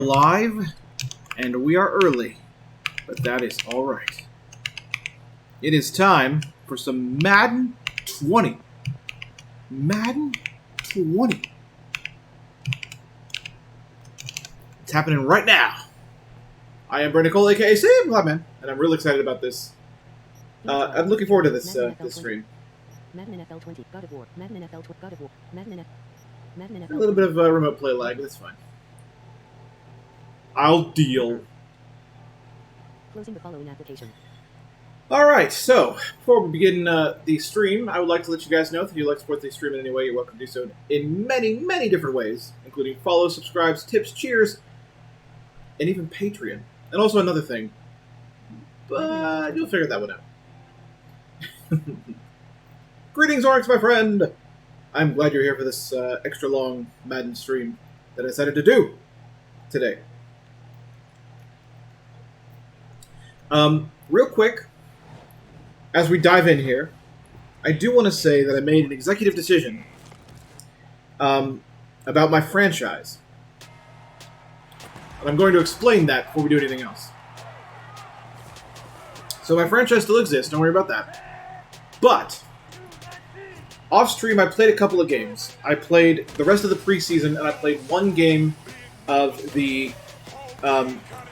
Live, and we are early, but that is alright. It is time for some Madden 20. Madden 20. It's happening right now. I am Brandon Cole, aka Superblindman, and I'm really excited about this. I'm looking forward to this this stream. Madden NFL 20, God of War, Madden NFL 20, God of War, Madden NFL. A little bit of remote play lag, but that's fine. I'll deal. Closing the following application. Alright, so, before we begin the stream, I would like to let you guys know that if you'd like to support the stream in any way, you're welcome to do so in many, many different ways, including follows, subscribes, tips, cheers, and even Patreon. And also another thing, but you'll figure that one out. Greetings, Oryx, my friend! I'm glad you're here for this extra long Madden stream that I decided to do today. Real quick, as we dive in here, I do want to say that I made an executive decision about my franchise. And I'm going to explain that before we do anything else. So my franchise still exists, don't worry about that. But, off-stream I played a couple of games. I played the rest of the preseason, and I played one game of the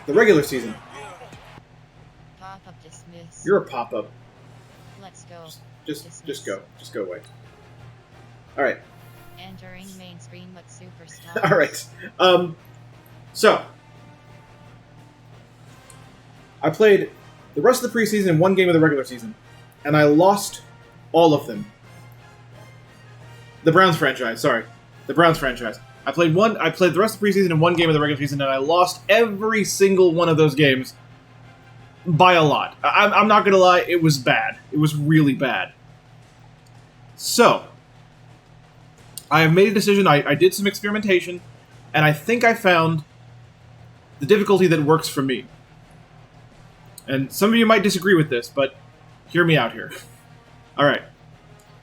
regular season. Pop-up dismiss. You're a pop-up. Let's go. Just go. Just go away. Alright. Entering main screen but superstar. Alright. So. I played the rest of the preseason and one game of the regular season. And I lost all of them. The Browns franchise, sorry. The Browns franchise. I played the rest of the preseason and one game of the regular season, and I lost every single one of those games. By a lot. I'm not going to lie, it was bad. It was really bad. So, I have made a decision, I did some experimentation, and I think I found the difficulty that works for me. And some of you might disagree with this, but hear me out here. Alright.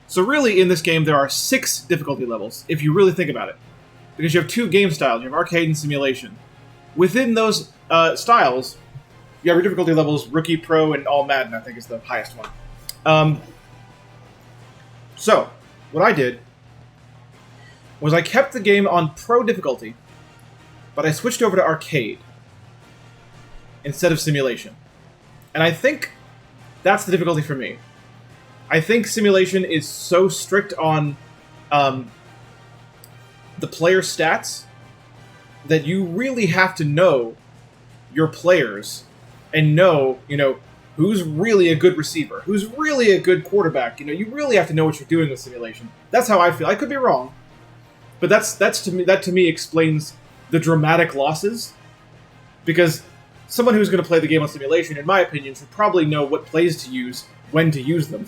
So really, in this game, there are 6 difficulty levels, if you really think about it. Because you have 2 game styles, you have arcade and simulation. Within those styles, you have your difficulty levels, Rookie, Pro, and All Madden, I think is the highest one. So, what I did was I kept the game on Pro difficulty, but I switched over to Arcade instead of Simulation. And I think that's the difficulty for me. I think Simulation is so strict on the player stats that you really have to know your players and know, who's really a good receiver, who's really a good quarterback. You really have to know what you're doing with simulation. That's how I feel. I could be wrong, but that to me explains the dramatic losses. Because someone who's going to play the game on simulation, in my opinion, should probably know what plays to use, when to use them.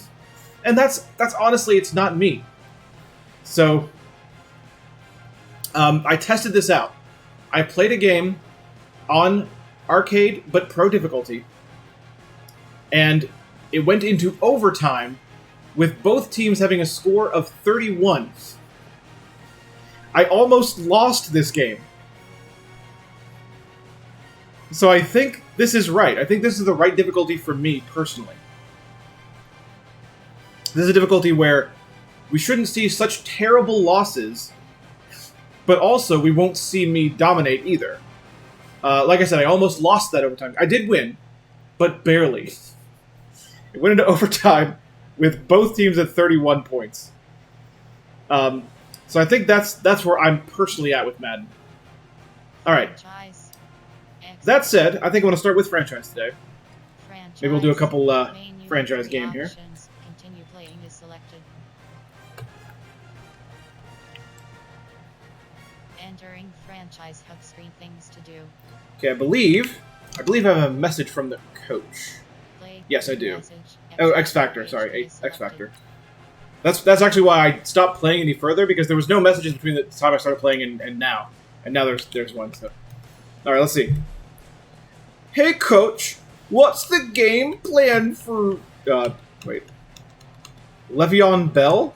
And that's honestly, it's not me. So, I tested this out. I played a game on Arcade, but Pro difficulty. And it went into overtime with both teams having a score of 31. I almost lost this game. So I think this is right. I think this is the right difficulty for me, personally. This is a difficulty where we shouldn't see such terrible losses, but also we won't see me dominate either. Like I said, I almost lost that overtime. I did win, but barely. It went into overtime with both teams at 31 points. So I think that's where I'm personally at with Madden. Alright. That said, I think I want to start with franchise today. Maybe we'll do a couple franchise game here. Continue playing is selected. Entering franchise hub screen, things to do. Okay, I believe I have a message from the coach. Yes, I do. Oh, X Factor. Sorry, X Factor. That's actually why I stopped playing any further, because there was no messages between the time I started playing and now. And now there's one. So, all right, let's see. Hey, coach, what's the game plan for? Wait. Le'Veon Bell.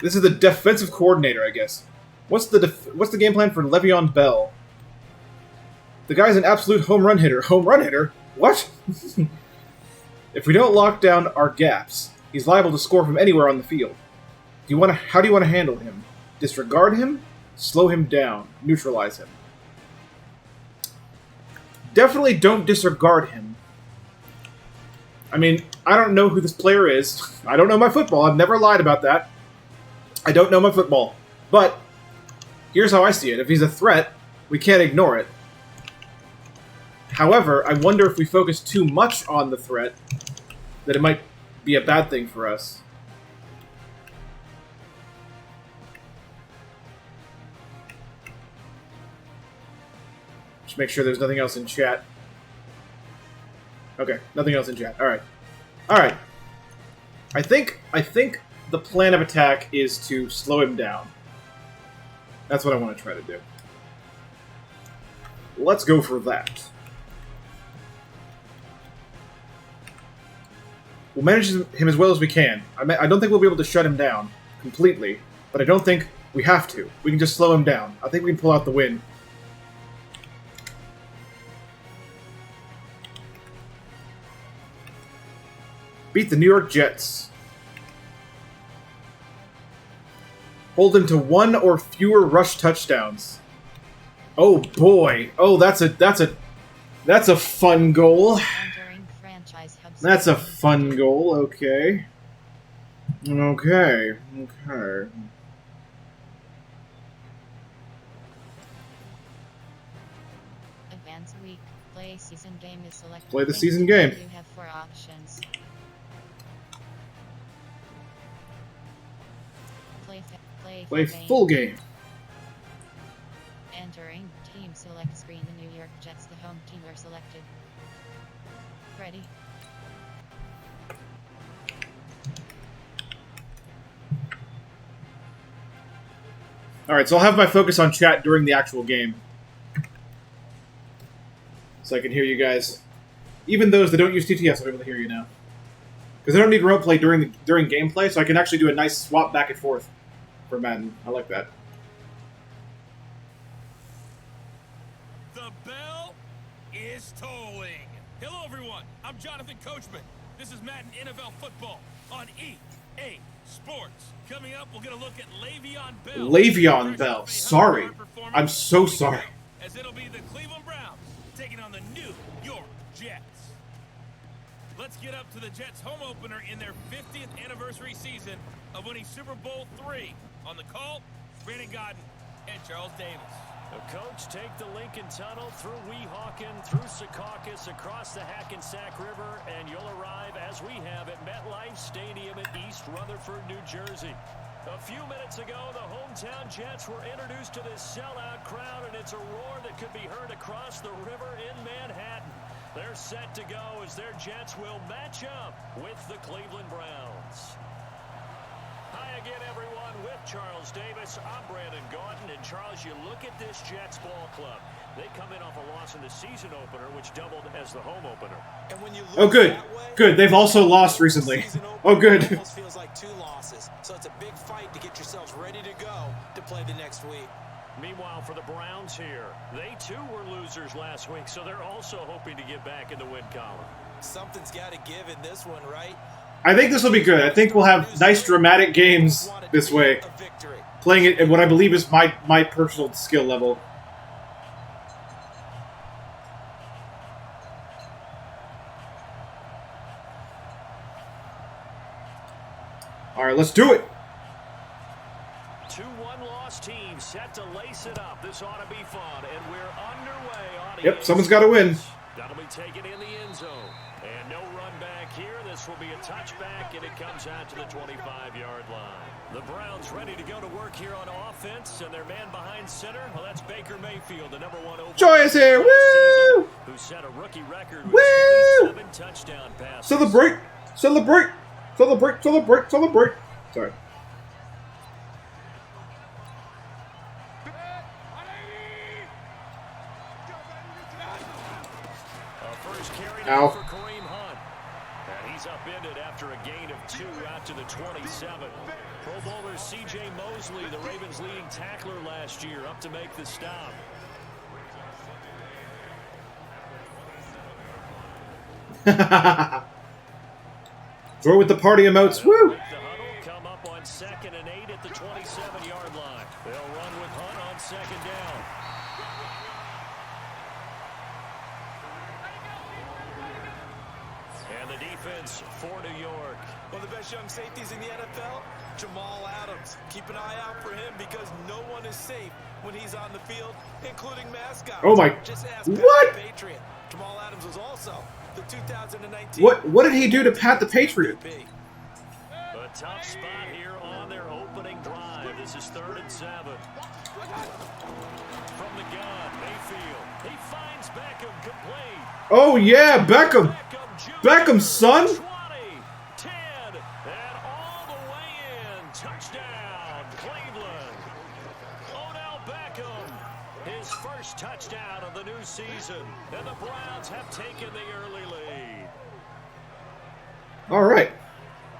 This is the defensive coordinator, I guess. What's the game plan for Le'Veon Bell? The guy's an absolute home run hitter. Home run hitter? What? If we don't lock down our gaps, he's liable to score from anywhere on the field. How do you want to handle him? Disregard him? Slow him down? Neutralize him? Definitely don't disregard him. I mean, I don't know who this player is. I don't know my football. I've never lied about that. I don't know my football. But here's how I see it. If he's a threat, we can't ignore it. However, I wonder if we focus too much on the threat, that it might be a bad thing for us. Just make sure there's nothing else in chat. Okay, nothing else in chat. Alright. Alright. I think the plan of attack is to slow him down. That's what I want to try to do. Let's go for that. We'll manage him as well as we can. I don't think we'll be able to shut him down completely, but I don't think we have to. We can just slow him down. I think we can pull out the win. Beat the New York Jets. Hold them to 1 or fewer rush touchdowns. Oh boy. Oh, that's a fun goal. That's a fun goal. Okay. Okay. Okay. Advance week. Play season game is selected. Play the season game. You have 4 options. Play full game. Entering team select screen. The New York Jets, the home team, are selected. Ready. Alright, so I'll have my focus on chat during the actual game. So I can hear you guys. Even those that don't use TTS will be able to hear you now. Because I don't need remote play during gameplay, so I can actually do a nice swap back and forth for Madden. I like that. The bell is tolling. Hello, everyone. I'm Jonathan Coachman. This is Madden NFL Football on EA Sports. Coming up, we're going to look at Le'Veon Bell. Le'Veon Bell. Sorry. I'm so sorry. As it'll be the Cleveland Browns taking on the New York Jets. Let's get up to the Jets' home opener in their 50th anniversary season of winning Super Bowl III. On the call, Brandon Godden and Charles Davis. The coach take the Lincoln Tunnel through Weehawken, through Secaucus, across the Hackensack River, and you'll arrive, as we have, at MetLife Stadium in East Rutherford, New Jersey. A few minutes ago, the hometown Jets were introduced to this sellout crowd, and it's a roar that could be heard across the river in Manhattan. They're set to go as their Jets will match up with the Cleveland Browns. Hi again, everyone, with Charles Davis. I'm Brandon Gaudin, and Charles, you look at this Jets ball club. They come in off a loss in the season opener, which doubled as the home opener. And when you Oh, good. Good. They've also lost recently. Oh, good. It almost feels like 2 losses. So it's a big fight to get yourselves ready to go to play the next week. Meanwhile, for the Browns here, they too were losers last week, so they're also hoping to get back in the win column. Something's got to give in this one, right? I think this will be good. I think we'll have nice dramatic games this way. Playing it at what I believe is my personal skill level. Alright, let's do it! 2 one-loss teams set to lace it up. This ought to be fun, and we're underway on Yep, someone's got to win. That'll be taken in the end zone. And no run back here. This will be a touchback, and it comes out to the 25-yard line. The Browns ready to go to work here on offense, and their man behind center, well, that's Baker Mayfield, the number 1 overall. Joy is here! Woo! Who set a rookie record with Woo! 27 touchdown passes. Celebrate! Celebrate! Celebrate! Celebrate! Celebrate! Sorry. First carry Ow. for Kareem Hunt. And he's up suspended after a gain of 2 out to the 27. Pro Bowler C.J. Mosley, the Ravens' leading tackler last year, up to make the stop. Throw with the party emotes. Woo! The huddle come up on 2nd and 8 at the 27-yard line. They'll run with Hunt on 2nd down. And the defense for New York. One of the best young safeties in the NFL, Jamal Adams. Keep an eye out for him because no one is safe when he's on the field, including mascots. Oh my! Just ask What? Patriot. Jamal Adams was also the 2019. What did he do to Pat the Patriot? A tough spot here on their opening drive. This is 3rd and 7. From the gun, Mayfield. He finds Beckham complete. Oh yeah, Beckham! Jr. Beckham, son! 20, 10, and all the way in. Touchdown, Cleveland. Odell Beckham, his first touchdown of the new season. And the Browns have taken the early lead. All right.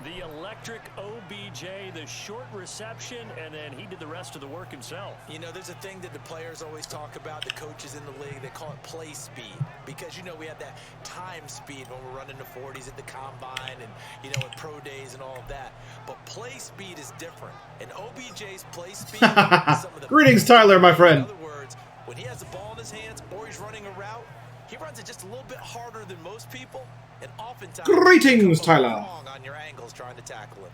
The electric OBJ, the short reception, and then he did the rest of the work himself. You know, there's a thing that the players always talk about, the coaches in the league, they call it play speed. Because, you know, we have that time speed when we're running the 40s at the combine and, you know, at pro days and all of that. But play speed is different. And OBJ's play speed is some of the Greetings, Tyler, my friend. In other words, when he has the ball in his hands or he's running a route, he runs it just a little bit harder than most people. And oftentimes, Greetings, Tyler. Wrong on your angles trying to tackle him.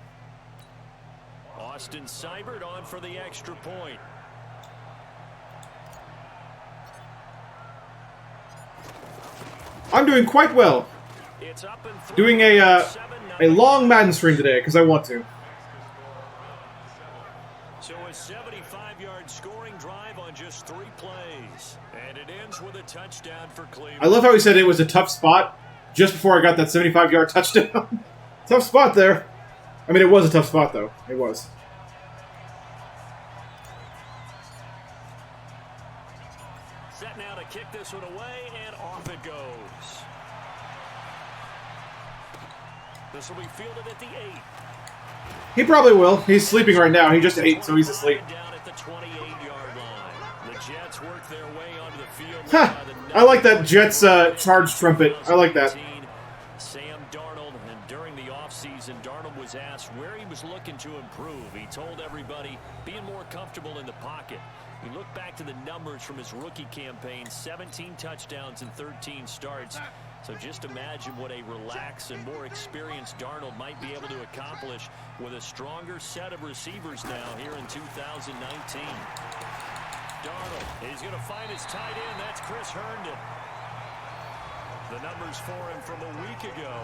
Austin Seibert on for the extra point. I'm doing quite well. It's up and through. Doing a long Madden stream today because I want to. So a 75-yard scoring drive on just 3 plays. And it ends with a touchdown for Cleveland. I love how he said it was a tough spot just before I got that 75-yard touchdown. Tough spot there. I mean, it was a tough spot, though. It was. Set now to kick this one away, and off it goes. This will be fielded at the 8. He probably will. He's sleeping right now. He just ate, so he's asleep. Down at the 28-yard line. The Jets work their way onto the field. Ha! I like that Jets charge trumpet. I like that. Sam Darnold, and during the offseason, Darnold was asked where he was looking to improve. He told everybody being more comfortable in the pocket. You look back to the numbers from his rookie campaign, 17 touchdowns and 13 starts. So just imagine what a relaxed and more experienced Darnold might be able to accomplish with a stronger set of receivers now here in 2019. Darnold, he's going to find his tight end. That's Chris Herndon. The numbers for him from a week ago.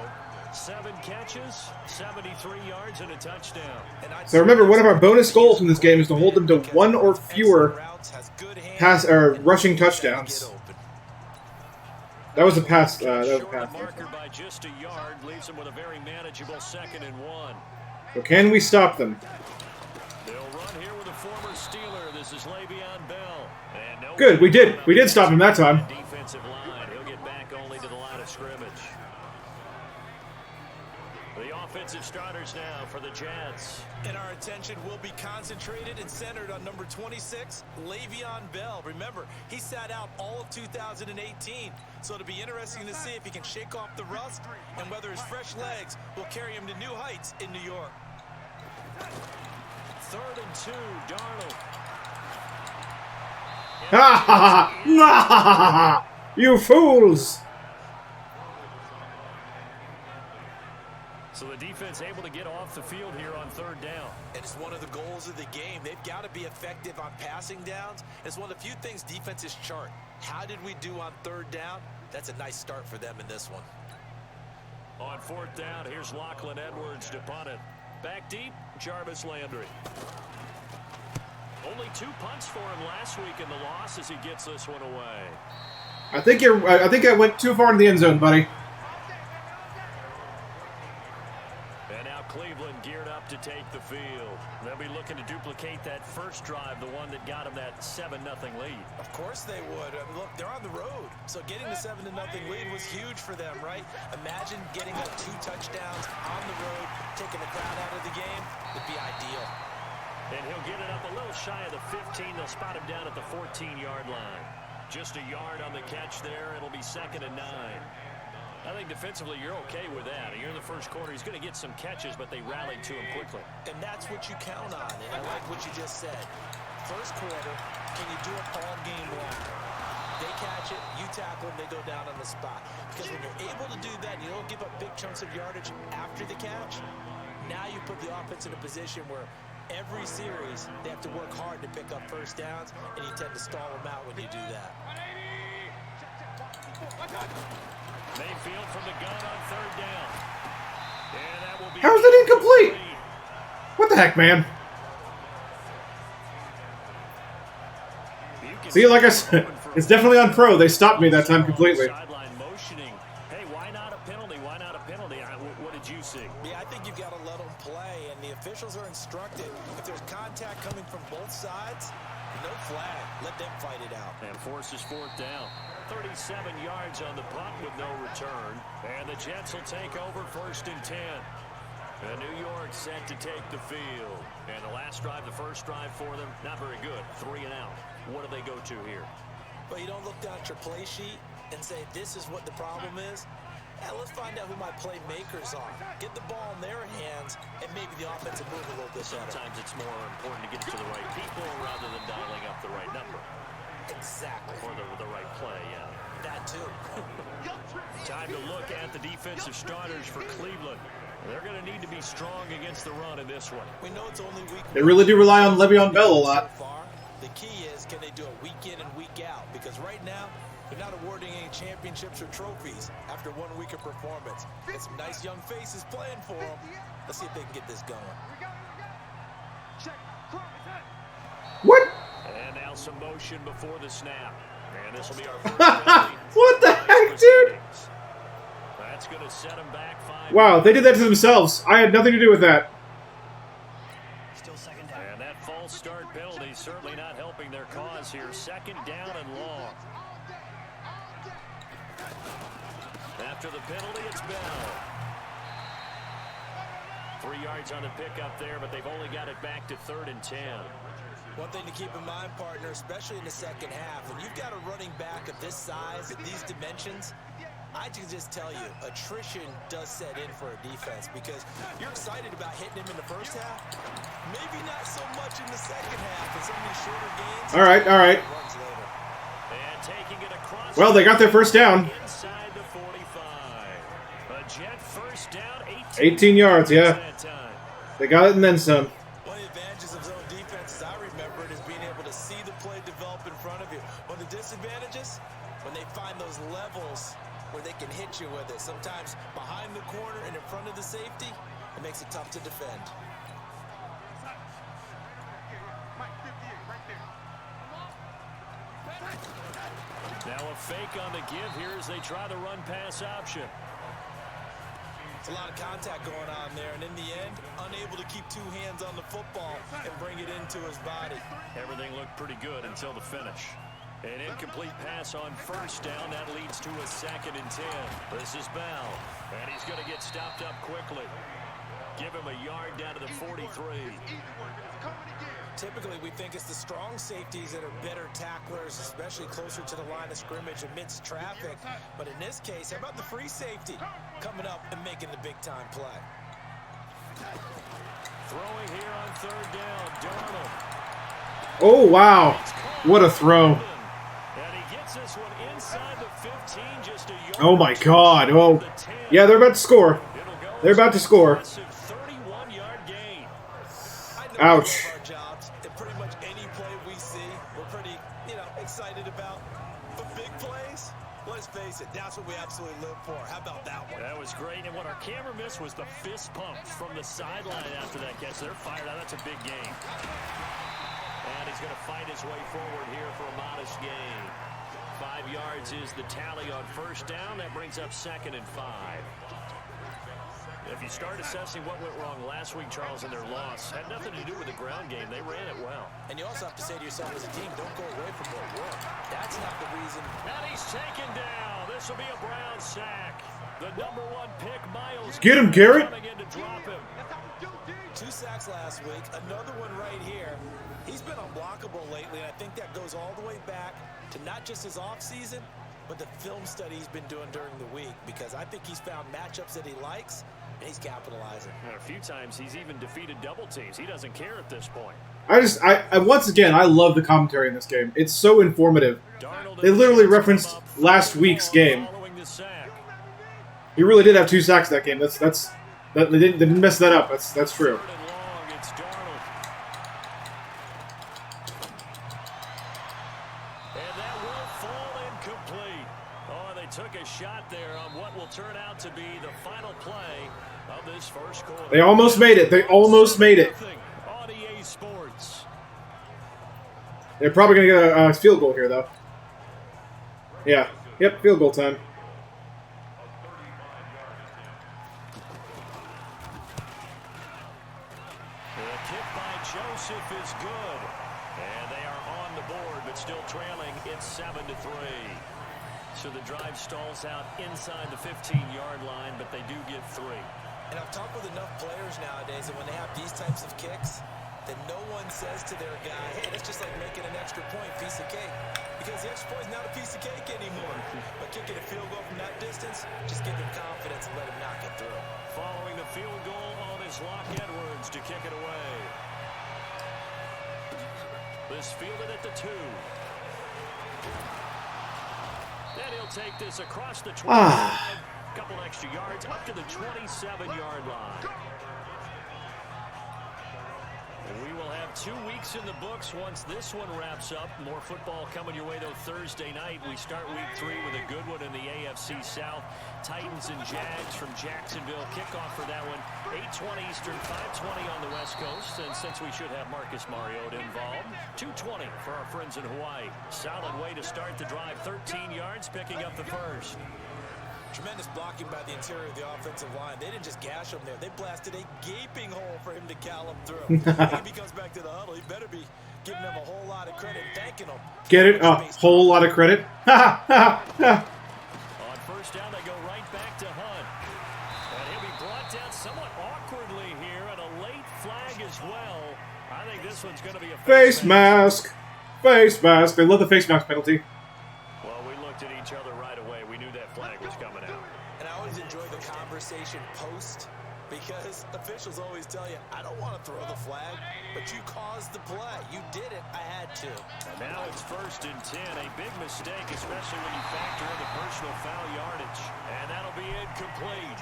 7 catches, 73 yards, and a touchdown. So remember, one of our bonus goals in this game is to hold them to 1 or fewer pass or rushing touchdowns. That was a pass. That was a pass. Marker by just a yard leaves him with a very manageable 2nd and 1. So can we stop them? They'll run here with a former Steeler. This is Le'Veon Bell. And no Good, we did. We did stop him that time. Defensive line. He'll get back only to the line of scrimmage. The offensive starters now for the Jets. And our attention will be concentrated and centered on number 26, Le'Veon Bell. Remember, he sat out all of 2018, so it'll be interesting to see if he can shake off the rust and whether his fresh legs will carry him to new heights in New York. 3rd and 2, Darnold. Ha ha ha! You fools! So the defense able to get off the field here on 3rd down. And it's one of the goals of the game. They've got to be effective on passing downs. It's one of the few things defenses chart. How did we do on 3rd down? That's a nice start for them in this one. On 4th down, here's Lachlan Edwards to punt it. Back deep, Jarvis Landry. Only 2 punts for him last week in the loss as he gets this one away. I think I went too far in the end zone, buddy. And now Cleveland geared up to take the field. They'll be looking to duplicate that first drive, the one that got them that 7-0 lead. Of course they would. I mean, look, they're on the road. So getting the 7-0 lead was huge for them, right? Imagine getting up 2 touchdowns on the road, taking the crowd out of the game. Would be ideal. And he'll get it up a little shy of the 15. They'll spot him down at the 14-yard line. Just a yard on the catch there. It'll be 2nd and 9. I think defensively you're okay with that. You're in the first quarter. He's going to get some catches, but they rallied to him quickly. And that's what you count on. And I like what you just said. First quarter, can you do it all game long? They catch it, you tackle them, they go down on the spot. Because when you're able to do that, you don't give up big chunks of yardage after the catch. Now you put the offense in a position where every series they have to work hard to pick up first downs, and you tend to stall them out when you do that. Mayfield from the gun on 3rd down. And that will be How is that incomplete? What the heck, man? See, like I said, it's definitely on pro. They stopped me that time completely. Sideline motioning. Hey, why not a penalty? Why not a penalty? What did you see? Yeah, I think you've got to let them play, and the officials are instructed. If there's contact coming from both sides, no flag. Let them fight it out. And forces 4th down. 37 yards on the punt with no return. And the Jets will take over 1st and 10. And New York set to take the field. And the last drive, the first drive for them, not very good. 3 and out. What do they go to here? But you don't look down at your play sheet and say, this is what the problem is. Yeah, let's find out who my playmakers are. Get the ball in their hands, and maybe the offense will move a little bit better. Sometimes it's more important to get it to the right people rather than dialing up the right number. Exactly. Or the right play, yeah. That too. Time to look at the defensive starters for Cleveland. They're going to need to be strong against the run in this one. We know it's only week They really do rely on Le'Veon Bell a lot. so far. The key is, can they do it week in and week out? Because right now, they're not awarding any championships or trophies after 1 week of performance. Got some nice young faces playing for them. Let's see if they can get this going. What? And now some motion before the snap. And this will be our first penalty. What the heck, dude? That's going to set them back 5. Wow, they did that to themselves. I had nothing to do with that. And that false start penalty certainly not helping their cause here. 2nd down and long. After the penalty, it's Bell. 3 yards on the pickup there, but they've only got it back to 3rd and 10. One thing to keep in mind, partner, especially in the second half, when you've got a running back of this size, at these dimensions, I can just tell you, attrition does set in for a defense because you're excited about hitting him in the first half. Maybe not so much in the second half in some of these shorter games. All right, all right. Runs later. And taking it across. Well, they got their first down. Inside the 45. A Jet first down, 18 yards, yeah. that time. They got it and then some. One of the advantages of zone defense, as I remember it, is being able to see the play develop in front of you. One of the disadvantages, when they find those levels where they can hit you with it. Sometimes behind the corner and in front of the safety, it makes it tough to defend. Now a fake on the give here as they try the run-pass option. It's a lot of contact going on there, and in the end, unable to keep 2 hands on the football and bring it into his body. Everything looked pretty good until the finish. An incomplete pass on first down. That leads to a 2nd and 10. This is Bell, and he's going to get stopped up quickly. Give him a yard down to the 43. Typically, we think it's the strong safeties that are better tacklers, especially closer to the line of scrimmage amidst traffic. But in this case, how about the free safety coming up and making the big-time play? Throwing here on 3rd down, Darnold. Oh, wow. What a throw. And he gets this one inside the 15, just a yard. Oh, my God. Oh, yeah, they're about to score. They're about to score. 31-yard gain. Ouch. Our jobs, and pretty much any play we see, we're pretty, excited about. But big plays, let's face it, that's what we absolutely live for. How about that one? That was great, and what our camera missed was the fist pumps from the sideline after that catch. They're fired out. That's a big gain. And he's going to fight his way forward here for a modest gain. 5 yards is the tally on first down. That brings up 2nd and 5. If you start assessing what went wrong last week, Charles, in their loss, had nothing to do with the ground game. They ran it well. And you also have to say to yourself as a team, don't go away from what worked. That's not the reason. And he's taken down. This will be a Brown sack. The #1 pick, Miles. Get him, Garrett. Coming in to drop him. 2 sacks last week. Another one right here. He's been unblockable lately, and I think that goes all the way back to not just his offseason, but the film study he's been doing during the week, because I think he's found matchups that he likes, and he's capitalizing. And a few times he's even defeated double teams. He doesn't care at this point. I once again, I love the commentary in this game. It's so informative. Darnold They literally referenced last week's game. following the sack. He really did have 2 sacks that game. They didn't mess that up. That's true. Third and long, it's Darnold. And that will fall incomplete. Oh, they took a shot there on what will turn out to be the final play of this first quarter. They almost made it. They almost made it. On EA Sports. They're probably going to get a field goal here, though. Yeah. Yep, field goal time. The kick by Joseph is good. And they are on the board, but still trailing. It's 7-3. So the drive stalls out inside the 15-yard line, but they do get 3. And I've talked with enough players nowadays that when they have these types of kicks, that no one says to their guy, hey, that's just like making an extra point, piece of cake. Because the extra point is not a piece of cake anymore. But kicking a field goal from that distance, just give him confidence and let him knock it through. Following the field goal on is Locke Edwards to kick it away. This fielded at the 2. Then he'll take this across the 25. Couple extra yards up to the 27-yard line. And we will have 2 weeks in the books once this one wraps up. More football coming your way, though, Thursday night. We start week 3 with a good one in the AFC South. Titans and Jags from Jacksonville. Kickoff for that one, 8:20 Eastern, 5:20 on the West Coast. And since we should have Marcus Mariota involved, 2:20 for our friends in Hawaii. Solid way to start the drive. 13 yards, picking up the first. Tremendous blocking by the interior of the offensive line. They didn't just gash him there. They blasted a gaping hole for him to gallop through. If he comes back to the huddle, he better be giving them a whole lot of credit and thanking them. Get it? A whole lot of credit. On first down, they go right back to Hunt. And he'll be brought down somewhat awkwardly here, and a late flag as well. I think this one's going to be a Face mask. Face mask. They love the face mask penalty. Well, we looked at each other right away. We knew that flag was coming out. And I always enjoy the conversation post, because officials always tell you, I don't want to throw the flag, but you caused the play. You did it. I had to. And now it's 1st and 10. A big mistake, especially when you factor in the personal foul yardage. And that'll be incomplete.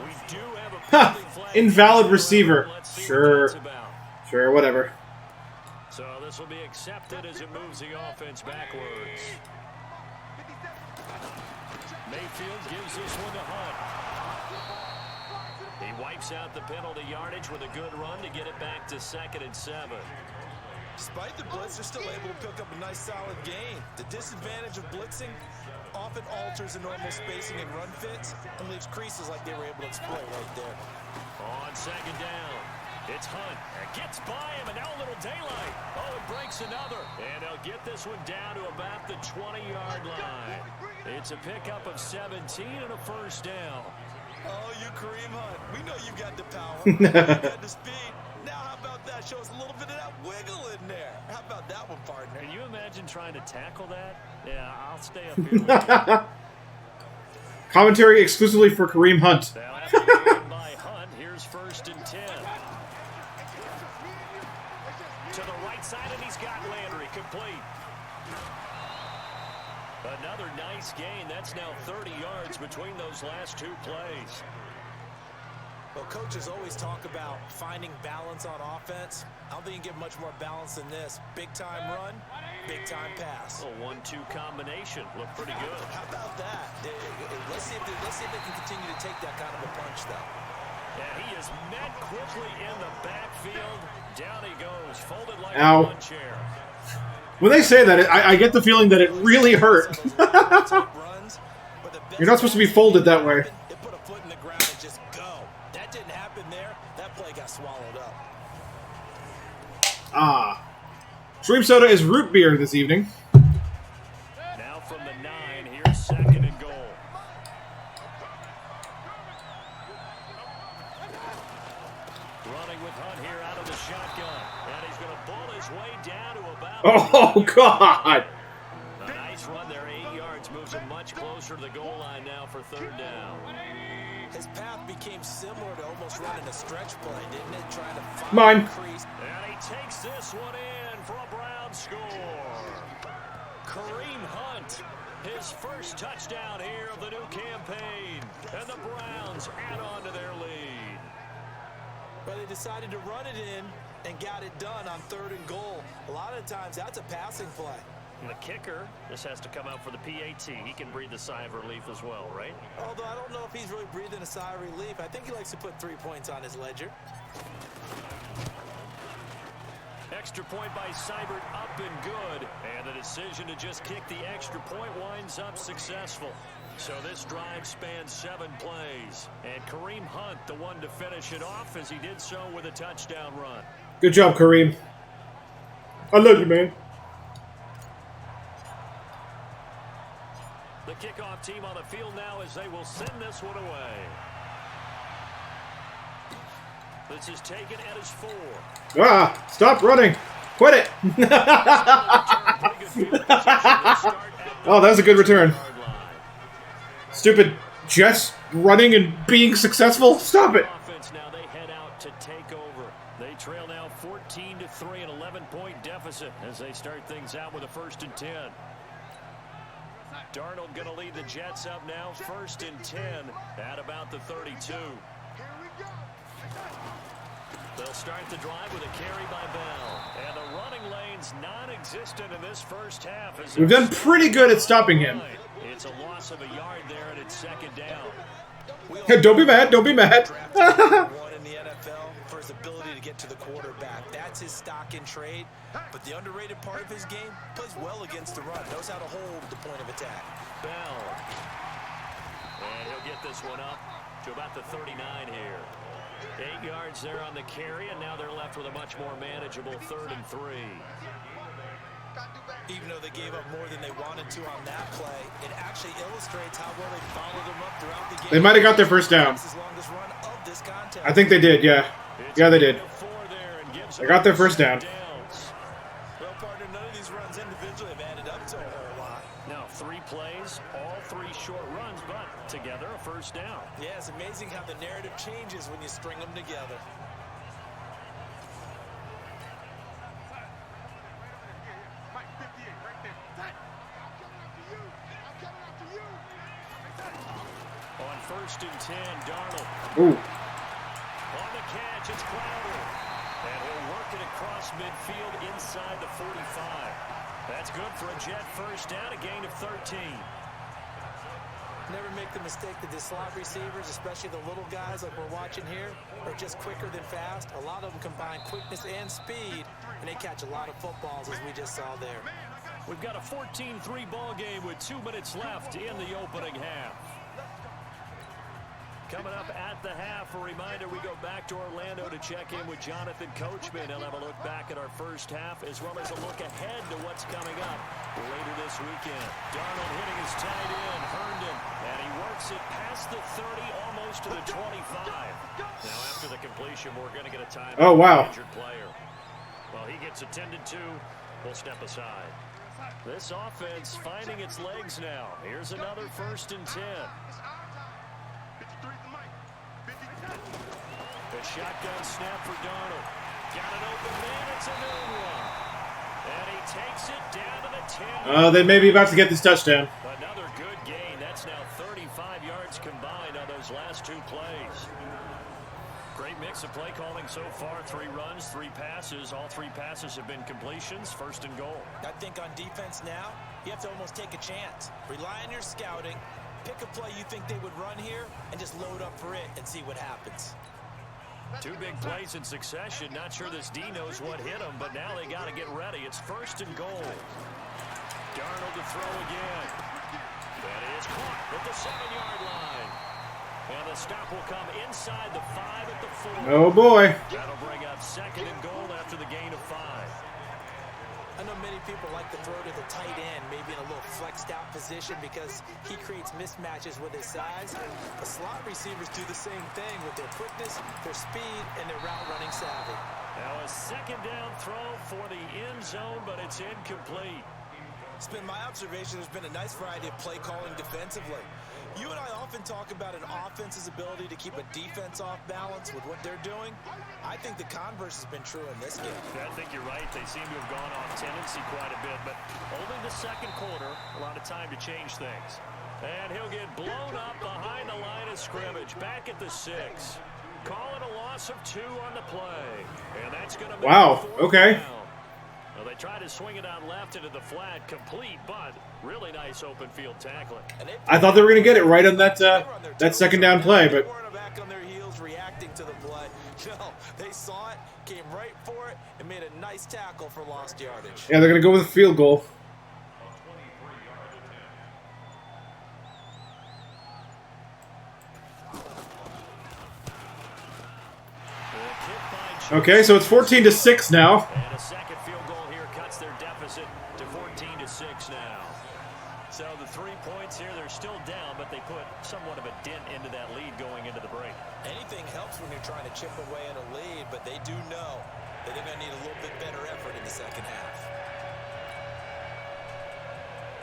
We do have a penalty flag. Invalid receiver. Let's see what Sure. that's about. Sure, whatever. So this will be accepted as it moves the offense backwards. Mayfield gives this one to Hunt. He wipes out the penalty yardage with a good run to get it back to 2nd and 7. Despite the blitz, they're still able to pick up a nice solid gain. The disadvantage of blitzing often alters the normal spacing and run fits and leaves creases like they were able to exploit right there. On 2nd down, it's Hunt. It gets by him, and now a little daylight. Oh, it breaks another. And they'll get this one down to about the 20-yard line. It's a pickup of 17 and a first down. Oh, you Kareem Hunt. We know you got the power. You got the speed. Now how about that? Show us a little bit of that wiggle in there. How about that one, partner? Can you imagine trying to tackle that? Yeah, I'll stay up here with you. Commentary exclusively for Kareem Hunt. Now after getting by Hunt, here's 1st and 10. To the right side, and he's got Landry complete. Another nice gain. That's now 30 yards between those last 2 plays. Well, coaches always talk about finding balance on offense. I don't think you can get much more balance than this. Big-time run, big-time pass. A 1-2 combination. Looked pretty good. How about that? Let's see if they can continue to take that kind of a punch, though. And he is met quickly in the backfield. Down he goes, folded like Ow. a lawn chair. When they say that, I get the feeling that it really hurt. You're not supposed to be folded that way. They put a foot in the ground and just go. Ah. Dream Soda is root beer this evening. Now from the 9, here's 2nd and goal. Running with Hunt here out of the shotgun. And he's going to bull his way down to about... Oh, God! A nice run there, 8 yards. Moves him much closer to the goal line now for 3rd down. His path became similar to almost running a stretch play, didn't it? Trying to find Mine. the crease. And he takes this one in for a Brown score. Kareem Hunt, his first touchdown here of the new campaign. And the Browns add on to their lead. But they decided to run it in and got it done on 3rd and goal. A lot of times that's a passing play. And the kicker, this has to come out for the PAT. He can breathe the sigh of relief as well, right? Although I don't know if he's really breathing a sigh of relief. I think he likes to put 3 points on his ledger. Extra point by Seibert, up and good. And the decision to just kick the extra point winds up successful. So this drive spans 7 plays. And Kareem Hunt, the one to finish it off, as he did so with a touchdown run. Good job, Kareem. I love you, man. The kickoff team on the field now as they will send this one away. This is taken at his 4. Ah! Stop running! Quit it! Oh, that was a good return. Stupid Jets running and being successful. Stop it! Now they head out to take over. They trail now 14-3, an 11-point deficit as they start things out with a 1st and 10. Darnold going to lead the Jets up now, 1st and 10 at about the 32. They'll start the drive with a carry by Bell. And the running lane's non-existent in this first half. As We've done pretty good at stopping him. It's a loss of a yard there, and it's 2nd down. Hey, don't be mad, don't be mad. One in the NFL for his ability to get to the quarterback. That's his stock in trade. But the underrated part of his game, plays well against the run. Knows how to hold the point of attack. Bell. And he'll get this one up to about the 39 here. 8 yards there on the carry, and now they're left with a much more manageable 3rd and 3. Even though they gave up more than they wanted to on that play, it actually illustrates how well they followed them up throughout the game. They might have got their first down. I think they did, yeah. Yeah, they did. They got their first down. Well, partner, none of these runs individually have added up to a whole lot. Now, 3 plays, all 3 short runs, but together a 1st down. Yeah, it's amazing how the narrative changes when you string them together. On 1st and 10, Darnold. Ooh. On the catch, it's Crowder. And he'll work it across midfield inside the 45. That's good for a Jet 1st down, a gain of 13. Never make the mistake that the slot receivers, especially the little guys like we're watching here, are just quicker than fast. A lot of them combine quickness and speed, and they catch a lot of footballs, as we just saw there. We've got a 14-3 ball game with 2 minutes left in the opening half. Coming up at the half, a reminder, we go back to Orlando to check in with Jonathan Coachman. He'll have a look back at our first half, as well as a look ahead to what's coming up later this weekend. Darnold hitting his tight end, Herndon, and he works it past the 30, almost to the 25. Now, after the completion, we're going to get a time. Oh, wow. Injured player. Well, he gets attended to. We'll step aside. This offense finding its legs now. Here's another 1st and 10. The shotgun snap for Darnold. Got an open man. It's a new one. And he takes it down to the 10. They may be about to get this touchdown. Another good gain. That's now 35 yards combined on those last 2 plays. Great mix of play calling so far. 3 runs, 3 passes. All 3 passes have been completions. 1st and goal. I think on defense now, you have to almost take a chance. Rely on your scouting. Pick a play you think they would run here and just load up for it and see what happens. 2 big plays in succession. Not sure this D knows what hit him, but now they got to get ready. It's 1st and goal. Darnold to throw again. That is caught at the 7-yard line. And the stop will come inside the 5 at the 4. Oh boy. That'll bring up 2nd and goal after the gain of 5. I know many people like to throw to the tight end, maybe in a little flexed out position because he creates mismatches with his size. The slot receivers do the same thing with their quickness, their speed, and their route running savvy. Now a 2nd down throw for the end zone, but it's incomplete. It's been my observation there's been a nice variety of play calling defensively. You and I often talk about an offense's ability to keep a defense off balance with what they're doing. I think the converse has been true in this game. Yeah, I think you're right. They seem to have gone off tendency quite a bit, but only the 2nd quarter, a lot of time to change things. And he'll get blown up behind the line of scrimmage, back at the 6. Call it a loss of 2 on the play. And that's going to make Wow, it 4th okay. down. Well, they tried to swing it out left into the flat, complete, but really nice open field tackling. I thought they were going to get it right on that that 2nd down play, but They weren't back on their heels reacting to the play. No, they saw it, came right for it, and made a nice tackle for lost yardage. yeah, they're going to go with a field goal. Okay, so it's 14-6 now. And a 2nd field goal here cuts their deficit to 14-6 now. So the 3 points here, they're still down, but they put somewhat of a dent into that lead going into the break. Anything helps when you're trying to chip away at a lead, but they do know that they're going to need a little bit better effort in the 2nd half.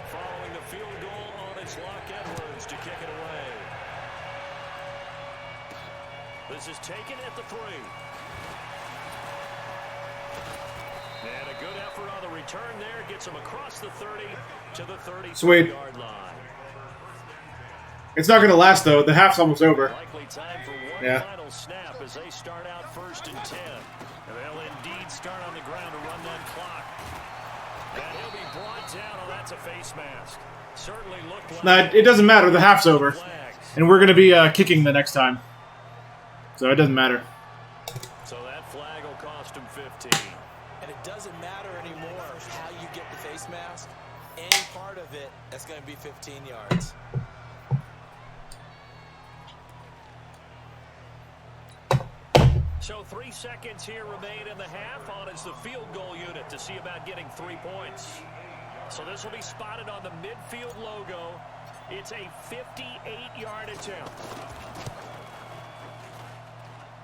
Following the field goal on its Locke Edwards to kick it away. This is taken at the 3. And a good effort on the return there. Gets him across the 30 to the 30-yard line. It's not going to last, though. The half's almost over. Likely time for one Yeah. final snap as they start out 1st and 10. And they'll indeed start on the ground to run that clock. And he'll be brought down. Oh, that's a face mask. Certainly looked like... Nah, it doesn't matter. The half's over. Flags. And we're going to be kicking the next time. So it doesn't matter. So that flag will cost him 15. And it doesn't matter anymore how you get the face mask. Any part of it, that's going to be 15 yards. So 3 seconds here remain in the half. On is the field goal unit to see about getting 3 points. So this will be spotted on the midfield logo. It's a 58-yard attempt.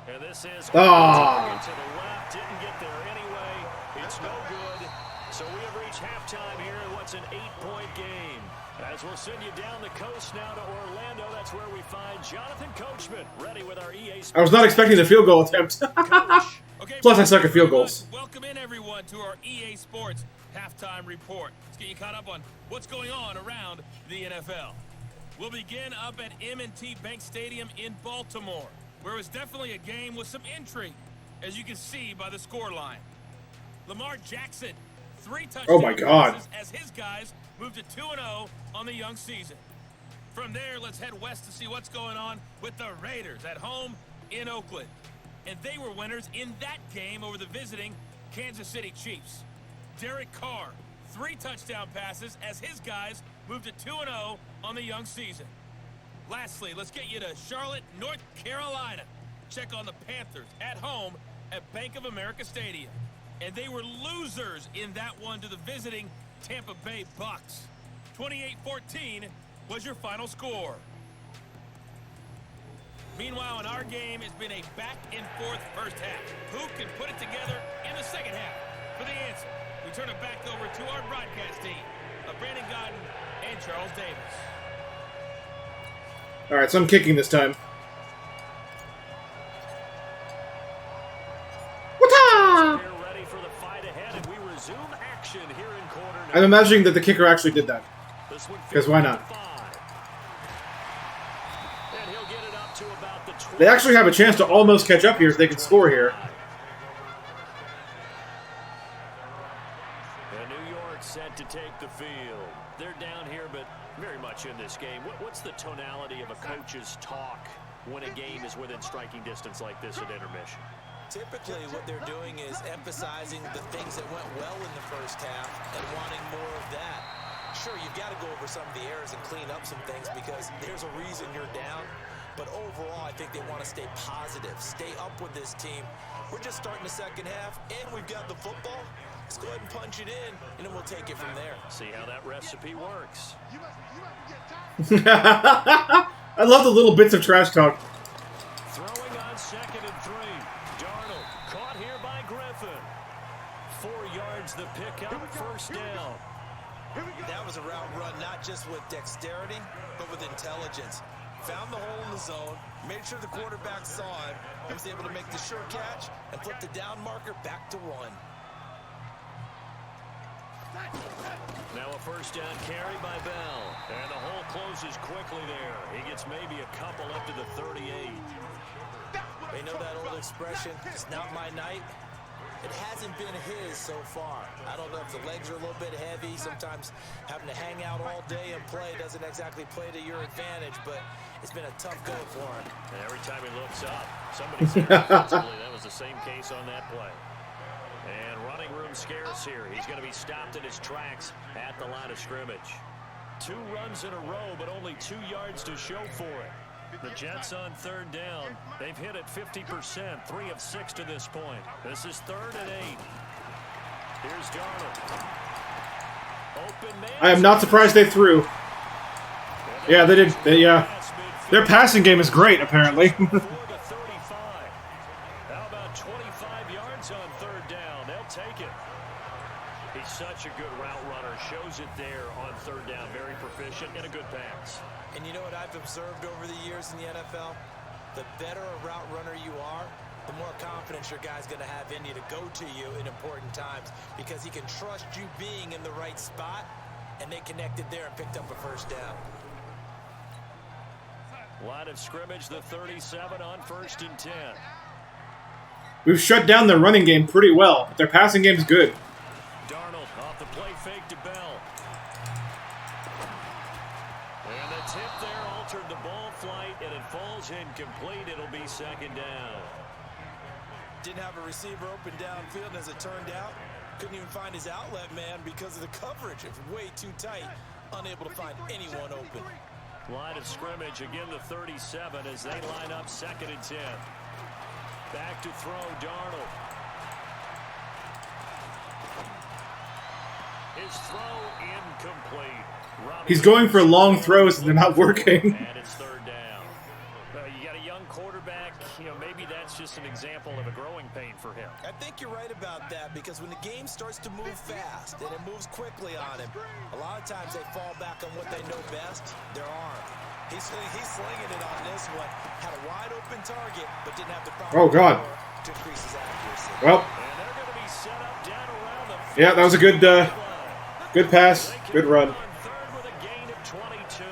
And this is Ah. to the left. Didn't get there anyway. It's no good. So we have reached halftime here in what's an 8-point game. As we'll send you down the coast now to Orlando, that's where we find Jonathan Coachman ready with our EA Sports. I was not expecting the field goal attempt. Okay, Plus, I suck at field goals. Welcome in, everyone, to our EA Sports halftime report. Let's get you caught up on what's going on around the NFL. We'll begin up at M&T Bank Stadium in Baltimore, where it was definitely a game with some intrigue, as you can see by the scoreline. Lamar Jackson, 3 touchdowns Oh my God. as his guys moved to 2-0 on the young season. From there, let's head west to see what's going on with the Raiders at home in Oakland. And they were winners in that game over the visiting Kansas City Chiefs. Derek Carr, 3 touchdown passes as his guys moved to 2-0 on the young season. Lastly, let's get you to Charlotte, North Carolina. Check on the Panthers at home at Bank of America Stadium. And they were losers in that one to the visiting Tampa Bay Bucks. 28-14 was your final score. Meanwhile, in our game, it's been a back-and-forth first half. Who can put it together in the second half? For the answer, we turn it back over to our broadcast team of Brandon Godden and Charles Davis. All right, so I'm kicking this time. Wata! We're ready for the fight ahead, and we resume action here in quarter I'm imagining that the kicker actually did that. This one 'Cause why not? 55. And he'll get it up to about the 20. They actually have a chance to almost catch up here so they can score here. And New York set to take the field. They're down here, but very much in this game. What's the tonality of a coach's talk when a game is within striking distance like this at intermission? Typically, what they're doing is emphasizing the things that went well in the first half and wanting more of that. Sure, you've got to go over some of the errors and clean up some things because there's a reason you're down. But overall, I think they want to stay positive, stay up with this team. We're just starting the second half, and we've got the football. Let's go ahead and punch it in, and then we'll take it from there. See how that recipe works. I love the little bits of trash talk. Throwing on 2nd and 3. Darnold caught here by Griffin. 4 yards the pickup, first down. That was a route run, not just with dexterity, but with intelligence. Found the hole in the zone, made sure the quarterback saw him, and was able to make the sure catch and flip the down marker back to 1. Now a first down carry by Bell. And the hole closes quickly there. He gets maybe a couple up to the 38. They know that old expression, it's not my night. It hasn't been his so far. I don't know if the legs are a little bit heavy. Sometimes having to hang out all day and play doesn't exactly play to your advantage, but it's been a tough go for him. And every time he looks up, somebody said defensively that was the same case on that play. And running room scarce here. He's going to be stopped in his tracks at the line of scrimmage. 2 runs in a row, but only 2 yards to show for it. The Jets on 3rd down. They've hit it 50%, 3 of 6 to this point. This is 3rd and 8. Here's Darnold. Open man. I am not surprised they threw. Yeah, they did. Their passing game is great, apparently. 4 to 35. How about 25 yards on 3rd down? They'll take it. He's such a good route runner. Shows it there on 3rd down. Very proficient and a good pass. And you know what I've observed over the years in the NFL? The better a route runner you are, the more confidence your guy's going to have in you to go to you in important times because he can trust you being in the right spot, and they connected there and picked up a first down. Line of scrimmage, the 37 on 1st and 10. We've shut down their running game pretty well, but their passing game's good. Darnold off the play fake to Bell. And the tip there altered the ball flight, and it falls incomplete. It'll be 2nd down. Didn't have a receiver open downfield, as it turned out. Couldn't even find his outlet man because of the coverage. It was way too tight. Unable to find anyone open. Line of scrimmage, again the 37 as they line up 2nd and 10. Back to throw, Darnold. His throw incomplete. He's going for long throws and they're not working. And it's 3rd down. You got a young quarterback, maybe that's just an example of a growing pain for him. I think you're right about that because when the game starts to move fast and it moves quickly on him, a lot of times they fall back on what they know best, their arm. He's slinging it on this one. Had a wide open target, but didn't have the proper power to increase his accuracy. Well, And they're going to be set up down around the yeah, that was a good pass, good run. With a gain of 22.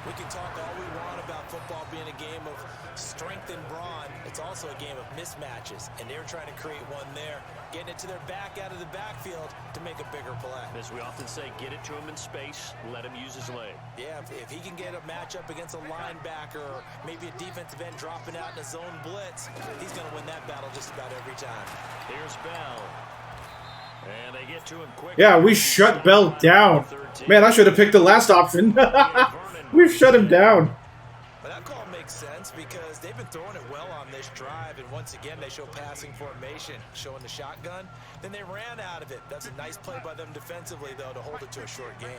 We can talk all we want about football being a game of strength and brawn. It's also a game of mismatches, and they're trying to create one there, getting it to their back out of the backfield to make a bigger play. As we often say, get it to him in space, let him use his leg. Yeah, if he can get a matchup against a linebacker or maybe a defensive end dropping out in a zone blitz, he's going to win that battle just about every time. Here's Bell. And they get to him quick. Yeah, we shut Bell down. Man, I should have picked the last option. We've shut him down. But that call makes sense because they've been throwing it well on this drive, and once again they show passing formation, showing the shotgun. Then they ran out of it. That's a nice play by them defensively, though, to hold it to a short gain.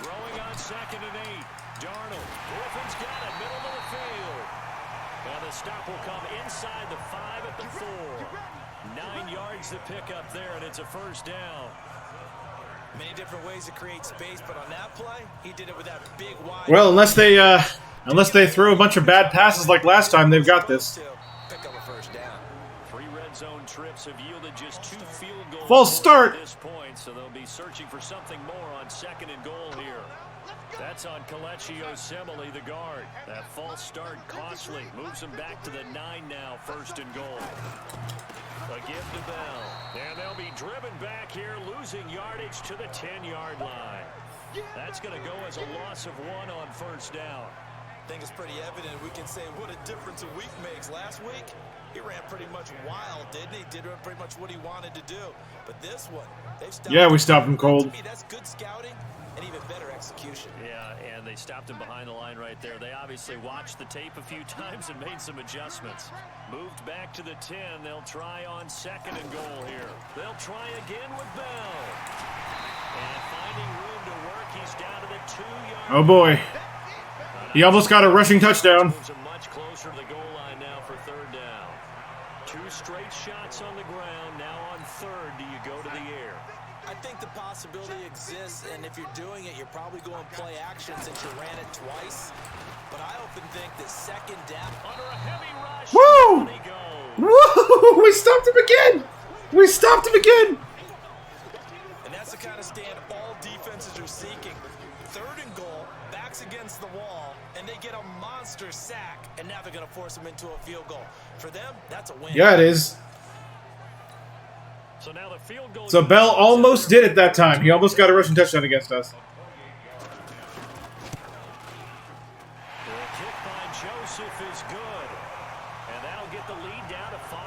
Throwing on 2nd and 8. Darnold. Griffin's got it, middle of the field. Now the stop will come inside the 5 at the 4. 9 yards to pick up there, and it's a first down. Many different ways to create space, but on that play, he did it with that big wide. Well, unless they throw a bunch of bad passes like last time, they've got this. Pick up a first down. 3 red zone trips have yielded just 2 field goals. False start. At this point, so they'll be searching for something more on 2nd and goal here. That's on Kelechi Osemele, the guard. That false start costly. Moves him back to the 9 now, 1st and goal. A give to Bell. And they'll be driven back here, losing yardage to the 10-yard line. That's going to go as a loss of 1 on 1st down. I think it's pretty evident. We can say what a difference a week makes. Last week, he ran pretty much wild, didn't he? Did pretty much what he wanted to do. But this one, they've stopped Yeah, we stopped him cold. To me, that's good scouting and even better execution. Yeah, and they stopped him behind the line right there. They obviously watched the tape a few times and made some adjustments. Moved back to the 10. They'll try on 2nd and goal here. They'll try again with Bell. And finding room to work, he's down to the 2-yard. Oh boy. He almost got a rushing touchdown. Moves him much closer to the goal line now for 3rd down. 2 straight shots on the ground. Now on 3rd, do you go to the air? I think the possibility exists, and if you're doing it, you're probably going play action since you ran it twice. But I often think that 2nd down Under a heavy rush. Woo! He goes. Woo! We stopped him again! We stopped him again! And that's the kind of stand all defenses are seeking. 3rd and goal, backs against the wall, and they get a monster sack, and now they're going to force them into a field goal. For them, that's a win. Yeah, it is. So now the field goal. So Bell almost did it that time. He almost got a rushing touchdown against us. The kick by Joseph is good. And that'll get the lead down to 5.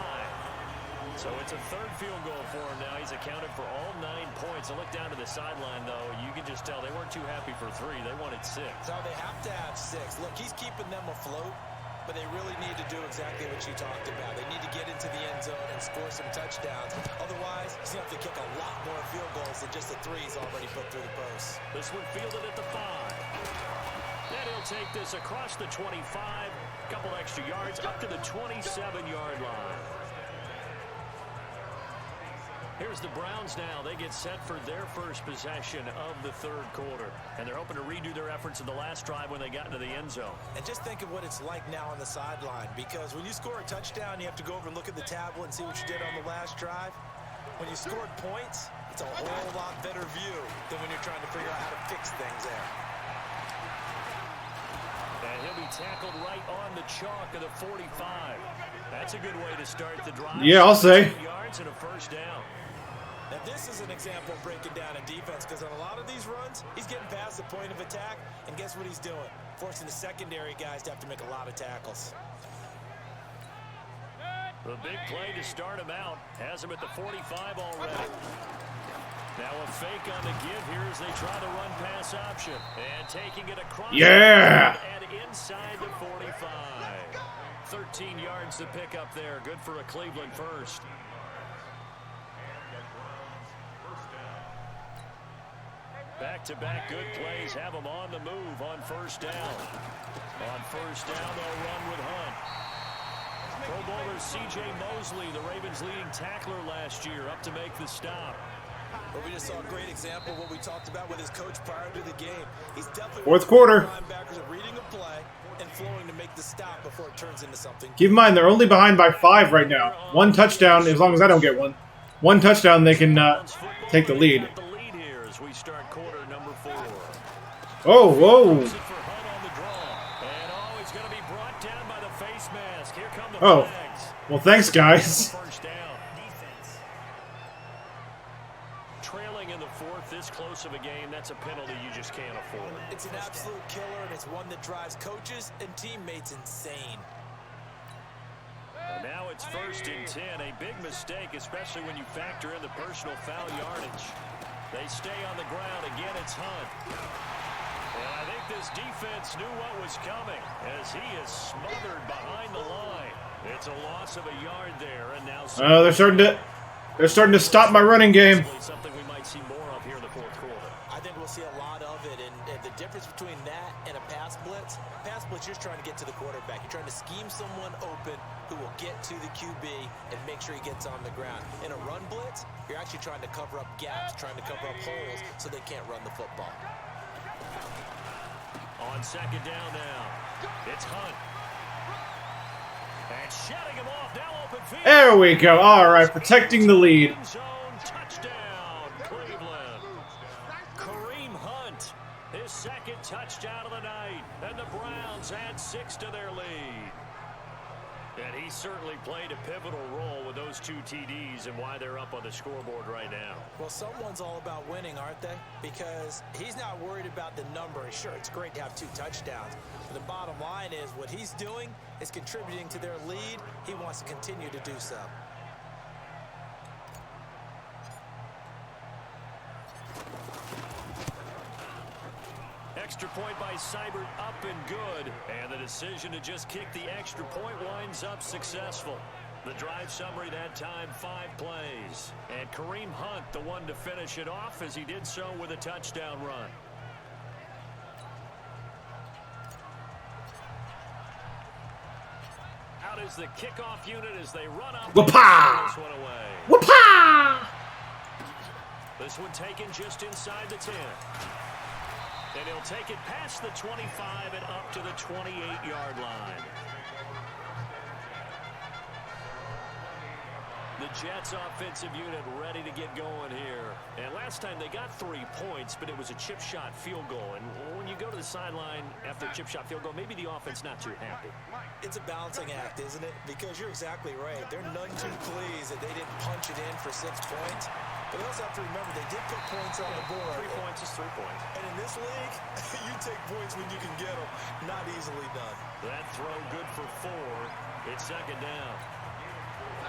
So it's a 3rd field goal for him now. He's accounted for all 9 points. I look down to the sideline, though. You can just tell they weren't too happy for 3. They wanted 6. So they have to have 6. Look, he's keeping them afloat, but they really need to do exactly what you talked about. They need to get into the end zone and score some touchdowns. Otherwise, he's going to have to kick a lot more field goals than just the 3 he's already put through the post. This one fielded at the 5. Then he'll take this across the 25. Couple extra yards up to the 27-yard line. Here's the Browns now. They get set for their first possession of the 3rd quarter. And they're hoping to redo their efforts in the last drive when they got into the end zone. And just think of what it's like now on the sideline. Because when you score a touchdown, you have to go over and look at the tablet and see what you did on the last drive. When you scored points, it's a whole lot better view than when you're trying to figure out how to fix things there. And he'll be tackled right on the chalk of the 45. That's a good way to start the drive. Yeah, I'll say. 2 yards and a 1st down. Now, this is an example of breaking down a defense because on a lot of these runs, he's getting past the point of attack, and guess what he's doing? Forcing the secondary guys to have to make a lot of tackles. The big play to start him out has him at the 45 already. Now a fake on the give here as they try the run pass option. And taking it across Yeah! and inside the 45. 13 yards to pick up there. Good for a Cleveland first. Back-to-back good plays have them on the move on 1st down. On 1st down, they'll run with Hunt. Pro Bowler C.J. Mosley, the Ravens' leading tackler last year, up to make the stop. But we just saw a great example of what we talked about with his coach prior to the game. He's definitely 4th quarter. linebackers are reading a play and flowing to make the stop before it turns into something. Keep in mind, they're only behind by 5 right now. 1 touchdown, as long as I don't get one. 1 touchdown, they can take the lead. We start quarter number 4. Oh, whoa. And he's going to be brought down by the face mask. Here come the Oh. flags. Well, thanks, guys. 1st down. Defense. Trailing in the 4th, this close of a game, that's a penalty you just can't afford. It's an absolute killer, and it's one that drives coaches and teammates insane. And now it's 1st and 10. A big mistake, especially when you factor in the personal foul yardage. They stay on the ground. Again, it's Hunt. And I think this defense knew what was coming as he is smothered behind the line. It's a loss of a yard there, and now They're starting to stop my running game. Something we might see more of here in the 4th quarter. I think we'll see a lot of it, and the difference between that and a pass blitz, you're trying to get to the quarterback. You're trying to scheme someone open who will get to the QB and make sure he gets on the ground. In a run blitz, you're actually trying to cover up gaps, trying to cover up holes so they can't run the football. On 2nd down now, it's Hunt. And shutting him off, now open field. There we go. All right, protecting the lead. Zone touchdown, Cleveland. Kareem Hunt, his 2nd touchdown of the night, and the Browns add 6 to their lead. And he certainly played a pivotal role with those 2 TDs and why they're up on the scoreboard right now. Well, someone's all about winning, aren't they? Because he's not worried about the number. Sure, it's great to have 2 touchdowns. But the bottom line is what he's doing is contributing to their lead. He wants to continue to do so. Extra point by Seibert, up and good. And the decision to just kick the extra point winds up successful. The drive summary that time, 5 plays. And Kareem Hunt, the one to finish it off as he did so with a touchdown run. Out is the kickoff unit as they run up. Whoop-ah! This one away. Whoop-ah! This one taken just inside the 10. And he'll take it past the 25 and up to the 28-yard line. The Jets offensive unit ready to get going here. And last time they got 3 points, but it was a chip shot field goal. And when you go to the sideline after a chip shot field goal, maybe the offense not too happy. It's a balancing act, isn't it? Because you're exactly right. They're none too pleased that they didn't punch it in for 6 points. But they also have to remember they did put points on the board. 3 points is 3 points. And in this league, you take points when you can get them. Not easily done. That throw good for 4. It's second down.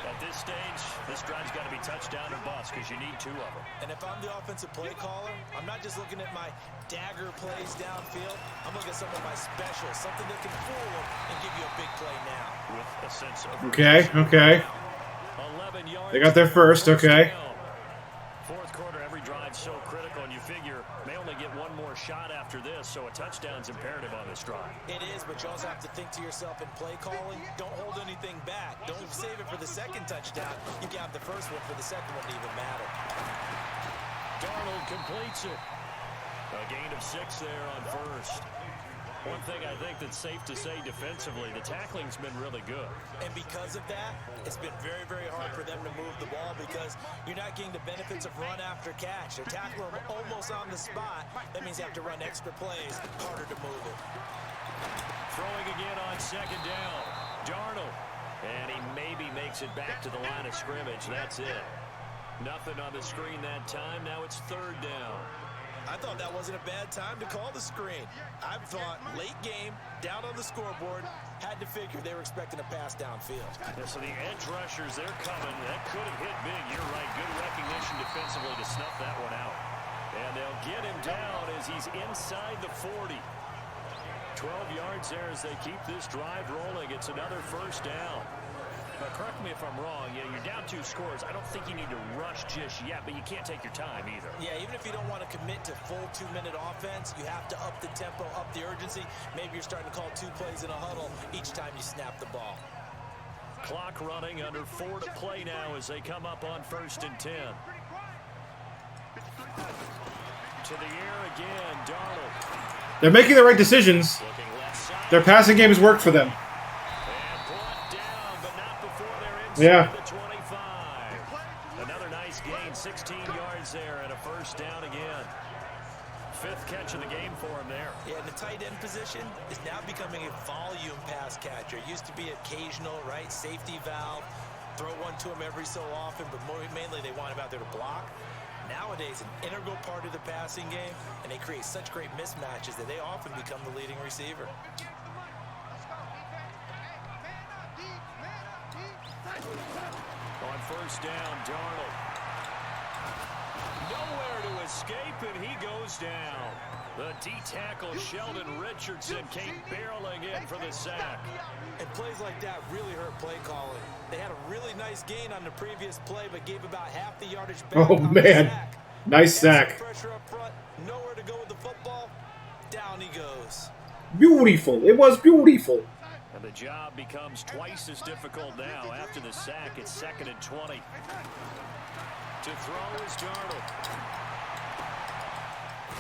At this stage, this drive's got to be touchdown or bust because you need 2 of them. And if I'm the offensive play caller, I'm not just looking at my dagger plays downfield. I'm looking at some of my specials, something that can fool them and give you a big play now. With a sense of Okay, okay. 11 yards. They got there first, okay. Fourth quarter, every drive's so critical, and you figure may only get 1 more shot after this, so a touchdown's imperative on this drive. It is, but you also have to think to yourself in play calling, don't hold anything back. Don't save it for the second touchdown. You can have the first one for the second one to even matter. Darnold completes it. A gain of 6 there on first. One thing I think that's safe to say defensively, the tackling's been really good. And because of that, it's been very, very hard for them to move the ball because you're not getting the benefits of run after catch. They're tackling them almost on the spot. That means you have to run extra plays, harder to move it. Throwing again on second down. Darnold. And he maybe makes it back to the line of scrimmage. That's it. Nothing on the screen that time. Now it's third down. I thought that wasn't a bad time to call the screen. I thought late game, down on the scoreboard, had to figure they were expecting a pass downfield. Yeah, so the edge rushers, they're coming. That could have hit big. You're right. Good recognition defensively to snuff that one out. And they'll get him down as he's inside the 40. 12 yards there as they keep this drive rolling. It's another first down. Correct me if I'm wrong. Yeah, you're down 2 scores. I don't think you need to rush just yet, but you can't take your time either. Yeah, even if you don't want to commit to full 2-minute offense, you have to up the tempo, up the urgency. Maybe you're starting to call 2 plays in a huddle each time you snap the ball. Clock running, under 4 to play now as they come up on 1st and 10. To the air again, Darnold. They're making the right decisions. Their passing game has worked for them. Yeah. The 25. Another nice gain, 16 yards there and a first down again. 5th catch of the game for him there. Yeah, and the tight end position is now becoming a volume pass catcher. It used to be occasional, right? Safety valve. Throw one to him every so often, but mainly they want him out there to block. Nowadays, an integral part of the passing game, and they create such great mismatches that they often become the leading receiver. On first down, Darnold. Nowhere to escape, and he goes down. The D-tackle, Sheldon Richardson, came barreling in for the sack. And plays like that really hurt play calling. They had a really nice gain on the previous play, but gave about half the yardage back. Oh, man. Nice sack. Pressure up front, nowhere to go with the football. Down he goes. Beautiful. It was beautiful. And the job becomes twice as difficult now. After the sack, it's 2nd and 20. To throw is Darnold.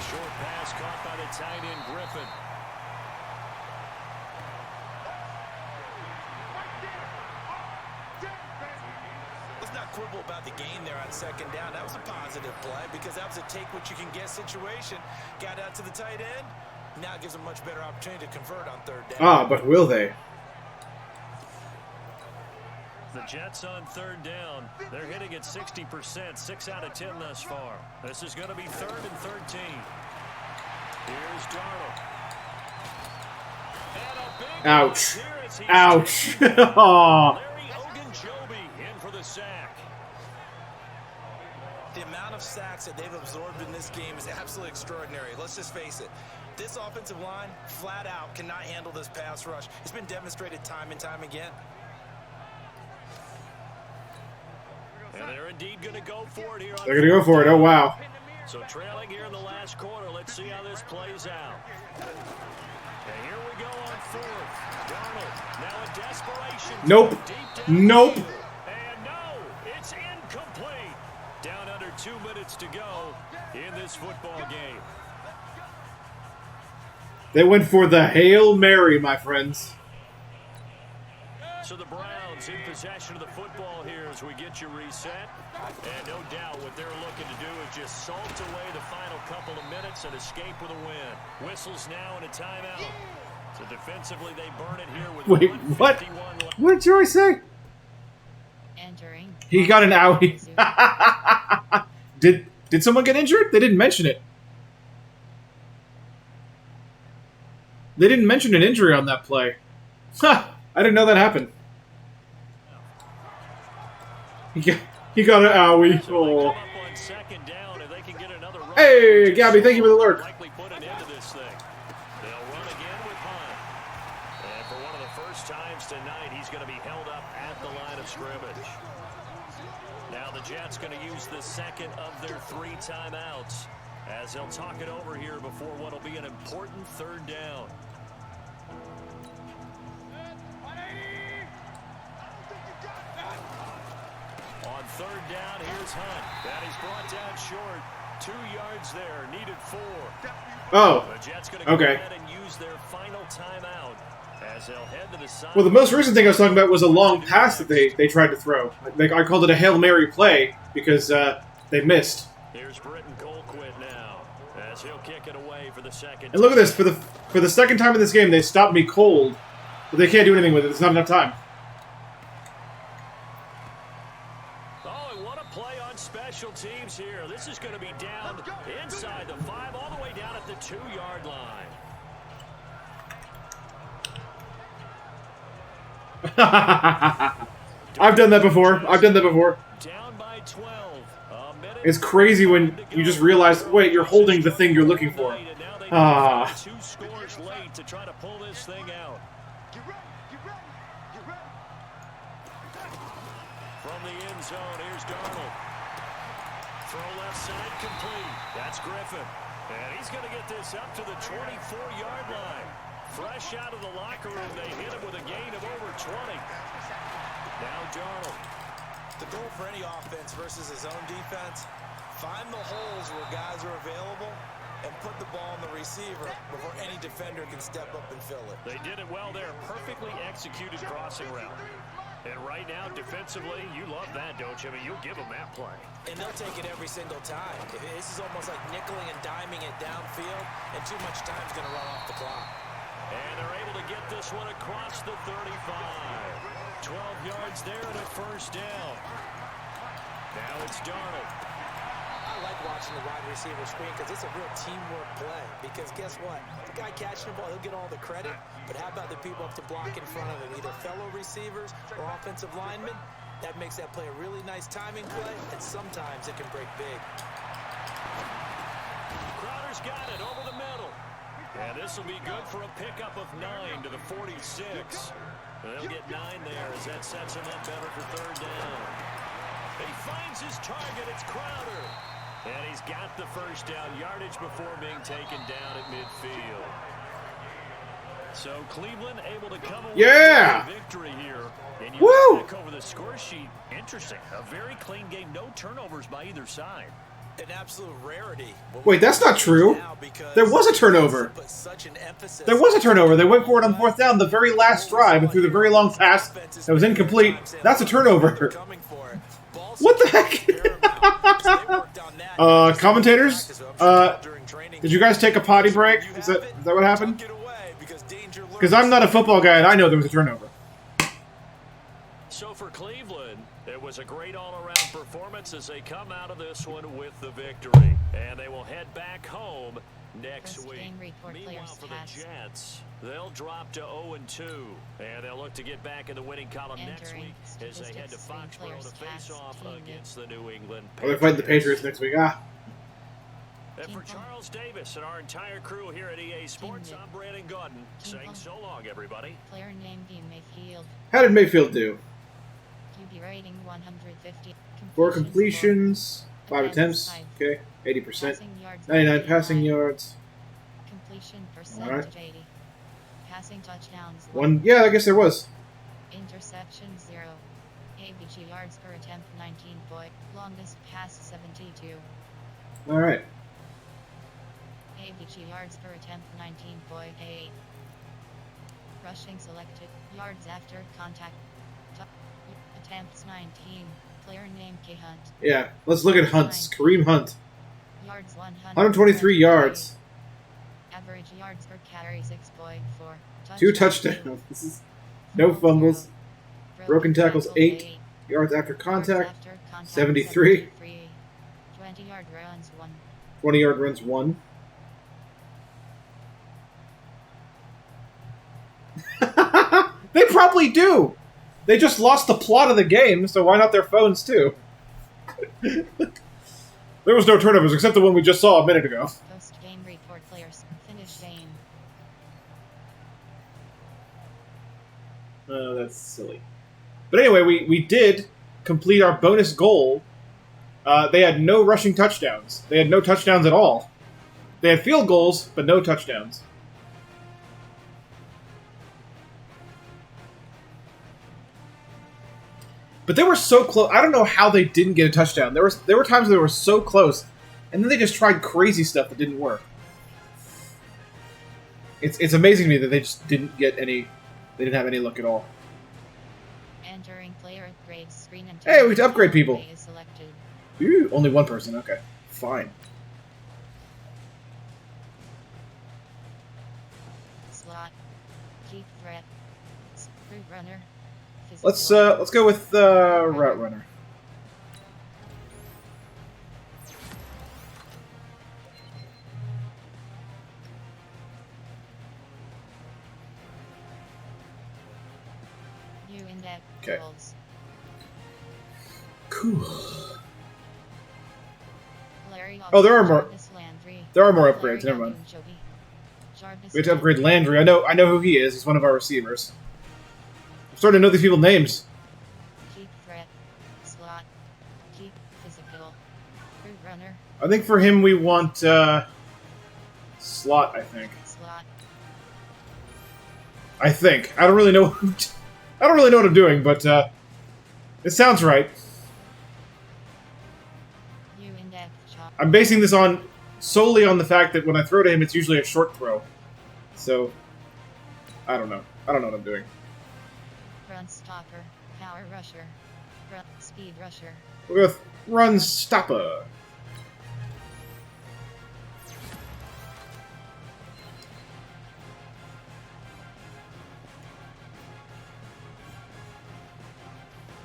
Short pass caught by the tight end, Griffin. Let's not quibble about the gain there on second down. That was a positive play because that was a take-what-you-can-get situation. Got out to the tight end. Now it gives them a much better opportunity to convert on third down. Ah, but will they? The Jets on third down. They're hitting at 60%, 6 out of 10 thus far. This is going to be 3rd and 13. Here's Darnold. And a big Ouch. here as he Ouch. takes Aw. Larry Ogunjobi in for the sack. The amount of sacks that they've absorbed in this game is absolutely extraordinary. Let's just face it. This offensive line, flat out, cannot handle this pass rush. It's been demonstrated time and time again. And they're indeed going to go for it here. They're going to go for it. Oh, wow. So trailing here in the last quarter. Let's see how this plays out. And here we go on 4th. Darnold now in desperation. Nope. Deep down Nope. the field. And no, it's incomplete. Down under 2 minutes to go in this football game. They went for the Hail Mary, my friends. So the Browns in possession of the football here as we get you reset. And no doubt what they're looking to do is just salt away the final couple of minutes and escape with a win. Whistles now and a timeout. So defensively they burn it here with Wait, what? 151 left. What did Joey say? Entering. He got an owie. Did someone get injured? They didn't mention it. They didn't mention an injury on that play. Huh, I didn't know that happened. He got an owie. So they come Oh. up on 2nd down and they can get another run. Hey, Gabby, thank you for the lurk. Likely put an end to this thing. They'll run again with Hunt. And for one of the first times tonight, he's going to be held up at the line of scrimmage. Now the Jets going to use the second of their 3 timeouts as they'll talk it over here before what will be an important 3rd down. On 3rd down, here's Hunt. That he's brought down short. 2 yards there, needed 4. Oh. The Jets going to go Okay. ahead and use their final timeout as they'll head to the side. Well, the most recent thing I was talking about was a long pass that they tried to throw. Like I called it a Hail Mary play because they missed. Here's Britton Colquitt now as he'll kick it away for the second. And look at this, for the second time in this game, they stopped me cold, but they can't do anything with it. There's not enough time. Oh, and what a play on special teams here. This is going to be down inside the 5, all the way down at the 2-yard line. I've done that before. Down by 12. A minute It's crazy when to you go. just realize, wait, you're holding the thing you're looking for. And now they Ah. need 2 scores late to try to pull this thing out. From the end zone, here's Darnold. Throw left side complete. That's Griffin. And he's going to get this up to the 24-yard line. Fresh out of the locker room, they hit him with a gain of over 20. Now Darnold. The goal for any offense versus his own defense, find the holes where guys are available and put the ball on the receiver before any defender can step up and fill it. They did it well there. Perfectly executed crossing route. And right now, defensively, you love that, don't you? I mean, you'll give them that play. And they'll take it every single time. This is almost like nickeling and diming it downfield, and too much time's going to run off the clock. And they're able to get this one across the 35. 12 yards there and a first down. Now it's Darnold. I like watching the wide receiver screen because it's a real teamwork play. Because guess what? The guy catching the ball, he'll get all the credit. But how about the people up to block in front of him, either fellow receivers or offensive linemen? That makes that play a really nice timing play, and sometimes it can break big. Crowder's got it over the middle. And this will be good for a pickup of 9 to the 46. They'll get 9 there as that sets him up better for 3rd down. And he finds his target. It's Crowder. And he's got the first down yardage before being taken down at midfield. So Cleveland able to come away Yeah! with a victory here. And you Woo! look back over the score sheet. Interesting. A very clean game. No turnovers by either side. An absolute rarity. Wait, that's not true. There was a turnover. There was a turnover. They went for it on 4th down, the very last drive, and threw the very long pass that was incomplete. That's a turnover. What the heck? Commentators, did you guys take a potty break? Is that what happened? Because I'm not a football guy, and I know there was a turnover. So So for Cleveland, it was a great all-around performance as they come out of this one with the victory. And they will head back home next First week. game report, Meanwhile, players for pass. the Jets, they'll drop to 0-2. And they'll look to get back in the winning column next Entering week as they head to statistics, screen Foxborough players to face pass, off team against the New England Oh, they're fighting the Patriots. Patriots next week. Ah. And for Team Pong. Charles Davis and our entire crew here at EA Sports, Team I'm Brandon Gordon Team saying Pong. so long, everybody. Player name Dean Mayfield. How did Mayfield do? QB rating 150. 4 Completions, completions, 5 attempts. Five. Okay, 80%. Passing yards 99 passing 99. yards. Completion Alright. percentage 80. Passing touchdowns 1. Yeah, I guess there was. Interception 0. AVG yards per attempt 19. Longest pass 72. All right. AVG yards per attempt 19.8. Rushing selected. Yards after contact. Attempts 19. Player name K Hunt. Yeah, let's look at Hunt's. Kareem Hunt. Yards 123 yards. Average yards per carry 6.4. 2 touchdowns. No fumbles. Broken tackles 8. Yards after contact. 73. 20-yard runs 1. 20-yard runs 1. They probably do. They just lost the plot of the game, so why not their phones too? There was no turnovers except the one we just saw a minute ago. Post-game report, players. Finish game. Oh, that's silly. But anyway, we did complete our bonus goal. They had no rushing touchdowns. They had no touchdowns at all. They had field goals, but no touchdowns. But they were so close. I don't know how they didn't get a touchdown. There were times they were so close, and then they just tried crazy stuff that didn't work. It's amazing to me that they just didn't get any. They didn't have any luck at all. Entering player upgrades screen and Hey, we have to upgrade people. Is selected. Ooh, only one person. Okay, fine. Slot. Deep threat. Screw runner. Let's go with route runner. New in-depth Okay. goals. Cool. Larry Oh, there are more. Jarvis Landry. There are more upgrades. Larry Never mind. Ogunjobi. Jarvis We have to upgrade Landry. Landry. I know who he is. He's one of our receivers. I'm starting to know these people's names. Deep threat. Slot. Deep physical. Route runner. I think for him we want slot. I think. Slot. I don't really know. I don't really know what I'm doing, but it sounds right. New in-depth chop. I'm basing this on solely on the fact that when I throw to him, it's usually a short throw. So I don't know. I don't know what I'm doing. Run stopper. Power rusher. Run speed rusher. We'll go with run stopper.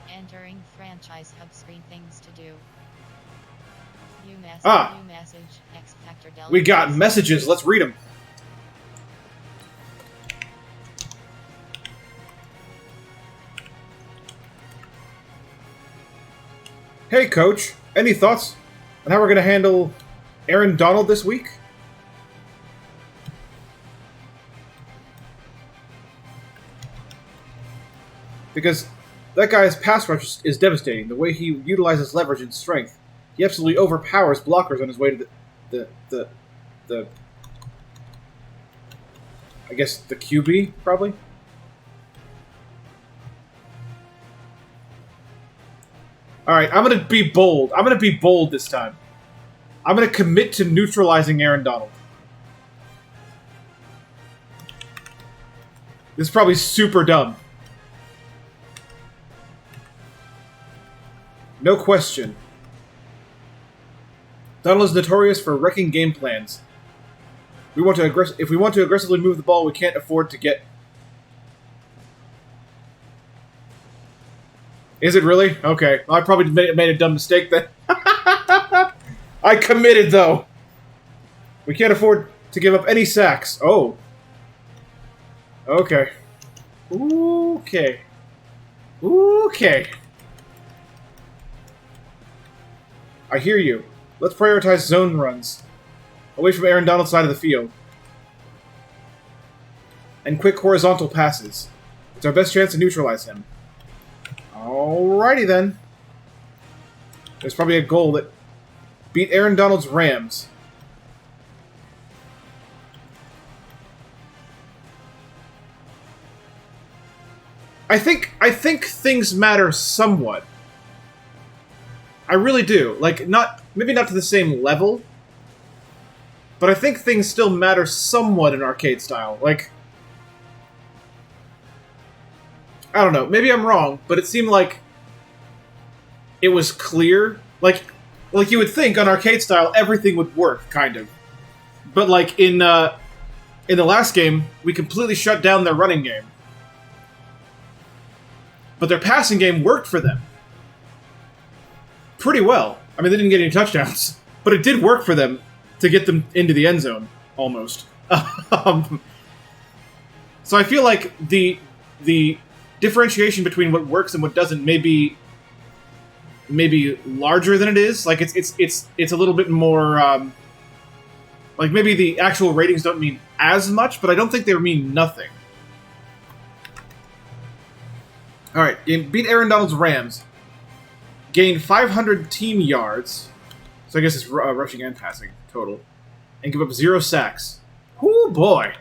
Entering franchise hub screen things to do. New message. Ah. New message. X Factor Delta. We got messages. Let's read them. Hey, Coach. Any thoughts on how we're going to handle Aaron Donald this week? Because that guy's pass rush is devastating. The way he utilizes leverage and strength, he absolutely overpowers blockers on his way to the I guess the QB, probably? Alright, I'm going to be bold. I'm going to be bold this time. I'm going to commit to neutralizing Aaron Donald. This is probably super dumb. No question. Donald is notorious for wrecking game plans. If we want to aggressively move the ball, we can't afford to get... Is it really? Okay. I probably made a dumb mistake then. I committed, though. We can't afford to give up any sacks. Oh. Okay. Okay. Okay. I hear you. Let's prioritize zone runs. Away from Aaron Donald's side of the field. And quick horizontal passes. It's our best chance to neutralize him. Alrighty then. There's probably a goal that beat Aaron Donald's Rams. I think things matter somewhat. I really do. Like, maybe not to the same level, but I think things still matter somewhat in arcade style. Like, I don't know. Maybe I'm wrong, but it seemed like it was clear. Like you would think on arcade style everything would work, kind of. But like in the last game, we completely shut down their running game. But their passing game worked for them pretty well. I mean, they didn't get any touchdowns, but it did work for them to get them into the end zone, almost. So I feel like the differentiation between what works and what doesn't may be larger than it is. Like it's a little bit more like maybe the actual ratings don't mean as much, but I don't think they mean nothing. All right, beat Aaron Donald's Rams. Gained 500 team yards, so I guess it's rushing and passing total, and give up 0 sacks. Ooh boy,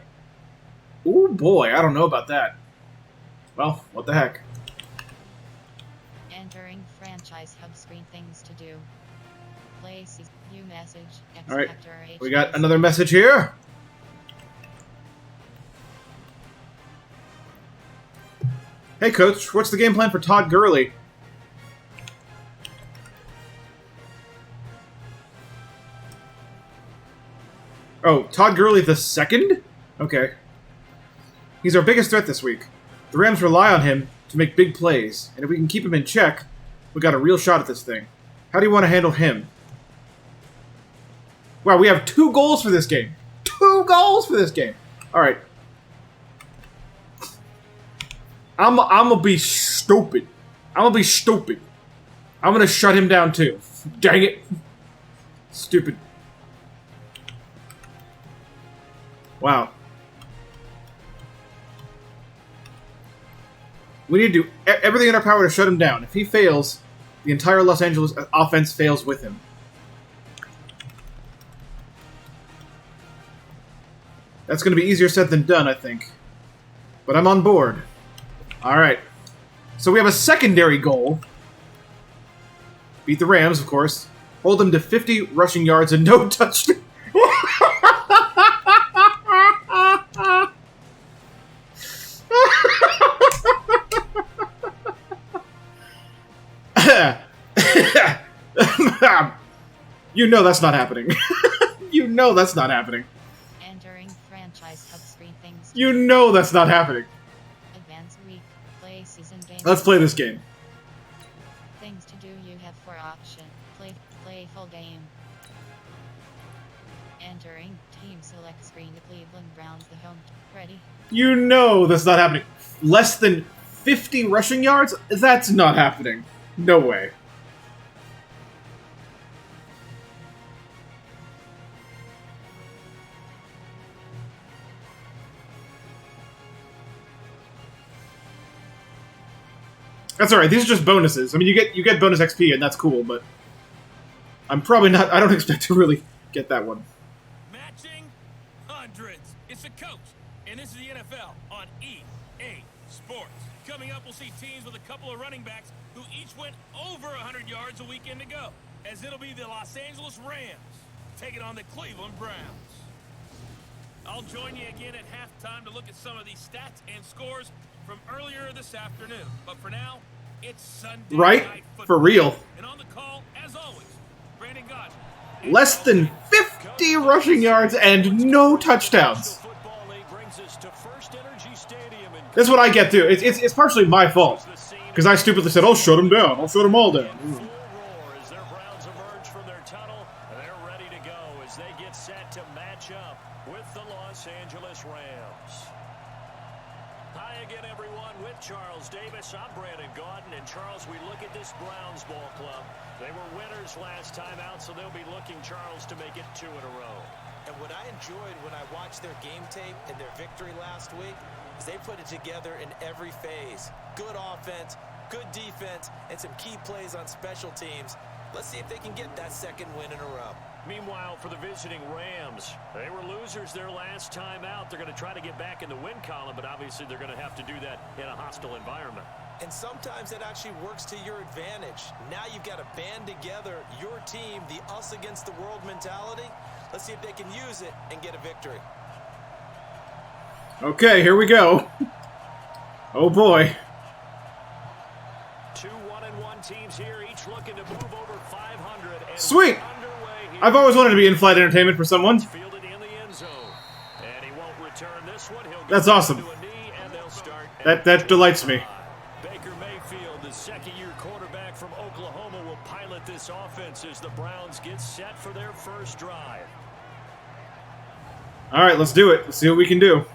I don't know about that. Well, what the heck? Entering franchise hub screen, things to do. Place new message. All right, we got another message here. Hey coach, what's the game plan for Todd Gurley? Oh, Todd Gurley the second? Okay. He's our biggest threat this week. The Rams rely on him to make big plays, and if we can keep him in check, we got a real shot at this thing. How do you want to handle him? Wow, we have 2 goals for this game. 2 goals for this game. All right. I'm gonna be stupid. I'm gonna shut him down too. Dang it. Stupid. Wow. We need to do everything in our power to shut him down. If he fails, the entire Los Angeles offense fails with him. That's going to be easier said than done, I think. But I'm on board. Alright. So we have a secondary goal. Beat the Rams, of course. Hold them to 50 rushing yards and no touchdown. You know that's not happening. You know that's not happening. Entering franchise hub screen, things. You know that's not happening. Advance week. Play season game. Let's play this game. Things to do you have for option. Play full game. Entering team select screen. The Cleveland Browns, the home. Ready? You know that's not happening. Less than 50 rushing yards? That's not happening. No way. That's alright, these are just bonuses. I mean, you get bonus XP, and that's cool, but I'm probably not... I don't expect to really get that one. Matching hundreds. It's the coach, and this is the NFL on EA Sports. Coming up, we'll see teams with a couple of running backs who each went over 100 yards a weekend ago, as it'll be the Los Angeles Rams taking on the Cleveland Browns. I'll join you again at halftime to look at some of these stats and scores from earlier this afternoon. But for now, it's Sunday Right? Night Football. For real. And on the call, as always, Brandon Godge. Less than 50 rushing yards and no touchdowns. That's what I get, too. It's partially my fault. Because I stupidly said, "I'll shut them down. I'll shut them all down." Full roar as their Browns emerge from their tunnel. They're ready to go as they get set to match up with the Los Angeles Rams. Hi again, everyone, with Charles Davis. I'm Brandon Gaudin, and Charles, we look at this Browns ball club. They were winners last time out, so they'll be looking, Charles, to make it 2 in a row. And what I enjoyed when I watched their game tape and their victory last week is they put it together in every phase. Good offense, good defense, and some key plays on special teams. Let's see if they can get that second win in a row. Meanwhile, for the visiting Rams, they were losers their last time out. They're going to try to get back in the win column, but obviously they're going to have to do that in a hostile environment. And sometimes that actually works to your advantage. Now you've got to band together your team, the us against the world mentality. Let's see if they can use it and get a victory. Okay, here we go. Oh boy. 2 1-1 teams here, each looking to move over 500. And Sweet! underway here. I've always wanted to be in-flight entertainment for someone. Fielded in the end zone. And he won't return this one. He'll That's go awesome. to a knee, and they'll start That delights me. Baker Mayfield, the second-year quarterback from Oklahoma, will pilot this offense as the Browns get set for their first drive. All right, let's do it. Let's see what we can do.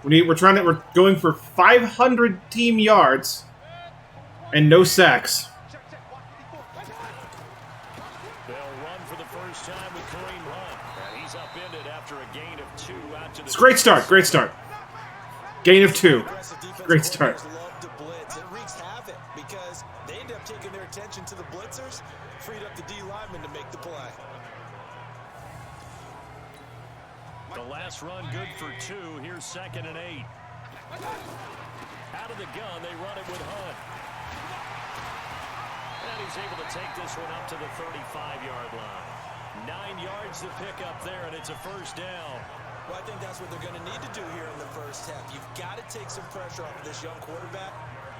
We're going for 500 team yards and no sacks. They'll run for the first time with Kareem Hunt. And he's upended after a gain of 2 out to the... It's a great start. Great start. Gain of 2. Great start. Love to blitz. It wreaks havoc because they end up taking their attention to the blitzers, freed up the D lineman to make the play. The last run good for 2. Here's 2nd and 8. Out of the gun, they run it with Hunt. And he's able to take this one up to the 35-yard line. 9 yards to pick up there, and it's a first down. Well, I think that's what they're going to need to do here in the first half. You've got to take some pressure off of this young quarterback,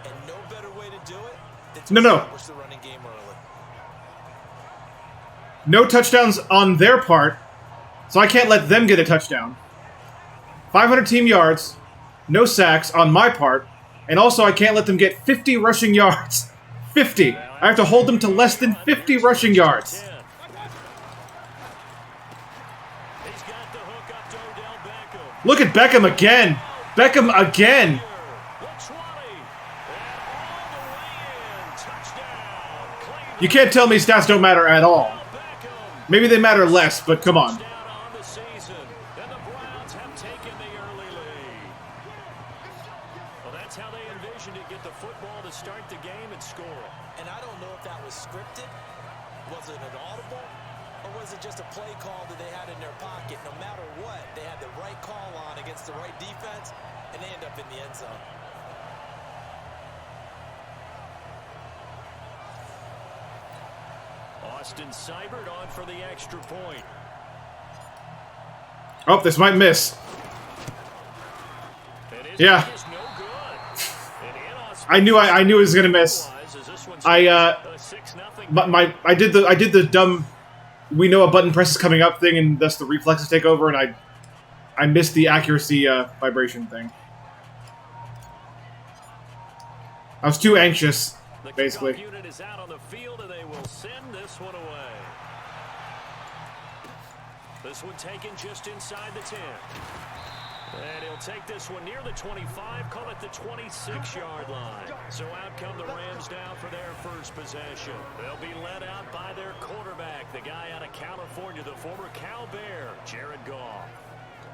and no better way to do it than to establish the running game early. No touchdowns on their part, so I can't let them get a touchdown. 500 team yards, no sacks on my part, and also I can't let them get 50 rushing yards. 50. I have to hold them to less than 50 rushing yards. Look at Beckham again. Beckham again. You can't tell me stats don't matter at all. Maybe they matter less, but come on. That's how they envisioned it, get the football to start the game and score. And I don't know if that was scripted, was it an audible, or was it just a play call that they had in their pocket? No matter what, they had the right call on against the right defense, and they end up in the end zone. Austin Seibert on for the extra point. Oh, this might miss. Yeah. I knew it was gonna miss. I did the dumb we know a button press is coming up thing, and thus the reflexes take over, and I missed the accuracy vibration thing. I was too anxious, basically. The unit is out on the field, and they will send this one away. This one taken just inside the 10. And he'll take this one near the 25, call it the 26-yard line. So out come the Rams down for their first possession. They'll be led out by their quarterback, the guy out of California, the former Cal Bear, Jared Goff.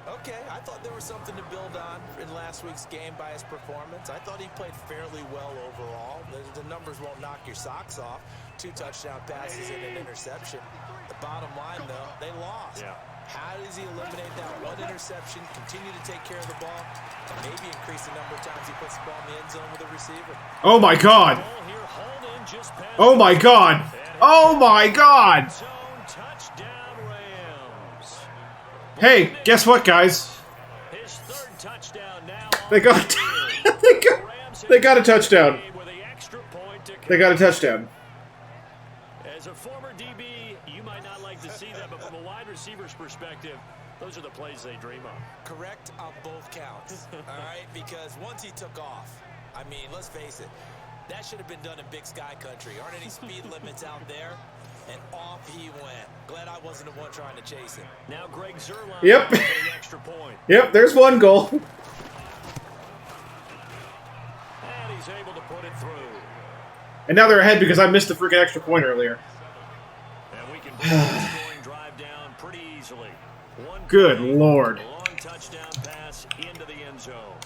Okay, I thought there was something to build on in last week's game by his performance. I thought he played fairly well overall. The numbers won't knock your socks off. 2 touchdown passes and an interception. The bottom line, though, they lost. Yeah. How does he eliminate that one interception, continue to take care of the ball, and maybe increase the number of times he puts the ball in the end zone with a receiver? Oh my God! Oh my God! Oh my God! Hey, guess what, guys? They got they got a touchdown. They got a touchdown. As a former DB, you might not like to see that, but from a wide receiver's perspective, Those are the plays they dream of. Correct on both counts, all right? Because once he took off, I mean, let's face it, that should have been done in Big Sky Country. Aren't any speed limits out there? And off he went. Glad I wasn't the one trying to chase him. Now Greg Zerline Yep. getting the extra point. Yep, there's one goal. And he's able to put it through. And now they're ahead because I missed the freaking extra point earlier. And we can bring the scoring drive down pretty easily. One Good play, Lord. a long touchdown pass into the end zone.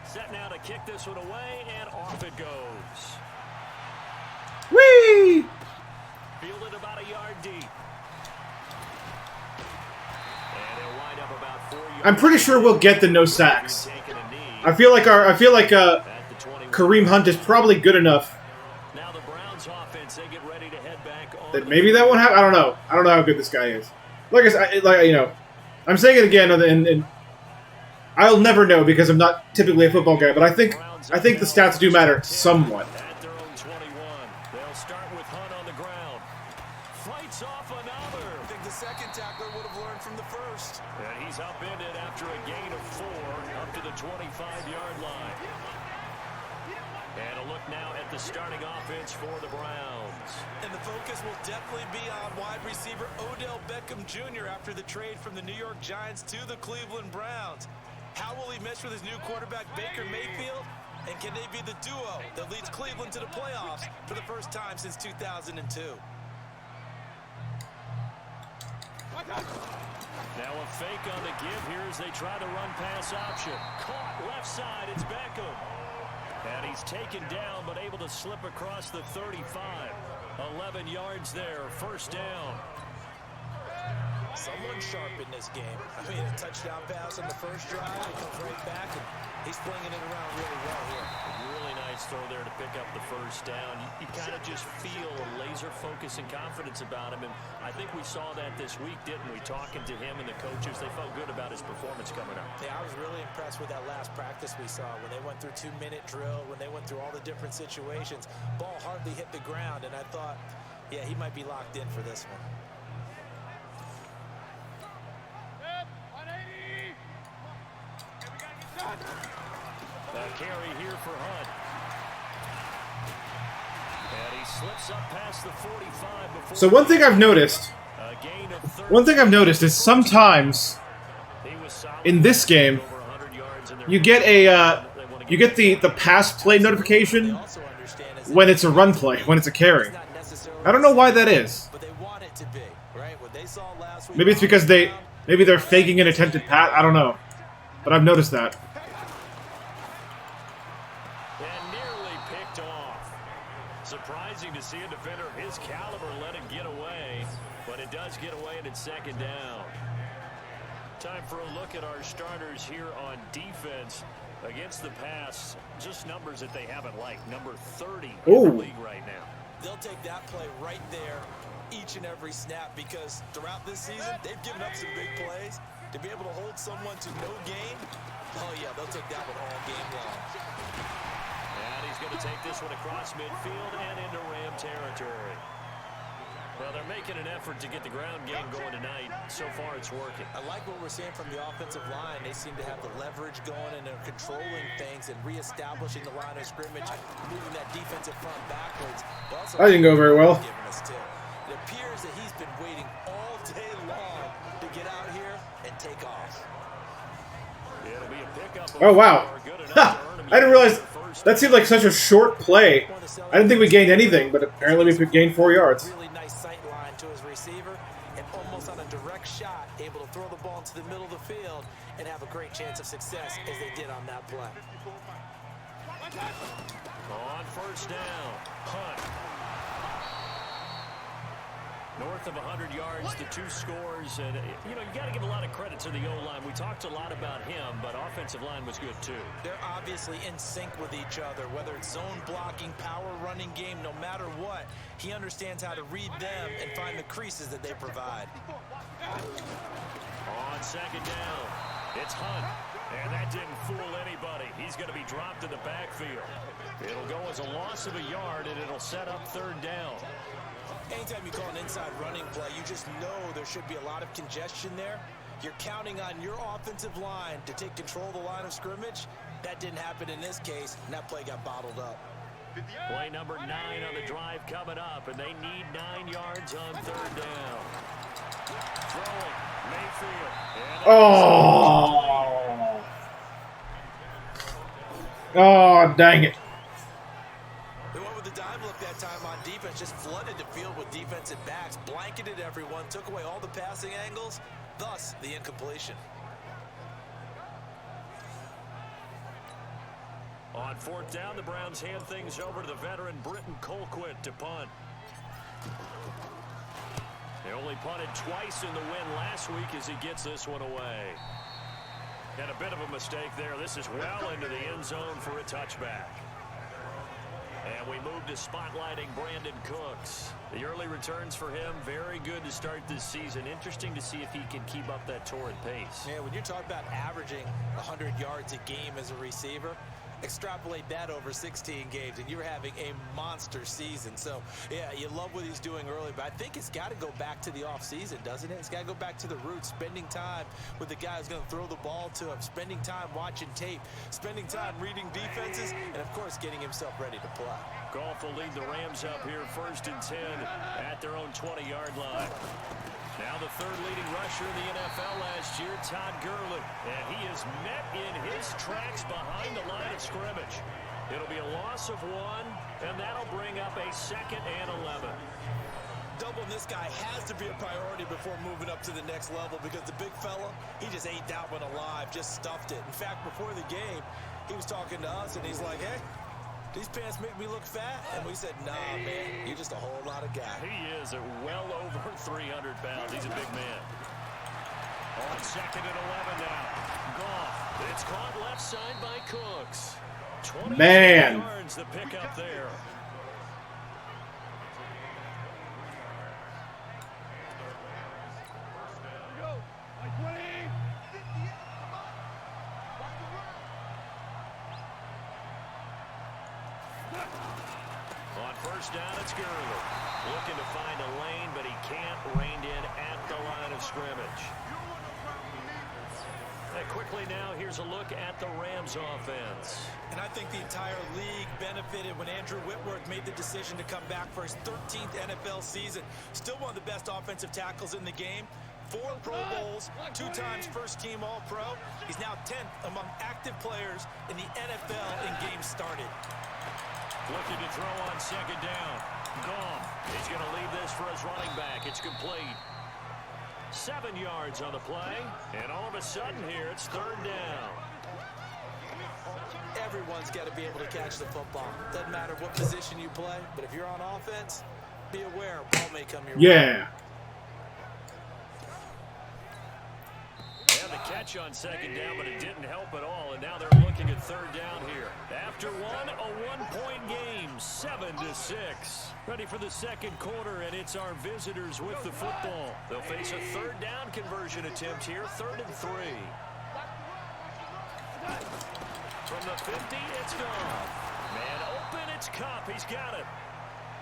Set now to kick this one away, and off it goes. Whee! Fielded about a yard deep. And he'll wind up about 4 yards. I'm pretty sure we'll get the no sacks. Taking a knee I feel like at the 21. Kareem Hunt is probably good enough Now the Browns offense, they get ready to head back on. that maybe that won't happen. I don't know. I don't know how good this guy is. Like I said, I'm saying it again, and I'll never know because I'm not typically a football guy. But I think the stats do matter somewhat. At their own 21. They'll start with Hunt on the ground. Fights off another. I think the second tackler would have learned from the first. And he's upended after a gain of 4 up to the 25-yard line. And a look now at the starting offense for the Browns. And the focus will definitely be on wide receiver Odell Beckham Jr. after the trade from the New York Giants to the Cleveland Browns. How will he mesh with his new quarterback, Baker Mayfield? And can they be the duo that leads Cleveland to the playoffs for the first time since 2002? Now a fake on the give here as they try the run-pass option. Caught left side, it's Beckham. And he's taken down, but able to slip across the 35. 11 yards there, first down. Someone sharp in this game. I mean, a touchdown pass on the first drive. He comes right back, and he's flinging it around really well here. Really nice throw there to pick up the first down. You kind of just feel a laser focus and confidence about him, and I think we saw that this week, didn't we? Talking to him and the coaches, they felt good about his performance coming up. Yeah, I was really impressed with that last practice we saw when they went through 2-minute drill, when they went through all the different situations. Ball hardly hit the ground, and I thought, yeah, he might be locked in for this one. The carry here for Hunt. And he slips up past the 45 before. So one thing I've noticed is sometimes in this game you get the pass play notification when it's a run play, when it's a carry. I don't know why that is. But they want it to be, right? What they saw last week. Maybe it's because maybe they're faking an attempted pass. I don't know, but I've noticed that. And nearly picked off. Surprising to see a defender of his caliber let it get away, but it does get away and it's second down. Time for a look at our starters here on defense. Against the pass, just numbers that they haven't liked. Number 30 in the league right now. They'll take that play right there each and every snap because throughout this season, they've given up some big plays. To be able to hold someone to no gain, oh yeah, they'll take that one all game long. And he's going to take this one across midfield and into Ram territory. Well, they're making an effort to get the ground game going tonight. So far, it's working. I like what we're seeing from the offensive line. They seem to have the leverage going, and they're controlling things and reestablishing the line of scrimmage, moving that defensive front backwards. That didn't go very well. It appears that he's been waiting all day long to get out here and take off. It'll be a pickup. Oh, wow. Ha! I didn't realize that seemed like such a short play. I didn't think we gained anything, but apparently we gained 4 yards. Really nice sight line to his receiver, and almost on a direct shot, able to throw the ball into the middle of the field and have a great chance of success as they did on that play. On first down, Hunt. North of 100 yards, the 2 scores, and you got to give a lot of credit to the O-line. We talked a lot about him, but offensive line was good too. They're obviously in sync with each other, whether it's zone blocking, power running game, no matter what. He understands how to read them and find the creases that they provide. On second down, it's Hunt. And that didn't fool anybody. He's going to be dropped in the backfield. It'll go as a loss of a yard, and it'll set up third down. Anytime you call an inside running play, you just know there should be a lot of congestion there. You're counting on your offensive line to take control of the line of scrimmage. That didn't happen in this case, and that play got bottled up. Play number 9 on the drive coming up, and they need 9 yards on third down. Throwing, Mayfield. Oh! Oh, dang it. They went with the dime look that time on defense, just flooded the field with defensive backs, blanketed everyone, took away all the passing angles, thus the incompletion. On fourth down, the Browns hand things over to the veteran Britton Colquitt to punt. They only punted twice in the win last week as he gets this one away. And a bit of a mistake there. This is well into the end zone for a touchback. And we move to spotlighting Brandon Cooks. The early returns for him, very good to start this season. Interesting to see if he can keep up that torrid pace. Yeah, when you're talking about averaging 100 yards a game as a receiver, extrapolate that over 16 games, and you're having a monster season. So, yeah, you love what he's doing early, but I think it's got to go back to the offseason, doesn't it? It's got to go back to the roots, spending time with the guy who's going to throw the ball to him, spending time watching tape, spending time reading defenses, and, of course, getting himself ready to play. Goff will lead the Rams up here 1st and 10 at their own 20-yard line. Now the third leading rusher in the NFL last year, Todd Gurley. And he is met in his tracks behind the line of scrimmage. It'll be a loss of 1, and that'll bring up a 2nd and 11. Doubling this guy has to be a priority before moving up to the next level because the big fella, he just ate that one alive, just stuffed it. In fact, before the game, he was talking to us, and he's like, hey, these pants make me look fat? And we said, nah, man, you're just a whole lot of guy. He is at well over 300 pounds. He's a big man. On 2nd and 11 now. Goff. It's caught left side by Cooks. 20 yards the pick up there. On first down, it's Gurley. Looking to find a lane, but he can't rein in at the line of scrimmage. And quickly now, here's a look at the Rams offense. And I think the entire league benefited when Andrew Whitworth made the decision to come back for his 13th NFL season. Still one of the best offensive tackles in the game. 4 Pro Bowls, 2 times first-team All-Pro. He's now 10th among active players in the NFL in games started. Looking to throw on 2nd down. Gone. He's going to leave this for his running back. It's complete. 7 yards on the play. And all of a sudden here, it's 3rd down. Everyone's got to be able to catch the football. Doesn't matter what position you play, but if you're on offense, be aware a ball may come your way. Yeah. And the catch on 2nd down, but it didn't help at all. And now they're looking at 3rd down here. After one, a 1-point game, 7-6. Ready for the 2nd quarter, and it's our visitors with the football. They'll face a 3rd down conversion attempt here, 3rd and 3. From the 50, it's gone. Man open, it's Cup. He's got it.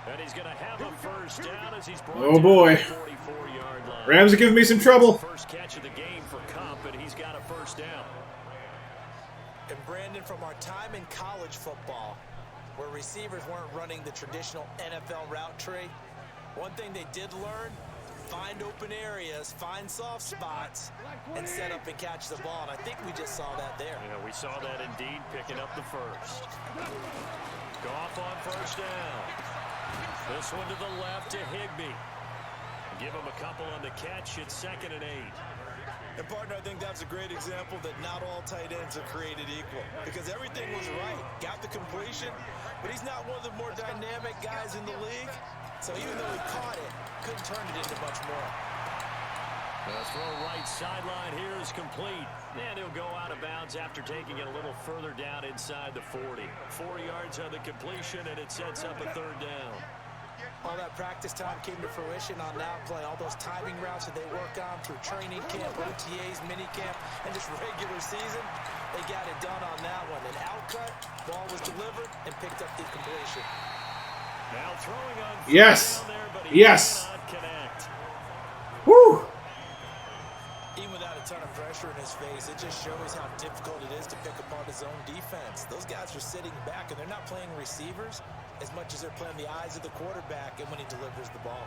And he's going to have a first down as he's brought oh boy. 44-yard line. Rams are giving me some trouble. First catch of the game for Cup, and he's got a first down. And Brandon, from our time in college football, where receivers weren't running the traditional NFL route tree, one thing they did learn, find open areas, find soft spots, and set up and catch the ball. And I think we just saw that there. Yeah, we saw that indeed, picking up the first. Goff on first down. This one to the left to Higbee. Give him a couple on the catch. It's 2nd and 8. And, partner, I think that's a great example that not all tight ends are created equal. Because everything was right. Got the completion, but he's not one of the more dynamic guys in the league. So even though he caught it, couldn't turn it into much more. The throw right sideline here is complete. And he'll go out of bounds after taking it a little further down inside the 40. 4 yards on the completion, and it sets up a 3rd down. All that practice time came to fruition on that play. All those timing routes that they work on through training camp, OTAs, mini camp, and just regular season, they got it done on that one. An outcut, ball was delivered, and picked up the completion. Now throwing on Yes. down there, but he Yes. cannot connect. Woo! Even without a ton of pressure in his face, it just shows how difficult it is to pick apart his own defense. Those guys are sitting back, and they're not playing receivers as much as they're playing the eyes of the quarterback and when he delivers the ball.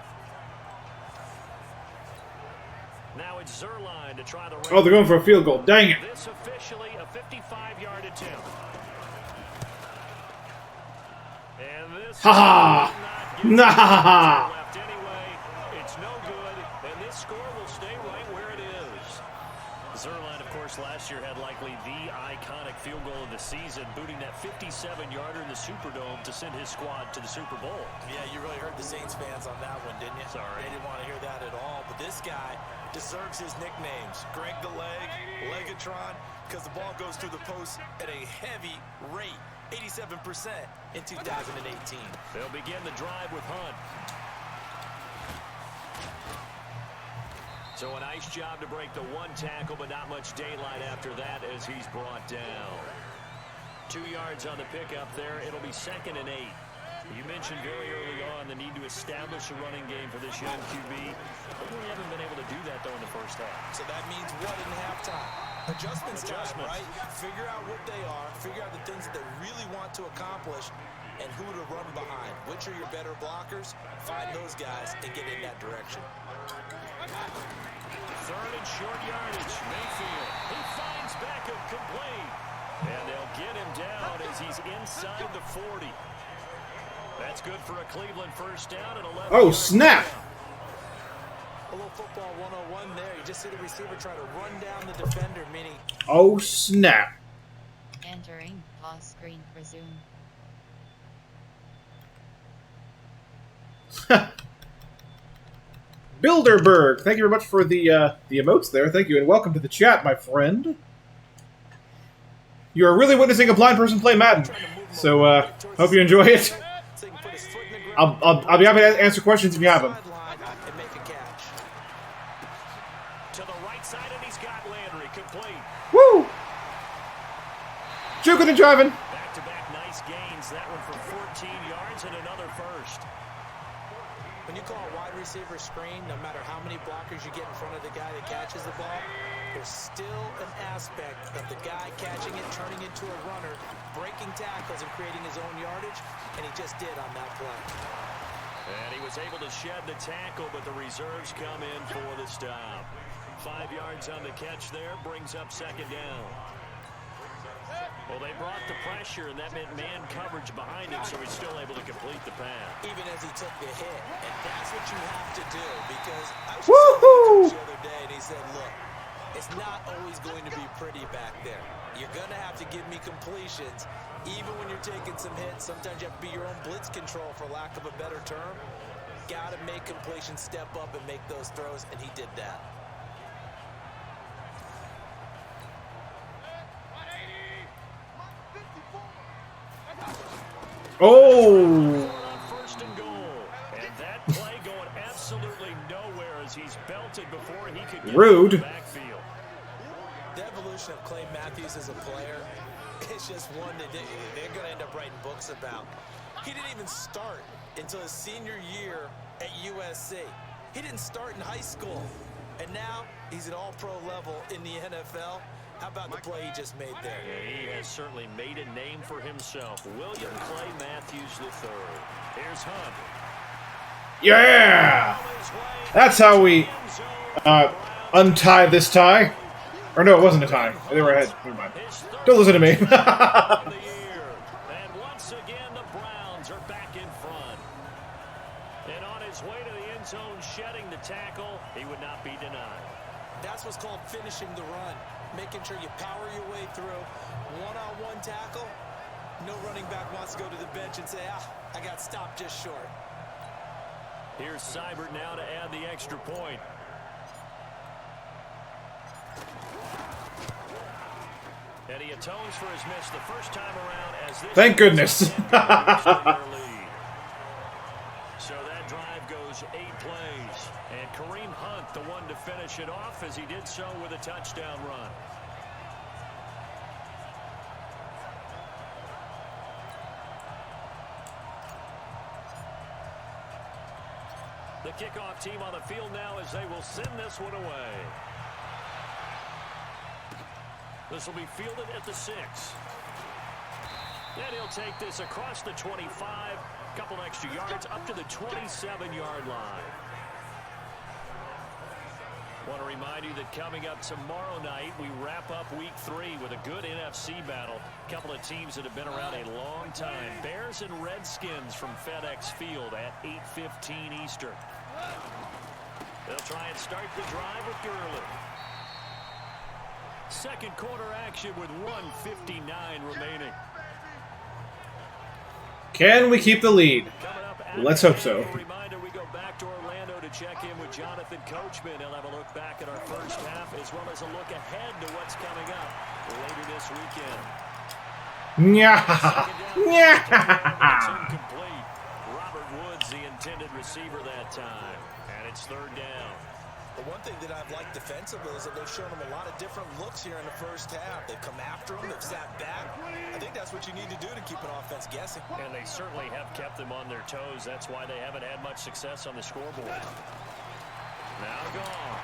Now it's Zerline to try the. Oh, they're going for a field goal. Dang it. This officially a 55-yard attempt. And this Ha ha! Nah! left anyway. It's no good, and this score will stay right where it is. Zerline, of course, last year had likely the iconic field goal of the season, booting that 57-yarder in the Superdome to send his squad to the Super Bowl. Yeah, you really hurt the Saints fans on that one, didn't you? Sorry. They didn't want to hear that at all. But this guy deserves his nicknames. Greg the Leg, Legatron, because the ball goes through the post at a heavy rate, 87% in 2018. They'll begin the drive with Hunt. So a nice job to break the one tackle, but not much daylight after that as he's brought down. 2 yards on the pickup there. It'll be 2nd and 8. You mentioned very early on the need to establish a running game for this young QB. But we haven't been able to do that, though, in the first half. So that means what in halftime? Adjustments time, right? Figure out what they are, figure out the things that they really want to accomplish, and who to run behind. Which are your better blockers? Find those guys and get in that direction. 3rd and short yardage. Mayfield. He finds backup complete. And they'll get him down as he's inside the 40. That's good for a Cleveland first down at 11. Oh, snap! A little football 101 there. You just see the receiver try to run down the defender, meaning Oh, snap. Entering pause screen. Resume. Bilderberg, thank you very much for the emotes there. Thank you, and welcome to the chat, my friend. You are really witnessing a blind person play Madden, so hope you enjoy it. so he can put his foot in the ground. I'll be happy to answer questions if you have them. Sideline and make a catch. To the right side, and he's got Landry complete. Woo! Juking and driving. Back-to-back nice gains. That one for 14 yards and another first. When you call a wide receiver screen, no matter how many blockers you get in front of the guy that catches the ball, there's still an aspect of the guy catching it, turning into a runner, breaking tackles and creating his own yardage, and he just did on that play. And he was able to shed the tackle, but the reserves come in for the stop. 5 yards on the catch there, brings up 2nd down. Well, they brought the pressure, and that meant man coverage behind him, so he's still able to complete the pass. Even as he took the hit, and that's what you have to do, because I was Woohoo! the other day, and he said, look, it's not always going to be pretty back there. You're going to have to give me completions, even when you're taking some hits. Sometimes you have to be your own blitz control, for lack of a better term. Got to make completions, step up, and make those throws, and he did that. Oh! 1st and goal. And that play going absolutely nowhere as he's belted before he could get Rude. to the backfield. The evolution of Clay Matthews as a player is just one that they're going to end up writing books about. He didn't even start until his senior year at USC. He didn't start in high school. And now he's at all-pro level in the NFL. How about the play he just made there? Yeah, he has certainly made a name for himself. William Clay Matthews III. Here's Hunt. Yeah! That's how we untie this tie. Or no, it wasn't a tie. They were ahead. Never mind. Don't listen to me. And once again, the Browns are back in front. And on his way to the end zone, shedding the tackle, he would not be denied. That's what's called finishing the run. Making sure you power your way through. One-on-one tackle. No running back wants to go to the bench and say, I got stopped just short. Here's Seibert now to add the extra point. And he atones for his miss the first time around as this. Thank goodness. So that those 8 plays. And Kareem Hunt, the one to finish it off, as he did so with a touchdown run. The kickoff team on the field now as they will send this one away. This will be fielded at the 6. And he'll take this across the 25. Couple extra yards up to the 27-yard line. Want to remind you that coming up tomorrow night, we wrap up week 3 with a good NFC battle. A couple of teams that have been around a long time. Bears and Redskins from FedEx Field at 8:15 Eastern. They'll try and start the drive with Gurley. Second quarter action with 1:59 remaining. Can we keep the lead? Let's hope so. Reminder, we go back to Orlando to check in with Jonathan Coachman. He'll have a look back at our first half as well as a look ahead to what's coming up later this weekend. It's incomplete. Robert Woods, the intended receiver that time. And it's third down. The one thing that I've liked defensively is that they've shown him a lot of different looks here in the first half. They've come after him, they've sat back. I think that's what you need to do to keep an offense guessing. And they certainly have kept them on their toes. That's why they haven't had much success on the scoreboard. Now gone.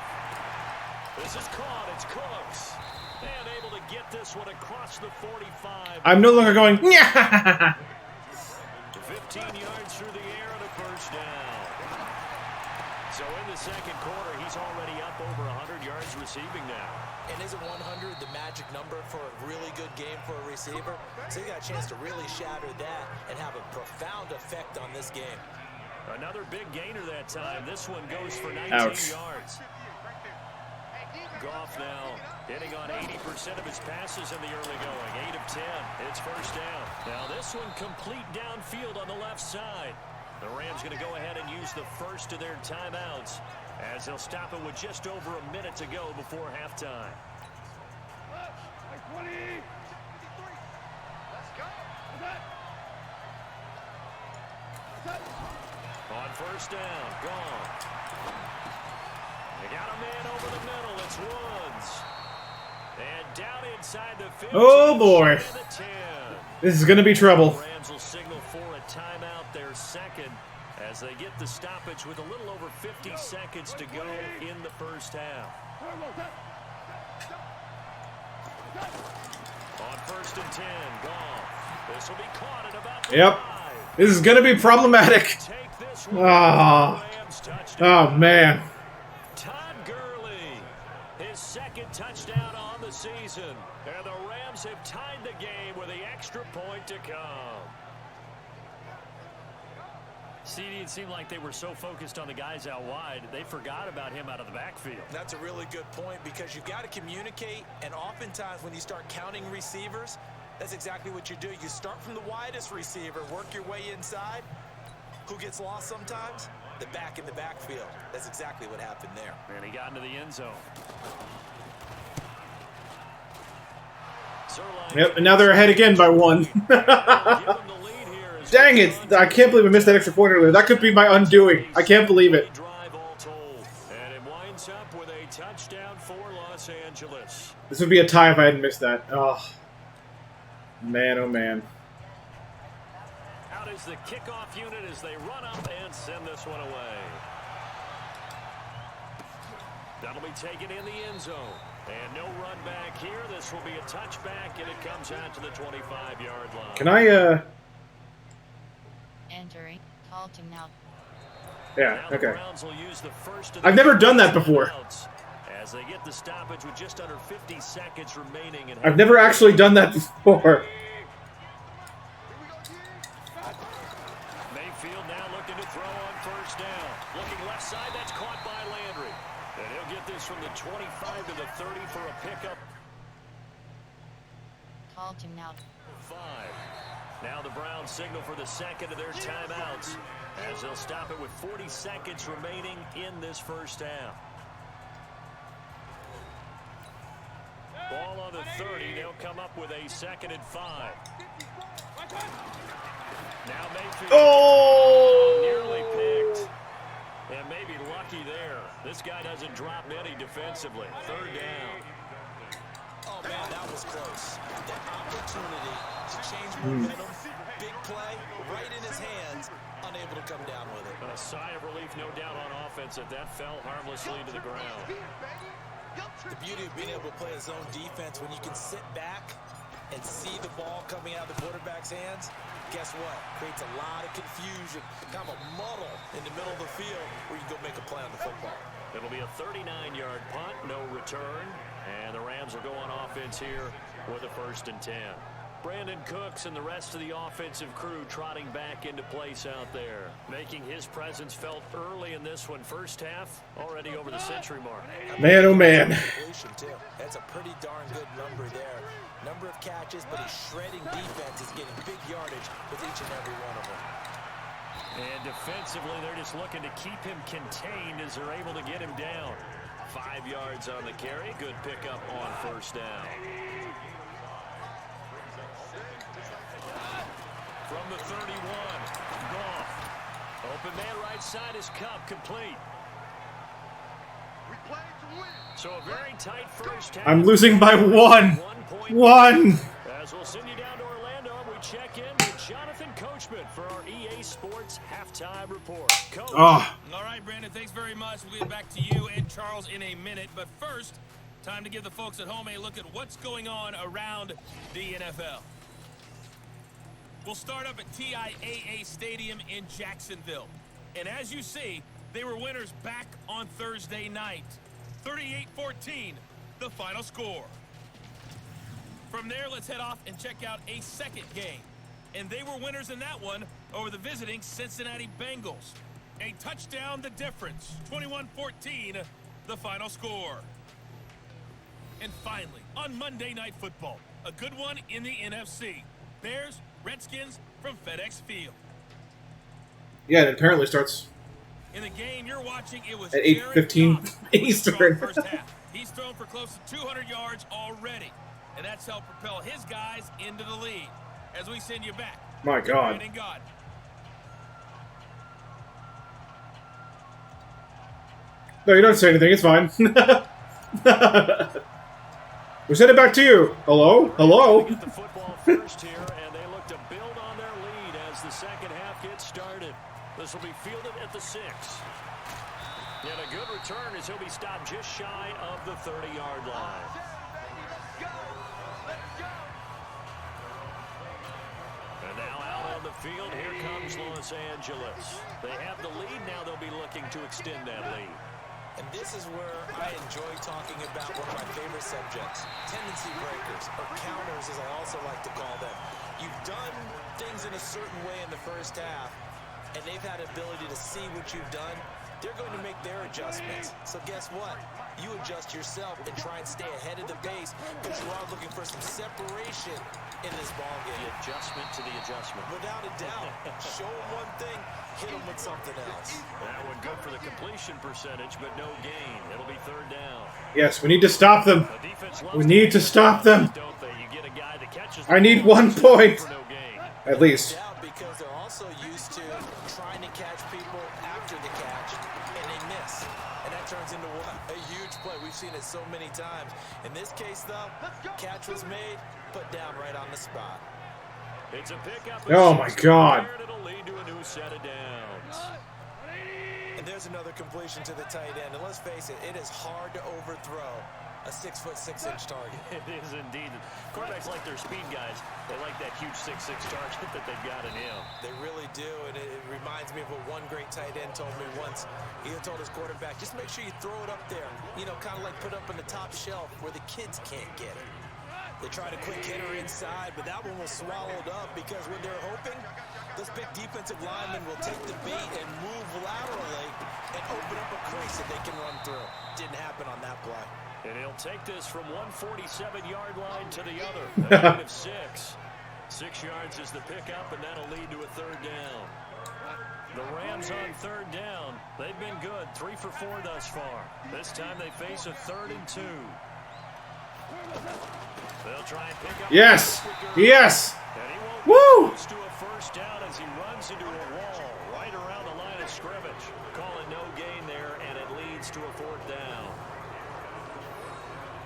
This is caught. It's Cooks. And able to get this one across the 45. I'm no longer going, 15 yards through the air and a first down. So in the second quarter, he's already up over 100 yards receiving now. And isn't 100 the magic number for a really good game for a receiver? So he got a chance to really shatter that and have a profound effect on this game. Another big gainer that time. This one goes for 19 Ouch. yards. Goff now hitting on 80% of his passes in the early going. 8 of 10. It's first down. Now this one complete downfield on the left side. The Rams going to go ahead and use the first of their timeouts as they'll stop it with just over a minute to go before halftime. On first down, gone. They got a man over the middle. It's Woods. And down inside the 15. Oh, boy. The 10. This is going to be trouble. Rams will signal for a timeout, their second, as they get the stoppage with a little over 50 seconds to go in the first half. On first and 10, Goff. This will be caught at about the 5. This is going to be problematic. Take this one. Rams Oh, touchdown. man. Todd Gurley, his second touchdown on the season. And the Rams have tied the game with the extra point to come. CD, it seemed like they were so focused on the guys out wide, they forgot about him out of the backfield. That's a really good point because you've got to communicate, and oftentimes when you start counting receivers, that's exactly what you do. You start from the widest receiver, work your way inside. Who gets lost sometimes? The back in the backfield. That's exactly what happened there. And he got into the end zone. Yep, and now they're ahead again by 1. Dang it! I can't believe I missed that extra point earlier. That could be my undoing. I can't believe it. And it winds up with a touchdown for Los Angeles. This would be a tie if I hadn't missed that. Oh. Man, oh man. Out is the kickoff unit as they run up and send this one away. That'll be taken in the end zone. And no run back here. This will be a touchback, and it comes out to the 25-yard line. Can I, Entering. Call to now. Yeah, okay. I've never done that before. As they get the stoppage with just under 50 seconds remaining. And I've never actually done that before. Mayfield now looking to throw on first down. Looking left side, that's caught by Landry. And he'll get this from the 25 to the 30 for a pickup. Call to now. 5. Now the Browns signal for the second of their timeouts as they'll stop it with 40 seconds remaining in this first half. Ball on the 30. They'll come up with a 2nd and 5. Now Mayfield. Oh! Nearly picked. rookie there. This guy doesn't drop many defensively. Third down. Oh, man, that was close. The opportunity to change momentum, big play, right in his hands, unable to come down with it. A sigh of relief, no doubt, on offense that fell harmlessly to the ground. The beauty of being able to play a zone defense when you can sit back and see the ball coming out of the quarterback's hands, guess what? Creates a lot of confusion, kind of a muddle in the middle of the field where you can go make a play on the football. It'll be a 39-yard punt, no return, and the Rams will go on offense here with a 1st and 10. Brandon Cooks and the rest of the offensive crew trotting back into place out there, making his presence felt early in this one. First half, already over the century mark. Man, oh man. That's a pretty darn good number there. Number of catches, but he's shredding defense. He's getting big yardage with each and every one of them. And defensively, they're just looking to keep him contained as they're able to get him down. 5 yards on the carry. Good pickup on 1st down. From the 31, Goff. Open man right side is Cup, complete. So a very tight first half. I'm losing by 1. 1. As we'll send you down to Orlando, we check in with Jonathan Coachman for our EA Sports halftime report. Coach. Oh. All right, Brandon, thanks very much. We'll get back to you and Charles in a minute. But first, time to give the folks at home a look at what's going on around the NFL. We'll start up at TIAA Stadium in Jacksonville. And as you see, they were winners back on Thursday night. 38-14, the final score. From there, let's head off and check out a second game. And they were winners in that one over the visiting Cincinnati Bengals. A touchdown the difference. 21-14, the final score. And finally, on Monday Night Football, a good one in the NFC. Bears, Redskins from FedEx Field. Yeah, it apparently starts In the game you're watching, it was at 8:15 Eastern. First half. He's thrown for close to 200 yards already, and that's helped propel his guys into the lead. As we send you back. My God. No, you don't say anything. It's fine. We send it back to you. Hello? Hello? Get the football first here, and they look to build on their lead as the second half gets started. This will be fielded at the 6. And a good return as he'll be stopped just shy of the 30-yard line. And now out on the field, here comes Los Angeles. They have the lead, now they'll be looking to extend that lead. And this is where I enjoy talking about one of my favorite subjects, tendency breakers, or counters as I also like to call them. You've done things in a certain way in the first half, and they've had the ability to see what you've done. They're going to make their adjustments. So guess what? You adjust yourself and try and stay ahead of the pace because you are looking for some separation in this ball game. The adjustment to the adjustment. Without a doubt. Show them one thing, hit them with something else. That one good for the completion percentage, but no gain. It'll be 3rd down. Yes, we need to stop them. We need to stop them. I need 1 point. At least. Because they're also used to trying to catch people after the catch, and they miss. And that turns into what? A huge play. We've seen it so many times. In this case, though, catch was made, put down right on the spot. It's a pickup. Oh, my God. It'll lead to a new set of downs. And there's another completion to the tight end. And let's face it, it is hard to overthrow a 6'6" target. It is indeed. Quarterbacks like their speed guys. They like that huge 6'6" target that they've got in him. They really do, and it reminds me of what one great tight end told me once. He told his quarterback, just make sure you throw it up there. You know, kind of like put up on the top shelf where the kids can't get it. They try to quick hit her inside, but that one was swallowed up because when they're hoping, this big defensive lineman will take the bait and move laterally and open up a crease that they can run through. Didn't happen on that play. And he'll take this from 147-yard line to the other. A gain of 6. 6 yards is the pickup, and that'll lead to a 3rd down. The Rams on 3rd down. They've been good, 3 for 4 thus far. This time they face a 3rd and 2. They'll try and pick up. Yes! Yes! And he won't Woo! close to a 1st down as he runs into a wall right around the line of scrimmage. Calling no gain there, and it leads to a 4th down.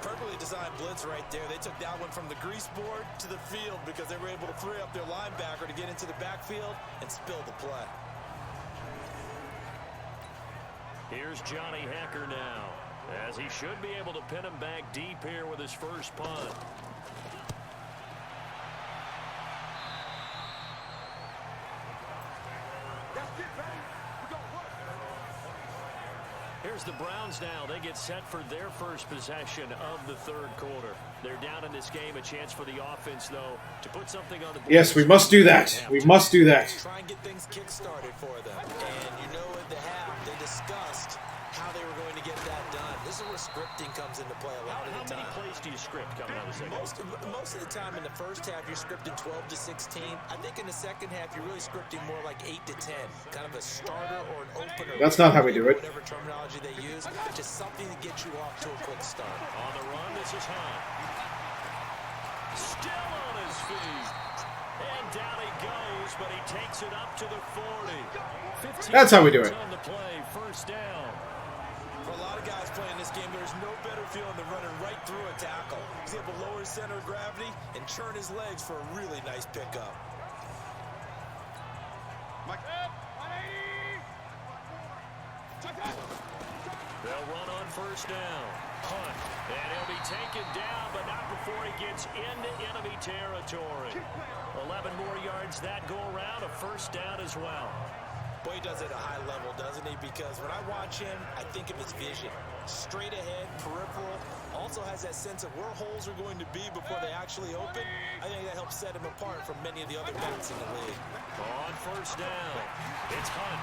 Perfectly designed blitz right there. They took that one from the grease board to the field because they were able to free up their linebacker to get into the backfield and spill the play. Here's Johnny Hacker now, as he should be able to pin him back deep here with his first punt. Here's the Browns now. They get set for their first possession of the 3rd quarter. They're down in this game. A chance for the offense, though, to put something on the board. Yes, we must do that. We must do that. Try and get things kick-started for them. And you know at the half, they discussed how they were going to get that done. This is where scripting comes into play a lot of the time. How many plays do you script coming out of the second? Most of the time in the first half, you're scripting 12 to 16. I think in the second half, you're really scripting more like 8 to 10. Kind of a starter or an opener. That's not how we do it. Whatever terminology they use, just something to get you off to a quick start. On the run, this is Hunt. Still on his feet. And down he goes, but he takes it up to the 40. That's how we do it. On the play, 1st down. For a lot of guys playing this game, there's no better feeling than running right through a tackle. He's able to lower his center of gravity and churn his legs for a really nice pickup. They'll run on 1st down. Hunt. And he'll be taken down, but not before he gets into enemy territory. 11 more yards that go around, a 1st down as well. Boy, he does it at a high level, doesn't he? Because when I watch him, I think of his vision. Straight ahead, peripheral. Also has that sense of where holes are going to be before they actually open. I think that helps set him apart from many of the other backs in the league. On 1st down, it's Hunt.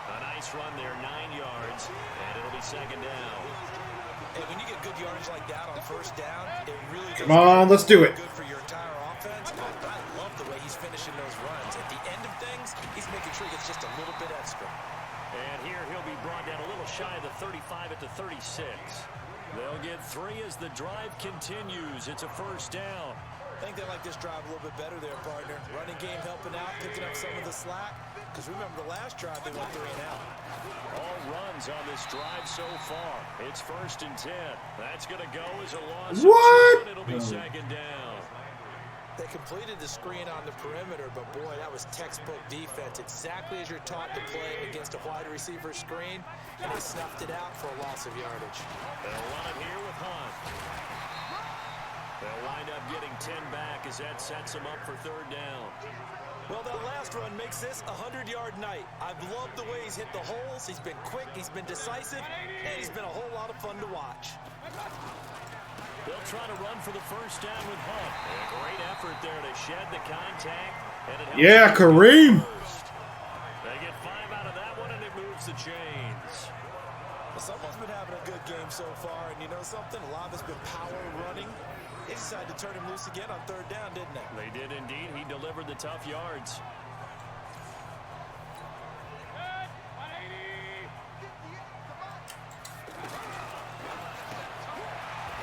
A nice run there, 9 yards, and it'll be 2nd down. And when you get good yardage like that on 1st down, it really Come on, let's do it. Good for your entire offense. I love the way he's finishing those runs. At the end of things, he's making sure he gets just a little bit extra. And here he'll be brought down a little shy of the 35 at the 36. They'll get 3 as the drive continues. It's a 1st down. I think they like this drive a little bit better there, partner. Running game helping out, picking up some of the slack. Because remember, the last drive, they went 3 and out. All runs on this drive so far. It's 1st and 10. That's going to go as a loss. What? Of 2, and it'll be 2nd down. They completed the screen on the perimeter, but boy, that was textbook defense. Exactly as you're taught to play against a wide receiver screen, and they snuffed it out for a loss of yardage. They'll run it here with Hunt. They'll wind up getting 10 back as that sets them up for 3rd down. Well, that last run makes this a 100-yard night. I've loved the way he's hit the holes. He's been quick, he's been decisive, and he's been a whole lot of fun to watch. They'll try to run for the 1st down with Hunt. A great effort there to shed the contact. And it Yeah, Kareem. They get 5 out of that one, and it moves the chains. Well, someone's been having a good game so far, and you know something? A lot of it's been power running. They decided to turn him loose again on 3rd down, didn't they? They did indeed. He delivered the tough yards.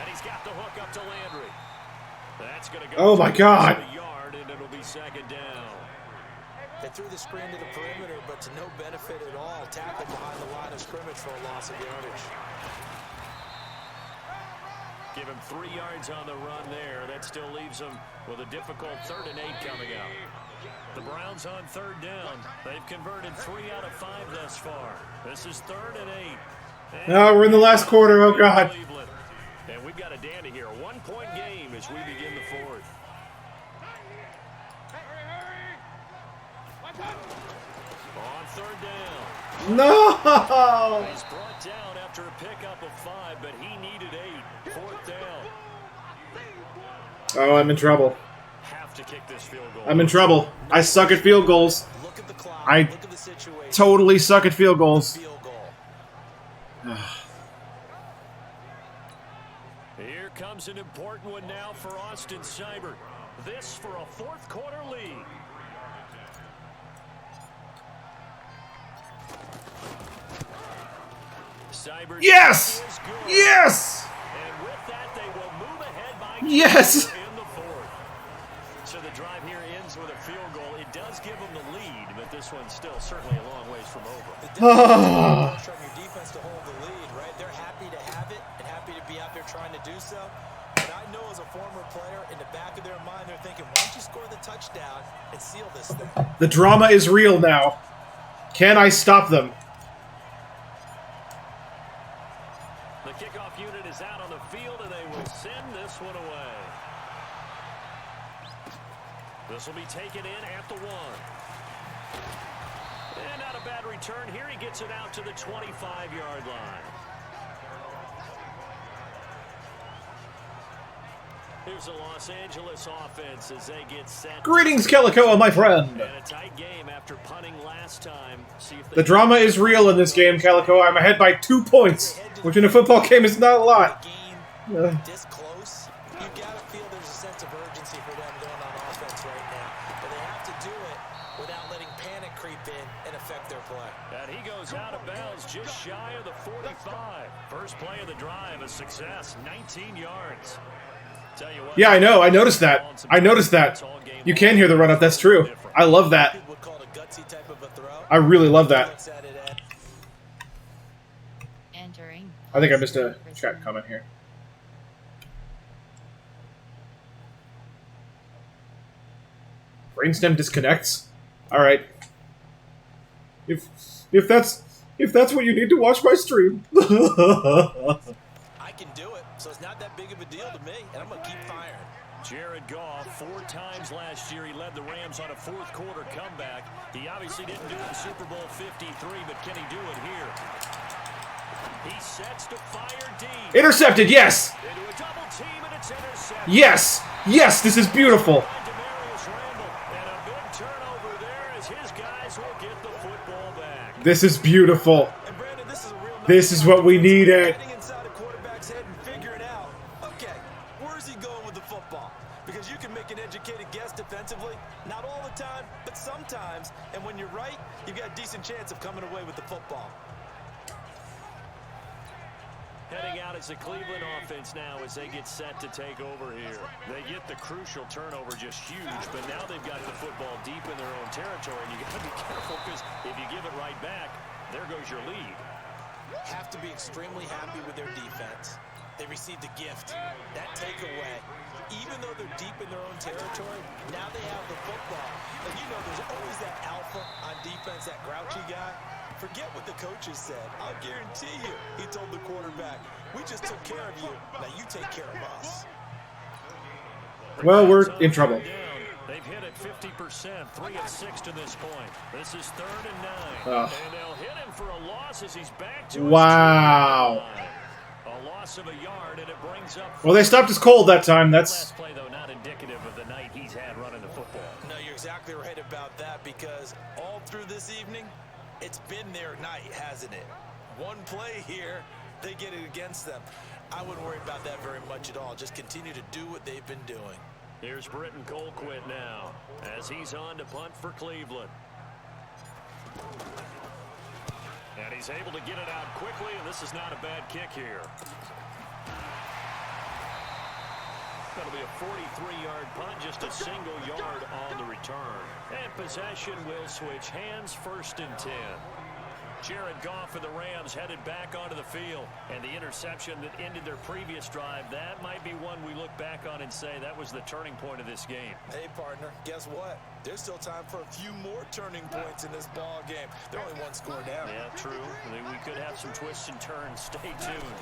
And he's got the hook up to Landry. That's going to go. Oh my God. A yard, and it'll be 2nd down. They threw the screen to the perimeter, but to no benefit at all. Tackled behind the line of scrimmage for a loss of yardage. Give him 3 yards on the run there. That still leaves him with a difficult 3rd and 8 coming out. The Browns on 3rd down. They've converted 3 out of 5 thus far. This is 3rd and 8. No, we're in the last quarter. Oh, God. Cleveland. And we've got a dandy here. A 1-point game as we begin the 4th. On 3rd down. No! He's brought down after a pickup of 5, but he needed 8. 4th down. Oh, I'm in trouble. Have to kick this field goal. I'm in trouble. I suck at field goals. Look at the clock. I Look at the situation. totally suck at field goals. Field goal. Here comes an important one now for Austin Seibert. This for a 4th quarter lead. Seibert Yes! is good. Yes! And with that, they will move ahead by Yes! 2 in the 4th. So the drive here ends with a field goal. It does give them the lead, but this one's still certainly a long ways from over. Ah. From your defense to hold the lead, right? They're happy to have it and happy to be out there trying to do so. And I know as a former player, in the back of their mind, they're thinking, why don't you score the touchdown and seal this thing? The drama is real now. Can I stop them? The kickoff unit is out on the field, and they will send this one away. This will be taken in at the 1. And not a bad return here. He gets it out to the 25-yard line. Here's the Los Angeles offense as they get set. Greetings, Calicoa, my friend. And a tight game after punting last time. See if The drama is real in this game, Calicoa. I'm ahead by 2 points, which in a football game is not a lot. This close, you gotta feel there's a sense of urgency for them going on offense right now. But they have to do it without letting panic creep in and affect their play. And he goes out of bounds just shy of the 45. First play of the drive, a success, 19 yards. Tell you what, Yeah, I know. I noticed that. I noticed that. You can hear the run-up. That's true. I love that. I really love that. Entering. I think I missed a chat comment here. Brainstem disconnects. All right. If that's what you need to watch my stream. I can do it, so it's not that big of a deal to me, and I'm going to keep firing. Jared Goff, 4 times last year, he led the Rams on a fourth-quarter comeback. He obviously didn't do it in Super Bowl 53, but can he do it here? He sets to fire deep. Intercepted, yes! Into a double team, and it's intercepted. Yes! Yes, this is beautiful. And a big turnover there as his guys will get the football back. This is beautiful. And Brandon, this is a real This is what we needed. Getting inside a quarterback's head and figuring out, okay, where's he going with the football? Because you can make an educated guess defensively, not all the time, but sometimes. And when you're right, you've got a decent chance of coming away with the football. Heading out as the Cleveland offense now as they get set to take over here. They get the crucial turnover just huge, but now they've got the football deep in their own territory, and you got to be careful because if you give it right back, there goes your lead. Have to be extremely happy with their defense. They received a gift. That takeaway, even though they're deep in their own territory, now they have the football. And you know there's always that alpha on defense, that grouchy guy. Forget what the coaches said. I'll guarantee you, he told the quarterback, we just took care of you. Now you take care of us. Well, we're in trouble. They've hit it 50%, 3 of 6 to this point. This is 3rd and 9. Oh. And they'll hit him for a loss as he's back to Wow. a loss of a yard, and it brings up. Well, they stopped us cold that time. That's Last play, though, not indicative of the night he's had running the football. No, you're exactly right about that because all through this evening, it's been their night, hasn't it? One play here, they get it against them. I wouldn't worry about that very much at all. Just continue to do what they've been doing. Here's Britton Colquitt now as he's on to punt for Cleveland. And he's able to get it out quickly, and this is not a bad kick here. That'll be a 43-yard punt, just a single yard on the return. And possession will switch hands, 1st and 10. Jared Goff and the Rams headed back onto the field. And the interception that ended their previous drive, that might be one we look back on and say that was the turning point of this game. Hey, partner, guess what? There's still time for a few more turning points in this ball game. They're only 1 score down. Yeah, true. We could have some twists and turns. Stay tuned.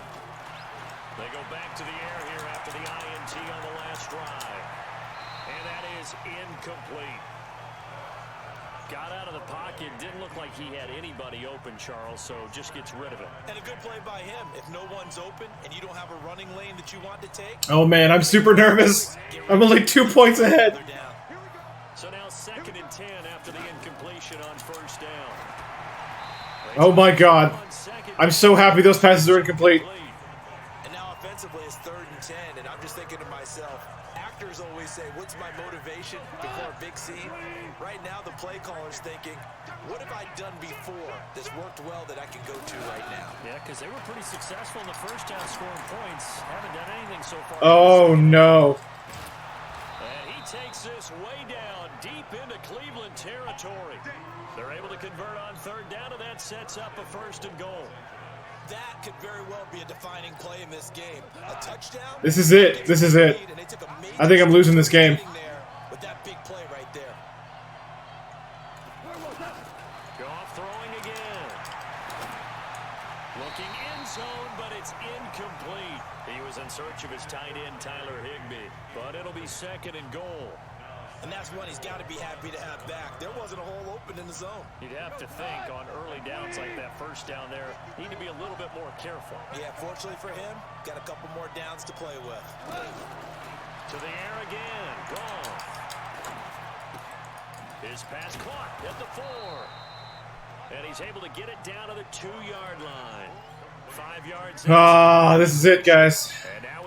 They go back to the air here after the INT on the last drive. And that is incomplete. Got out of the pocket. Didn't look like he had anybody open, Charles, so just gets rid of it. And a good play by him. If no one's open and you don't have a running lane that you want to take. oh man, I'm super nervous. I'm only 2 points ahead. They're down. So now 2nd and 10 after the incompletion on 1st down. Oh my god. I'm so happy those passes are incomplete. And now offensively it's 3rd and 10, and I'm just thinking to myself, actors always say, what's my motivation before a big scene? Right now the play caller's thinking, what have I done before that's worked well that I can go to right now? Yeah, because they were pretty successful in the first half scoring points. Haven't done anything so far. Oh no. And he takes Knocks this way down, deep into Cleveland territory. They're able to convert on third down, and that sets up a 1st and goal. That could very well be a defining play in this game. A touchdown. This is it. This is it. I think I'm losing this game. With that big play right there. Goff throwing again. Looking end zone, but it's incomplete. He was in search of his tight end, Tyler Higbee, but it'll be 2nd and goal. And that's one he's got to be happy to have back. There wasn't a hole open in the zone. You'd have to think on early downs like that, first down there, need to be a little bit more careful. Yeah, fortunately for him, got a couple more downs to play with. To the air again. Gone. His pass caught at the 4. And he's able to get it down to the 2-yard line. 5 yards. Ah, this is it, guys.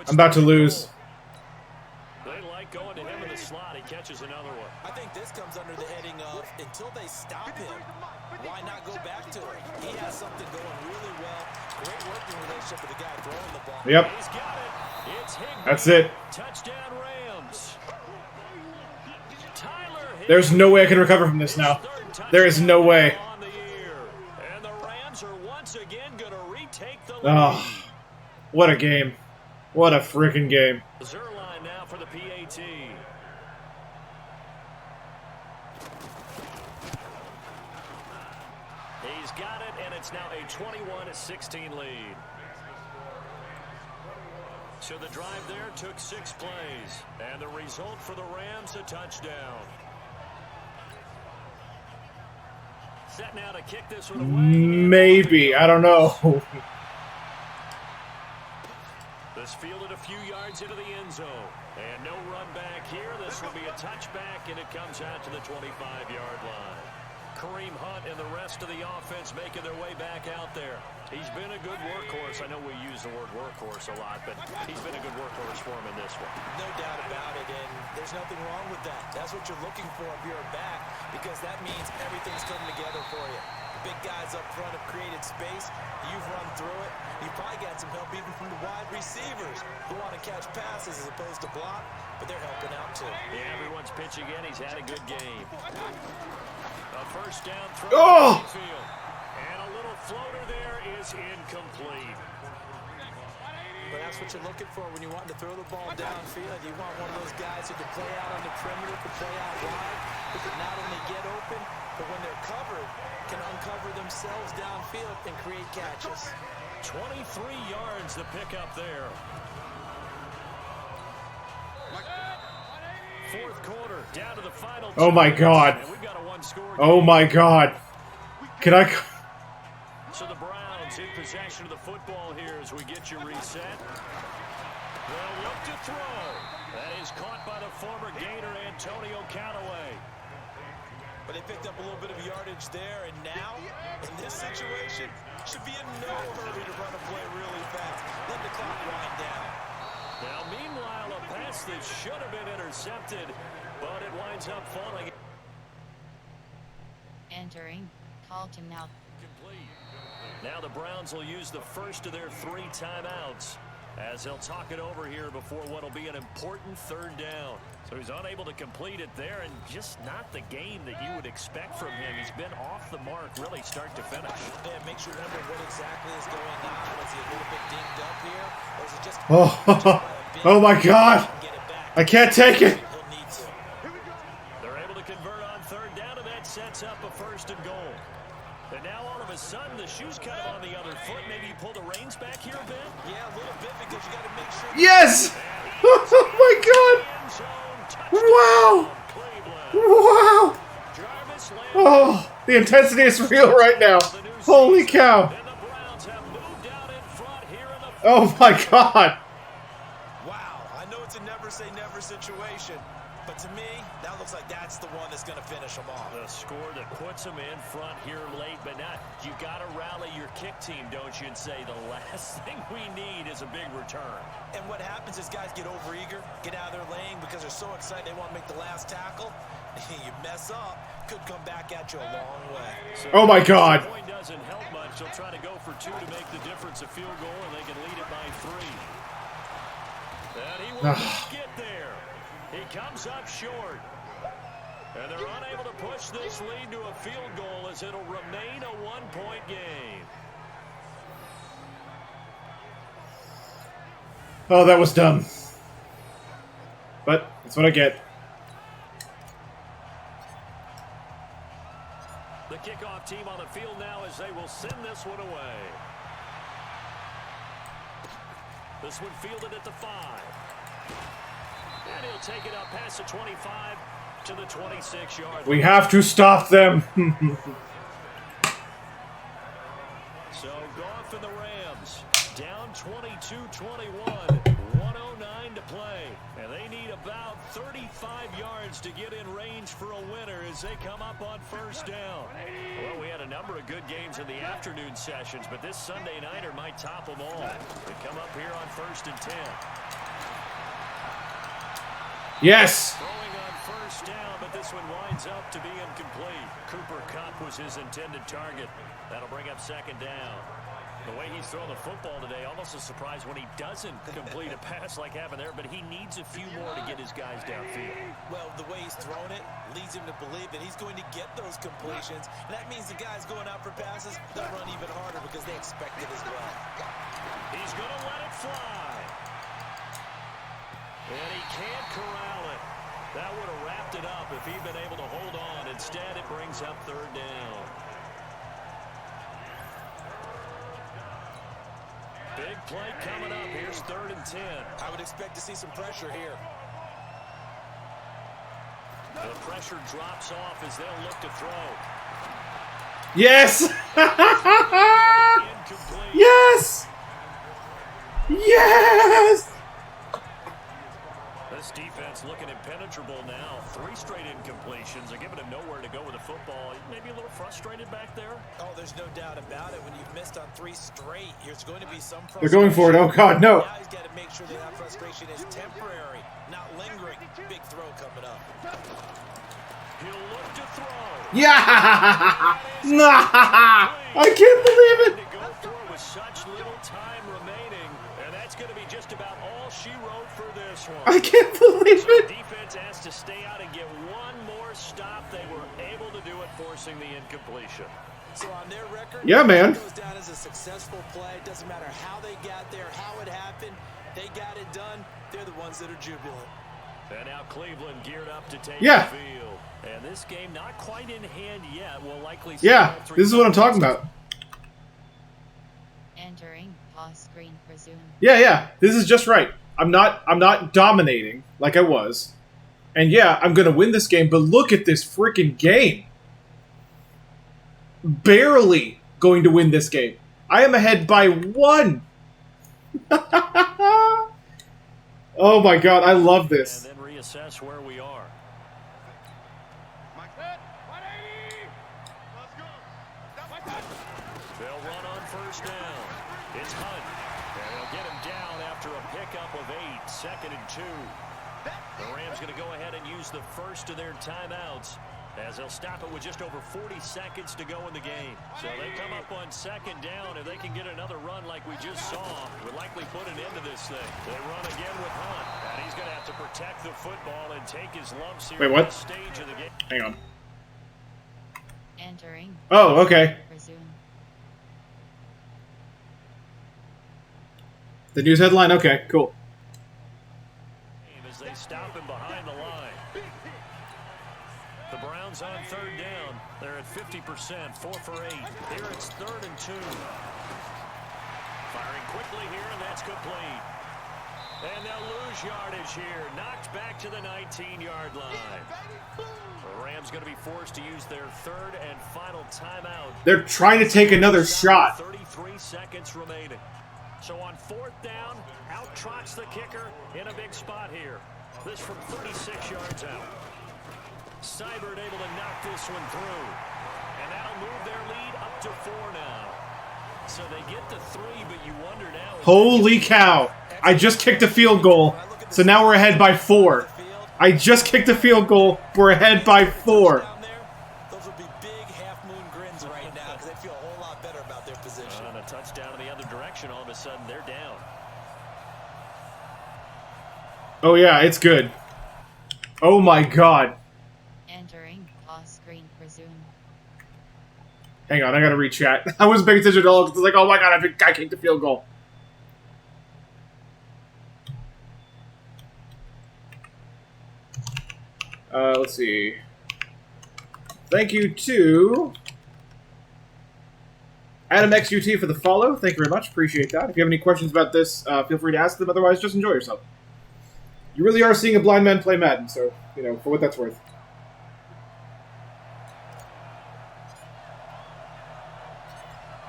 I'm about to lose. They like going to him in the slot. He catches another one. I think this comes under the heading of until they stop him, why not go back to him? He has something going really well. Great working relationship with the guy throwing the ball. Yep. He's got it. It's Higbee. That's it. Touchdown Rams. Tyler Higbee. There's no way I can recover from this now. There is no way. On the year. And the Rams are once again going to retake the lead. Oh, what a game. What a freaking game. Zerline now for the PAT. He's got it, and it's now a 21-16 lead. So the drive there took 6 plays, and the result for the Rams, a touchdown. Set now to kick this one away. Maybe. I don't know. This fielded a few yards into the end zone. And no run back here. This will be a touchback, and it comes out to the 25-yard line. Kareem Hunt and the rest of the offense making their way back out there. He's been a good workhorse. I know we use the word workhorse a lot, but he's been a good workhorse for him in this one. No doubt about it, and there's nothing wrong with that. That's what you're looking for if you're a back, because that means everything's coming together for you. The big guys up front have created space. You've run through it. You've probably got some help even from the wide receivers who want to catch passes as opposed to block, but they're helping out too. Yeah, everyone's pitching in. He's had a good game. A first down throw Oh! to the field. And a little floater there is incomplete. But that's what you're looking for when you want to throw the ball downfield. You want one of those guys who can play out on the perimeter, can play out wide, who can not only get open, but when they're covered, can uncover themselves downfield and create catches. 23 yards to pick up there. Fourth quarter, down to the final. Oh my God. And we've got a one-score Oh game. my God. Can I... So the Browns in possession of the football here as we get you reset. They'll look to throw. That is caught by the former Gator Antonio Callaway. But they picked up a little bit of yardage there, and now, in this situation, should be in no hurry to run a play really fast. Let the clock wind down. Now, meanwhile, a pass that should have been intercepted, but it winds up falling. Entering. Call him now. Complete. Now the Browns will use the first of their 3 timeouts as they'll talk it over here before what will be an important third down. So he's unable to complete it there, and just not the game that you would expect from him. He's been off the mark really start to finish. Yeah, it makes you wonder what exactly is going on. Is he a little bit dinged up here? Or is it just... Oh my God. I can't take it. He'll need to. They're able to convert on third down, and that sets up a 1st and goal. And now all of a sudden the shoe's kind of on the other foot. Maybe you pull the reins back here a bit? Yeah, a little bit, because you got to make sure... Yes! Oh my God. Wow. Wow. Oh, the intensity is real right now. Holy cow. Oh my God. Wow, I know it's a never say never situation, but to me, that looks like that's the one that's going to finish them off. The score that puts them in front here late, but not. You got to rally your kick team, don't you, and say the last thing we need is a big return. And what happens is guys get overeager, get out of their lane because they're so excited they want to make the last tackle. You mess up, could come back at you a long way. So oh my God. The point doesn't help much. They'll try to go for 2 to make the difference a field goal, and they can lead it by 3. And he will not get there. He He comes up short. And they're unable to push this lead to a field goal as it'll remain a one-point game. Oh, that was dumb. But that's what I get. The kickoff team on the field now as they will send this one away. This one fielded at the 5. And he'll take it up past the 25 to the 26-yard line. We have to stop them. So Goff and the Rams down 22-21. 1:09 to play. And they need about 35 yards to get in range for a winner as they come up on first down. Well, we had a number of good games in the afternoon sessions, but this Sunday nighter might top them all. They come up here on 1st and 10. Yes. Throwing on first down, but this one winds up to be incomplete. Cooper Kupp was his intended target. That'll bring up 2nd down. The way he's thrown the football today, almost a surprise when he doesn't complete a pass like happened there, but he needs a few more to get his guys downfield. Well, the way he's thrown it leads him to believe that he's going to get those completions. And that means the guys going out for passes, they'll run even harder because they expect it as well. He's going to let it fly. And he can't corral it. That would have wrapped it up if he'd been able to hold on. Instead, it brings up 3rd down. Big play coming up. Here's 3rd and 10. I would expect to see some pressure here. The pressure drops off as they'll look to throw. Yes. Incomplete. Yes. Yes. This defense looking impenetrable now. 3 straight incompletions. They're giving him nowhere to go with the football. Maybe a little frustrated back there. Oh, there's no doubt about it. When you've missed on 3 straight, there's going to be some frustration. They're going for it. Oh, God, no. Now he's got to make sure that frustration is temporary, not lingering. Big throw coming up. He'll look to throw. Yeah. I can't believe it. To go for it with such little time remaining, and that's going to be just about all she wrote for this one. I can't believe So it. defense has to stay out and get one more stop. They were able to do it, forcing the incompletion. So on their record, Yeah, man. it goes down as a successful play. It doesn't matter how they got there, how it happened. They got it done. They're the ones that are jubilant. And now Cleveland geared up to take Yeah. the field. And this game not quite in hand yet. We'll likely see Yeah, all 3 this is what I'm talking about. Entering pause screen resume. Yeah. This is just right. I'm not dominating like I was. And yeah, I'm going to win this game, but look at this freaking game. Barely going to win this game. I am ahead by 1. Oh my God, I love this. And then reassess where we are. They'll run on first down. It's Hunt. And they'll get him down after a pickup of 8. 2nd and 2. The Rams going to go ahead and use the first of their timeouts as they'll stop it with just over 40 seconds to go in the game. So they come up on 2nd down. If they can get another run like we just saw, would likely put an end to this thing. They run again with Hunt. And he's going to have to protect the football and take his lumps here Wait, what? at this stage of the game. Hang on. Entering Oh, okay. resume. The news headline? Okay, cool. As they stop him behind the line. The Browns on 3rd down. They're at 50%, 4 for 8. Here it's 3rd and 2. Firing quickly here, and that's complete. And they'll lose yardage here. Knocked back to the 19-yard line. The Rams going to be forced to use their 3rd and final timeout. They're trying to take another shot. 33 seconds remaining. So on 4th down, out trots the kicker in a big spot here. This from 36 yards out. Seibert able to knock this one through. And that'll move their lead up to 4 now. So they get to 3, but you wonder now. Holy cow. I just kicked a field goal, so now we're ahead by 4. I just kicked a field goal. We're ahead by 4. Those would be big half-moon grins right now because they feel a whole lot better about their position. And a touchdown in the other direction, all of a sudden they're down. Oh yeah, it's good. Oh my god. Entering pause screen. Resume. Hang on, I gotta read chat. I wasn't paying attention at all because I was like, oh my god, I kicked the field goal. Let's see. Thank you to Adam XUT for the follow. Thank you very much. Appreciate that. If you have any questions about this, feel free to ask them. Otherwise, just enjoy yourself. You really are seeing a blind man play Madden, so, you know, for what that's worth.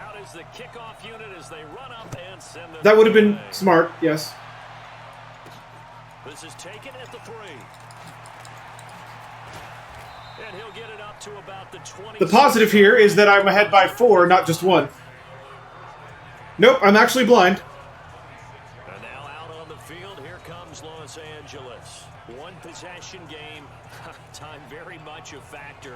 Out is the kickoff unit as they run up and send the That would have been smart, yes. This is taken at the 3. And he'll get it up to about the 20. The positive here is that I'm ahead by 4, not just 1. Nope, I'm actually blind. And now out on the field, here comes Los Angeles. One possession game, time very much a factor.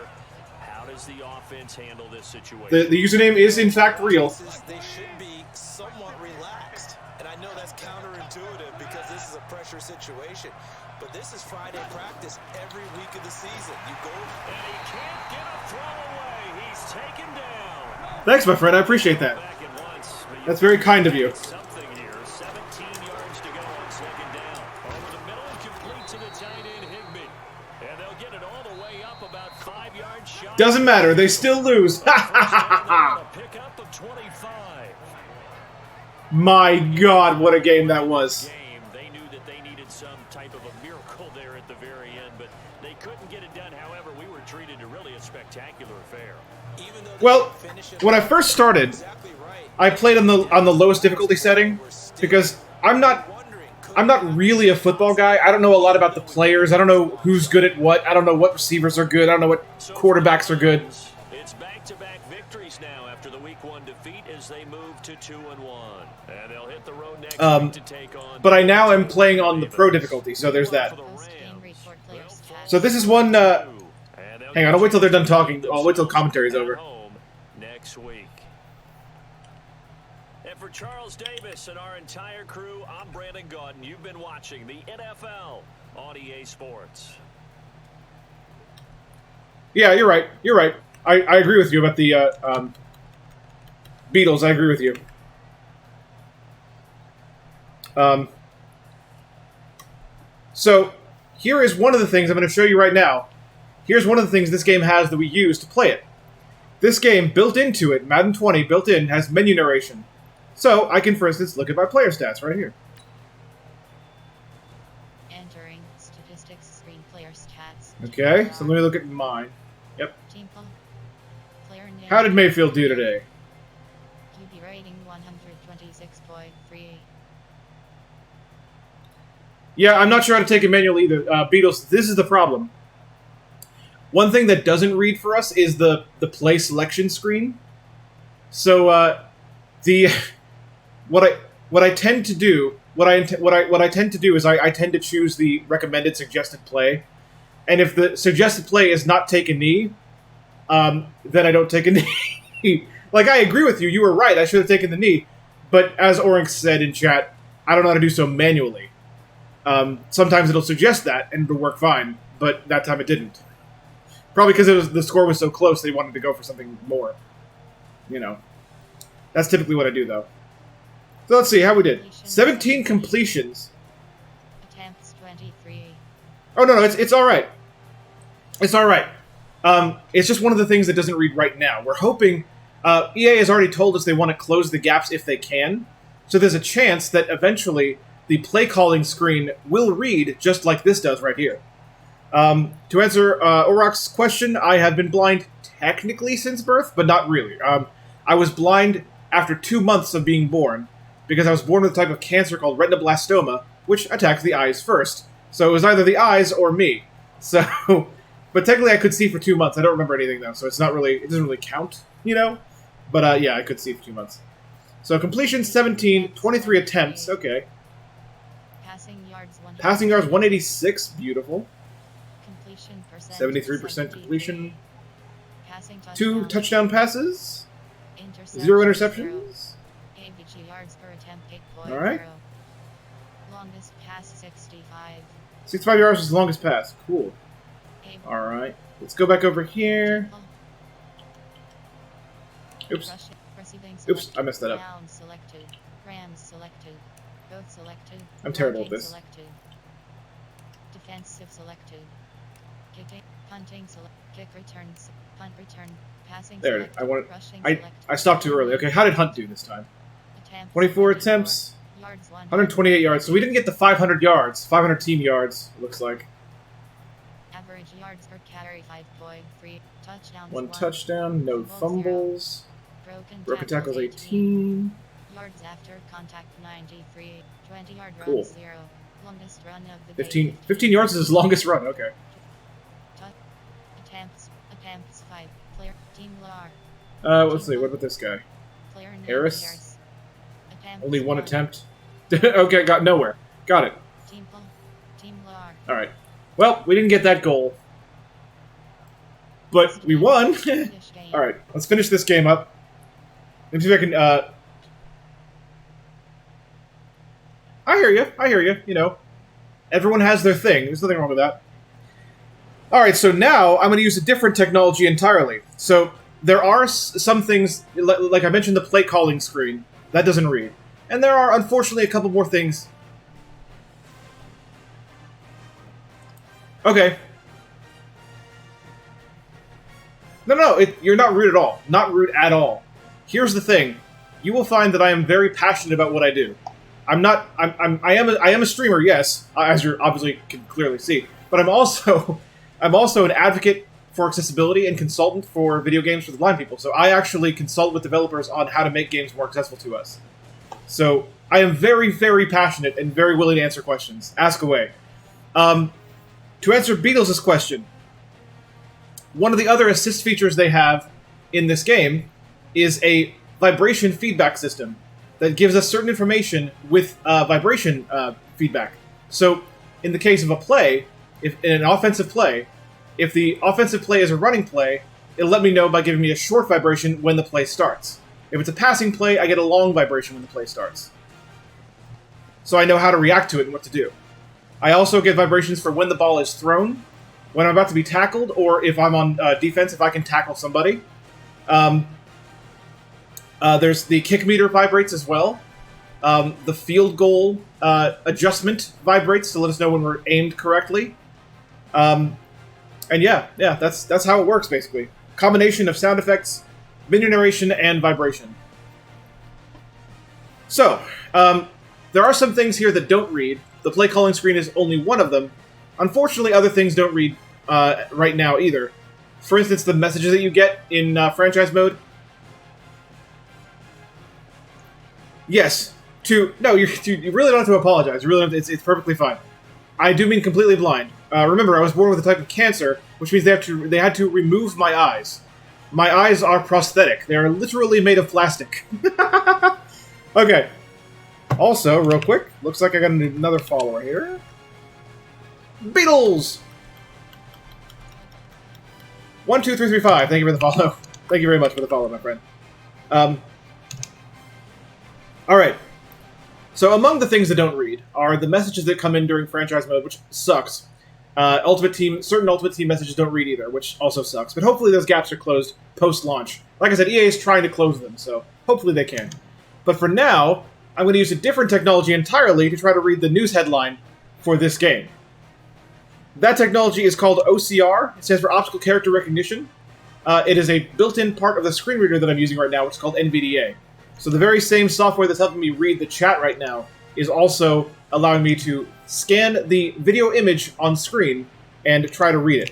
How does the offense handle this situation? The username is in fact real. They should be somewhat relaxed. And I know that's counterintuitive because this is a pressure situation. But this is Friday practice every week of the season. You go. And he can't get a throw away. He's taken down. Thanks, my friend. I appreciate that. Back at once, but That's very kind of you. something here. 17 yards to go on second down. Over the middle and complete to the tight end, Higbee. And they'll get it all the way up about 5 yards shy. Doesn't matter. They still lose. Pick up of 25. My god, what a game that was. They knew that they needed some type of a miracle there at the very end, but they couldn't get it done. However, we were treated to really a spectacular affair. Even though they Well, didn't finish it when I first started, exactly right. I played on the lowest difficulty setting because I'm not really a football guy. I don't know a lot about the players. I don't know who's good at what. I don't know what receivers are good. I don't know what quarterbacks are good. It's back-to-back victories now after the Week 1 defeat as they move to 2-1. And they'll hit the road next week to take on. But I now am playing on the pro difficulty, so there's that. Post-game report players chat. So this is one. Hang on, I'll wait till they're done talking. I'll wait till commentary's over. Home next week. And for Charles Davis and our entire crew, I'm Brandon Gaudin. You've been watching the NFL on EA Sports. Yeah, you're right. You're right. I agree with you about the Beatles. I agree with you. So here is one of the things I'm going to show you right now. Here's one of the things this game has that we use to play it. This game, built into it, Madden 20, built in, has menu narration. So I can, for instance, look at my player stats right here. Entering statistics screen player stats. Okay, so let me look at mine. Yep. Team poll. Player name. How did Mayfield do today? QB rating 126.3. Yeah, I'm not sure how to take it manually either. Beatles, this is the problem. One thing that doesn't read for us is the play selection screen. So what I tend to do is I tend to choose the recommended suggested play, and if the suggested play is not take a knee, then I don't take a knee. Like, I agree with you. You were right. I should have taken the knee, but as Orinx said in chat, I don't know how to do so manually. Sometimes it'll suggest that and it'll work fine, but that time it didn't. Probably because the score was so close they wanted to go for something more. You know. That's typically what I do, though. So let's see how we did. 17 completions. Attempts 23. Oh, no, it's alright. It's alright. It's just one of the things that doesn't read right now. We're hoping... EA has already told us they want to close the gaps if they can. So there's a chance that eventually the play calling screen will read just like this does right here. To answer Orok's question, I have been blind technically since birth, but not really. I was blind after 2 months of being born, because I was born with a type of cancer called retinoblastoma, which attacks the eyes first. So it was either the eyes or me. So, but technically I could see for 2 months. I don't remember anything though, so it doesn't really count, you know? But yeah, I could see for 2 months. So completion 17, 23 attempts, okay. Passing yards 186, beautiful. Completion percent 73% completion. Passing 2 touchdown passes. 0 0 interceptions. AVG yards per attempt 8.0. All right. Longest pass 65. 65 yards is the longest pass. Cool. Aim. Alright. Let's go back over here. Temple. Oops. Rushing. Receiving Oops, selected. I messed that up. Down selected. Rams selected. Both selected. I'm terrible at Blocking this. Selected. Defensive selected. Kicking. Punting select. Kick returns. Punt return. Passing There, selected. I wanted- Rushing I selected. stopped too early. Okay, how did Hunt do this time? Attempt 24 selected. attempts, Yards 128 yards. So we didn't get the 500 yards. 500 team yards, looks like. Average yards per carry 5.3. Touchdowns 1 touchdown, no fumbles. Broken tackles 18. Yards after contact 93. 20-yard run Cool. 0. Longest run of the 15, day. 15 yards is his longest run. Okay. Attempts 5. Player team LAR. Let's see. What about this guy? Player name Harris? Attempts Only 1 attempt. Okay, got nowhere. Got it. Team LAR. All right. Well, we didn't get that goal, but we won. Finish game. All right, let's finish this game up. Let me see if I can. I hear you. I hear you. You know, everyone has their thing. There's nothing wrong with that. All right, so now I'm going to use a different technology entirely. So there are some things, like I mentioned, the plate calling screen that doesn't read, and there are unfortunately a couple more things. Okay. No, you're not rude at all. Not rude at all. Here's the thing: you will find that I am very passionate about what I do. I am a streamer, yes, as you obviously can clearly see. But I'm also an advocate for accessibility and consultant for video games for the blind people. So I actually consult with developers on how to make games more accessible to us. So I am very, very passionate and very willing to answer questions. Ask away. To answer Beatles' question, one of the other assist features they have in this game is a vibration feedback system that gives us certain information with vibration feedback. So, in the case of a play, if in an offensive play, if the offensive play is a running play, it'll let me know by giving me a short vibration when the play starts. If it's a passing play, I get a long vibration when the play starts. So I know how to react to it and what to do. I also get vibrations for when the ball is thrown, when I'm about to be tackled, or if I'm on defense, if I can tackle somebody. There's the kick meter vibrates as well. The field goal adjustment vibrates to let us know when we're aimed correctly. And yeah, that's how it works basically. Combination of sound effects, menu narration, and vibration. So, there are some things here that don't read. The play calling screen is only one of them. Unfortunately, other things don't read right now either. For instance, the messages that you get in franchise mode. Yes. No, you really don't have to apologize. You really don't, it's perfectly fine. I do mean completely blind. Remember, I was born with a type of cancer, which means they had to remove my eyes. My eyes are prosthetic. They are literally made of plastic. Okay. Also, real quick, looks like I got another follower here. Beatles! 12335. Thank you for the follow. Thank you very much for the follow, my friend. Alright. So among the things that don't read are the messages that come in during franchise mode, which sucks. Certain Ultimate Team messages don't read either, which also sucks. But hopefully those gaps are closed post-launch. Like I said, EA is trying to close them, so hopefully they can. But for now, I'm going to use a different technology entirely to try to read the news headline for this game. That technology is called OCR. It stands for Optical Character Recognition. It is a built-in part of the screen reader that I'm using right now, which is called NVDA. So the very same software that's helping me read the chat right now is also allowing me to scan the video image on screen and try to read it.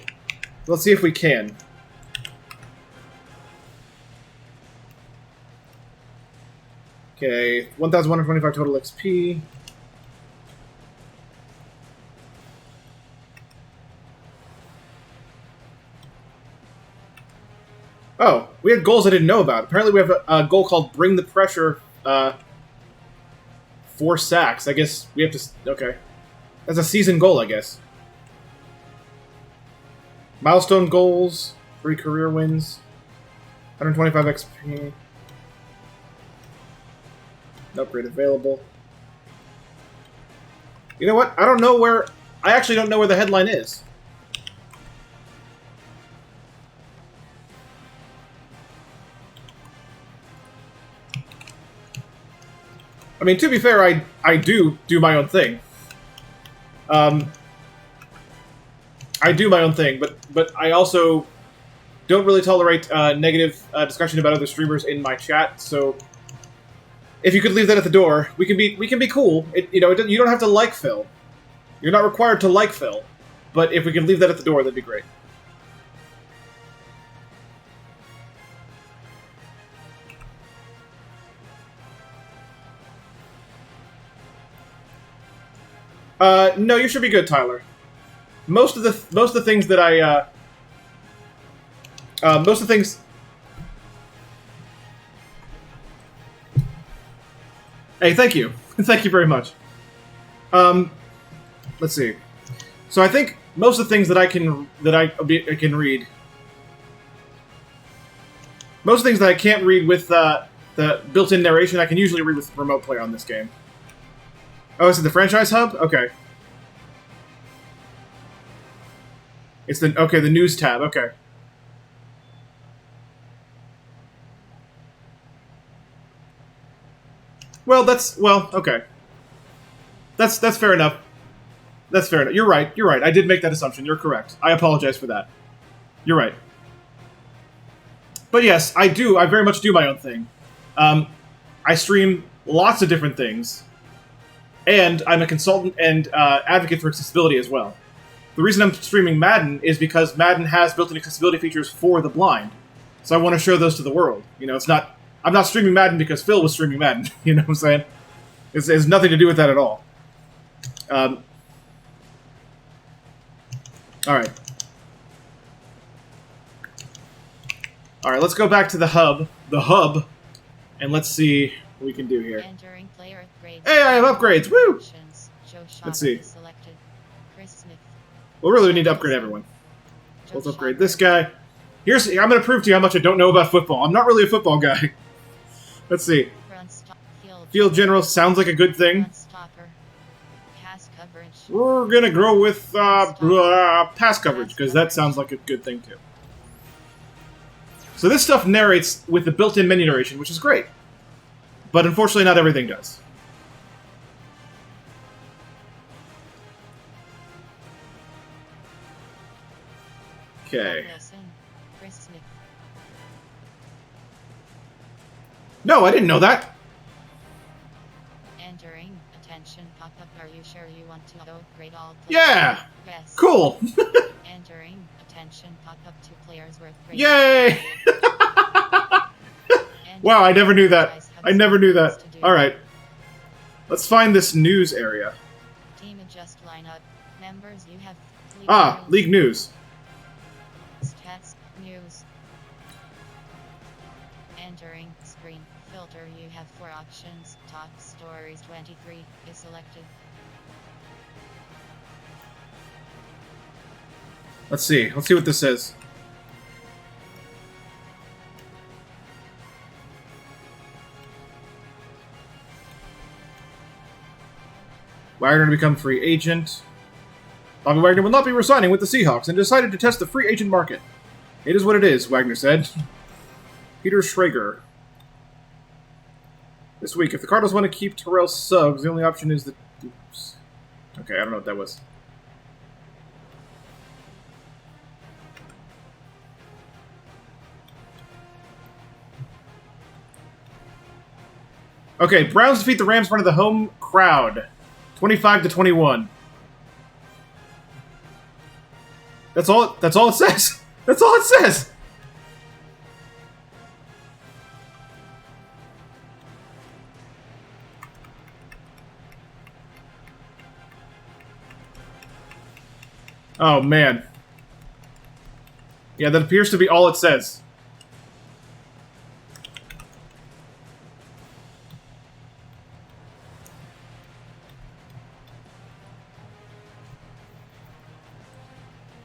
Let's see if we can. Okay, 1,125 total XP. Oh, we had goals I didn't know about. Apparently we have a goal called Bring the Pressure, 4 sacks. I guess we have to... Okay. That's a season goal, I guess. Milestone goals, 3 career wins, 125 XP. Upgrade available. You know what? I don't know where I actually don't know where the headline is. I mean, to be fair, I do my own thing. I do my own thing, but I also don't really tolerate negative discussion about other streamers in my chat. So, if you could leave that at the door, we can be cool. You don't have to like Phil. You're not required to like Phil, but if we could leave that at the door, that'd be great. No, you should be good, Tyler. Most of the things that most of the things. Hey, thank you, thank you very much. Let's see. So I think most of the things that I can read. Most of the things that I can't read with the built-in narration, I can usually read with remote play on this game. Oh, is it the franchise hub? Okay. It's the news tab. Okay. Okay. That's fair enough. That's fair enough. You're right. You're right. I did make that assumption. You're correct. I apologize for that. You're right. But yes, I very much do my own thing. I stream lots of different things. And I'm a consultant and advocate for accessibility as well. The reason I'm streaming Madden is because Madden has built-in accessibility features for the blind. So I want to show those to the world. You know, I'm not streaming Madden because Phil was streaming Madden. You know what I'm saying? It has nothing to do with that at all. Alright. Alright, let's go back to the hub. And let's see what we can do here. Entering player upgrades. Hey, I have upgrades! Woo! Let's see. Selected. Chris Smith. We'll really need to upgrade everyone. Let's upgrade this guy. I'm going to prove to you how much I don't know about football. I'm not really a football guy. Let's see. Field General sounds like a good thing. Pass coverage. We're going to go with pass coverage, because that sounds like a good thing, too. So this stuff narrates with the built-in menu narration, which is great. But unfortunately, not everything does. Okay. No, I didn't know that. Entering. Attention pop-up. Are you sure you want to upgrade all players? Yeah. Yes. Cool. Entering. Attention pop-up to players worth. Yay! Wow, I never knew that. I never knew that. Alright. Let's find this news area. Team adjust lineup. Members you have. League news. Stats. News. Entering. Screen. Filter. You have 4 options. Top stories 23 is selected. Let's see. Let's see what this says. Wagner to become free agent. Bobby Wagner will not be resigning with the Seahawks and decided to test the free agent market. It is what it is, Wagner said. Peter Schrager. This week, if the Cardinals want to keep Terrell Suggs, the only option is the... Oops. Okay, I don't know what that was. Okay, Browns defeat the Rams in front of the home crowd. 25-21. That's all it says. That's all it says. Oh man. Yeah, that appears to be all it says.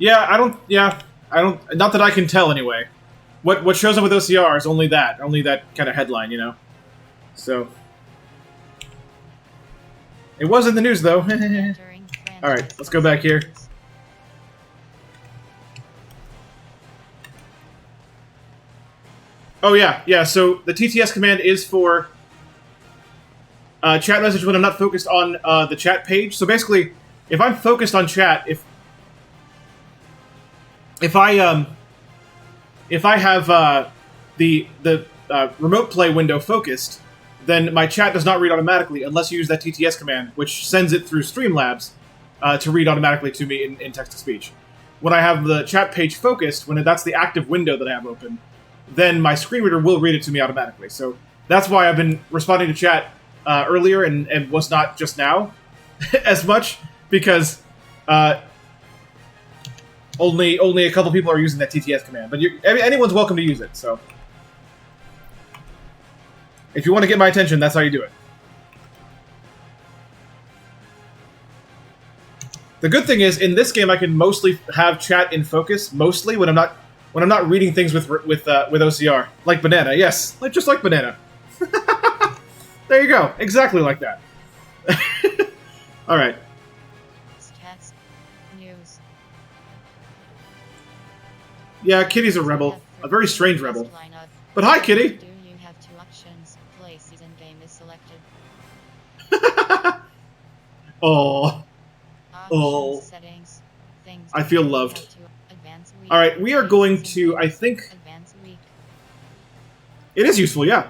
I don't, not that I can tell anyway. What shows up with OCR is only that kind of headline, you know? So. It was in the news, though. Alright, let's go back here. Oh yeah, so the TTS command is for chat message when I'm not focused on the chat page. So basically, if I'm focused on chat, if I have the remote play window focused, then my chat does not read automatically unless you use that TTS command, which sends it through Streamlabs to read automatically to me in text-to-speech. When I have the chat page focused, when that's the active window that I have open, then my screen reader will read it to me automatically. So that's why I've been responding to chat earlier and was not just now as much, because only a couple people are using that TTS command. But anyone's welcome to use it, so... If you want to get my attention, that's how you do it. The good thing is, in this game, I can mostly have chat in focus, mostly, when I'm not reading things with OCR. Like Banana, yes. Just like Banana. There you go. Exactly like that. Alright. Stats. News. Yeah, Kitty's a rebel. A very strange rebel. Lineup. But hi, Kitty! Do you have two options? Play season game is selected. Oh. Oh. Options, settings, things. I feel You loved. have to advance week. Alright, we are Play going season to, game. I think... Advance week. It is useful, yeah.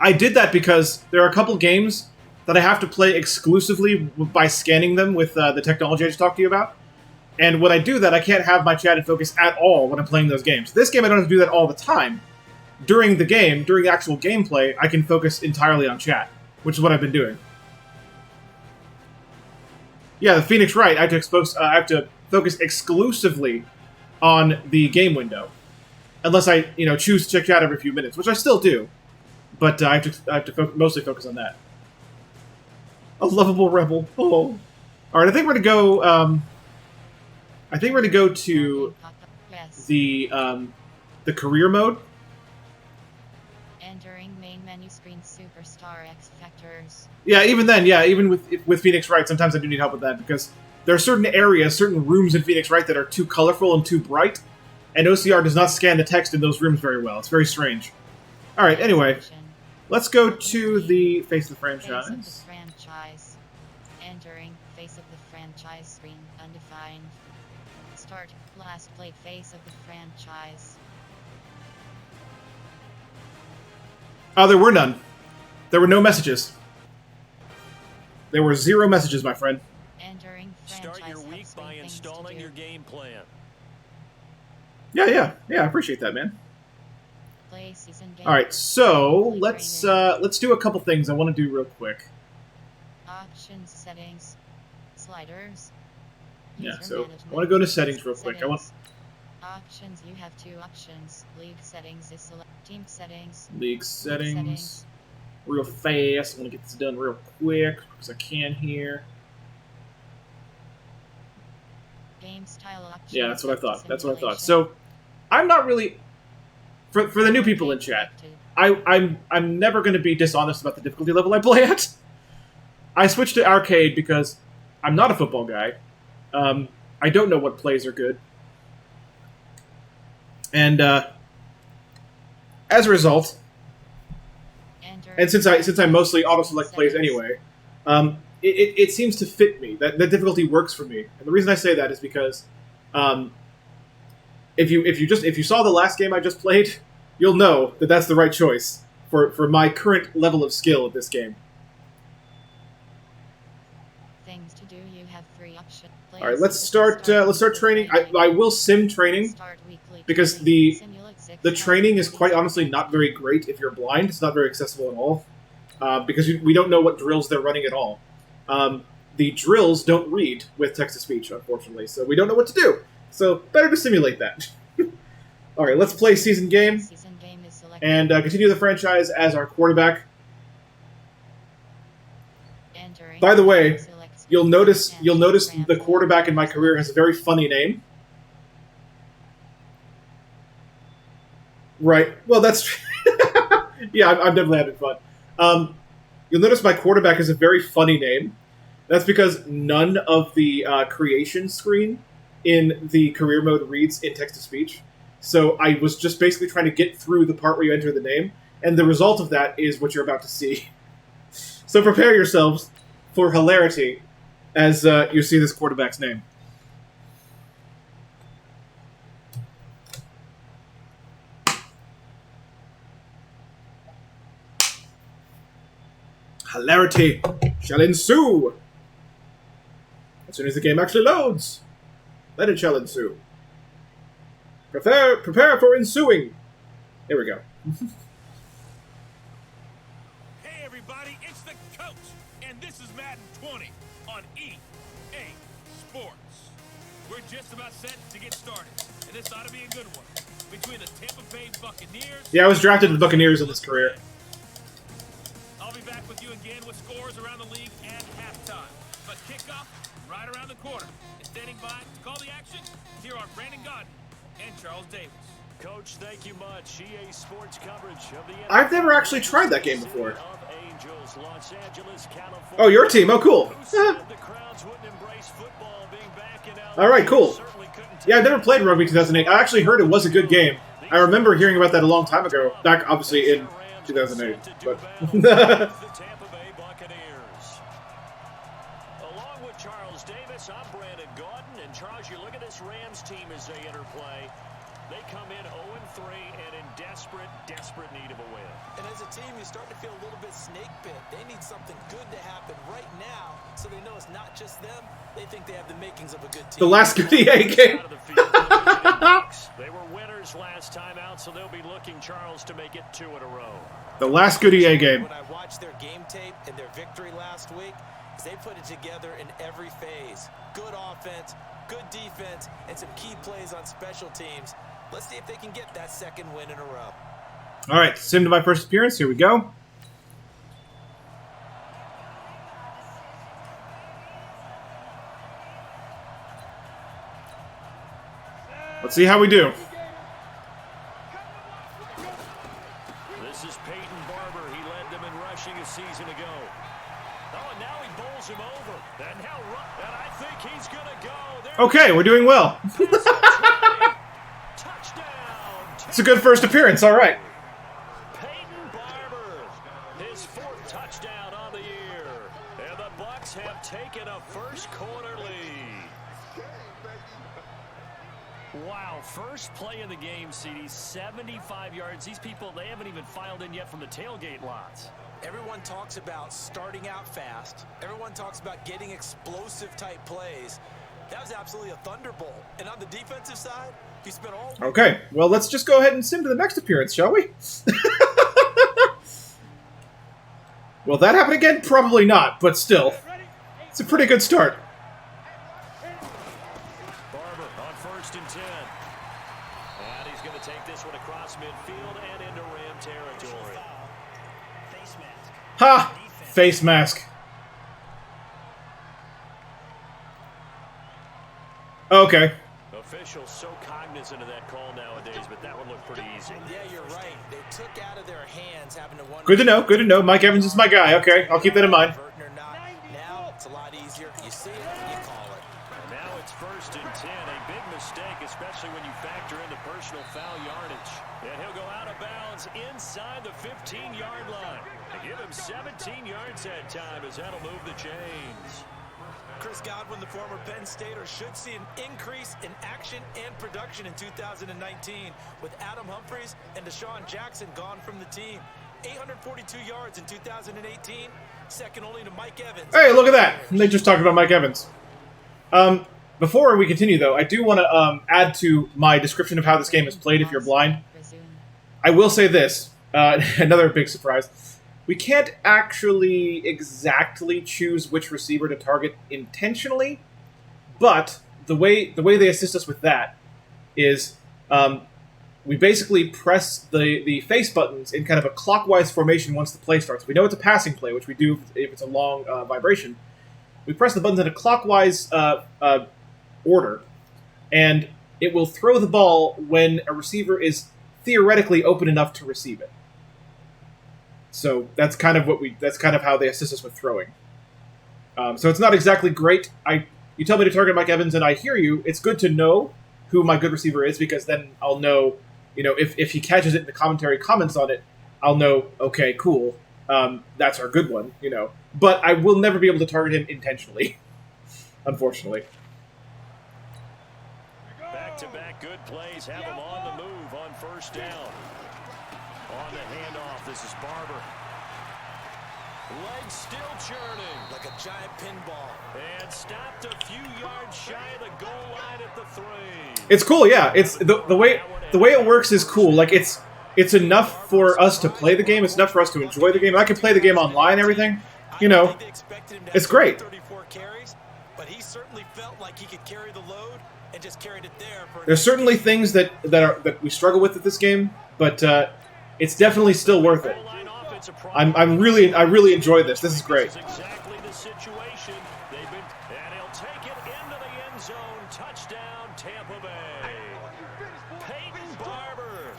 I did that because there are a couple games that I have to play exclusively by scanning them with the technology I just talked to you about. And when I do that, I can't have my chat in focus at all when I'm playing those games. This game, I don't have to do that all the time. During the game, during the actual gameplay, I can focus entirely on chat, which is what I've been doing. Yeah, the Phoenix Wright, I have to focus exclusively on the game window. Unless I, choose to check chat every few minutes, which I still do. But I have to mostly focus on that. A lovable rebel. Oh. Alright, I think we're gonna go, to Yes. the career mode. Entering main menu screen Superstar X Factors. Yeah, even then, even with Phoenix Wright, sometimes I do need help with that, because there are certain areas, certain rooms in Phoenix Wright that are too colorful and too bright, and OCR does not scan the text in those rooms very well. It's very strange. Alright, anyway, let's go to the Face of the Face of the Franchise. franchise. Entering face of the franchise screen undefined. Start last play face of the franchise. Oh, there were none. There were no messages. There were 0 messages, my friend. Entering franchise. Start your hub week screen, by things to installing do. your game plan. Yeah, I appreciate that, man. Play season game. Alright, so, Play let's training. do a couple things I want to do real quick. Options settings. Sliders. Yeah, User so I management. want to go to settings real quick. I want Settings. Options. You have 2 options. League settings is select. Team settings. league settings settings. real fast. I want to get this done real quick because I can here. Game style options. Yeah, that's what I thought. That's what I thought. Simulation. So, I'm not really for the new people in chat. I'm never going to be dishonest about the difficulty level I play at. I switched to arcade because I'm not a football guy. I don't know what plays are good, and as a result, and since I mostly auto select plays anyway, it seems to fit me. That difficulty works for me, and the reason I say that is because if you saw the last game I just played, you'll know that that's the right choice for my current level of skill at this game. Things to do. You have 3 options. All right, let's start training. I will sim training Start weekly because training. the Simulate 6 training is months. quite honestly not very great if you're blind. It's not very accessible at all because we don't know what drills they're running at all. The drills don't read with text-to-speech, unfortunately, so we don't know what to do. So better to simulate that. All right, let's play season game Season game is selected. and continue the franchise as our quarterback. Entering. By the way, Select You'll notice and the quarterback in my career has a very funny name. Right. Well, that's yeah. I'm definitely having fun. You'll notice my quarterback has a very funny name. That's because none of the creation screen in the career mode reads in text-to-speech. So I was just basically trying to get through the part where you enter the name, and the result of that is what you're about to see. So prepare yourselves for hilarity as you see this quarterback's name. Hilarity shall ensue! As soon as the game actually loads, then it shall ensue. Prepare for ensuing! Here we go. Hey everybody, it's the coach, and this is Madden 20 on EA Sports. We're just about set to get started, and this ought to be a good one. Between the Tampa Bay Buccaneers... Yeah, I was drafted to the Buccaneers in this career. I'll be back with you again with scores around the league at halftime. But kickoff right around the corner. And standing by to call the action, here are Brandon Godden and Charles Davis. Coach, thank you much. EA Sports coverage of the I've never actually tried that game before. of Angels, Los Angeles, California. Oh, your team. Oh, cool. Who said the crowds wouldn't embrace football being back in LA? All right, cool. Certainly couldn't Yeah, I've never played Rugby 2008. I actually heard it was a good game. I remember hearing about that a long time ago. Back, obviously, in 2008. But the Tampa Bay Buccaneers. Along with Charles Davis, I'm Brandon Gaudin. And Charles, you look at this Rams team as they enter play. They come in 0-3 and in desperate need of a win. And as a team, you start to feel a little bit snake bit. They need something good to happen right now so they know it's not just them. They think they have the makings of a good team. the last good EA game. Out of the field for the Michigan Bucks. They were winners last time out, so they'll be looking, Charles, to make it 2 in a row. The last good EA game. When I watched their game tape and their victory last week, they put it together in every phase. Good offense, good defense, and some key plays on special teams. Let's see if they can get that second win in a row. All right, sim to my first appearance. Here we go. Let's see how we do. This is Peyton Barber. He led them in rushing a season ago. Oh, and now he bowls him over. And now, and I think he's going to go. There Okay, we're doing well. Touchdown. It's a good first appearance. All right. Peyton Barber, his 4th touchdown on the year. And the Bucks have taken a first quarter lead. Wow, first play in the game, CD, 75 yards. These people, they haven't even filed in yet from the tailgate lots. Everyone talks about starting out fast. Everyone talks about getting explosive type plays. That was absolutely a thunderbolt. And on the defensive side, he spent all... Okay, well, let's just go ahead and sim to the next appearance, shall we? Will that happen again? Probably not, but still. It's a pretty good start. Barber on 1st and 10. And he's going to take this one across midfield and into Ram territory. Ha! Face mask. Okay. Officials so cognizant of that call nowadays, but that one looked pretty easy. Yeah, you're right. They took out of their hands having to wonder... Good to know, good to know. Mike Evans is my guy. Okay, I'll keep that in mind. Or not. Now, it's a lot easier. You see it, you call it. And now it's 1st and 10. A big mistake, especially when you factor in the personal foul yardage. And he'll go out of bounds inside the 15-yard line. And give him 17 yards that time as that'll move the chains. Chris Godwin, the former Penn Stater, should see an increase in action and production in 2019 with Adam Humphries and Deshaun Jackson gone from the team. 842 yards in 2018, second only to Mike Evans. Hey, look at that. They just talked about Mike Evans. Before we continue, though, I do want to add to my description of how this game is played if you're blind. I will say this. Another big surprise. We can't actually exactly choose which receiver to target intentionally, but the way they assist us with that is we basically press the face buttons in kind of a clockwise formation once the play starts. We know it's a passing play, which we do if it's a long vibration. We press the buttons in a clockwise order, and it will throw the ball when a receiver is theoretically open enough to receive it. So that's kind of how they assist us with throwing. So it's not exactly great. You tell me to target Mike Evans, and I hear you. It's good to know who my good receiver is, because then I'll know, if he catches it in the commentary, comments on it, I'll know, okay, cool, that's our good one, But I will never be able to target him intentionally, unfortunately. Back-to-back good plays have him on the move on first down. On the handoff, this is Barber. Legs still churning. Like a giant pinball. And stopped a few yards shy of the goal line at the 3. It's cool, yeah. It's the way it works is cool. Like it's enough for us to play the game. It's enough for us to enjoy the game. I can play the game online and everything. It's great. 34 carries, but he certainly felt like he could carry the load and just carried it there. There's certainly things that we struggle with this game, but it's definitely still worth it. I really enjoy this. This is great. Exactly the situation. And he'll take it into the end zone. Touchdown, Tampa Bay. Peyton Barber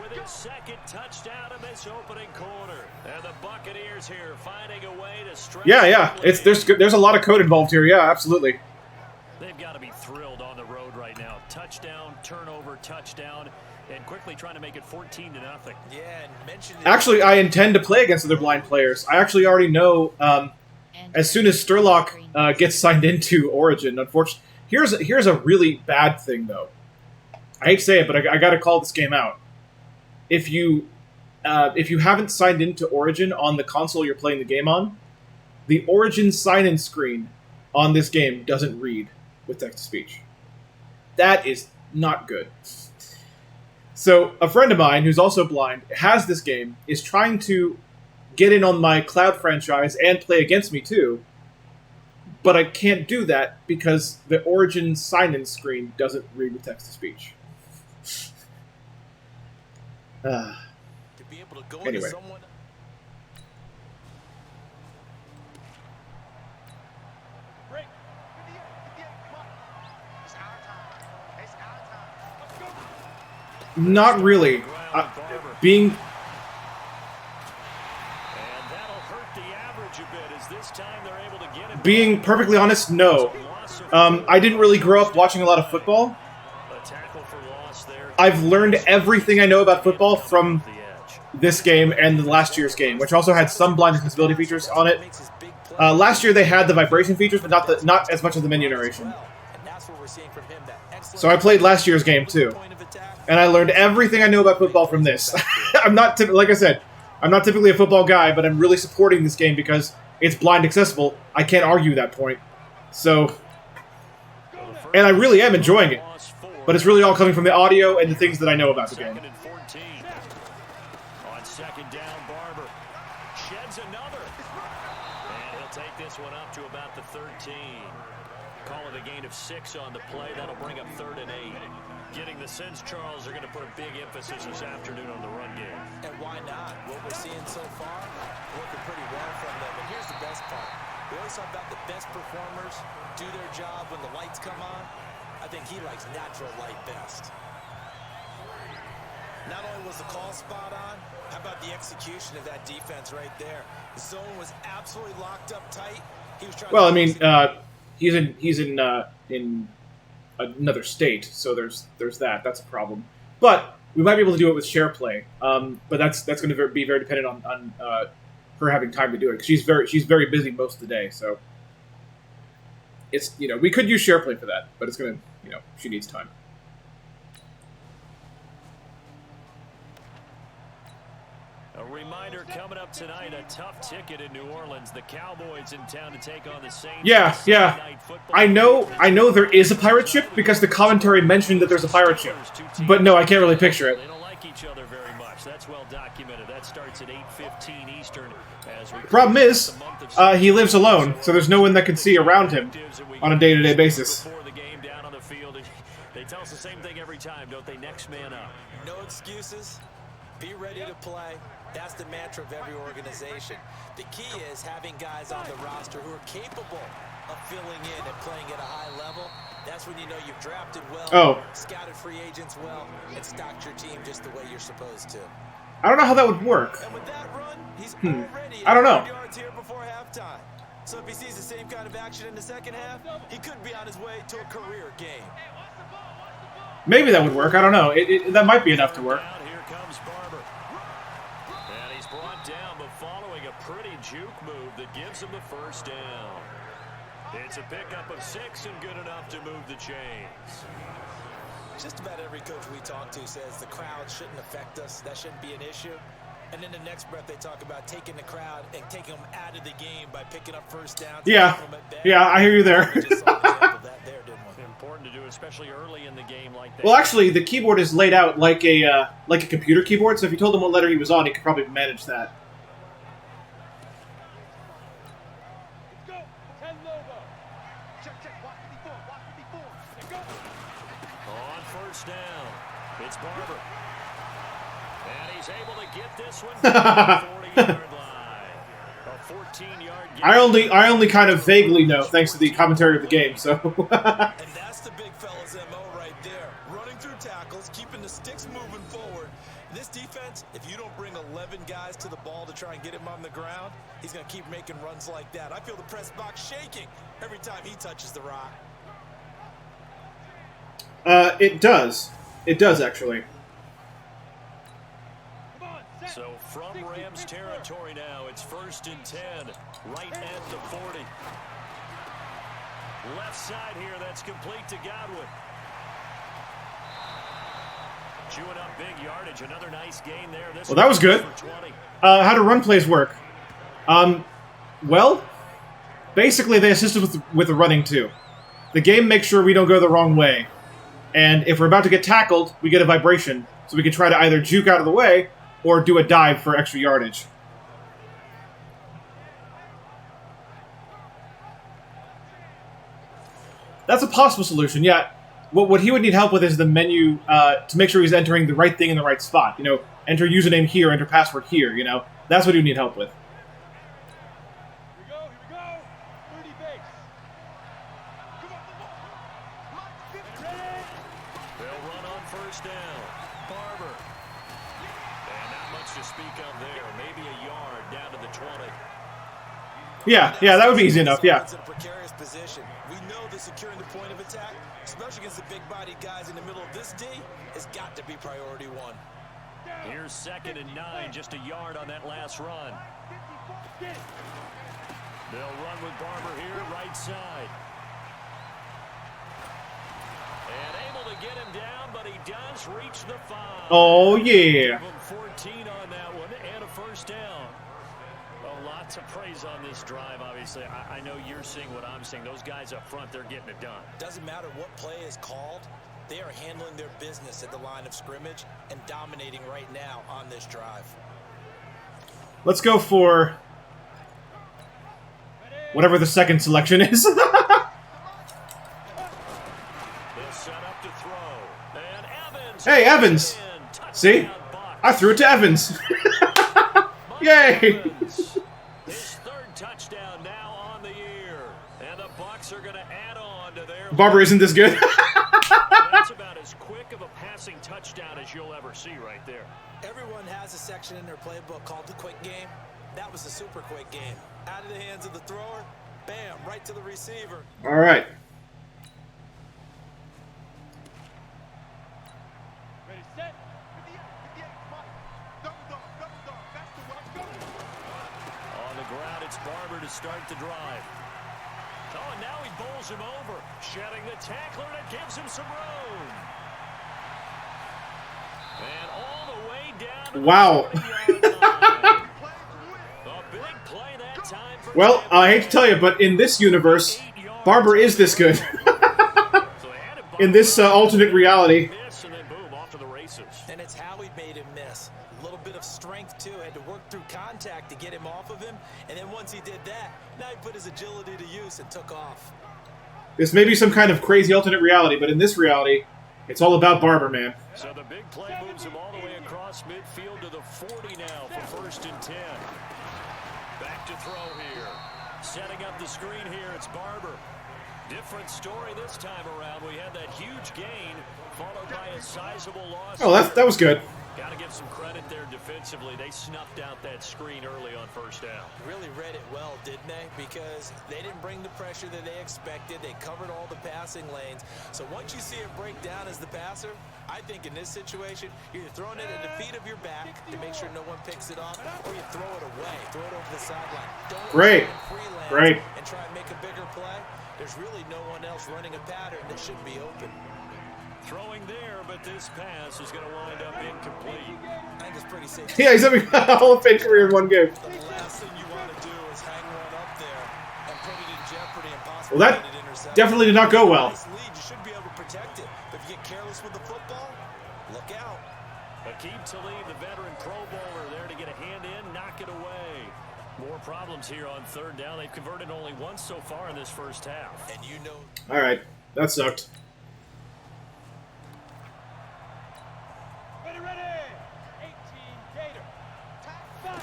with his second touchdown in this opening quarter. And the Buccaneers here finding a way to stretch. Yeah. There's a lot of code involved here. Yeah, absolutely. They've got to be thrilled on the road right now. Touchdown, turnover, touchdown. And quickly trying to make it 14-0. Yeah, and mentioned Actually, I intend to play against other blind players. I actually already know as soon as Sturlock gets signed into Origin. Unfortunately, here's a really bad thing though. I hate to say it, but I got to call this game out. If you haven't signed into Origin on the console you're playing the game on, the Origin sign-in screen on this game doesn't read with text-to-speech. That is not good. So a friend of mine who's also blind has this game, is trying to get in on my Cloud franchise and play against me too, but I can't do that because the Origin sign-in screen doesn't read with text-to-speech. to be able to go Anyway. into someone. Not really. Being And that'll hurt the average a bit as this time they're able to get it. being perfectly honest, no. I didn't really grow up watching a lot of football. A tackle for loss there. I've learned everything I know about football from The edge. this game and the last year's game, which also had some blind accessibility features on it. Last year they had the vibration features, but not as much of the menu narration. So I played last year's game too, and I learned everything I know about football from this. Like I said, I'm not typically a football guy, but I'm really supporting this game because it's blind accessible. I can't argue that point. So, and I really am enjoying it, but it's really all coming from the audio and the things that I know about the game. Second and 14. On second down, Barber sheds another. And he'll take this one up to about the 13. Call it a gain of 6 on the play. That'll bring up 3rd and 8. Getting the sense Charles are going to put a big emphasis this afternoon on the run game. And why not? What we're seeing so far, working pretty well from them. And here's the best part. We always talk about the best performers do their job when the lights come on. I think he likes natural light best. Not only was the call spot on, how about the execution of that defense right there? The zone was absolutely locked up tight. He was trying Well, I to mean, he's in another state, so there's that. That's a problem. But we might be able to do it with share play. But that's going to be very dependent on her having time to do it, because she's very busy most of the day. So it's we could use share play for that, but it's going to she needs time. A reminder coming up tonight, a tough ticket in New Orleans. The Cowboys in town to take on the Saints. Yeah. I know there is a pirate ship because the commentary mentioned that there's a pirate ship. But no, I can't really picture it. They don't like each other very much. That's well documented. That starts at 8:15 Eastern. As we The problem is, he lives alone, so there's no one that can see around him on a day-to-day basis. Before the game down on the field, they tell us the same thing every time, don't they? Next man up. no excuses. Be ready to play. That's the mantra of every organization. The key is having guys on the roster who are capable of filling in and playing at a high level. That's when you know you've drafted well, scouted free agents well, and stocked your team just the way you're supposed to. I don't know how that would work. And with that run, he's already I don't know. 100 yards here before halftime. So if he sees the same kind of action in the second half, he could be on his way to a career game. Maybe that would work. I don't know. That might be enough to work. Here comes Barber. And he's brought down, but following a pretty juke move that gives him the first down. It's a pickup of 6 and good enough to move the chains. Just about every coach we talk to says the crowd shouldn't affect us. That shouldn't be an issue. And in the next breath, they talk about taking the crowd and taking them out of the game by picking up first downs. Yeah, yeah, I hear you there. We just saw an example of that there, didn't we? Important to do, especially early in the game like that. Well, actually, the keyboard is laid out like a computer keyboard, so if you told him what letter he was on, he could probably manage that. On first down, it's Barber. And he's able to get this one to the 40-yard line. A 14-yard gain. I only kind of vaguely know, thanks to the commentary of the game, so... And that's the big fella's MO right there. Running through tackles, keeping the sticks moving forward. This defense, if you don't bring 11 guys to the ball to try and get him on the ground, he's going to keep making runs like that. I feel the press box shaking every time he touches the rock. It does. It does, actually. So from Rams territory now, it's 1st and 10, right at the 40. Left side here, that's complete to Godwin. Chewing up big yardage, another nice gain there. This Well, that was good. How do run plays work? Well, basically they assist us with the running too. The game makes sure we don't go the wrong way. And if we're about to get tackled, we get a vibration, so we can try to either juke out of the way or do a dive for extra yardage. That's a possible solution, yeah. What he would need help with is the menu to make sure he's entering the right thing in the right spot. You know, enter username here, enter password here, you know. That's what he would need help with. Here we go. 30 base. They'll run on first down. Barber. And not much to speak of there. Maybe a yard down to the 20. Yeah, that would be easy enough, yeah. It's in a precarious position. We know that securing the point of attack, especially against the big-bodied guys in the middle of this D, has got to be priority one. Here's 2nd and 9, just a yard on that last run. They'll run with Barber here, right side. And able to get him down, but he does reach the 5. Oh, yeah. Give him 14 on that one, and a first down. Oh, lots of praise on this drive, obviously. I know you're seeing what I'm seeing. Those guys up front, they're getting it done. Doesn't matter what play is called. They are handling their business at the line of scrimmage and dominating right now on this drive. Let's go for whatever the second selection is. They'll set up to throw. And Evans. Hey, Evans. See? I threw it to Evans. Yay! His 3rd touchdown now on the year. And the Bucs are going to add on to their... Barber isn't this good. That's about as quick of a passing touchdown as you'll ever see right there. Everyone has a section in their playbook called the quick game. That was the super quick game. Out of the hands of the thrower, bam, right to the receiver. All right. Ready, set. 58, double dog. That's the way to go. On the ground, it's Barber to start the drive. Oh, and now he bowls him over, shedding the tackler, and it gives him some room. And all the way down to Wow. the 40-yard line. A big play that time for Well, Tampa. I hate to tell you, but in this universe, Barber is this good. So they added In this alternate reality. miss, and then boom, off to the races. And it's how he made him miss. A little bit of strength, too. Had to work through contact to get him off of him. And then once he did that, now he put his agility to use and took off. This may be some kind of crazy alternate reality, but in this reality, it's all about Barber, man. So the big play moves him all the way across midfield to the 40 now for 1st and 10. Back to throw here. Setting up the screen here, it's Barber. Different story this time around. We had that huge gain, followed by a sizable loss. Oh, that was good. Got to give some credit there defensively. They snuffed out that screen early on first down. Really read it well, didn't they? Because they didn't bring the pressure that they expected. They covered all the passing lanes. So once you see it break down as the passer, I think in this situation, you're either throwing it at the feet of your back to make sure no one picks it off, or you throw it away, throw it over the sideline. Don't Great. freelance Great. and try and make a bigger play. There's really no one else running a pattern that should be open. Throwing there, but this pass is going to wind up incomplete. I think it's pretty safe. Yeah, he's having a Hall of Fame career in one game. The last thing you want to do is hang one up there and put it in jeopardy and possibly Well, that get it intercepted. definitely did not go well. Nice lead. You should be able to protect it. But if you get careless with the football, look out. Akeem Talib, the veteran Pro Bowler, there to get a hand in, knock it away. More problems here on third down. They've converted only once so far in this first half. And you know. All right, that sucked. Ready, ready. 18 Gator. Top 5.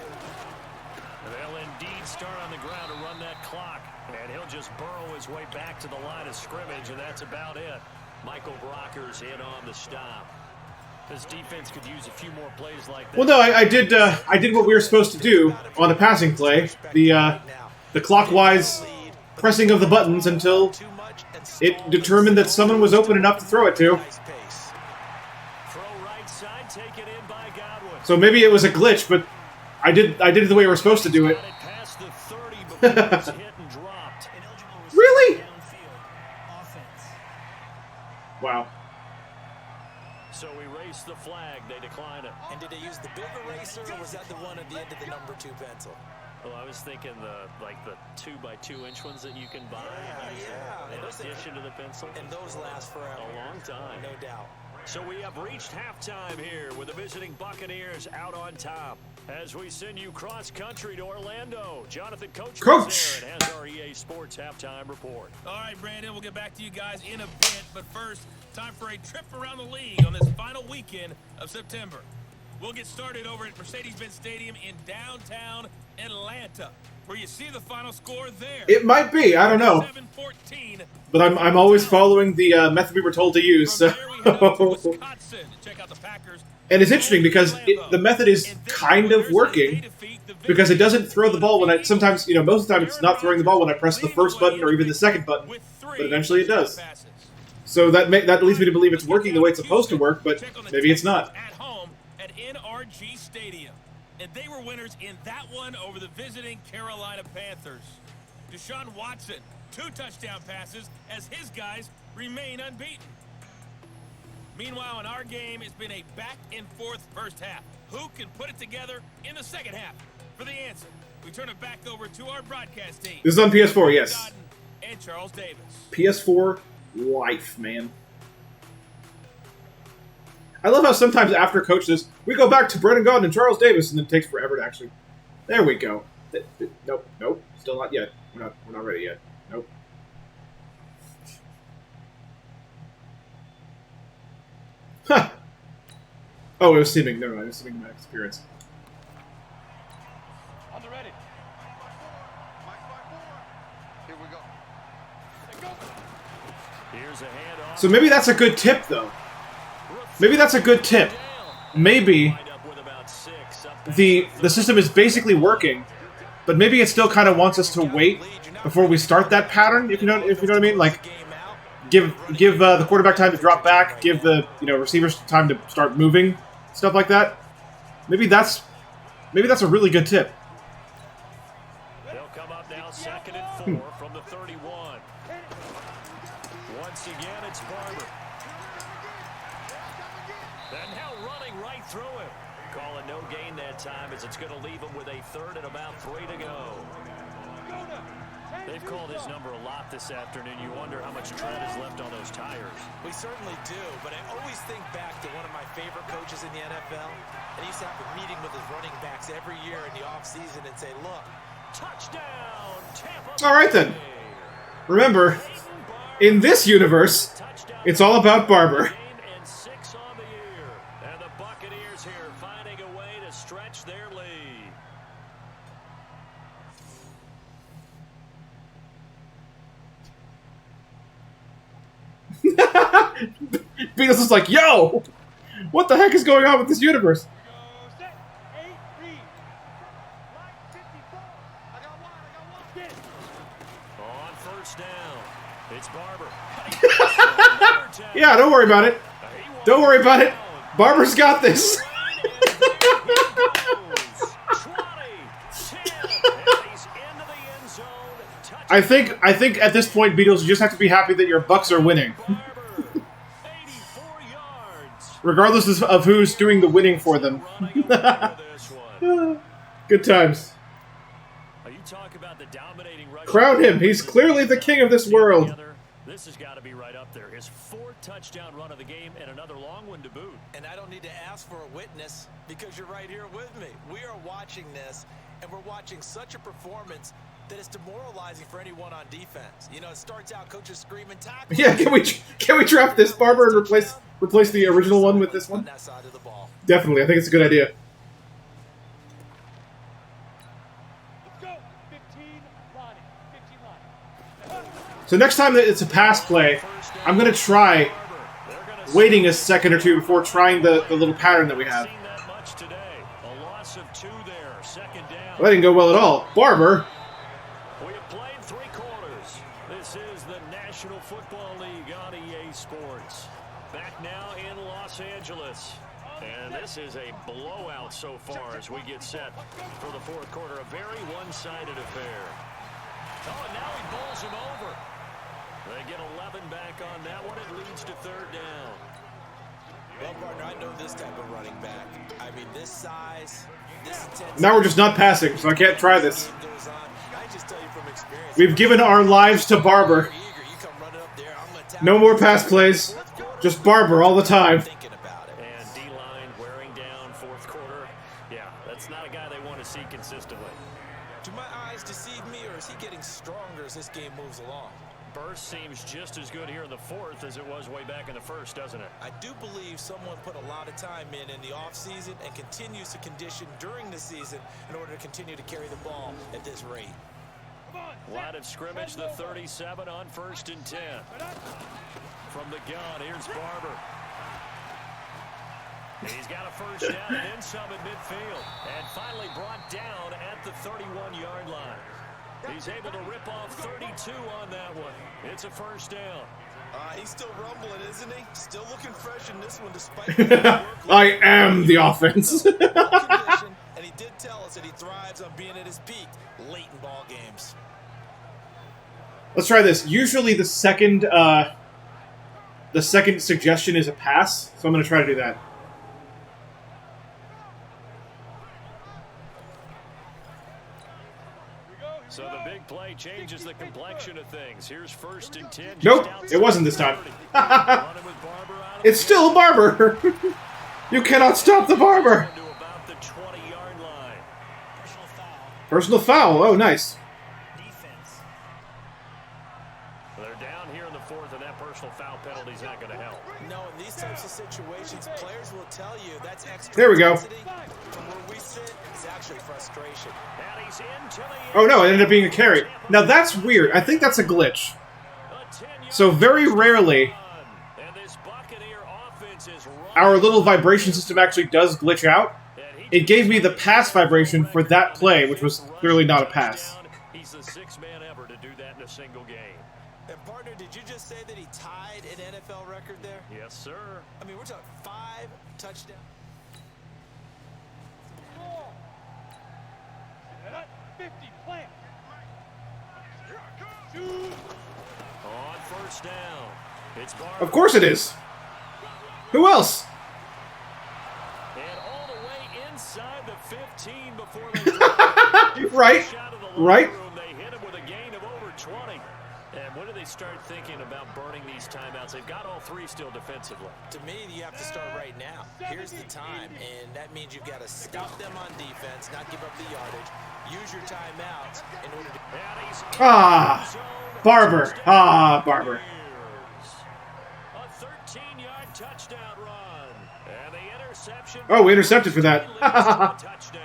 They'll indeed start on the ground to run that clock. And he'll just burrow his way back to the line of scrimmage, and that's about it. Michael Brockers in on the stop. This defense could use a few more plays like that. Well, no, I did what we were supposed to do on a passing play. The clockwise pressing of the buttons until it determined that someone was open enough to throw it to. Throw right side, taken in by Godwin. So maybe it was a glitch, but I did it the way we were supposed to do it. Got it past the 30 before it was hit and dropped. Really? Wow. So erase the flag. They decline it. And did they use the big eraser, or was that the one at the end of the number 2 pencil? Well, I was thinking the 2x2-inch ones that you can buy. Yeah. In addition to the pencil. And those last forever. A long time. No doubt. So we have reached halftime here with the visiting Buccaneers out on top. As we send you cross-country to Orlando, Jonathan Coach Coach! there and has our EA Sports halftime report. All right, Brandon, we'll get back to you guys in a bit. But first, time for a trip around the league on this final weekend of September. We'll get started over at Mercedes-Benz Stadium in downtown Atlanta, where you see the final score there. It might be. I don't know. 7-14. But I'm always following the method we were told to use. So. From there we head out to Wisconsin to check out the Packers. And it's interesting because the method is kind of working because it doesn't throw the ball when I sometimes, most of the time it's not throwing the ball when I press the first button or even the second button, but eventually it does. So that leads me to believe it's working the way it's supposed to work, but maybe it's not. At home at NRG Stadium. And they were winners in that one over the visiting Carolina Panthers. Deshaun Watson, 2 touchdown passes as his guys remain unbeaten. Meanwhile, in our game, it's been a back-and-forth first half. Who can put it together in the second half? For the answer, we turn it back over to our broadcast team. This is on PS4, yes. And Charles Davis. PS4 life, man. I love how sometimes after Coach says, we go back to Brendan Gaudin and Charles Davis, and then it takes forever to actually... There we go. Nope, still not yet. We're not ready yet. Nope. Huh. Oh, it was seeming. Never mind. It was seeming my experience. On the ready. Here we go. Here's a handoff. So maybe that's a good tip, though. Maybe that's a good tip. Maybe the system is basically working, but maybe it still kind of wants us to wait before we start that pattern. If you know what I mean, like give the quarterback time to drop back, give the receivers time to start moving, stuff like that. Maybe that's a really good tip. They'll come up now, 2nd and 4 from the 31. Once again, it's Barber. And now running right through him. Calling no gain that time as it's going to leave him with a 3rd and about 3 to go. They've called his number a lot this afternoon. You wonder how much tread is left on those tires. We certainly do, but I always think back to one of my favorite coaches in the NFL. And he used to have a meeting with his running backs every year in the offseason and say, look, Touchdown, Tampa. All right, then. Remember, in this universe, it's all about Barber. And 6 on the year. And the Buccaneers here finding a way to stretch their lead. Beatles is like, yo! What the heck is going on with this universe? Go set. 8 read. Line 54. I got one. Get it. On first down, it's Barber. Yeah, don't worry about it. Don't worry about it. Barber's got this. I think at this point, Beatles, you just have to be happy that your Bucks are winning. Regardless of who's doing the winning for them. Good times. Crown him. He's clearly the king of this world. This has got to be right up there. His 4th touchdown run of the game and another long one to boot. And I don't need to ask for a witness because you're right here with me. We are watching this, and we're watching such a performance that it's demoralizing for anyone on defense. You know, it starts out coaches screaming tackle. Yeah, can we draft this Barber and replace the original one with this one? That side of the ball. Definitely, I think it's a good idea. Let's go. 15 line. 15 line. So next time that it's a pass play, I'm gonna try waiting a second or two before trying the little pattern that we have. Well, that didn't go well at all. Barber. We have played 3 quarters. This is the National Football League on EA Sports. Back now in Los Angeles. And this is a blowout so far as we get set for the 4th quarter. A very one-sided affair. Oh, and now he bowls him over. They get 11 back on that one. It leads to 3rd down. Well, partner, I know this type of running back. I mean, this size, this intensity. Now we're just not passing, so I can't try this. I just tell you from experience. We've given our lives to Barber. No more pass plays. Just Barber all the time. And D-line wearing down 4th quarter. Yeah, that's not a guy they want to see consistently. Do my eyes deceive me, or is he getting stronger as this game moves along? Burst seems just as good here in the 4th as it was way back in the 1st, doesn't it? I do believe someone put a lot of time in the offseason and continues to condition during the season in order to continue to carry the ball at this rate. Line of scrimmage, the 37 on 1st and 10. From the gun, here's Barber. He's got a 1st down and then some at midfield. And finally brought down at the 31-yard line. He's able to rip off 32 on that one. It's a 1st down. He's still rumbling, isn't he? Still looking fresh in this one despite I am the offense. and he did tell us that he thrives on being at his peak late in ball games. Let's try this. Usually the second suggestion is a pass, so I'm going to try to do that. So the big play changes the complexion of things. Here's 1st and 10. Nope, it wasn't this time. It's still Barber. You cannot stop the Barber. About the 20-yard line. Personal foul. Oh, nice. Defense. They're down here in the 4th, and that personal foul penalty is not going to help. No, in these types of situations, players will tell you that's extra. There we go. From where we sit, it's actually frustration. And he's into the Oh no, it ended up being a carry. Now that's weird. I think that's a glitch. So very rarely, our little vibration system actually does glitch out. It gave me the pass vibration for that play, which was clearly not a pass. He's the 6th man ever to do that in a single game. And partner, did you just say that he tied an NFL record there? Yes, sir. I mean, we're talking 5 touchdowns. 50 plant. On 1st down, it's Barber. Of course it is. Who else? And all the way inside the 15 before they Right. Right. They hit him with a gain of over 20. And when do they start thinking about burning these timeouts? They've got all 3 still defensively. To me, you have to start right now. Here's the time, and that means you've got to stop them on defense, not give up the yardage. Use your timeouts in order to... Barber. Barber. A 13-yard touchdown run. And the interception. Oh, we intercepted for that. Touchdown.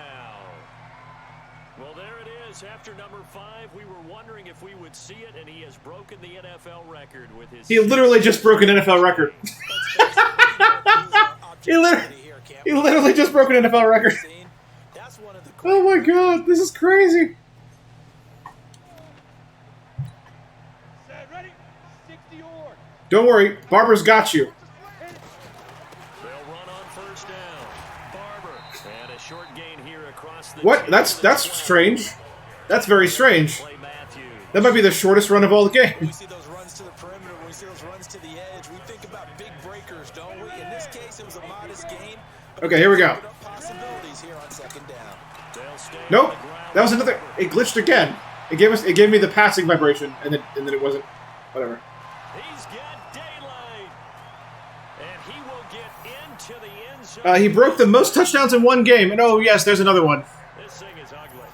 Well, there it is. After number 5, we were wondering if we would see it, and he has broken the NFL record with his... He literally just broke an NFL record. I'll He literally just broke an NFL record. That's one of the Oh my god, this is crazy. Set, ready? 60 or. Don't worry, Barber's got you. They'll run on first down. Barber. And a short gain here across the... What? That's strange. That's very strange. Play Matthews. That might be the shortest run of all the When we game. see those runs to the perimeter, when we see those runs to the edge, we think about big breakers, don't we? In this case, it was a modest gain. but Okay, here we go. opened up possibilities here on second down. They'll stay on Nope. the ground. That was another. It glitched again. It gave me the passing vibration, and then it wasn't. Whatever. He's got daylight. And he will get into the end zone. He broke the most touchdowns in one game, and oh yes, there's another one. This thing is ugly.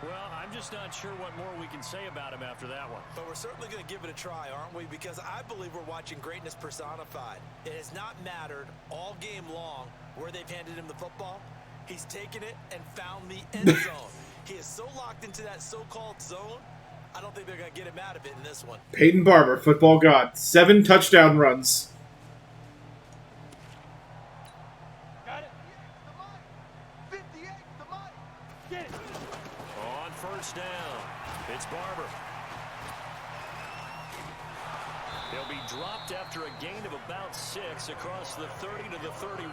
Well, I'm just not sure what more we can say about him after that one. But we're certainly going to give it a try, aren't we? Because I believe we're watching greatness personified. It has not mattered all game long where they've handed him the football. He's taken it and found the end zone. He is so locked into that so-called zone, I don't think they're going to get him out of it in this one. Peyton Barber, football god, 7 touchdown runs. Got it. The mic. 58, the mic. Get it. On first down, it's Barber. He'll be dropped after a gain of about 6 across the 30 to the 31.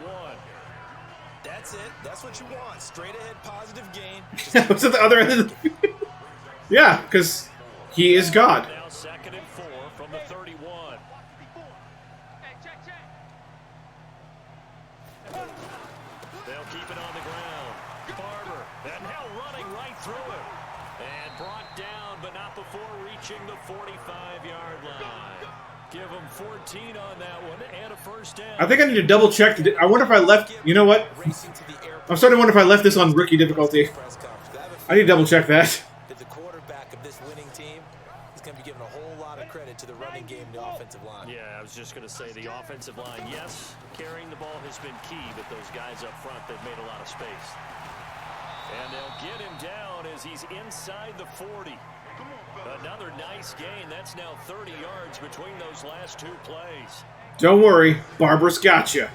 That's it. That's what you want. Straight ahead positive gain. What's at the other end of the... Yeah, because he is God. Now 2nd and 4 from the 31. Before. Hey, check. They'll keep it on the ground. Barber, and now running right through it. And brought down, but not before reaching the 45-yard line. Give him 14 on that one, and a first down. I think I need to double check. I wonder if I left... You know what? Racing to the airport. I'm starting to wonder if I left this on rookie difficulty. Press conference. I have a I need to double check that. that the quarterback of this winning team is going to be given a whole lot of credit to the running game and the offensive line. Yeah, I was just going to say the offensive line, yes, carrying the ball has been key, but those guys up front, they've made a lot of space. And they'll get him down as he's inside the 40. Another nice gain. That's now 30 yards between those last 2 plays. Don't worry, Barber's got you.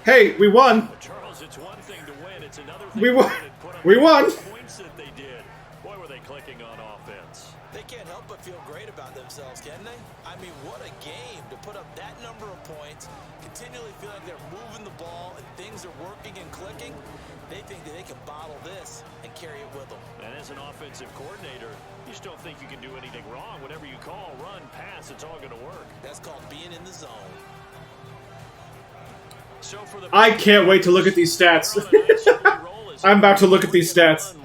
Hey, we won. Charles, it's one thing to win. It's another thing We to won. win and put up We the won. points that they did. Boy, were they clicking on offense. They can't help but feel great about themselves, can they? I mean, what a game to put up that number of points, continually feel like they're moving the ball and things are working and clicking. They think that they can bottle this and carry it with them. And as an offensive coordinator, you just don't think you can do anything wrong. Whatever you call, run, pass, it's all going to work. That's called being in the zone. So for the I can't wait to look at these stats. I'm about to look at these stats. Game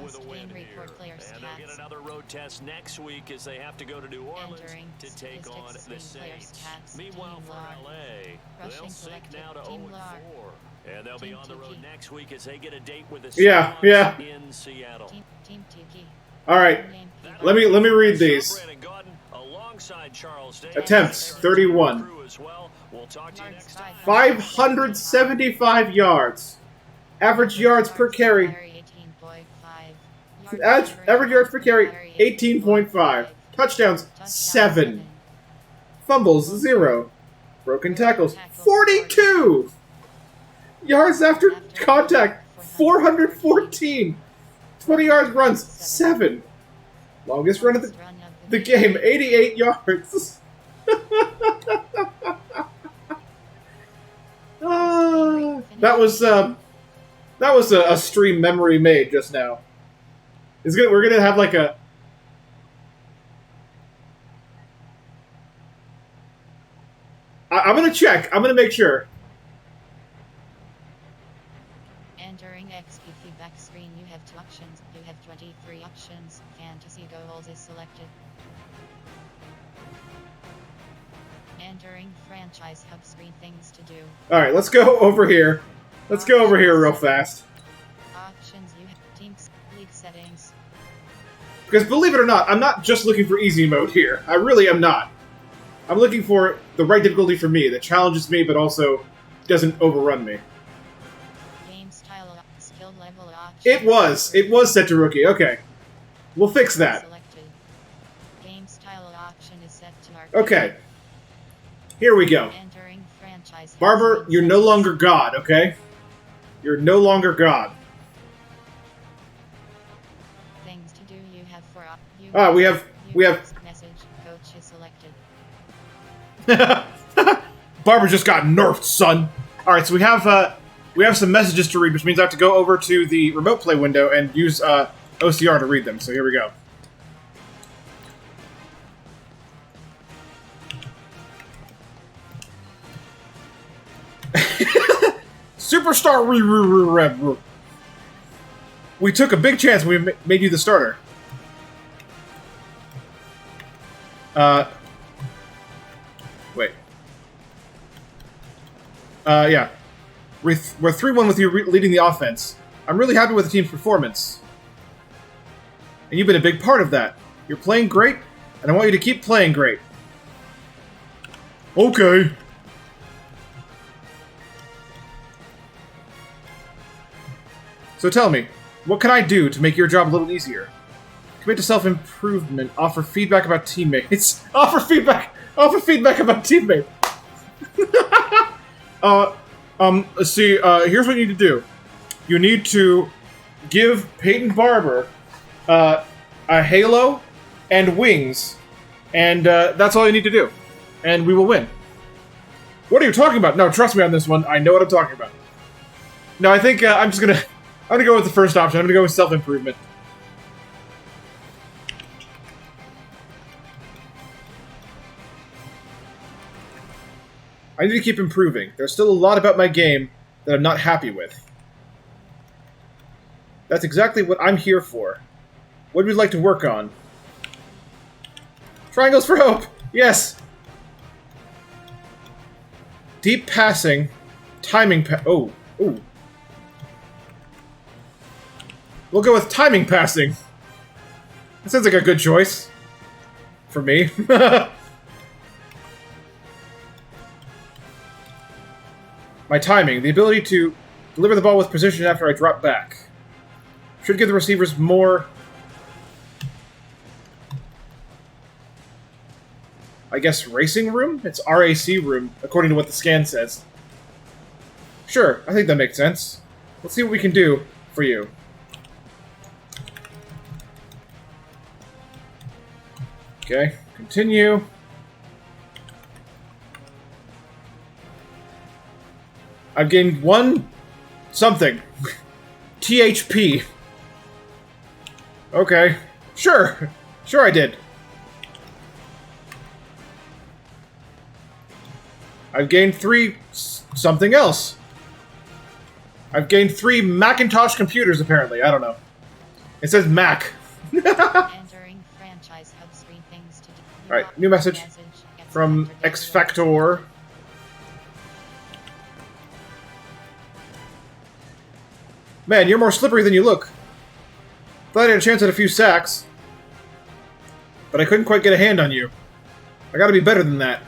report players And they'll get stats. another road test next week as they have to go to New Orleans Entering to take on statistics, the screen players Saints. stats, Meanwhile, team for log. LA, Rushing they'll sink selected, now to team 0-4. log. And they'll be Team on the road Tiki. next week as they get a date with the Yeah, Seahawks yeah. in Seattle. Team Tiki. All right, Name let me read these. Brandon Gaudin alongside Charles Davis. Attempts, 31. Crew as well. We'll talk to you next time. 575 yards. Average yards per carry. 18.5. Average yards per carry, 18.5. Touchdowns, 7. Fumbles, 0. Broken tackles, 42. Yards after contact, 414. 20 yards runs, 7. Longest run of the game, 88 yards. That was a stream memory made just now. We're gonna have like a. I'm gonna check. I'm gonna make sure. Entering XP feedback screen, you have 2 options. You have 23 options. Fantasy goals is selected. Entering franchise hub screen, things to do. All right, let's go over here. Let's go over here real fast. Options, you have teams, league settings. Because believe it or not, I'm not just looking for easy mode here. I really am not. I'm looking for the right difficulty for me that challenges me, but also doesn't overrun me. Game style, skill level options. It was set to rookie. Okay. We'll fix that. Selected. Game style option is set to arcade. Okay. Here we go. Entering franchise. Barber, you're no longer God, okay? You're no longer God. Things to do you have for you. Ah, we have Message. Coach is selected. Barber just got nerfed, son. All right, so we have some messages to read, which means I have to go over to the remote play window and use OCR to read them. So here we go. Superstar we took a big chance when we made you the starter. Wait. Yeah. We're 3-1 with you leading the offense. I'm really happy with the team's performance. And you've been a big part of that. You're playing great, and I want you to keep playing great. Okay. So tell me, what can I do to make your job a little easier? Commit to self-improvement. Offer feedback about teammates. Offer feedback about teammates. See, here's what you need to do. You need to give Peyton Barber a halo and wings, and that's all you need to do. And we will win. What are you talking about? No, trust me on this one. I know what I'm talking about. No, I think I'm gonna go with the first option. I'm gonna go with self-improvement. I need to keep improving. There's still a lot about my game that I'm not happy with. That's exactly what I'm here for. What would you like to work on? Triangles for hope! Yes! Deep passing. Timing oh. Ooh. We'll go with timing passing. That sounds like a good choice. For me. My timing. The ability to deliver the ball with precision after I drop back. Should give the receivers more... I guess racing room? It's RAC room, according to what the scan says. Sure, I think that makes sense. Let's see what we can do for you. Okay, continue. I've gained one something. THP. Okay. Sure. Sure I did. I've gained 3 something else. I've gained 3 Macintosh computers, apparently. I don't know. It says Mac. Entering franchise hub screen. Things to do. Alright, new message from X Factor. Man, you're more slippery than you look. Thought I had a chance at a few sacks. But I couldn't quite get a hand on you. I gotta be better than that.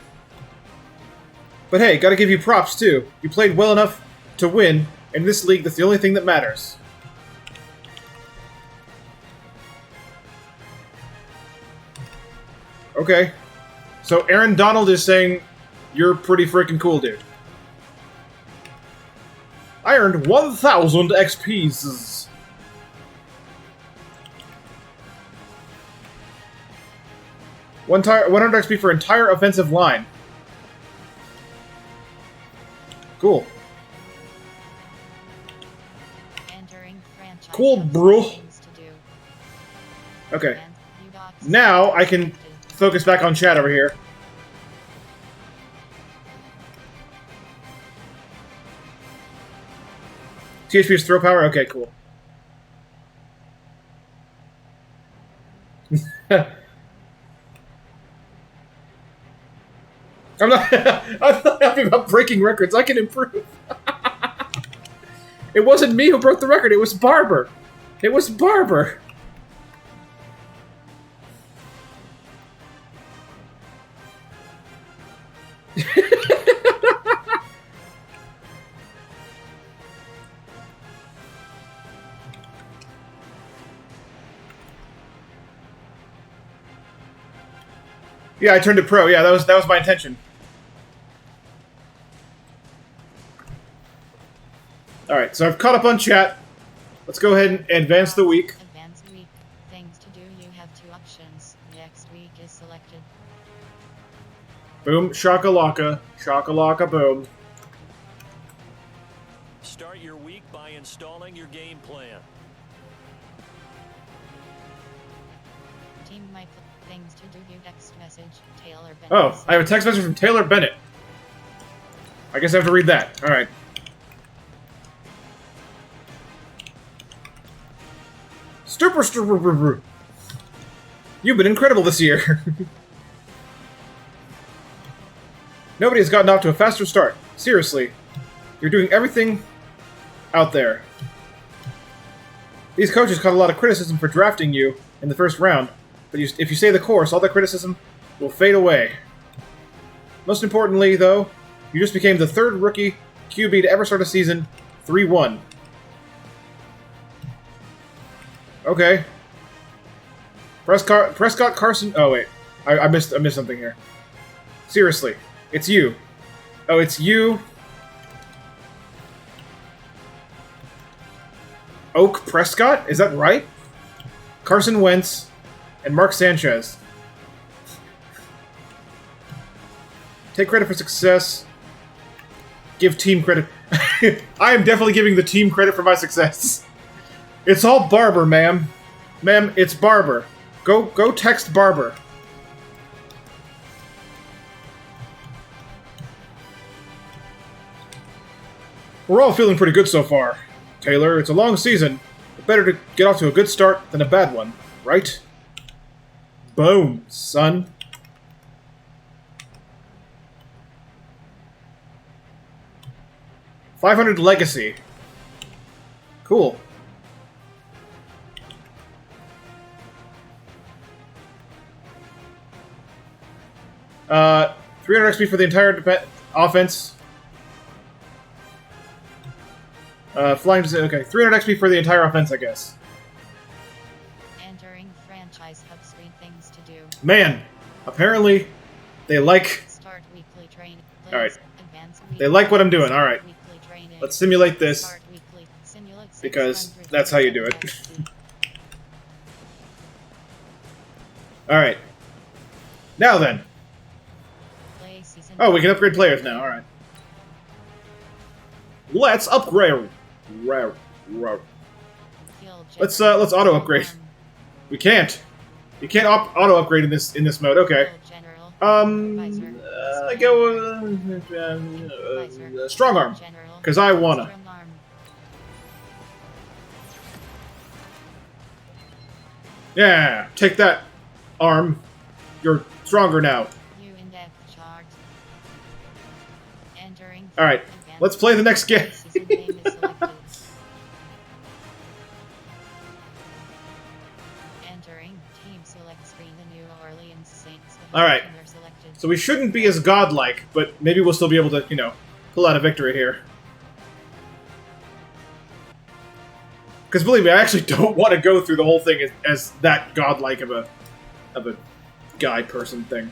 But hey, gotta give you props too. You played well enough to win. In this league, that's the only thing that matters. Okay. So Aaron Donald is saying, you're pretty freaking cool, dude. I earned 1,000 XPs. One 100 XP for entire offensive line. Cool. Entering franchise Cool, hub bro. things to do. Okay. And U-Box Now I can selected. focus back on chat over here. THP is throw power? Okay, cool. I'm not happy about breaking records. I can improve. It wasn't me who broke the record. It was Barber. It was Barber. Yeah, I turned it pro. Yeah, that was my intention. Alright, so I've caught up on chat. Let's go ahead and advance the week. Advance week. Things to do. You have 2 options. Next week is selected. Boom, shakalaka. Shakalaka, boom. Start your week by installing your game plan. Team Mike. Things to do. You text message. Taylor Bennett. Oh, I have a text message from Taylor Bennett. I guess I have to read that. Alright. Super. You've been incredible this year. Nobody has gotten off to a faster start. Seriously. You're doing everything out there. These coaches caught a lot of criticism for drafting you in the first round, but if you stay the course, all that criticism will fade away. Most importantly, though, you just became the 3rd rookie QB to ever start a season 3-1. Okay. Prescott Carson. Oh wait, I missed something here. Seriously, it's you. Oh, it's you. Oak Prescott? Is that right? Carson Wentz and Mark Sanchez. Take credit for success. Give team credit. I am definitely giving the team credit for my success. It's all Barber, ma'am. Ma'am, it's Barber. Go text Barber. We're all feeling pretty good so far. Taylor, it's a long season. But better to get off to a good start than a bad one, right? Boom, son. $500 legacy. Cool. 300 XP for the entire offense. Flying. Okay, 300 XP for the entire offense, I guess. Entering franchise hub screen. Things to do. Man, apparently they like. Start weekly training. All right. Advance They like what I'm doing. All right. weekly training. Let's simulate this Start weekly. Simulate because 600 that's how you do it. All right. Now then. Play season. Oh, we can upgrade players now. All right. Let's upgrade. Field Let's general. auto upgrade. We can't. You can't auto upgrade in this mode. Okay. Field general. I go strong arm General. because I wanna. Strong arm. Yeah, take that, arm. You're stronger now. You in depth chart. Entering. All right, advanced let's play the next game. season name is selected. Entering team select screen. The New Orleans Saints. All right. Team are selected. So we shouldn't be as godlike, but maybe we'll still be able to, pull out a victory here. Because believe me, I actually don't want to go through the whole thing as that godlike of a guy person thing.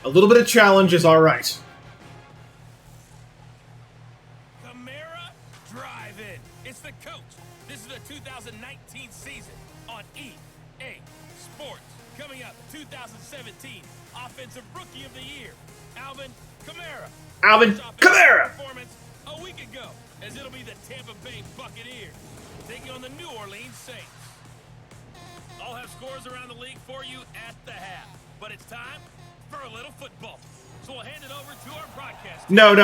A little bit of challenge is all right. Camara Drive-In. It's the coach. This is the 2019 season on EA Sports. Coming up, 2017 Offensive Rookie of the Year, Alvin Kamara. Alvin His offensive Kamara! Performance a week ago, as it'll be the Tampa Bay Buccaneers taking on the New Orleans Saints. I'll have scores around the league for you at the half, but it's time for a little football. So we'll hand it over to our broadcast. No, and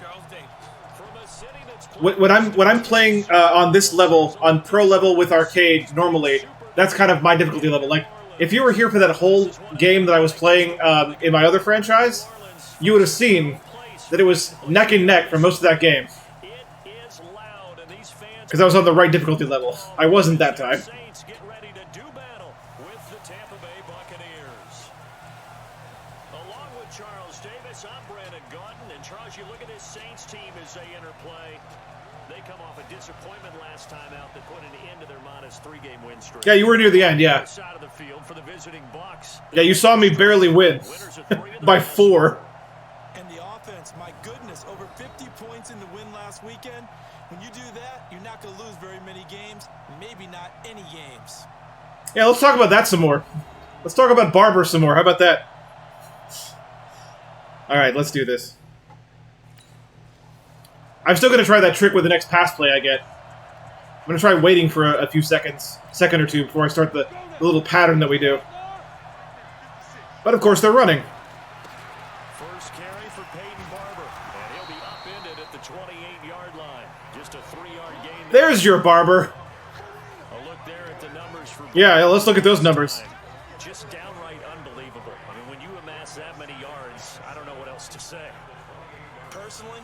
Charles Davis. From a city that's when I'm playing on this level, on pro level with arcade normally, that's kind of my difficulty level. Like, if you were here for that whole game that I was playing in my other franchise, you would have seen that it was neck and neck for most of that game. Because I was on the right difficulty level. I wasn't that time. Saints get ready to do battle with the Tampa Bay Buccaneers. Along with Charles Davis, I'm Brandon Gaudin. And Charles, you look at this Saints team as they enter play. They come off a disappointment last time out that put an end to their modest 3-game win streak. Yeah, you were near the end, yeah. Side of the field for the visiting Bucks. Yeah, you saw me barely win by 4. And the offense, my goodness, over 50 points in the win last weekend. When you do that, you're not going to lose very many games, maybe not any games. Yeah, let's talk about that some more. Let's talk about Barber some more. How about that? All right, let's do this. I'm still going to try that trick with the next pass play I get. I'm going to try waiting for a few seconds, second or two, before I start the little pattern that we do. But of course, they're running. First carry for Peyton Barber. And he'll be upended at the 28-yard line. Just a 3-yard gain. There's your Barber. A look there at the numbers for Yeah, let's look at those numbers. Just downright unbelievable. I mean, when you amass that many yards, I don't know what else to say. Personally,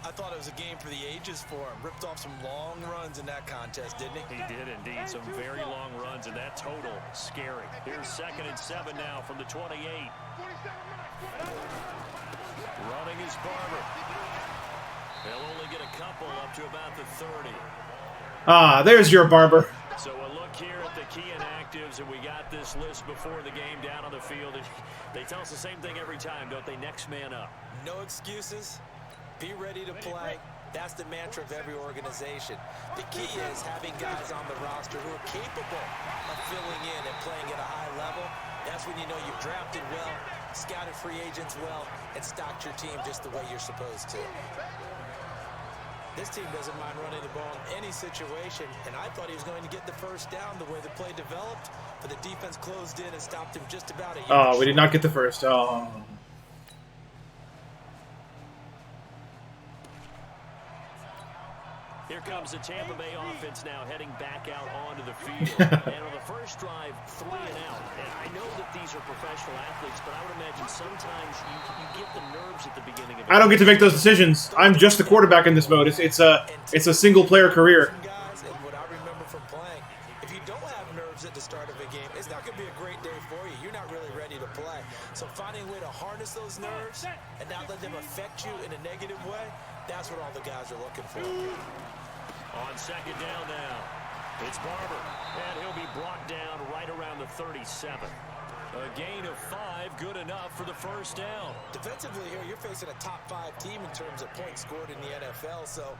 I thought it was a game for the ages for him. Ripped off some long runs in that contest, didn't he? He did indeed. Some very long runs, and that total, scary. Here's 2nd and 7 now from the 28. Running is Barber. They'll only get a couple up to about the 30. Ah, there's your Barber. So a look here at the key inactives, and we got this list before the game down on the field. And they tell us the same thing every time, don't they? Next man up. No excuses. Be ready to play. That's the mantra of every organization. The key is having guys on the roster who are capable of filling in and playing at a high level. That's when you know you've drafted well, scouted free agents well, and stocked your team just the way you're supposed to. This team doesn't mind running the ball in any situation, and I thought he was going to get the first down the way the play developed, but the defense closed in and stopped him just about a yard. Oh, we did not get the first. Oh. Here comes the Tampa Bay offense now heading back out onto the field. And on the first drive, 3 and out. And I know that these are professional athletes, but I would imagine sometimes you get the nerves at the beginning of it. I don't get to make those decisions. I'm just the quarterback in this mode. It's a single-player career. Guys, and what I remember from playing, if you don't have nerves at the start of a game, it's not going to be a great day for you. You're not really ready to play. So finding a way to harness those nerves and not let them affect you in a negative way, that's what all the guys are looking for. On 2nd down now, it's Barber, and he'll be brought down right around the 37. A gain of 5, good enough for the first down. Defensively here, you're facing a top 5 team in terms of points scored in the NFL. So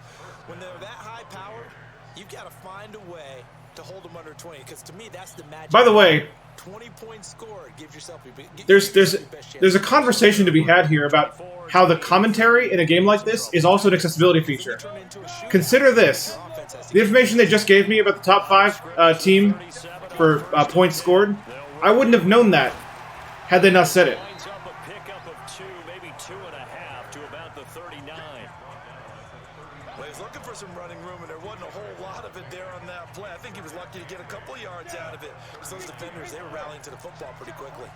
when they're that high powered, you've got to find a way to hold them under 20. Because to me, that's the magic. By the way, 20 points scored gives yourself there's a conversation to be had here about how the commentary in a game like this is also an accessibility feature. Consider this. The information they just gave me about the top 5 team for points scored, I wouldn't have known that had they not said it. Lines up a pickup of 2, maybe 2.5 to about the 39. Well, he was looking for some running room, and there wasn't a whole lot of it there on that play. I think he was lucky to get a couple yards out of it. So those defenders, they were rallying to the football pretty quickly.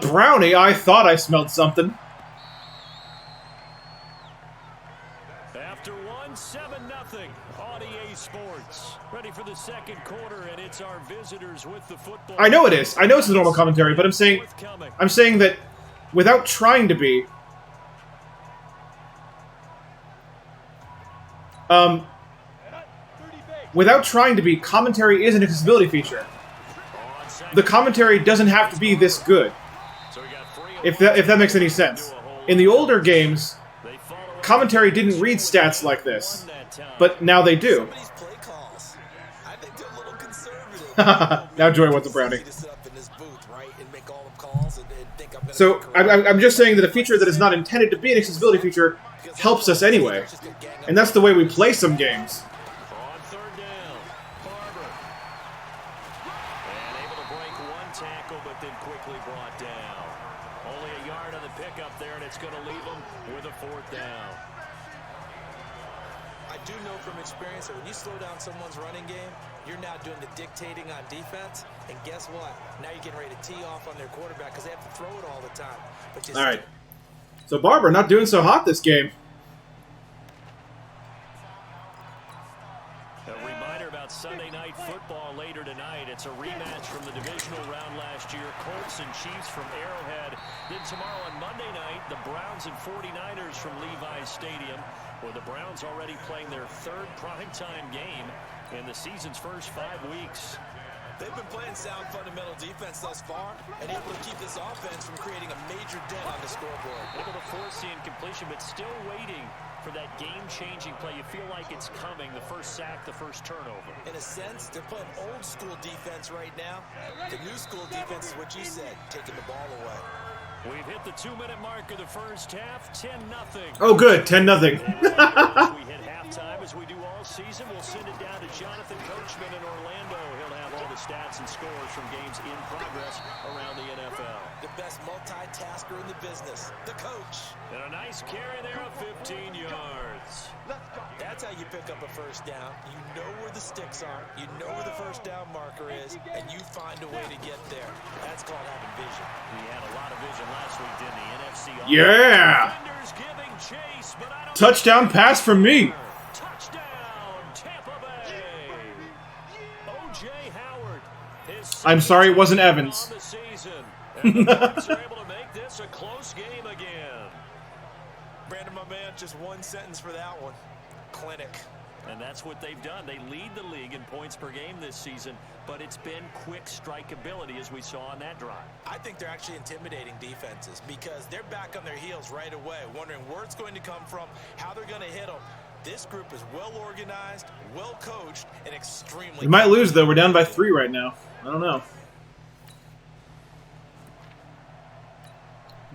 Brownie, I thought I smelled something. After 1, 7-0 on EA Sports. Ready for the second quarter, and it's our visitors with the football. I know it is. I know it's a normal commentary, but I'm saying that without trying to be, commentary is an accessibility feature. The commentary doesn't have to be this good. If that makes any sense. In the older games, commentary didn't read stats like this, but now they do. Now Joy wants a brownie. So I'm just saying that a feature that is not intended to be an accessibility feature helps us anyway. And that's the way we play some games. On 3rd down, Barber. And able to break 1 tackle, but then quickly brought down. Only a yard on the pickup there, and it's going to leave him with a 4th down. I do know from experience that when you slow down someone's running game, you're now doing the dictating on defense. And guess what? Now you're getting ready to tee off on their quarterback because they have to throw it all the time. All right. So Barber not doing so hot this game. A reminder about Sunday Night Football later later tonight. It's a rematch from the divisional round last year. Colts and Chiefs from Arrowhead. Then tomorrow on Monday night, the Browns and 49ers from Levi's Stadium, where the Browns already playing their third primetime game in the season's first 5 weeks. They've been playing sound fundamental defense thus far and able to keep this offense from creating a major dent on the scoreboard. Able to force the incompletion, but still waiting for that game-changing play. You feel like it's coming, the first sack, the first turnover. In a sense, they're playing old-school defense right now. The new-school defense is what you said, taking the ball away. We've hit the 2-minute mark of the first half, 10-0. Oh, good, 10-0. As we hit halftime, as we do all season, we'll send it down to Jonathan Coachman in Orlando. He'll have all the stats and scores from games in progress around the NFL. The best multitasker in the business, the coach. And a nice carry there of 15 yards. That's how you pick up a first down. You know where the sticks are, you know where the first down marker is, and you find a way to get there. That's called having vision. He had a lot of vision last week, didn't he? NFC. Yeah! Giving chase, but I don't Touchdown pass from me. Touchdown, Tampa Bay. O.J. Howard. I'm sorry it wasn't Evans. On the season. And the Bucs are able to make this a close game again. Brandon, my man, just one sentence for that one. Clinic. And that's what they've done. They lead the league in points per game this season, but it's been quick strikeability as we saw on that drive. I think they're actually intimidating defenses because they're back on their heels right away, wondering where it's going to come from, how they're going to hit them. This group is well organized, well coached, and extremely. We might lose, though. We're down by 3 right now. I don't know.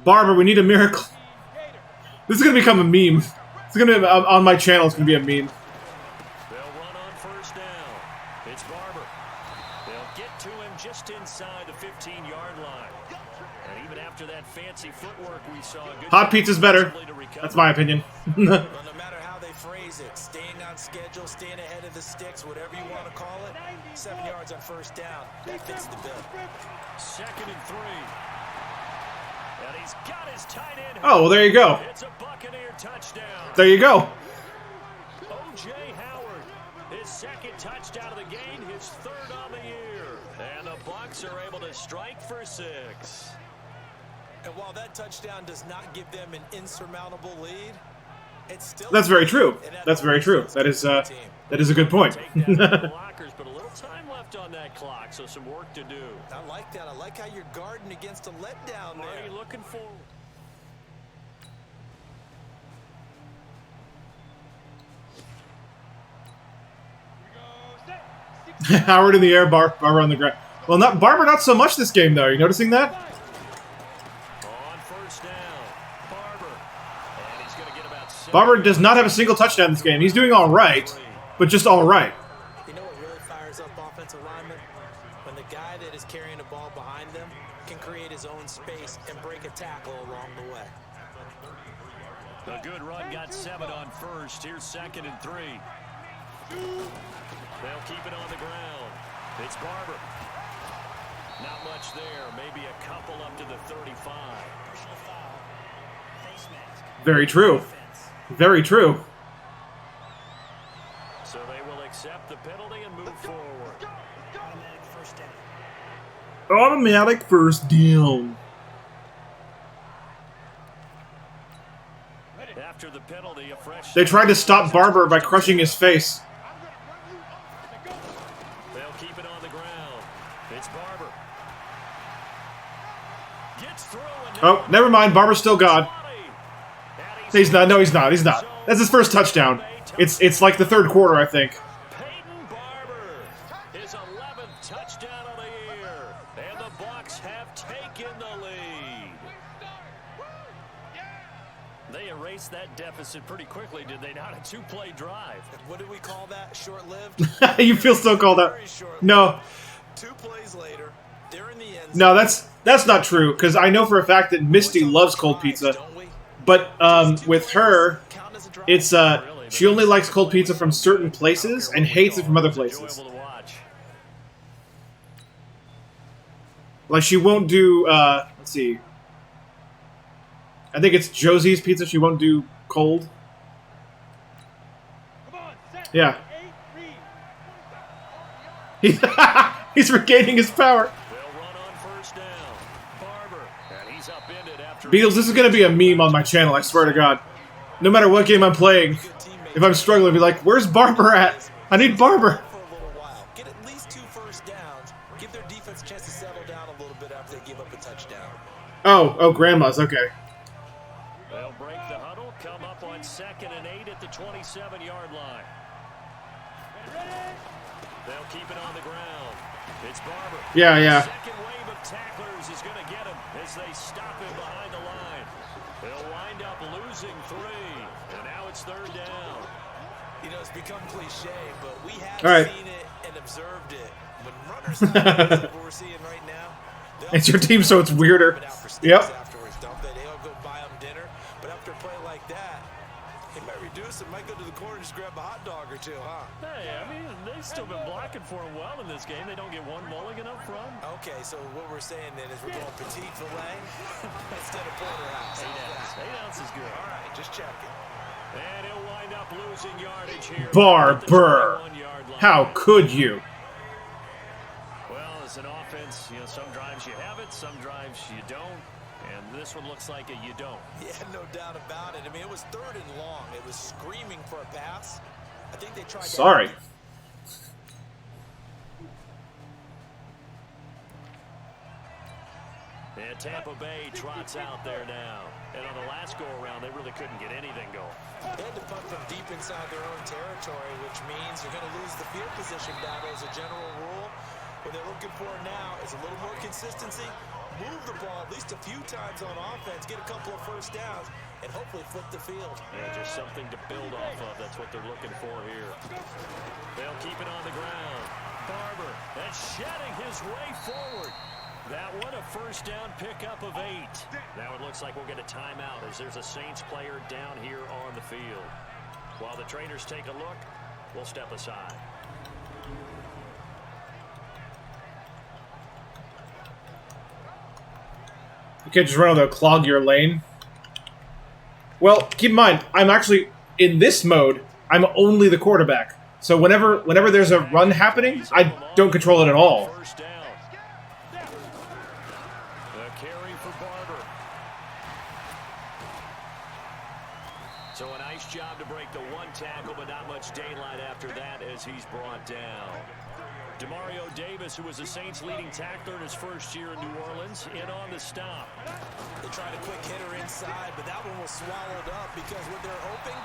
Barber, we need a miracle. This is going to become a meme. It's going to be on my channel. It's going to be a meme. They'll run on first down. It's Barber. They'll get to him just inside the 15-yard line. And even after that fancy footwork we saw, good Hot pizza's better. That's my opinion. Well, no matter how they phrase it, staying on schedule, staying ahead of the sticks, whatever you want to call it, 7 yards on first down, that fits the bill. 2nd and 3. And he's got his tight end. Oh, well, there you go. It's a Buccaneer touchdown. There you go. O.J. Howard, his 2nd touchdown of the game, his 3rd on the year. And the Bucs are able to strike for 6. And while that touchdown does not give them an insurmountable lead, it's still. That's very true. That's very true. That is a good point. Take that to the blockers, but a little time left on that clock, so some work to do. I like that. I like how you're guarding against a letdown Are there. you looking forward? Howard in the air, Barber on the ground. Well, Barber not so much this game, though. Are you noticing that? On first down, Barber. And he's going to get about 7. Barber does not have a single touchdown this game. He's doing all right, but just all right. You know what really fires up offensive linemen? When the guy that is carrying the ball behind them can create his own space and break a tackle along the way. A good run, got 7 on first. Here's 2nd and 3. They'll keep it on the ground. It's Barber. Not much there. Maybe a couple up to the 35. Very true. Very true. So they will accept the penalty and move forward. Automatic first down. After the penalty, a fresh. They tried to stop Barber by crushing his face. They'll keep it on the ground. It's Barber. Gets through and Oh, never mind. Barber's still God. He's not. No, he's not. He's not. That's his first touchdown. It's like the 3rd quarter, I think. Peyton Barber, his 11th touchdown of the year, and the Bucs have taken the lead. They erased that deficit pretty quickly, did they not? A 2-play drive. What do we call that? Short-lived? You feel so called out. Very short-lived. No, 2 plays later, they're in the end zone. no, that's not true. Because I know for a fact that Misty loves cold pizza, Don't we? but with her, Count as a drive. it's she only likes cold pizza from certain places and hates it from other places. Enjoyable to watch. Like she won't do. Let's see. I think it's Josie's Pizza. She won't do cold. Come on, set. Yeah. 8, read. He's regaining his power. They'll run on first down. Barber, and he's upended after... Beatles, this is going to be a meme on my channel, I swear to God. No matter what game I'm playing, if I'm struggling, be like, where's Barber at? I need Barber. For a little while. Get at least 2 first downs. Give their defense a chance to settle down a little bit after they give up a touchdown. Oh, grandma's, okay. They'll break the huddle, come up on 2nd and 8 at the 27-yard line. They'll keep it on the ground. It's Barber. Yeah. Second wave of tacklers is going to get him as they stop him behind the line. They'll wind up losing 3, and now it's 3rd down. You know, it's become cliche, but we have All right. seen it and observed it. When runners have what we're seeing right now, It's your team, so it's weirder. Yep. Afterwards, don't they? They'll go buy them dinner, but after a play like that, they might reduce it, might go to the corner and just grab a hot dog or 2, huh? Hey, I mean, they've still been blocking for him well in this game. They don't get one mulligan up front. Okay, so what we're saying then is we're going petite filet instead of porterhouse. 8 ounces. 8 ounces is good. All right, just checking. And he'll wind up losing yardage here. Barber. At the 21-yard line. How could you? Well, as an offense, you know, some drives you have it, some drives you don't. And this one looks like a you don't. Yeah, no doubt about it. I mean, it was 3rd and long. It was screaming for a pass. I think they tried to... Sorry. And Tampa Bay trots out there now. And on the last go-around, they really couldn't get anything going. They had to punt from deep inside their own territory, which means you're going to lose the field position battle as a general rule. What they're looking for now is a little more consistency, move the ball at least a few times on offense, get a couple of first downs, and hopefully flip the field. Yeah, just something to build off of. That's what they're looking for here. They'll keep it on the ground. Barber, that's shedding his way forward. That one, a first down pickup of 8. Now it looks like we'll get a timeout as there's a Saints player down here on the field. While the trainers take a look, we'll step aside. You can't just run out there, clog your lane. Well, keep in mind, I'm actually, in this mode, I'm only the quarterback. So whenever there's a run happening, I don't control it at all. First down. The carry for Barber. So a nice job to break the 1 tackle, but not much daylight after that as he's brought down. Demario Davis, who was the Saints' leading tackler in his first year in New Orleans, in on the stop. They tried a quick hitter inside, but that one was swallowed up because what they're hoping,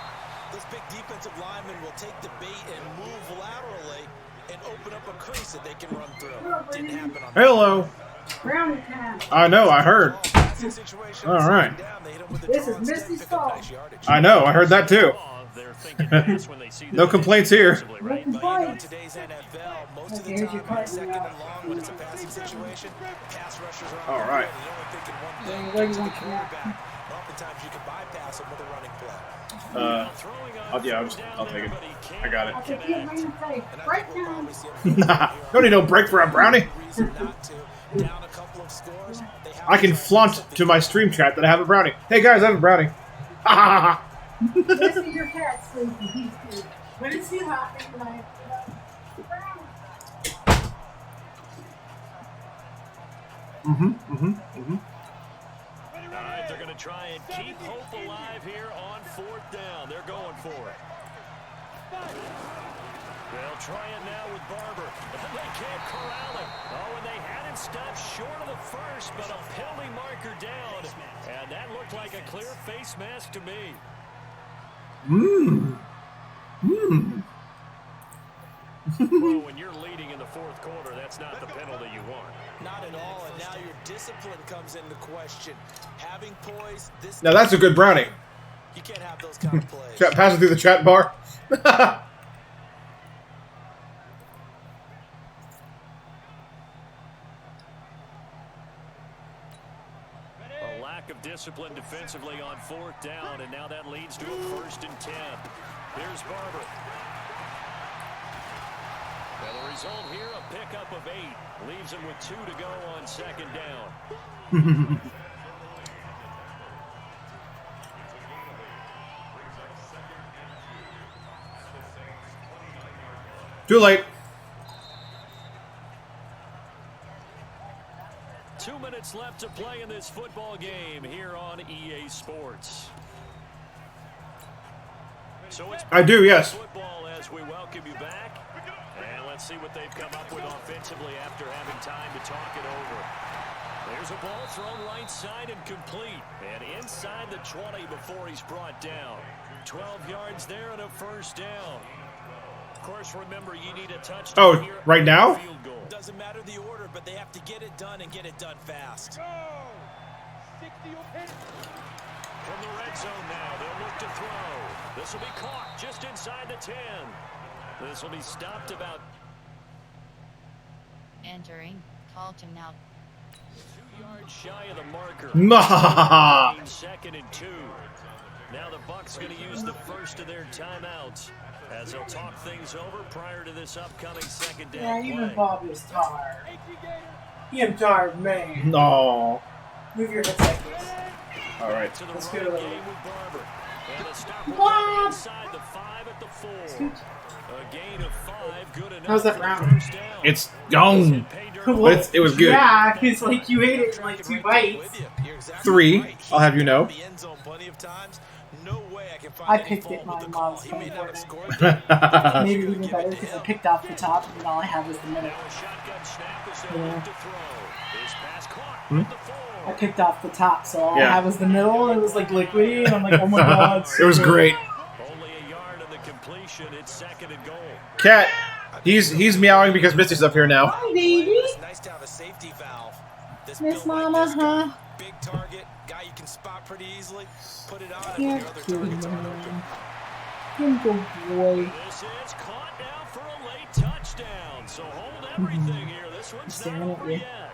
those big defensive linemen will take the bait and move laterally and open up a crease that they can run through. Didn't happen on that. Hello. I know, I heard. All right. This is Misty's fault. I know, I heard that too. They're thinking pass when they see No complaints here. right? In today's NFL, most of the time, on 2nd and long, when it's a passing situation, pass rushers are on All the right. field, and you're only thinking one thing, get to the quarterback. Oftentimes, you can bypass them with a running play. Yeah, I'll take it. I got it. And I think we'll probably see them Nah, don't need no break for a brownie. reason not to. Down a couple of scores. They have I can flaunt to my stream chat that I have a brownie. Hey guys, I have a brownie. Ha ha ha. Listen to your cat sleeping. He's good. When it's too hot, they like. All right, they're going to try and keep hope alive here on 4th down. They're going for it. They'll try it now with Barber. They can't corral him. Oh, and they had him stopped short of the first, but a penalty marker down. And that looked like a clear face mask to me. Well, when you're leading in the 4th quarter, that's not the penalty you want. Not at all, and now your discipline comes into question. Having poise, this Now that's a good brownie. you can't have those kind of plays. Chat, pass it through the chat bar. A lack of discipline defensively on 4th down, and now that leads to a 1st and 10. Here's Barber. Well, the result here, a pickup of 8. Leaves him with 2 to go on 2nd down. Too late. 2 minutes left to play in this football game here on EA Sports. So it's I do, yes. football as we welcome you back. And let's see what they've come up with offensively after having time to talk it over. There's a ball thrown right side and complete. And inside the 20 before he's brought down. 12 yards there and a first down. Of course, remember, you need a touchdown. Oh, right now? Field goal. Doesn't matter the order, but they have to get it done and get it done fast. Go! 60 or hit. From the red zone now, they'll look to throw. This will be caught just inside the 10. This will be stopped about... Entering. Call timeout. 2 yards shy of the marker. Nah. 2nd and 2. Now the Bucs going to use the first of their timeouts as they'll talk things over prior to this upcoming second down Yeah, play. even Bob is tired. He am tired, man. No. Move your hips like this. All right. To the Let's running go. game with Barber. And a stop will Bob! come inside the 5 at the 4. A gain of 5, good enough. How's that for the round? first down. It's gone. But it was good. Yeah, because like you ate it in like 2 bites. You're exactly 3, right. I'll have you know. The end zone plenty of times. No way I can find I any picked fault it, with my the call. mom's He may not have favorite. scored that. Maybe even better because I picked off the top and then all I have was the middle. Now a shotgun snap as they Yeah. look to throw. This pass caught Hmm? at the 4. I picked off the top, so all I Yeah. had was the middle. And it was like liquidy, and I'm like, oh my god. It was great. Only a yard on the completion. It's 2nd and goal. Cat, he's meowing because Misty's up here now. Hi, baby. It's nice to have a safety valve. This Miss built like Mama, this guy. huh? Big target, guy you can spot pretty easily. Put it on and Yeah, your other targets aren't open. Good boy. This is caught now for a late touchdown. So hold everything here. This one's Staring not at over you. yet.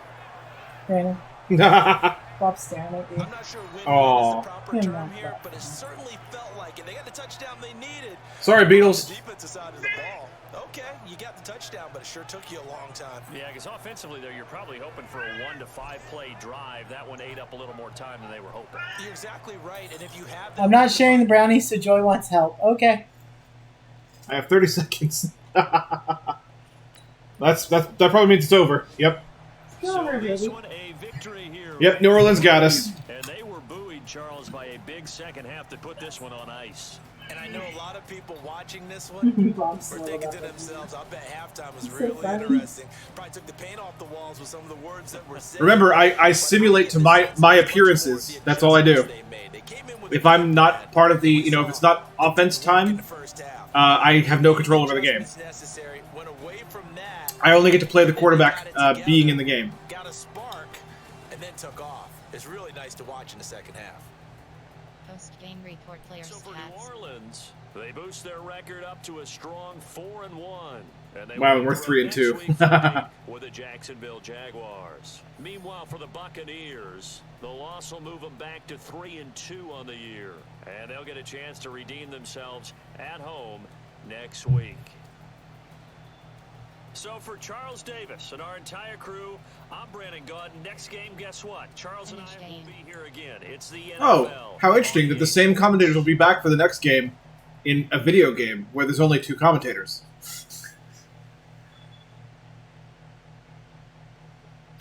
Brandon, That's Bob's staring at you. I'm not sure win Aw. is the proper You're term not here, that but it certainly felt like it. They got the touchdown they needed. Sorry, The Beatles. defensive side of the ball. Okay, you got the touchdown, but it sure took you a long time. Yeah, because offensively, though, you're probably hoping for a 1 to 5 play drive. That one ate up a little more time than they were hoping. You're exactly right, and if you have that, I'm not sharing the brownies, so Joy wants help. Okay. I have 30 seconds. that probably means it's over. Yep. Go over, this baby. one a victory here. Yep, New Orleans got us. And they were buoyed, Charles, by a big second half to put this one on ice. and I know a lot of people watching this one Bob's were slow thinking about to that. themselves, I bet halftime was It's so really funny. interesting. Probably took the paint off the walls with some of the words that were said. Remember, I simulate to my appearances. That's all I do. If I'm not part of the, if it's not offense time, I have no control over the game. I only get to play the quarterback being in the game. Got a spark and then took off. It's really nice to watch in the second half. Post-game report player So for New stats. Orleans, they boost their record up to a strong 4-1. And they Wow, will we're throw 3 and next 2. week Friday with the Jacksonville Jaguars. Meanwhile, for the Buccaneers, the loss will move them back to 3 and 2 on the year, and they'll get a chance to redeem themselves at home next week. So for Charles Davis and our entire crew, I'm Brandon Gaunt. Next game, guess what? Charles and I will be here again. It's the NFL. Oh, how interesting that the same commentators will be back for the next game in a video game where there's only 2 commentators.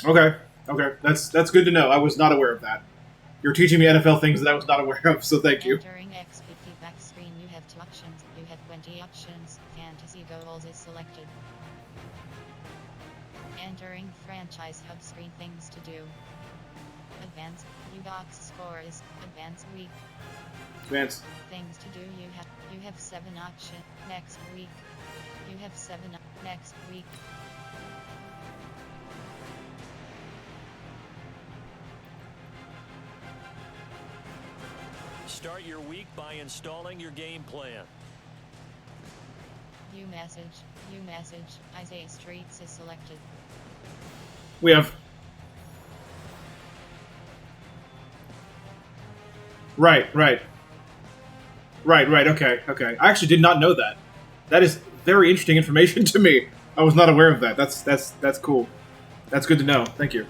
Okay, that's good to know. I was not aware of that. You're teaching me NFL things that I was not aware of, so thank you. Entering XP feedback screen, you have 2 options. You have 20 options. Fantasy goals is selected. Entering franchise hub screen, things to do. Advanced U-Box scores. Advanced week. Advance. Things to do. You have 7 options. Next week. You have 7 next week. Start your week by installing your game plan. View message. Isaiah Streets is selected. We have... Right, okay. I actually did not know that. That is very interesting information to me. I was not aware of that. That's cool. That's good to know. Thank you.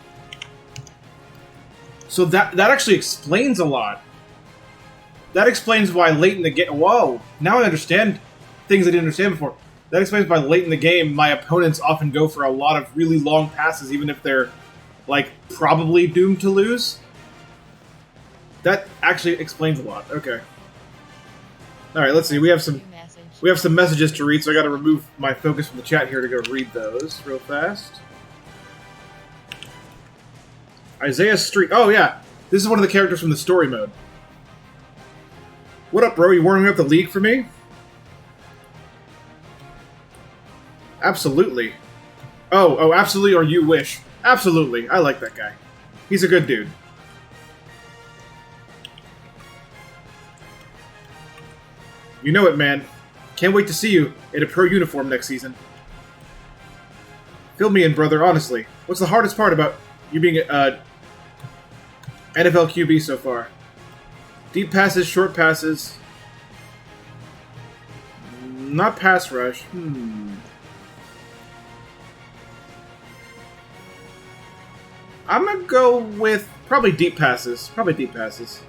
So that actually explains a lot. That explains why late in the game... Whoa! Now I understand things I didn't understand before. That explains why late in the game, my opponents often go for a lot of really long passes, even if they're like, probably doomed to lose. That actually explains a lot. Okay. Alright, let's see. We have some messages to read, so I gotta remove my focus from the chat here to go read those real fast. Isaiah Street. Oh, yeah. This is one of the characters from the story mode. What up, bro? You warming up the league for me? Absolutely. Oh, absolutely, or you wish. Absolutely. I like that guy. He's a good dude. You know it, man. Can't wait to see you in a pro uniform next season. Fill me in, brother, honestly. What's the hardest part about you being a NFL QB so far? Deep passes, short passes. Not pass rush. I'm gonna go with probably deep passes. Probably deep passes.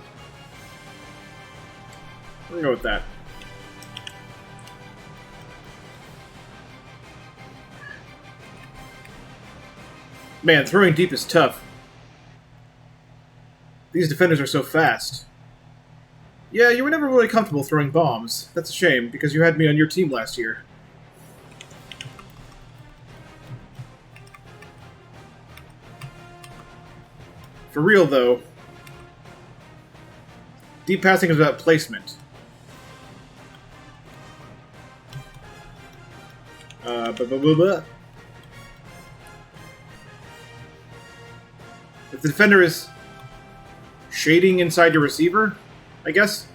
I'm gonna go with that. Man, throwing deep is tough. These defenders are so fast. Yeah, you were never really comfortable throwing bombs. That's a shame, because you had me on your team last year. For real, though, deep passing is about placement. If the defender is shading inside your receiver, I guess,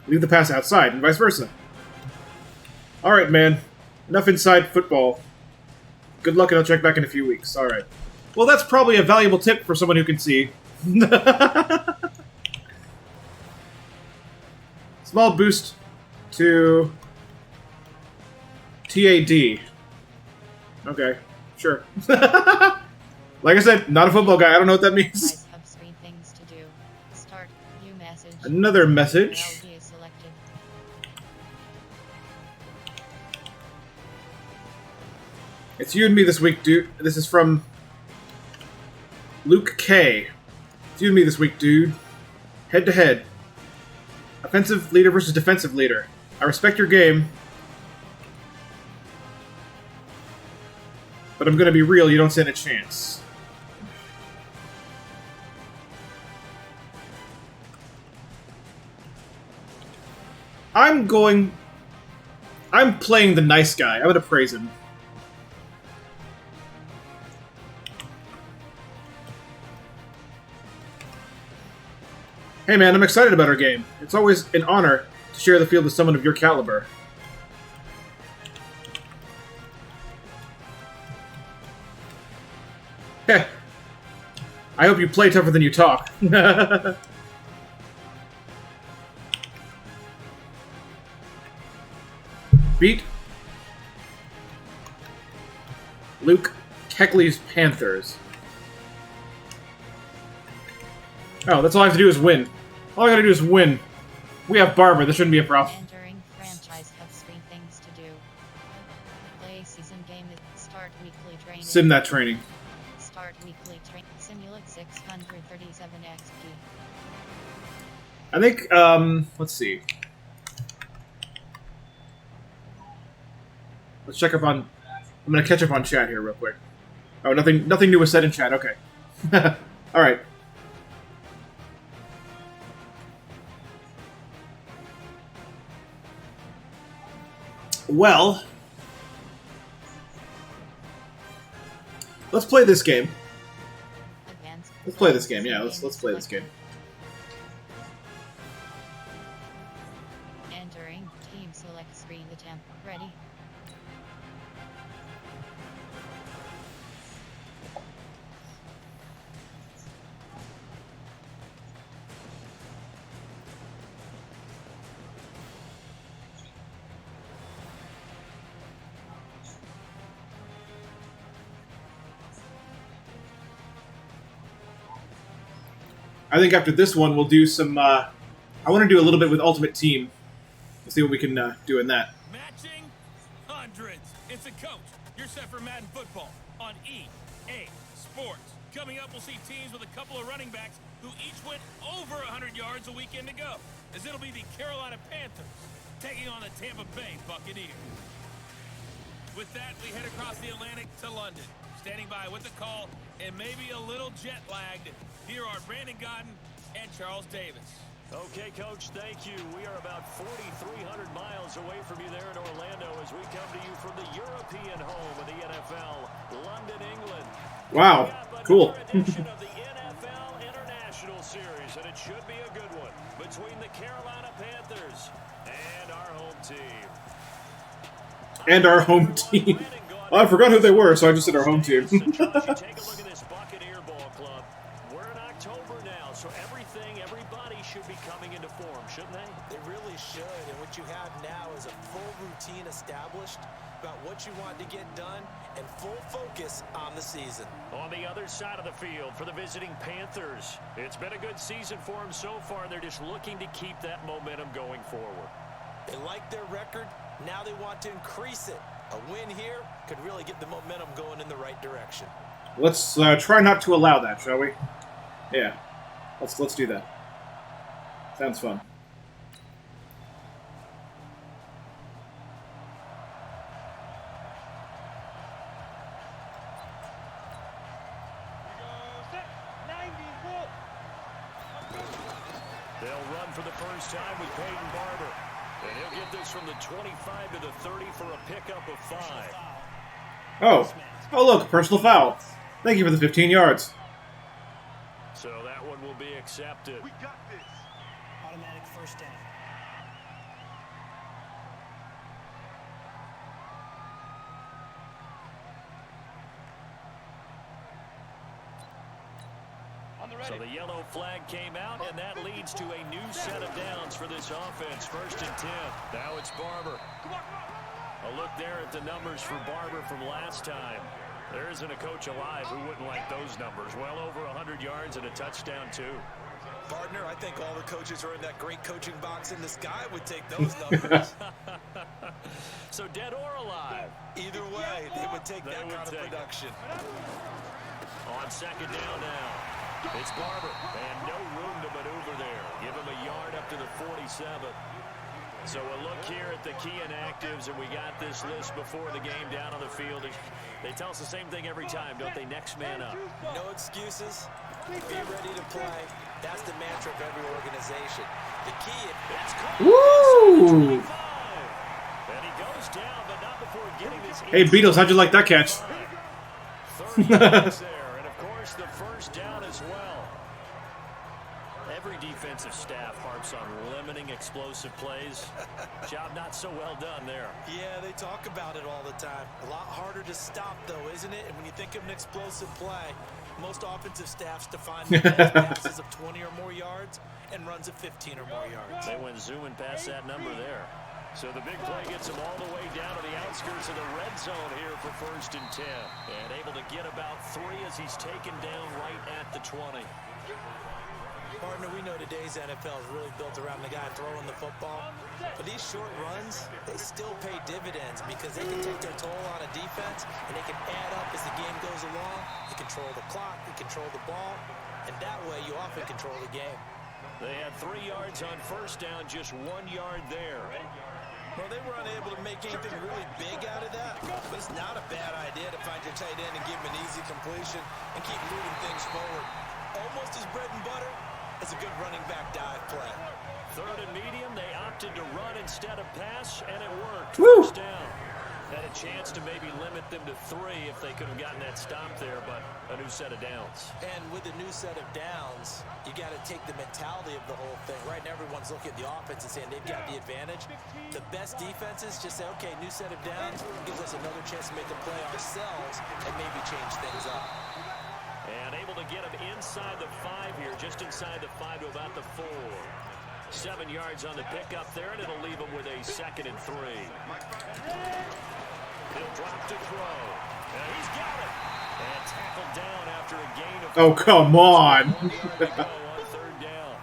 leave the pass outside, and vice versa. Alright, man. Enough inside football. Good luck, and I'll check back in a few weeks. Alright. Well, that's probably a valuable tip for someone who can see. Small boost to TAD. Okay, sure. Like I said, not a football guy. I don't know what that means. Things to do. Start new message. Another message. It's you and me this week, dude. This is from Luke K. It's you and me this week, dude. Head to head. Offensive leader versus defensive leader. I respect your game, but I'm gonna be real, you don't stand a chance. I'm playing the nice guy. I'm gonna praise him. Hey man, I'm excited about our game. It's always an honor to share the field with someone of your caliber. Heh. I hope you play tougher than you talk. Beat Luke Keckley's Panthers. Oh, that's all I have to do is win. All I gotta do is win. We have Barber. This shouldn't be a problem. Entering franchise has 3 things to do. Play season game. Start weekly training. Sim that training. Start weekly training. Simulate 637 XP. I think, let's see. Let's check up on... I'm gonna catch up on chat here real quick. Oh, nothing new was said in chat. Okay. Alright. Well, let's play this game. Let's play this game. Yeah, let's play this game. Entering team select screen. The temp ready. I think after this one, we'll do some... I want to do a little bit with Ultimate Team. We'll see what we can do in that. Matching hundreds. It's a coach. You're set for Madden football. on EA Sports. Coming up, we'll see teams with a couple of running backs who each went over 100 yards a weekend ago, as it'll be the Carolina Panthers taking on the Tampa Bay Buccaneers. With that, we head across the Atlantic to London. Standing by with the call and maybe a little jet-lagged, here are Brandon Godden and Charles Davis. Okay, Coach, thank you. We are about 4,300 miles away from you there in Orlando as we come to you from the European home of the NFL, London, England. Wow, cool. Edition of the NFL International Series, and it should be a good one between the Carolina Panthers and our home team. And our home team. Oh, I forgot who they were, so I just said our home team. Take a look at this Buccaneer ball club. We're in October now, so everybody should be coming into form, shouldn't they? They really should, and what you have now is a full routine established about what you want to get done and full focus on the season. On the other side of the field for the visiting Panthers, it's been a good season for them so far. They're just looking to keep that momentum going forward. They like their record. Now they want to increase it. A win here could really get the momentum going in the right direction. Let's try not to allow that, shall we? Yeah, let's do that. Sounds fun. They'll run for the first time with Peyton Barber. And he'll get this from the 25 to the 30 for a pickup of 5. Oh, look, personal foul. Thank you for the 15 yards. So that one will be accepted. We got this. Automatic first down. So the yellow flag came out, and that leads to a new set of downs for this offense. 1st and 10. Now it's Barber. A look there at the numbers for Barber from last time. There isn't a coach alive who wouldn't like those numbers. Well over 100 yards and a touchdown, too. Partner, I think all the coaches are in that great coaching box in the sky would take those numbers. So dead or alive? Either way, they would take that kind of production. On 2nd down now. It's Barber, and no room to maneuver there. Give him a yard up to the 47. So a look here at the key inactives, and we got this list before the game down on the field. They tell us the same thing every time, don't they? Next man up. No excuses. Be ready to play. That's the mantra of every organization. The key is... Woo! And he goes down, but not before getting this... Hey, Beatles, how'd you like that catch? 30 yards there, and of course the first down as well. Every defensive staff harps on limiting explosive plays. Job not so well done there. Yeah, they talk about it all the time. A lot harder to stop, though, isn't it? And when you think of an explosive play, most offensive staffs define them as passes of 20 or more yards and runs of 15 or more yards. They went zooming past that number there. So the big play gets him all the way down to the outskirts of the red zone here for 1st and 10. And able to get about 3 as he's taken down right at the 20. Partner, we know today's NFL is really built around the guy throwing the football. But these short runs, they still pay dividends because they can take their toll on a defense and they can add up as the game goes along. You control the clock, you control the ball, and that way you often control the game. They had 3 yards on 1st down, just 1 yard there. Well, they were unable to make anything really big out of that, but it's not a bad idea to find your tight end and give him an easy completion and keep moving things forward. Almost as bread and butter as a good running back dive play. 3rd and medium, they opted to run instead of pass, and it worked. Woo! 1st down. Had a chance to maybe limit them to 3 if they could have gotten that stop there, but a new set of downs. And with a new set of downs, you got to take the mentality of the whole thing. Right now, everyone's looking at the offense and saying they've got the advantage. The best defenses just say, okay, new set of downs gives us another chance to make a play ourselves and maybe change things up. And able to get him inside the 5 here, just inside the 5 to about the 4. 7 yards on the pickup there, and it'll leave him with a 2nd and 3. He'll drop to throw. And he's got it. And tackled down after a gain of... Oh, come on. 1 yard to go on 3rd down.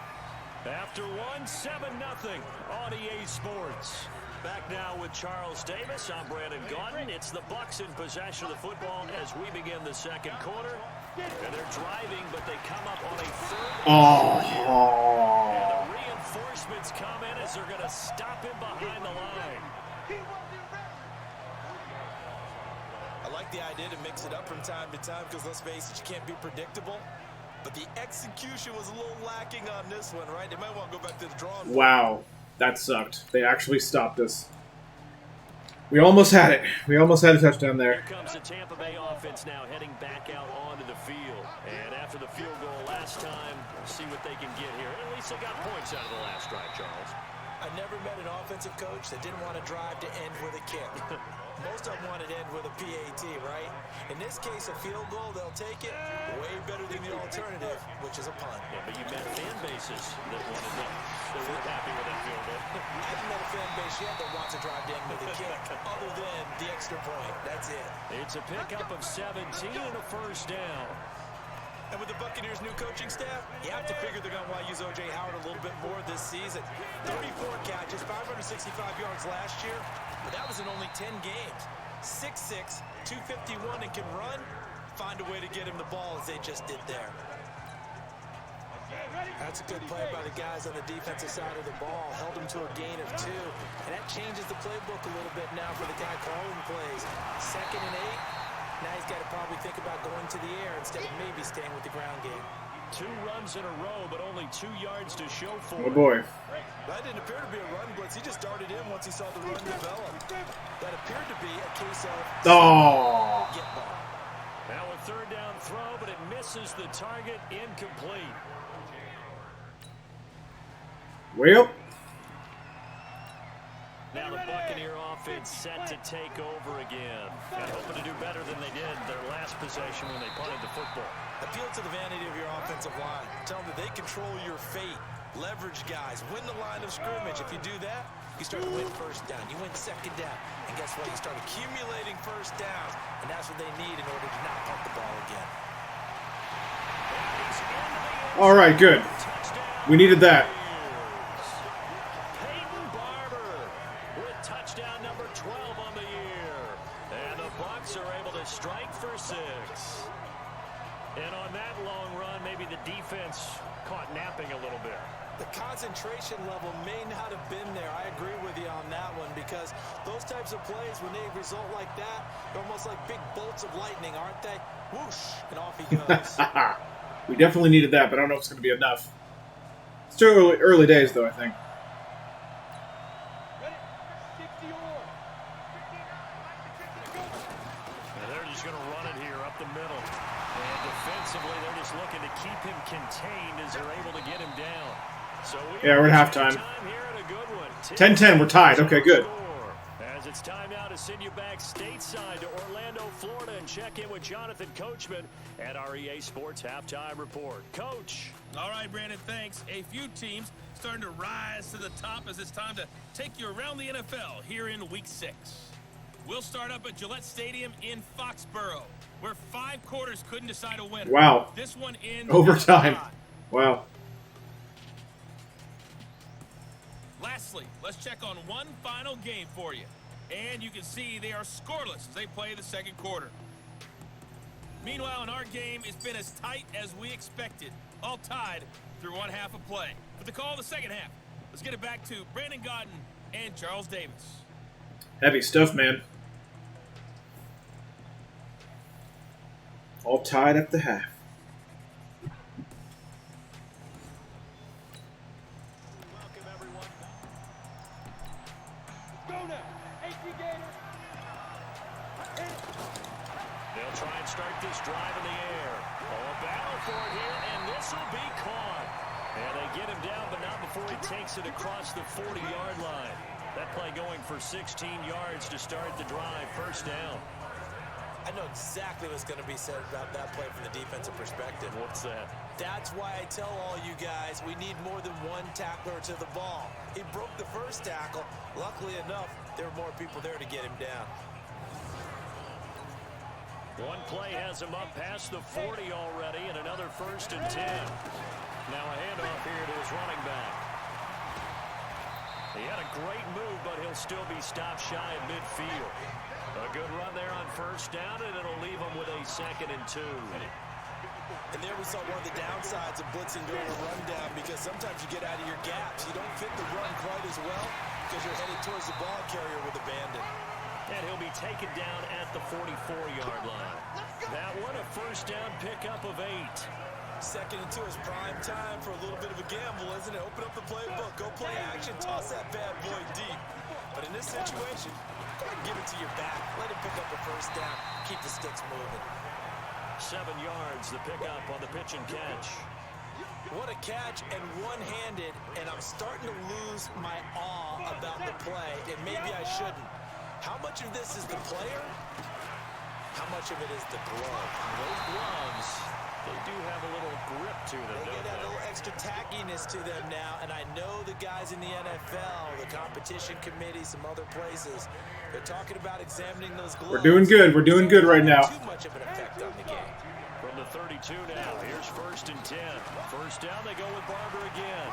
After 1, 7-0 on EA Sports. Back now with Charles Davis saw Brandon Gaudin. It's the Bucs in possession of the football as we begin the second quarter. And they're driving, but they come up on a third. And the reinforcements come in as they're going to stop him behind the line. I like the idea to mix it up from time to time because, let's face it, you can't be predictable. But the execution was a little lacking on this one, right? They might want to go back to the drawing board. Wow, that sucked. They actually stopped us. We almost had it. We almost had a touchdown there. Here comes the Tampa Bay offense now heading back out onto the field. And after the field goal last time, see what they can get here. At least they got points out of the last drive, Charles. I never met an offensive coach that didn't want to drive to end with a kick. Most of them wanted to end with a PAT, right? In this case, a field goal, they'll take it way better than the alternative, which is a punt. Yeah, but you met fan bases that wanted that. They were happy with that field goal. I haven't met a fan base yet that wants to drive to end with a kick, other than the extra point. That's it. It's a pickup of 17 and a first down. And with the Buccaneers' new coaching staff, you have to figure they're going to want to use O.J. Howard a little bit more this season. 34 catches, 565 yards last year, but that was in only 10 games. 6'6", 251, and can run. Find a way to get him the ball as they just did there. That's a good play by the guys on the defensive side of the ball. Held him to a gain of 2. And that changes the playbook a little bit now for the guy calling plays. 2nd and 8. Now he's got to probably think about going to the air instead of maybe staying with the ground game. 2 runs in a row, but only 2 yards to show for Oh it. boy. That didn't appear to be a run blitz. He just darted in once he saw the run develop. That appeared to be a case of get ball. Now a 3rd down throw, but it misses the target, incomplete. Well. Now the Buccaneer offense set to take over again. And hoping to do better than they did their last possession when they punted the football. Appeal to the vanity of your offensive line. Tell them that they control your fate. Leverage guys. Win the line of scrimmage. If you do that, you start to win first down. You win 2nd down. And guess what? You start accumulating first downs. And that's what they need in order to not punt the ball again. All right, good. We needed that. Touchdown number 12 on the year. And the Bucs are able to strike for 6. And on that long run, maybe the defense caught napping a little bit. The concentration level may not have been there. I agree with you on that one because those types of plays, when they result like that, they're almost like big bolts of lightning, aren't they? Whoosh, and off he goes. We definitely needed that, but I don't know if it's going to be enough. It's still early days, though, I think. Looking to keep him contained as they're able to get him down. So yeah, we're at halftime. 10-10, we're tied. Okay, good. As it's time now to send you back stateside to Orlando, Florida, and check in with Jonathan Coachman at our EA Sports Halftime Report. Coach. All right, Brandon, thanks. A few teams starting to rise to the top as it's time to take you around the NFL here in Week 6. We'll start up at Gillette Stadium in Foxborough, where 5 quarters couldn't decide a winner. Wow. This one in overtime. Wow. Lastly, let's check on one final game for you. And you can see they are scoreless as they play the second quarter. Meanwhile, in our game, it's been as tight as we expected, all tied through one half of play. For the call of the second half, let's get it back to Brandon Gaudin and Charles Davis. Heavy stuff, man. All tied at the half. Welcome, everyone. Go now. They'll try and start this drive in the air. Oh, a battle for it here, and this will be caught. And they get him down, but not before he takes it across the 40-yard line. That play going for 16 yards to start the drive, first down. I know exactly what's going to be said about that play from the defensive perspective. What's that? That's why I tell all you guys we need more than one tackler to the ball. He broke the first tackle. Luckily enough, there were more people there to get him down. One play has him up past the 40 already, and another 1st and 10. Now a handoff here to his running back. He had a great move, but he'll still be stopped shy at midfield. A good run there on first down, and it'll leave him with a 2nd and 2. And there we saw one of the downsides of blitzing during a rundown, because sometimes you get out of your gaps. You don't fit the run quite as well because you're headed towards the ball carrier with abandon. And he'll be taken down at the 44-yard line. That one, a first down pickup of 8. 2nd and 2 is prime time for a little bit of a gamble, isn't it? Open up the playbook, go play action, toss that bad boy deep. But in this situation, go ahead and give it to your back. Let him pick up a first down. Keep the sticks moving. 7 yards, the pickup on the pitch and catch. What a catch, and one-handed, and I'm starting to lose my awe about the play, and maybe I shouldn't. How much of this is the player? How much of it is the glove? And those gloves, they do have a little grip to them, They don't get that they? little extra tackiness to them now, and I know the guys in the NFL, the competition committee, some other places, they're talking about examining those gloves. We're doing good. We're doing good right now. Too much of an effect on the game. From the 32 now, here's 1st and 10. First down, they go with Barber again.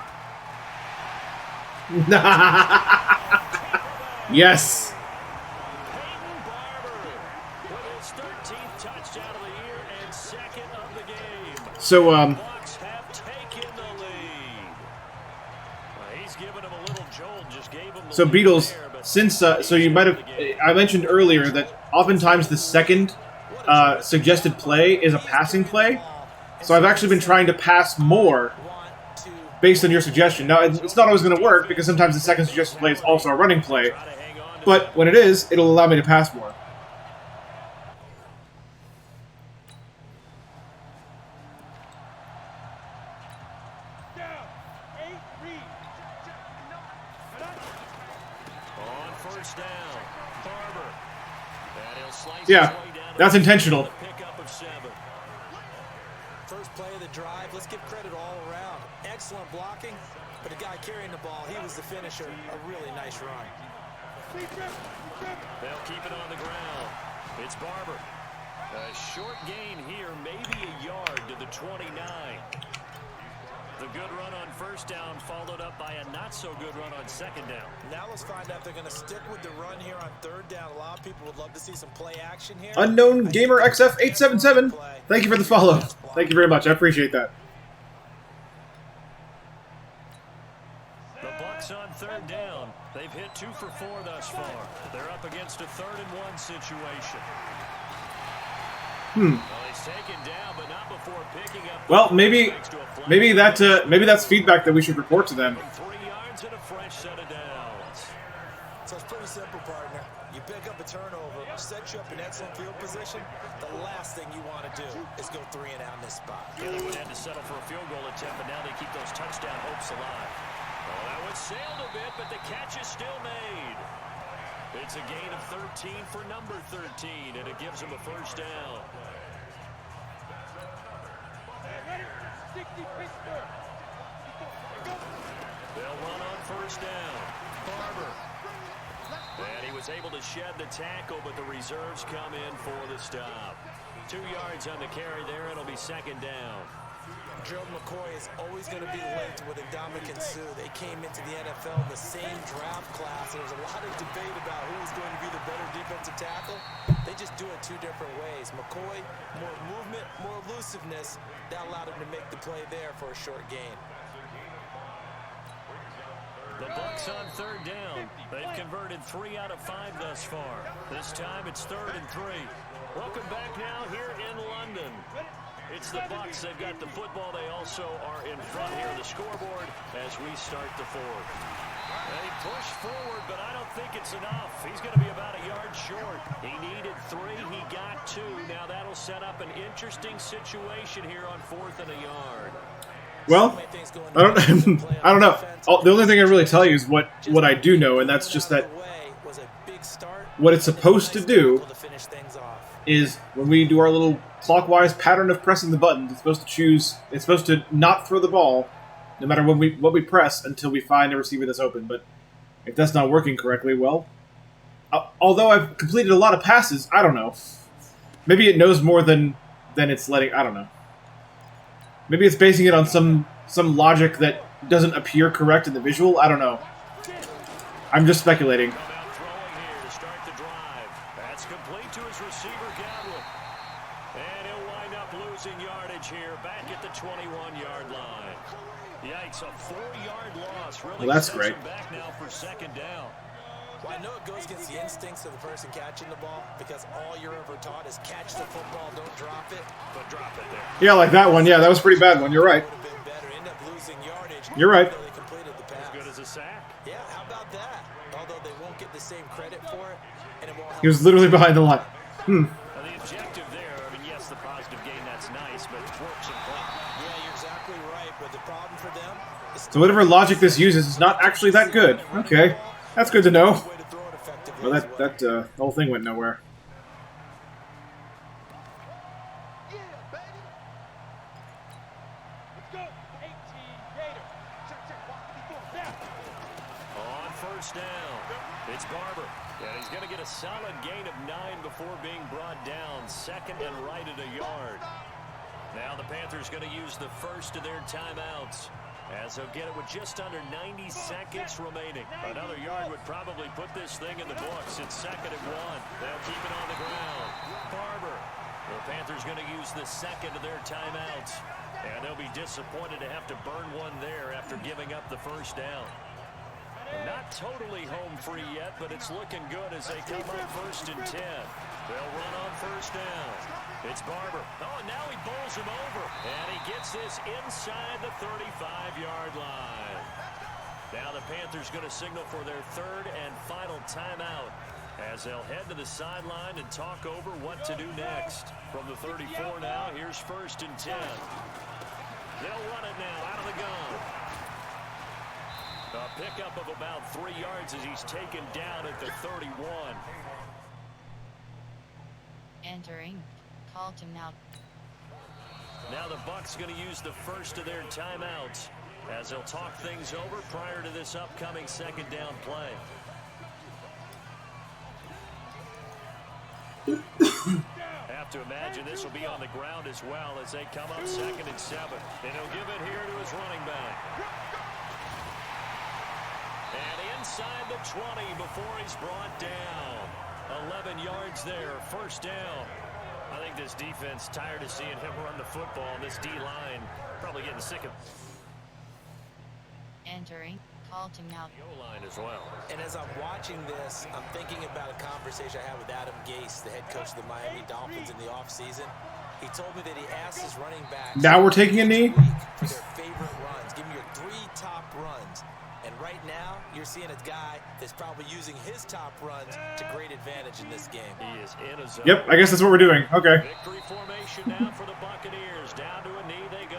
Yes. Peyton Barber with his 13th touchdown of the year and 2nd of the game. So, Bucks have taken the lead. He's given him a little jolt, just gave him the so lead Beatles, there, but since so you might have, I mentioned earlier that oftentimes the second suggested play is a passing play. So I've actually been trying to pass more based on your suggestion. Now, it's not always going to work because sometimes the second suggested play is also a running play. try to hang on to But when it is, it'll allow me to pass more. Down. 8, read. on first down. Barber. And he'll slice Yeah, his way down that's to intentional. the pickup of 7. First play of the drive, let's give credit all around. Excellent blocking, but the guy carrying the ball, he was the finisher. A really nice run. They'll keep it on the ground. It's Barber. A short gain here, maybe a yard to the 29. The good run on first down followed up by a not-so-good run on 2nd down. Now let's find out if they're going to stick with the run here on 3rd down. A lot of people would love to see some play action here. Unknown Gamer XF877. Thank you for the follow. Thank you very much. I appreciate that. The Bucks on 3rd down. They've hit 2 for 4 thus far. They're up against a 3rd and 1 situation. Well, he's taken down, but not before picking up. Well, maybe that's feedback that we should report to them. 3 yards and a fresh set of downs. So it's pretty simple, partner. You pick up a turnover, set you up in excellent field position. The last thing you want to do is go 3 and out in this spot. Yeah, they would have to settle for a field goal attempt, but now they keep those touchdown hopes alive. Oh, that one sailed a bit, but the catch is still made. It's a gain of 13 for number 13, and it gives him a first down. 60 Pittsburgh. They'll run on first down. Barber. And he was able to shed the tackle, but the reserves come in for the stop. 2 yards on the carry there, it'll be 2nd down. Gerald McCoy is always going to be linked with Ndamukong Suh. They came into the NFL in the same draft class. There was a lot of debate about who was going to be the better defensive tackle. They just do it 2 different ways. McCoy, more movement, more elusiveness. That allowed him to make the play there for a short gain. The Bucks on 3rd down. They've converted 3 out of 5 thus far. This time it's 3rd and 3. Welcome back now here in London. It's the Bucks. They've got the football. They also are in front here of the scoreboard as we start the 4th. They push forward, but I don't think it's enough. He's going to be about a yard short. He needed 3. He got 2. Now that'll set up an interesting situation here on 4th and a yard. Well, I don't know. The only thing I really tell you is what I do know, and that's just that what it's supposed to do is when we do our little clockwise pattern of pressing the buttons, it's supposed to not throw the ball no matter what we press until we find a receiver that's open. But if that's not working correctly, well, although I've completed a lot of passes, I don't know. Maybe it knows more than it's letting. I don't know. Maybe it's basing it on some logic that doesn't appear correct in the visual. I don't know. I'm just speculating. Come out throwing here to start the drive. That's complete to his receiver, Godwin. And he'll wind up losing yardage here back at the 21-yard line. Yikes, a 4-yard loss. Really Well, that's sets great. him back now for second down. Well, I know it goes against the instincts of the person catching the ball because all you're ever taught is catch the football, don't drop it. But drop it there. Yeah, like that one. Yeah, that was a pretty bad one. You're right. Would have been better. End up losing yardage. You're right. Even though they completed the pass. As good as a sack. Yeah, how about that? Although they won't get the same credit for it, and it won't help. He was literally behind the line. Now, the objective there, I mean, yes, the positive gain, that's nice, but twerks and play. Yeah, you're exactly right. But the problem for them is So whatever logic this uses is not actually that good. Okay, that's good to know. way to throw it effectively Well, as that whole thing went nowhere. Yeah, baby. Let's go. 18 Gator. Check, walk before. Now. On first down, it's Barber. And he's going to get a solid gain of 9 before being brought down. Second and right at a yard. Now the Panthers going to use the first of their timeouts, as they'll get it with just under 90 seconds remaining. Another yard would probably put this thing in the books. It's second and 1. They'll keep it on the ground. Barber. The Panthers going to use the second of their timeouts, and they'll be disappointed to have to burn one there after giving up the first down. Not totally home free yet, but it's looking good as they come up first and 10. They'll run on first down. It's Barber. Oh, and now he bowls him over. And he gets this inside the 35-yard line. Now the Panthers going to signal for their third and final timeout, as they'll head to the sideline and talk over what to do next. From the 34 now, here's first and 10. They'll run it now out of the gun. A pickup of about 3 yards as he's taken down at the 31. Entering. Carlton out. Now the Bucs going to use the first of their timeouts, as they'll talk things over prior to this upcoming second down play. Have to imagine this will be on the ground as well as they come up second and 7. And he'll give it here to his running back. And inside the 20 before he's brought down. 11 yards there, first down. I think this defense tired of seeing him run the football. This D-line probably getting sick of Entering. Carlton out. the O-line as well. And as I'm watching this, I'm thinking about a conversation I had with Adam Gase, the head coach of the Miami Dolphins in the offseason. He told me that he asked his running backs Now we're taking a knee? for their favorite runs. Give me your 3 top runs. And right now, you're seeing a guy that's probably using his top runs to great advantage in this game. He is in a zone. Yep, I guess that's what we're doing. Okay. Victory formation now for the Buccaneers. Down to a knee they go.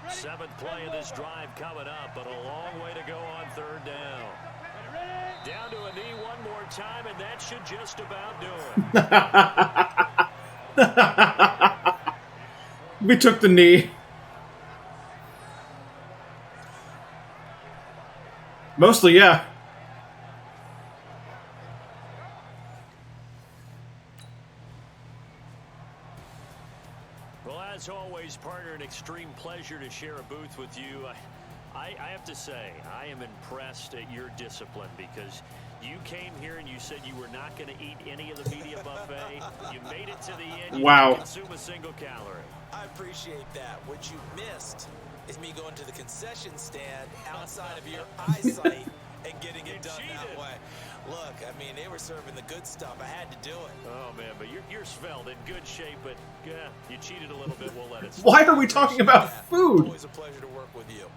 Seventh play of this drive coming up, but a long way to go on third down. Down to a knee one more time, and that should just about do it. We took the knee. Mostly, yeah. Well, as always, partner, an extreme pleasure to share a booth with you. I have to say, I am impressed at your discipline, because you came here and you said you were not going to eat any of the media buffet. You made it to the end. You Wow. didn't consume a single calorie. I appreciate that. What you missed is me going to the concession stand outside of your eyesight and getting it done that cheated. way. Look, I mean, they were serving the good stuff. I had to do it. Oh, man, but you're svelte, in good shape, but yeah, you cheated a little bit. We'll let it slide. Why are we talking about Yeah, food? Always a pleasure to work with you.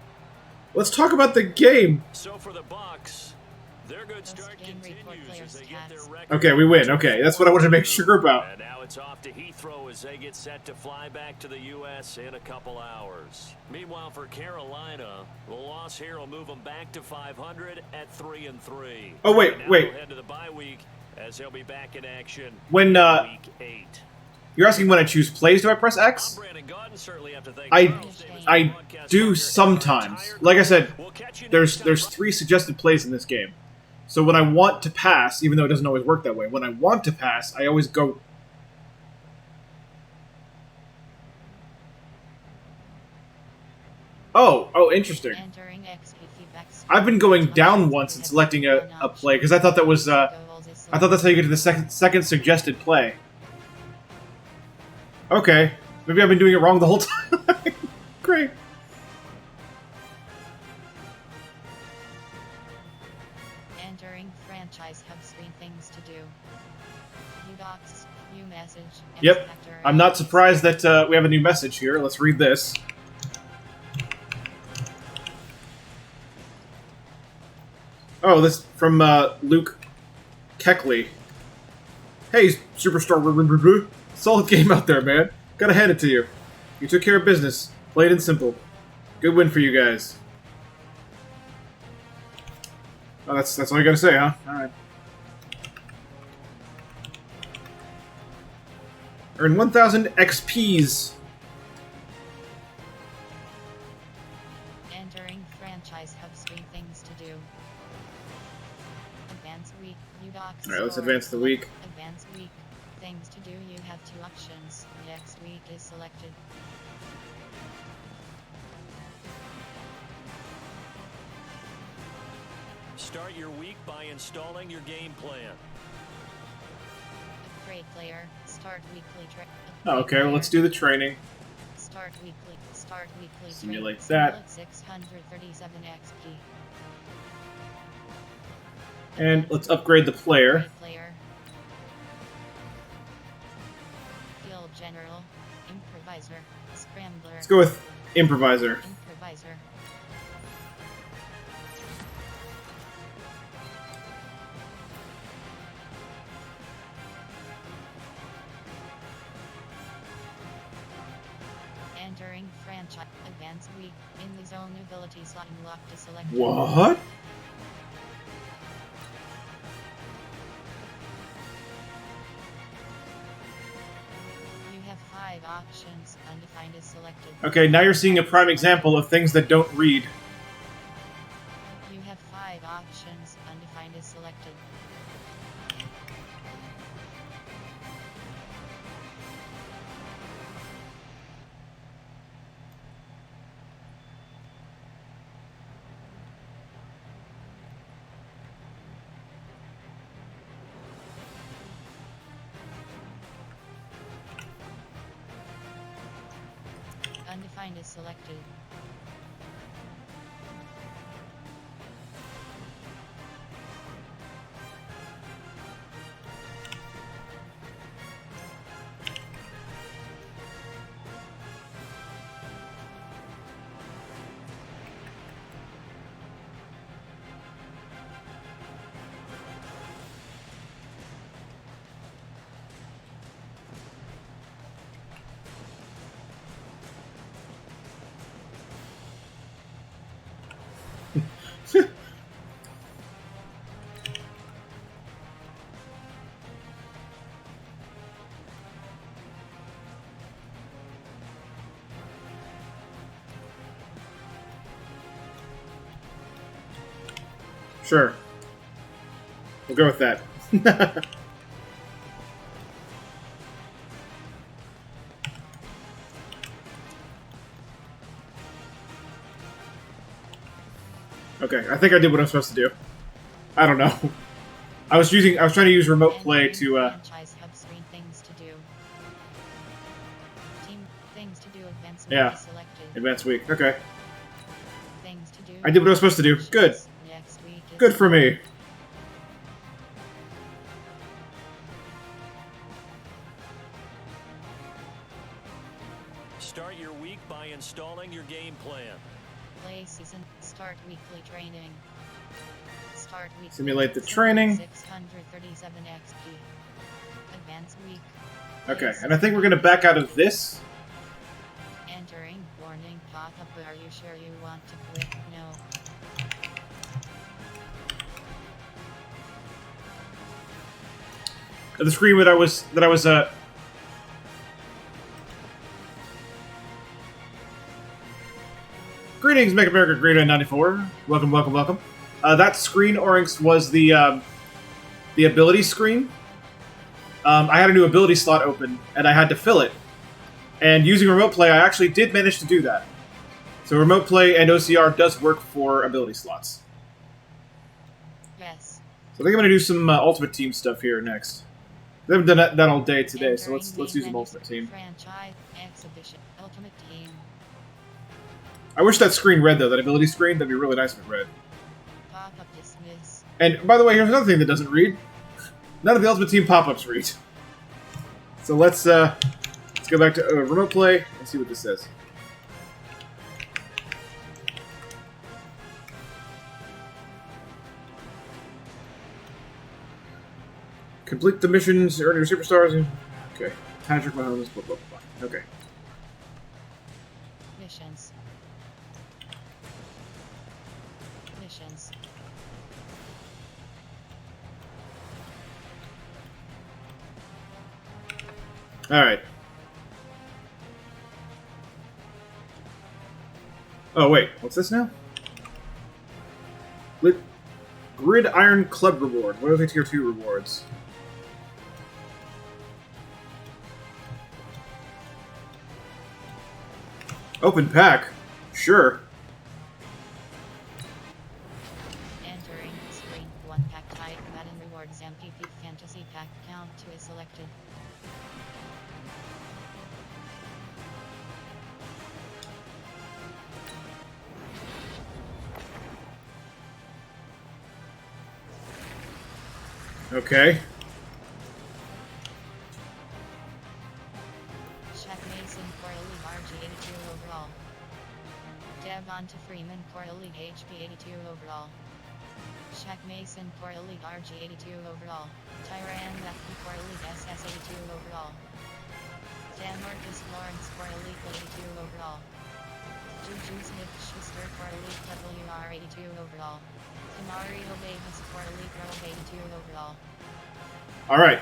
Let's talk about the game. So for the Bucs, their good start Game report continues as they get their players' record. Okay, we win. Okay, that's what I wanted to make sure about. And now it's off to Heathrow as they get set to fly back to the U.S. in a couple hours. Meanwhile, for Carolina, the loss here will move them back to 500 at 3-3. Oh, wait, And now wait. they'll head to the bye week as they'll be back in action When, week 8. You're asking when I choose plays, do I press X? I'm Brandon Gaudin, certainly have to thank I Charles Davis, I broadcast do partner, sometimes. entire Like I said, We'll catch you there's next time. 3 suggested plays in this game. So when I want to pass, even though it doesn't always work that way, when I want to pass, I always go. Oh, interesting. Entering XP feedback. I've been going down once and selecting a play because I thought that was I thought that's how you get to the second suggested play. Okay, maybe I've been doing it wrong the whole time. Great. Entering franchise hub screen things to do. New docs, new message. Yep. Inspector I'm not items. surprised that we have a new message here. Let's read this. Oh, this from Luke Keckley. Hey, Superstar. Solid game out there, man. Gotta hand it to you. You took care of business. Plain and simple. Good win for you guys. Oh, that's all you gotta say, huh? Alright. Earn 1,000 XPs. Entering franchise hub screen things to do. Advance week, new docs. Alright, let's store, advance the week. Advance week, things to do. You have 2 options. Next week is selected. Start your week by installing your game plan. Upgrade player. Start weekly Oh, okay, well, let's do the training. Start weekly. Start weekly. Simulate training. that. Simulate 637 XP. And let's upgrade the player. Upgrade player. Field general. Improviser. Scrambler. Let's go with Improviser. Improviser. Entering franchise advanced week in the zone ability slot unlocked to select. What? You have 5 options. Undefined is selected. Okay, now you're seeing a prime example of things that don't read. You have 5 options. Undefined is selected. Undefined is selected. Sure. We'll go with that. Okay, I think I did what I'm supposed to do. I don't know. I was trying to use remote play to Franchise hub screen things to do. Team things to do advanced Yeah. week selected. advance week. Okay. Things to do. I did what I was supposed to do. Good. Next week is Good for me. Start your week by installing your game plan. Play season. Start weekly training. Start weekly. Simulate the training. 637 XP. Advanced week. Okay, and I think we're gonna back out of this. Entering. Warning pop-up. Are you sure you want to quit? No. The screen that I was Greetings, Make America Great at 94. Welcome, welcome, welcome. That screen, Oryx, was the ability screen. I had a new ability slot open, and I had to fill it. And using remote play, I actually did manage to do that. So remote play and OCR does work for ability slots. Yes. So I think I'm gonna do some Ultimate Team stuff here next. I haven't done that all day today, so let's do some Ultimate Team. Franchise exhibition Ultimate Team. I wish that screen read though, that ability screen. That'd be really nice if it read. Pop-up dismiss. And by the way, here's another thing that doesn't read. None of the Ultimate Team pop-ups read. So let's go back to remote play and see what this says. Complete the missions, earn your superstars. Okay. Patrick Mahomes, blah, blah, blah. Okay. Missions. Missions. Alright. Oh, wait. What's this now? Grid Iron Club Reward. What are the Tier 2 rewards? Open pack? Sure. Entering screen 1 pack type Madden rewards MPP fantasy pack count 2 is selected. Okay. Shaq Mason for Elite RG 82 overall. Devonta Freeman for Elite HP 82 overall. Shaq Mason for Elite RG 82 overall. Tyrann Matthew for Elite SS 82 overall. Marcus Lawrence for Elite 82 overall. Juju Smith-Schuster for Elite WR 82 overall. Mario Davis for Elite Row 82 overall. Alright.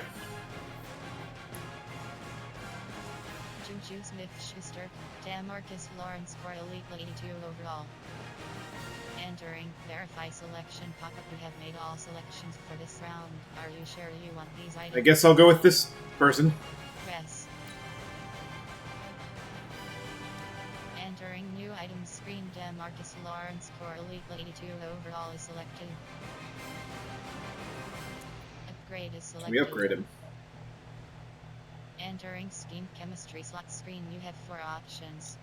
Juju Smith-Schuster, Marcus Lawrence for Elite 82 overall. Entering, verify selection pop-up. You have made all selections for this round. Are you sure you want these items? I guess I'll go with this person. Yes. Entering new items screen. Marcus Lawrence for Elite 82 overall is selected. Upgrade is selected. Let me upgrade him. Entering scheme chemistry slot screen. You have 4 options.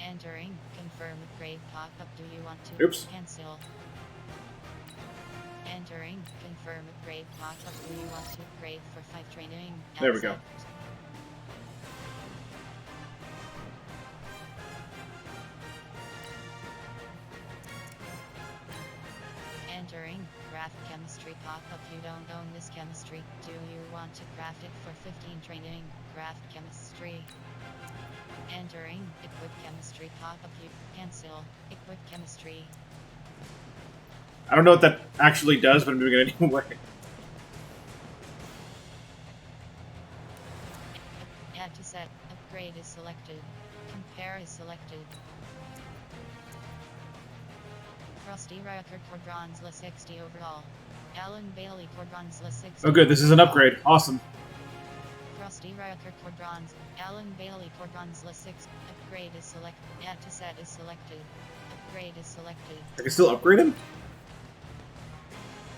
Entering confirm upgrade pop-up. Do you want to cancel? Entering confirm upgrade pop-up. Do you want to upgrade for 5 training? There we go. Entering craft chemistry pop-up. You don't own this chemistry. Do you want to craft it for 15 training? Craft chemistry. Entering equip chemistry pop-up. You cancel equip chemistry. I don't know what that actually does, but I'm doing it anyway. Add to set. Upgrade is selected. Compare is selected. Frosty Rucker for bronze 60 overall. Alan Bailey for bronze 60. Oh good, this is an upgrade. Awesome. Frosty Rucker for bronze. Alan Bailey for bronze 6. Upgrade is selected. Add to set is selected. Upgrade is selected. I can still upgrade him?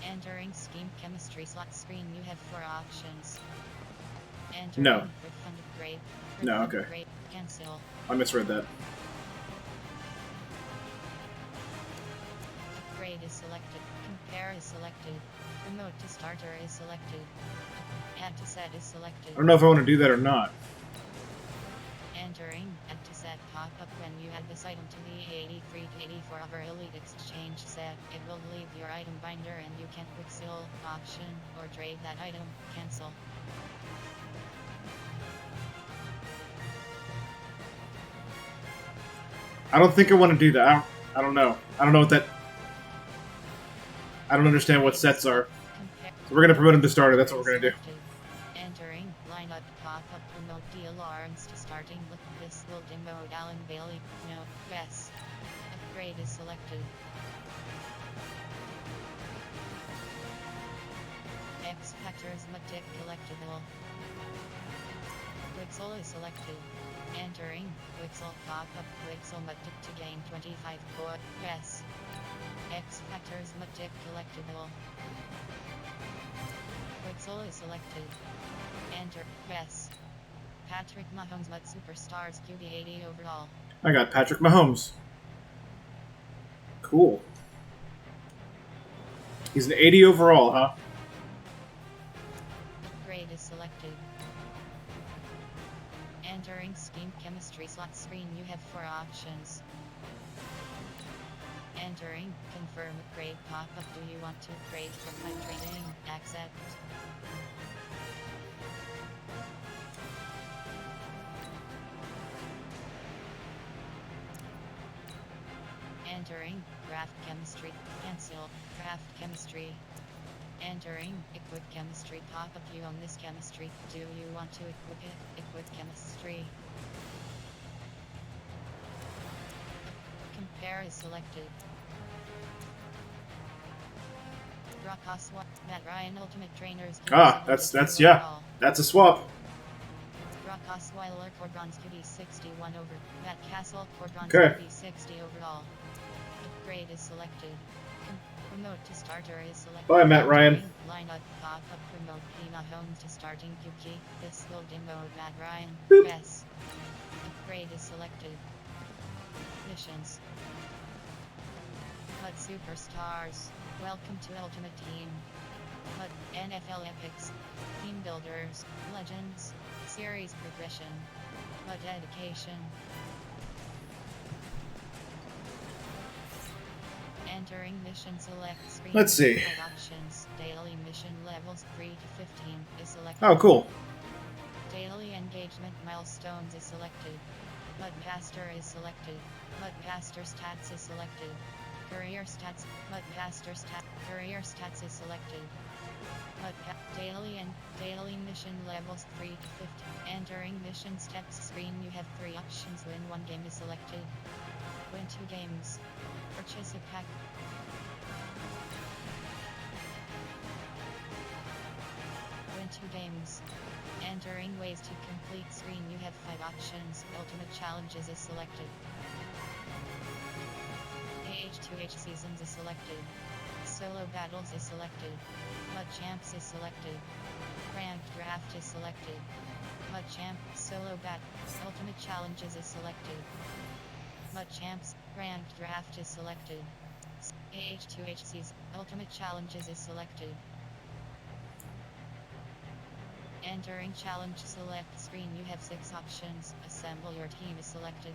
Entering scheme chemistry slot screen. You have 4 options. Entering No. refund upgrade. No, Refund okay. upgrade. Cancel. I misread that. Upgrade is selected. Compare is selected. Remote to starter is selected. Add to set is selected. I don't know if I want to do that or not. Entering add to set pop-up when you add this item to the 83 to 84 of our Elite Exchange set. It will leave your item binder and you can quick sell, auction, or trade that item. Cancel. I don't think I want to do that. I don't know. I don't know what that... I don't understand what sets are. So we're going to promote him to starter. That's what we're going to do. Entering lineup pop-up promote Lawrence to starting with this will demote Alan Bailey. No, yes. Upgrade is selected. X Factors Matic collectible. Wixel is selected. Entering Quixel pop-up Quixel Matic to gain 25 core. Yes. X Factors Matic collectible. Quixel is selected. Enter. Yes. Patrick Mahomes Mud Superstars QB80 overall. I got Patrick Mahomes. Cool. He's an 80 overall, huh? Grade is selected. Entering Scheme Chemistry slot screen, you have 4 options. Entering Confirm Grade pop-up. Do you want to grade from my training? Accept. Entering Craft Chemistry. Cancel. Craft Chemistry. Entering Equip Chemistry pop-up. You own this chemistry. Do you want to equip it? Equip Chemistry. Compare is selected. Rakaswa. Matt Ryan Ultimate Trainers. Ah, that's yeah. That's a swap. Rakasweiler Cordons QB61 over. Matt Castle Cordons Okay. QB60 overall. Upgrade is selected. Promote to starter is selected. Bye, Matt Ryan. Lineup pop-up. Promote Pima Homes to starting QB. This will demote Matt Ryan. Boop. Yes. Upgrade is selected. Missions. Mud Superstars. Welcome to Ultimate Team. Mud NFL Epics. Team Builders. Legends. Series Progression. Mud Education. Entering mission select screen. Let's see. Options. Daily mission levels 3 to 15 is selected. Oh, cool. Daily engagement milestones is selected. Mudcaster is selected. Mudcaster stats is selected. Career stats. Mudcaster stat. Career stats is selected. Daily mission levels 3 to 15. Entering mission steps screen. You have 3 options. Win 1 game is selected. Win 2 games. Purchase a pack. Win 2 games. Entering ways to complete screen. You have 5 options. Ultimate challenges is selected. AH2H seasons is selected. Solo battles is selected. Mud champs is selected. Ranked draft is selected. Mud champ solo bat. Ultimate challenges is selected. Mud champs ranked draft is selected. AH2H season ultimate challenges is selected. Entering challenge select screen. You have 6 options. Assemble your team is selected.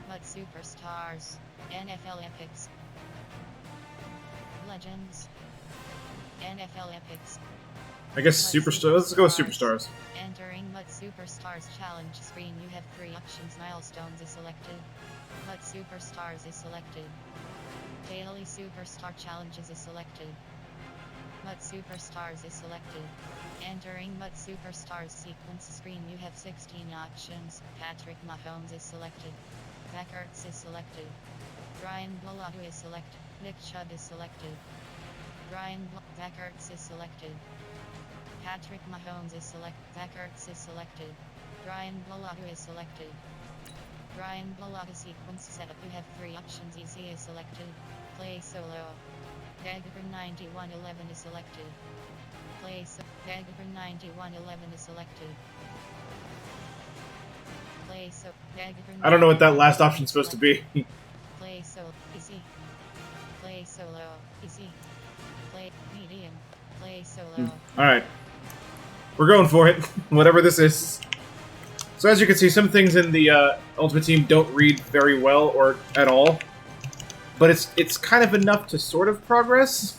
Mud Superstars. NFL Epics. Legends. NFL Epics. I guess Superstars. Let's go with Superstars. Entering Mud Superstars challenge screen. You have 3 options. Milestones is selected. Mud Superstars is selected. Daily Superstar challenges is selected. Mud Superstars is selected. Entering Mud Superstars sequence screen. You have 16 options. Patrick Mahomes is selected. Zach Ertz is selected. Brian Bulagu is selected. Nick Chubb is selected. Zach Ertz is selected. Patrick Mahomes is selected. Zach Ertz is selected. Brian Bulagu is selected. Brian Bulagu sequence setup. You have 3 options. Easy is selected. Play solo. Dagger 9111 is selected. Dagger 9111 is selected. I don't know what that last option's supposed to be. Play solo. Easy. Play solo. Easy. Play medium. Play solo. Alright. We're going for it. Whatever this is. So as you can see, some things in the Ultimate Team don't read very well or at all. But it's kind of enough to sort of progress.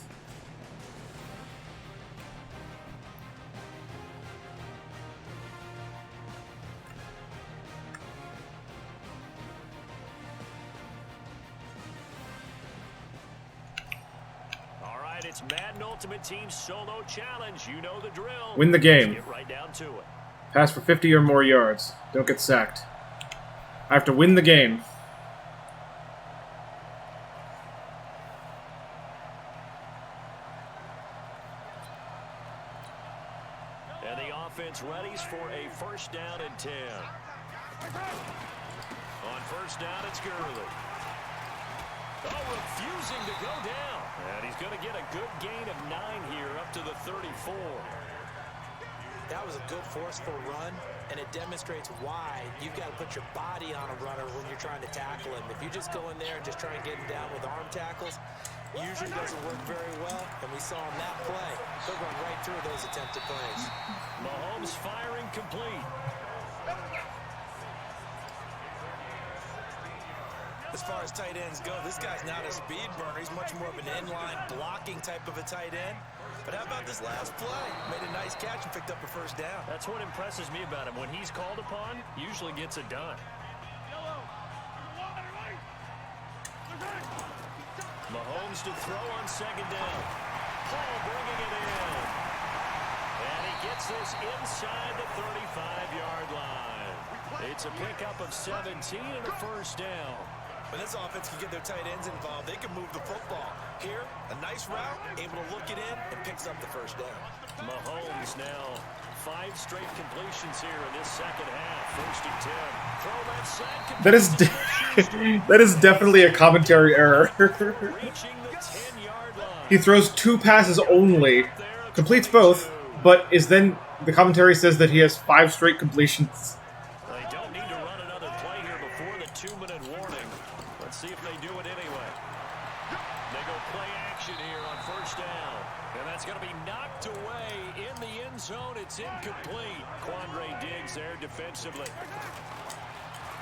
All right, it's Madden Ultimate Team Solo Challenge. You know the drill. Win the game. Let's get right down to it. Pass for 50 or more yards. Don't get sacked. I have to win the game. And the offense readies for a 1st down and 10. On first down, it's Gurley. Oh, refusing to go down. And he's going to get a good gain of 9 here up to the 34. That was a good forceful run, and it demonstrates why you've got to put your body on a runner when you're trying to tackle him. If you just go in there and just try and get him down with arm tackles, usually doesn't work very well, and we saw on that play, he'll run right through those attempted plays. Mahomes firing complete. As far as tight ends go, this guy's not a speed burner. He's much more of an inline blocking type of a tight end. But how about this last play? Made a nice catch and picked up a first down. That's what impresses me about him. When he's called upon, usually gets it done. Mahomes to throw on second down. Paul bringing it in. And he gets this inside the 35-yard line. It's a pickup of 17 and a first down. When this offense can get their tight ends involved, they can move the football. Here, a nice route, able to look it in, and picks up the first down. Mahomes now 5 straight completions here in this second half. First and 10. Throw left side. That is definitely a commentary error. Reaching the 10-yard line. He throws 2 passes only, completes both, but is then the commentary says that he has 5 straight completions. They don't need to run another play here before the 2-minute warning. Let's see if they do it anyway. They go play action here on first down. And that's going to be knocked away in the end zone. It's incomplete. Quandre Diggs there defensively.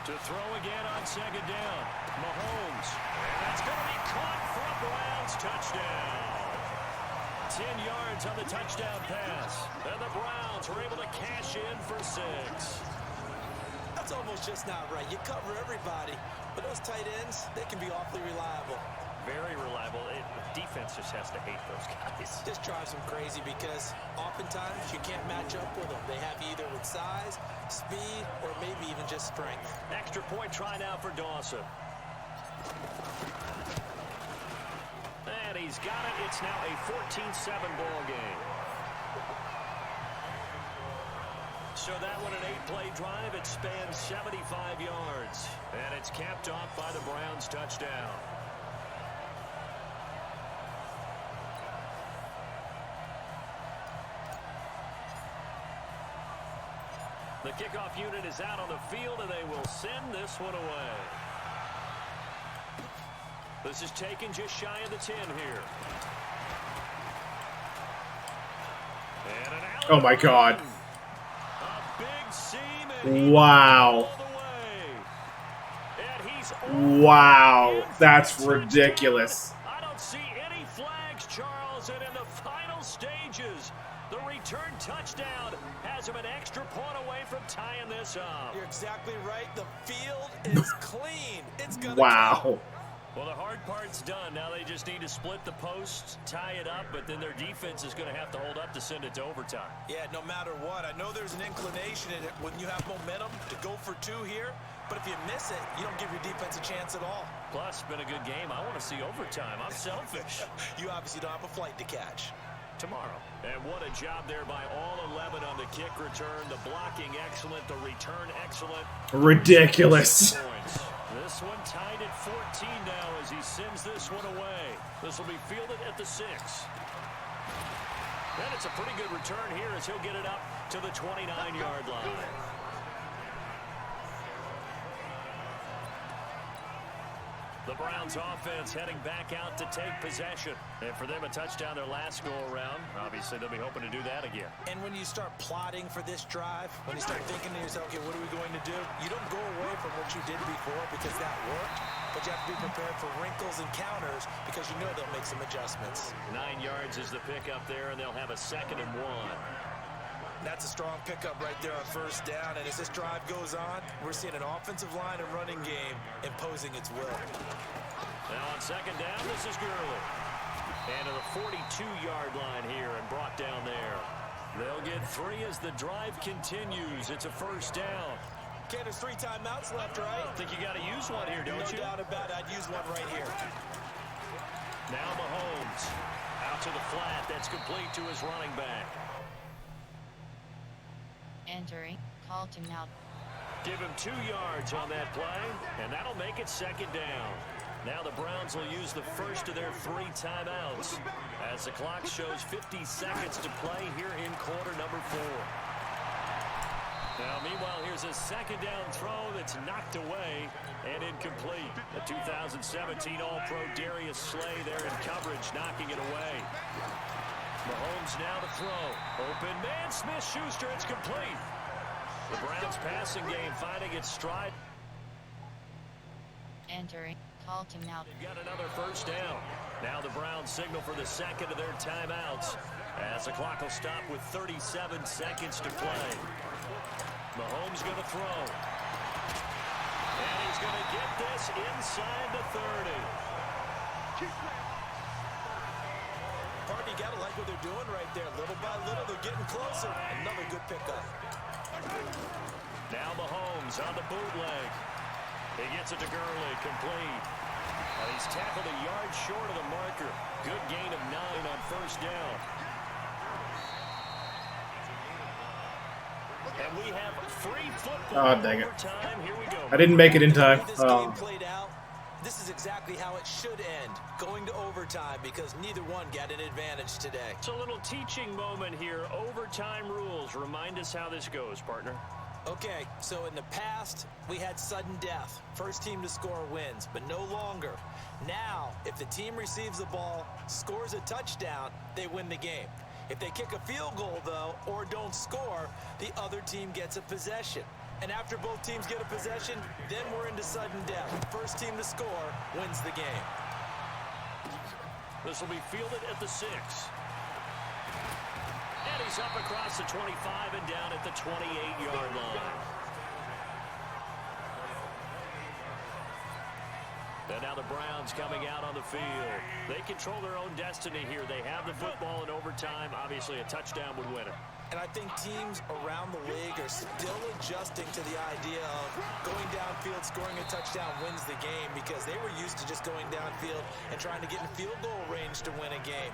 To throw again on second down. Mahomes. And that's going to be caught for a Browns touchdown. 10 yards on the touchdown pass. And the Browns were able to cash in for 6. That's almost just not right. You cover everybody, but those tight ends, they can be awfully reliable. Very reliable. Defense just has to hate those guys. Just drives them crazy because oftentimes you can't match up with them. They have you either with size, speed, or maybe even just strength. Extra point try now for Dawson. And he's got it. It's now a 14-7 ball game. So that one an 8-play drive. It spans 75 yards. And it's capped off by the Browns touchdown. The kickoff unit is out on the field, and they will send this one away. This is taken just shy of the 10 here. And an Oh my God. A big seam, and Wow. all the way. And he's Wow. That's ridiculous. I don't see any flags, Charles, and in the final stages, the return touchdown has him an extra point away from tying this up. You're exactly right. The field is clean. It's gonna Wow. Well, the hard part's done. Now they just need to split the posts, tie it up, but then their defense is going to have to hold up to send it to overtime. Yeah, no matter what. I know there's an inclination in it when you have momentum to go for 2 here, but if you miss it, you don't give your defense a chance at all. Plus, been a good game. I want to see overtime. I'm selfish. You obviously don't have a flight to catch. Tomorrow. And what a job there by all 11 on the kick return. The blocking excellent, the return excellent. Ridiculous. This one tied at 14 now as he sends this one away. This will be fielded at the 6. And it's a pretty good return here as he'll get it up to the 29-yard line. The Browns offense heading back out to take possession. And for them, a touchdown their last go-around. Obviously, they'll be hoping to do that again. And when you start plotting for this drive, when you start thinking to yourself, okay, what are we going to do? You don't go away from what you did before because that worked, but you have to be prepared for wrinkles and counters because you know they'll make some adjustments. 9 yards is the pickup there, and they'll have a 2nd and 1. That's a strong pickup right there on first down. And as this drive goes on, we're seeing an offensive line and running game imposing its will. Now on second down, this is Gurley. And to the 42-yard line here and brought down there. They'll get 3 as the drive continues. It's a first down. Okay, there's 3 timeouts left, right? I think you got to use one here, don't you? No doubt about it. I'd use one right here. Now Mahomes out to the flat. That's complete to his running back. Entering, call timeout. Give him 2 yards on that play, and that'll make it 2nd down. Now the Browns will use the first of their 3 timeouts as the clock shows 50 seconds to play here in quarter number 4. Now, meanwhile, here's a 2nd down throw that's knocked away and incomplete. The 2017 All-Pro Darius Slay there in coverage, knocking it away. Mahomes now to throw. Open man, Smith-Schuster, it's complete. The Browns passing game finding its stride. Entering. Call timeout. They've got another 1st down. Now the Browns signal for the 2nd of their timeouts as the clock will stop with 37 seconds to play. Mahomes going to throw. And he's going to get this inside the 30. Partner, you got to like what they're doing right there. Little by little, they're getting closer. Another good pickup. Now Mahomes on the bootleg. He gets it to Gurley, complete. He's tackled a yard short of the marker. Good gain of 9 on 1st down. And we have free football. Oh, dang it. Overtime. Here we go. I didn't make it in time. This game played out. This is exactly how it should end, going to overtime, because neither one got an advantage today. It's a little teaching moment here. Overtime rules. Remind us how this goes, partner. Okay, so in the past, we had sudden death. First team to score wins, but no longer. Now, if the team receives the ball, scores a touchdown, they win the game. If they kick a field goal, though, or don't score, the other team gets a possession. And after both teams get a possession, then we're into sudden death. First team to score wins the game. This will be fielded at the 6. And he's up across the 25 and down at the 28-yard line. And now the Browns coming out on the field. They control their own destiny here. They have the football in overtime. Obviously, a touchdown would win it. And I think teams around the league are still adjusting to the idea of going downfield, scoring a touchdown wins the game, because they were used to just going downfield and trying to get in field goal range to win a game.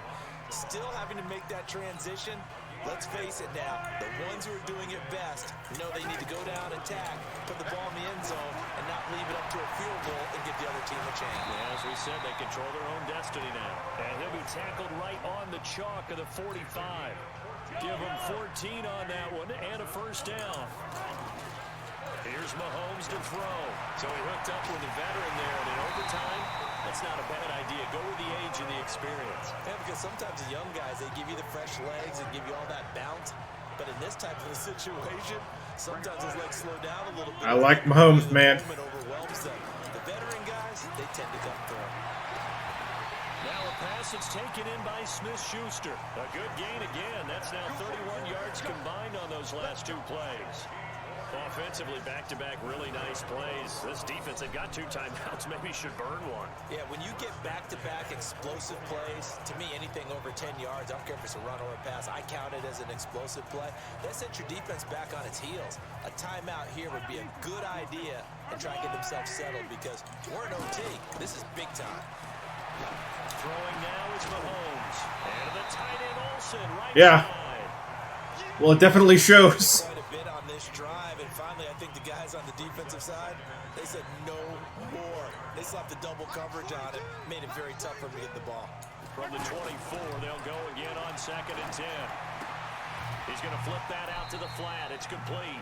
Still having to make that transition. Let's face it now, the ones who are doing it best know they need to go down, attack, put the ball in the end zone, and not leave it up to a field goal and give the other team a chance. Yeah, as we said, they control their own destiny now. And he'll be tackled right on the chalk of the 45. Give him 14 on that one and a 1st down. Here's Mahomes to throw. So he hooked up with a veteran there, and in overtime, that's not a bad idea. Go with the age and the experience. Yeah, because sometimes the young guys, they give you the fresh legs and give you all that bounce. But in this type of a situation, sometimes his legs slow down a little bit. I like Mahomes, man. Overwhelms them. The veteran guys, they tend to come through. Now a pass that's taken in by Smith-Schuster. A good gain again. That's now 31 yards combined on those last 2 plays. Offensively, back-to-back really nice plays. This defense, they've got 2 timeouts, maybe should burn one. Yeah, when you get back-to-back explosive plays, to me, anything over 10 yards, I don't care if it's a run or a pass, I count it as an explosive play. That sets your defense back on its heels. A timeout here would be a good idea and try and get themselves settled, because we're in OT. This is big time. Throwing now is Mahomes. And the tight end Olsen right Yeah. side. Well, it definitely shows. Quite a bit on this drive, and finally I think the guys on the defensive side, they said no more. They slapped the double coverage on it, made it very tough for him to get the ball. From the 24, they'll go again on 2nd and 10. He's going to flip that out to the flat. It's complete.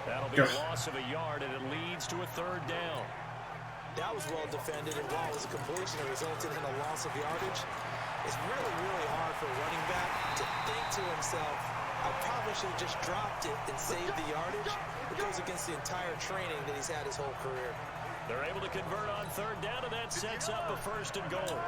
That'll be a loss of a yard, and it leads to a 3rd down. That was well defended, and while it was a completion, it resulted in a loss of yardage. It's really, really hard for a running back to think to himself, I probably should have just dropped it and saved the yardage. It goes against the entire training that he's had his whole career. They're able to convert on 3rd down, and that sets up a 1st and goal.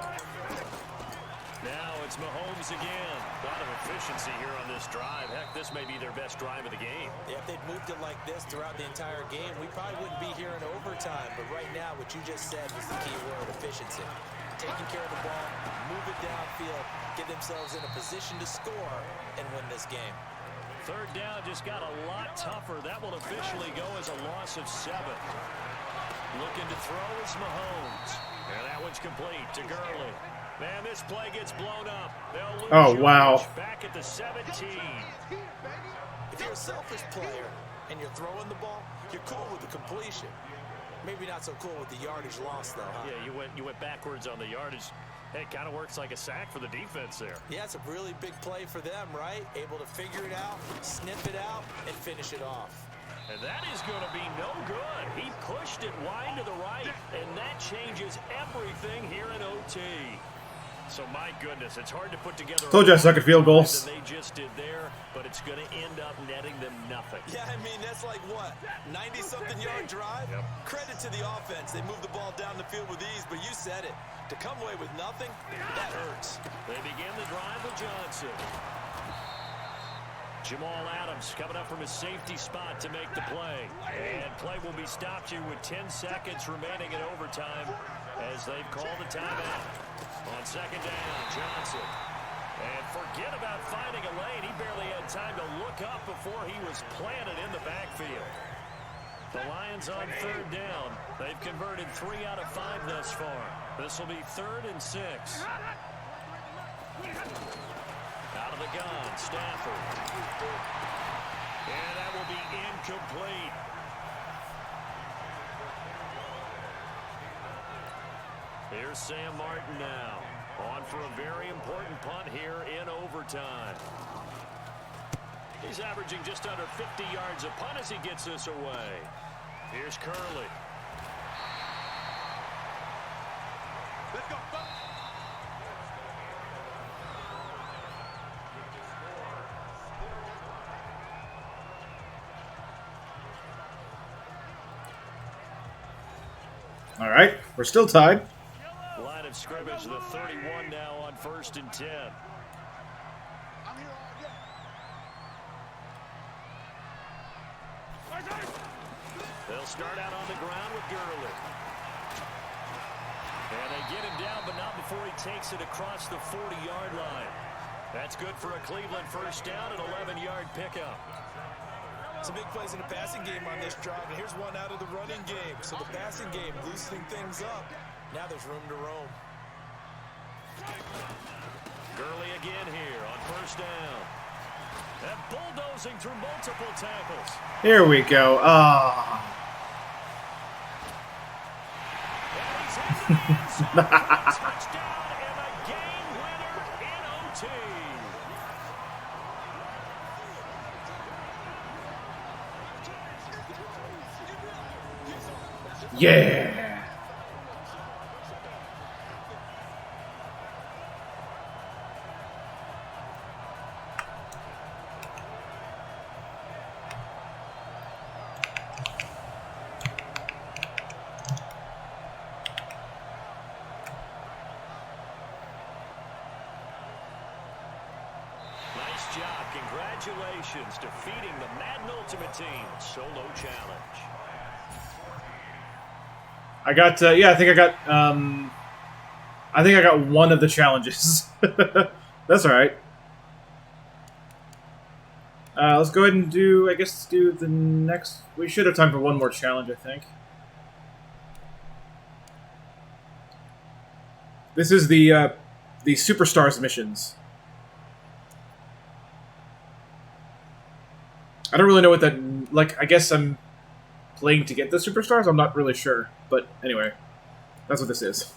Now it's Mahomes again. A lot of efficiency here on this drive. Heck, this may be their best drive of the game. Yeah, if they'd moved it like this throughout the entire game, we probably wouldn't be here in overtime. But right now, what you just said was the key word, efficiency. Taking care of the ball, move it downfield, get themselves in a position to score, and win this game. 3rd down just got a lot tougher. That will officially go as a loss of 7. Looking to throw is Mahomes. And that one's complete to Gurley. Man, this play gets blown up. They'll lose Oh, wow. Back at the 17. If you're a selfish player, and you're throwing the ball, you're cool with the completion. Maybe not so cool with the yardage loss, though, huh? Yeah, you went backwards on the yardage. Hey, it kind of works like a sack for the defense there. Yeah, it's a really big play for them, right? Able to figure it out, snip it out, and finish it off. And that is going to be no good. He pushed it wide to the right, and that changes everything here in OT. So, my goodness, it's hard to put together... Told you I suck at field goals. ...than they just did there, but it's going to end up netting them nothing. Yeah, I mean, that's like, what, 90-something yard drive? Yep. Credit to the offense. They moved the ball down the field with ease, but you said it. To come away with nothing, that hurts. They begin the drive with Johnson. Jamal Adams coming up from his safety spot to make the play. And play will be stopped here with 10 seconds remaining in overtime as they've called a timeout. On second down, Johnson. And forget about finding a lane. He barely had time to look up before he was planted in the backfield. The Lions on third down. They've converted 3 out of 5 thus far. This will be 3rd and 6. Out of the gun, Stafford. And that will be incomplete. Here's Sam Martin now. On for a very important punt here in overtime. He's averaging just under 50 yards a punt as he gets this away. Here's Curley. Let's go. All right, we're still tied. Line of scrimmage, the 31 now on 1st and 10. I'm here all day. They'll start out on the ground with Gurley. And they get him down, but not before he takes it across the 40-yard line. That's good for a Cleveland first down, an 11-yard pickup. Some big plays in the passing game on this drive, and here's one out of the running game. So the passing game loosening things up. Now there's room to roam. Gurley again here on first down. And bulldozing through multiple tackles. Here we go. Ah. And he's in the end zone for a touchdown and a game winner in OT. Yeah. Nice job. Congratulations. Defeating the Madden Ultimate Team solo challenge. I got. Yeah, I think I got one of the challenges. That's all right. Let's go ahead and do. I guess let's do the next. We should have time for one more challenge. I think. This is the Superstars missions. I don't really know what that... Like, I guess I'm playing to get the Superstars? I'm not really sure. But anyway, that's what this is.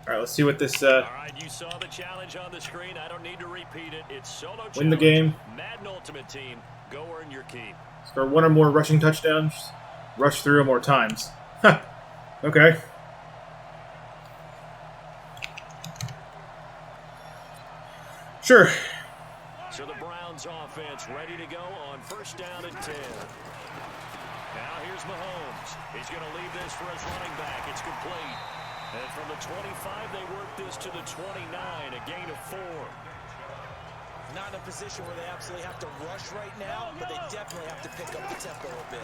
All right, let's see what this. All right, you saw the challenge on the screen. I don't need to repeat it. It's solo challenge. Win the game. Madden Ultimate Team. Go earn your keep. Score one or more rushing touchdowns. Rush 3 or more times. Huh. Okay. Sure. So the Browns offense ready to go on first down and 10. Now here's Mahomes. He's going to leave this for his running back. It's complete. And from the 25, they work this to the 29, a gain of 4. not in a position where they absolutely have to rush right now, but they definitely have to pick up the tempo a bit.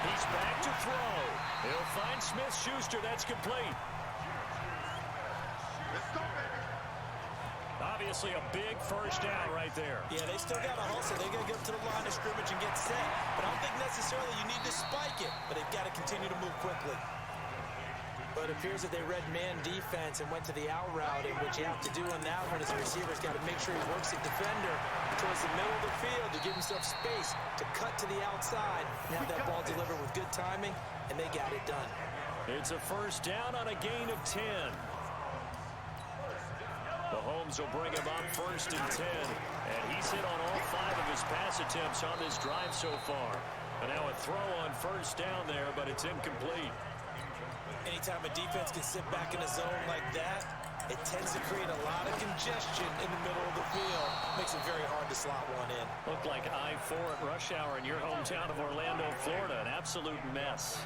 He's back to throw. He'll find Smith-Schuster. That's complete. Let's go, baby. Obviously a big first down right there. Yeah, they still got to hustle. They got to get up to the line of scrimmage and get set. But I don't think necessarily you need to spike it, but they've got to continue to move quickly. But it appears that they read man defense and went to the out route, and what you have to do on that one is the receiver's got to make sure he works the defender towards the middle of the field to give himself space to cut to the outside and have that ball delivered with good timing, and they got it done. It's a first down on a gain of 10. Mahomes will bring him up first and 10, and he's hit on all 5 of his pass attempts on this drive so far. And now a throw on first down there, but it's incomplete. Anytime a defense can sit back in a zone like that, it tends to create a lot of congestion in the middle of the field. Makes it very hard to slot one in. Looked like I-4 at rush hour in your hometown of Orlando, Florida. An absolute mess.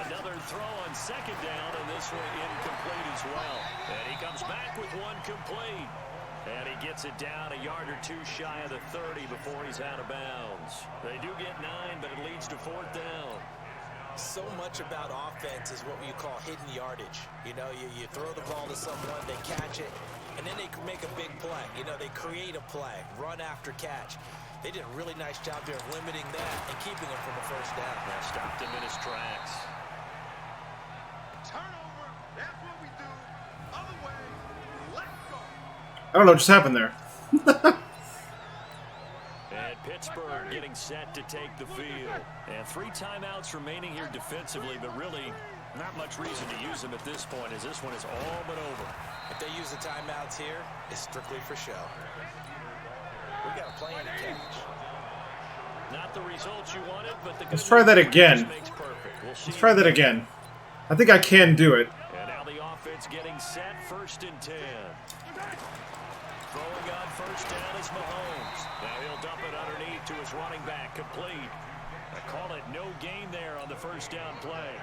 Another throw on second down, and this one incomplete as well. And he comes back with one complete. And he gets it down a yard or two shy of the 30 before he's out of bounds. They do get 9, but it leads to 4th down. So much about offense is what you call hidden yardage. You know, you throw the ball to someone, they catch it, and then they can make a big play. You know, they create a play, run after catch. They did a really nice job there of limiting that and keeping him from a first down. That stopped him in his tracks. Turnover. That's what we do. Other way. Let's go. I don't know what just happened there. And Pittsburgh getting set to take the field. And 3 timeouts remaining here defensively, but really not much reason to use them at this point, as this one is all but over. If they use the timeouts here, it's strictly for show. We got a play in the catch. Not the results you wanted, but the Let's try that again. makes perfect. We'll see. Let's try that again. I think I can do it. And now the offense getting set, 1st and 10. Throwing on first down is Mahomes. Now he'll dump it underneath to his running back, complete. I call it no gain there on the first down play.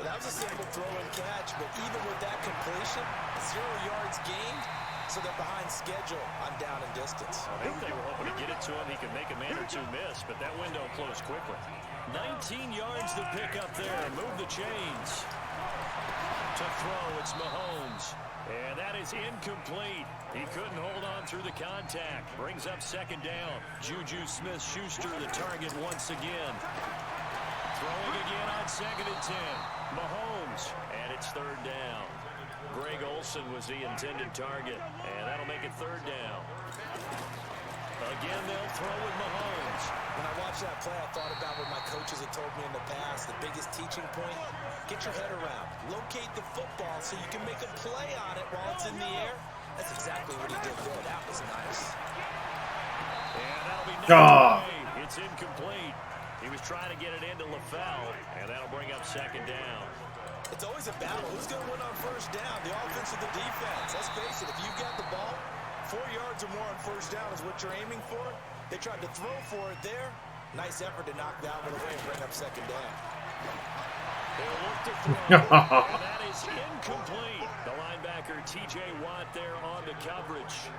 So that was a simple throw and catch, but even with that completion, 0 yards gained, so they're behind schedule on down and distance. I think they were hoping to get it to him. He could make a man or 2 miss, but that window closed quickly. 19 yards to pick up there. Move the chains. To throw, it's Mahomes. And that is incomplete. He couldn't hold on through the contact. Brings up 2nd down. Juju Smith-Schuster the target once again. Throwing again on 2nd and 10. Mahomes. And it's 3rd down. Greg Olsen was the intended target. And that'll make it 3rd down. Again, they'll throw with Mahomes. When I watched that play, I thought about what my coaches had told me in the past. The biggest teaching point, get your head around. Locate the football so you can make a play on it while it's in the air. That's exactly what he did there. That was nice. And that'll be knocked away. It's incomplete. He was trying to get it into LaFell, and that'll bring up 2nd down. It's always a battle. Who's going to win on first down? The offense or the defense? Let's face it, if you've got the ball, 4 yards or more on first down is what you're aiming for. They tried to throw for it there. Nice effort to knock that one away and bring up 2nd down. They'll look to throw, and that is incomplete. The linebacker, T.J. Watt, there on the coverage.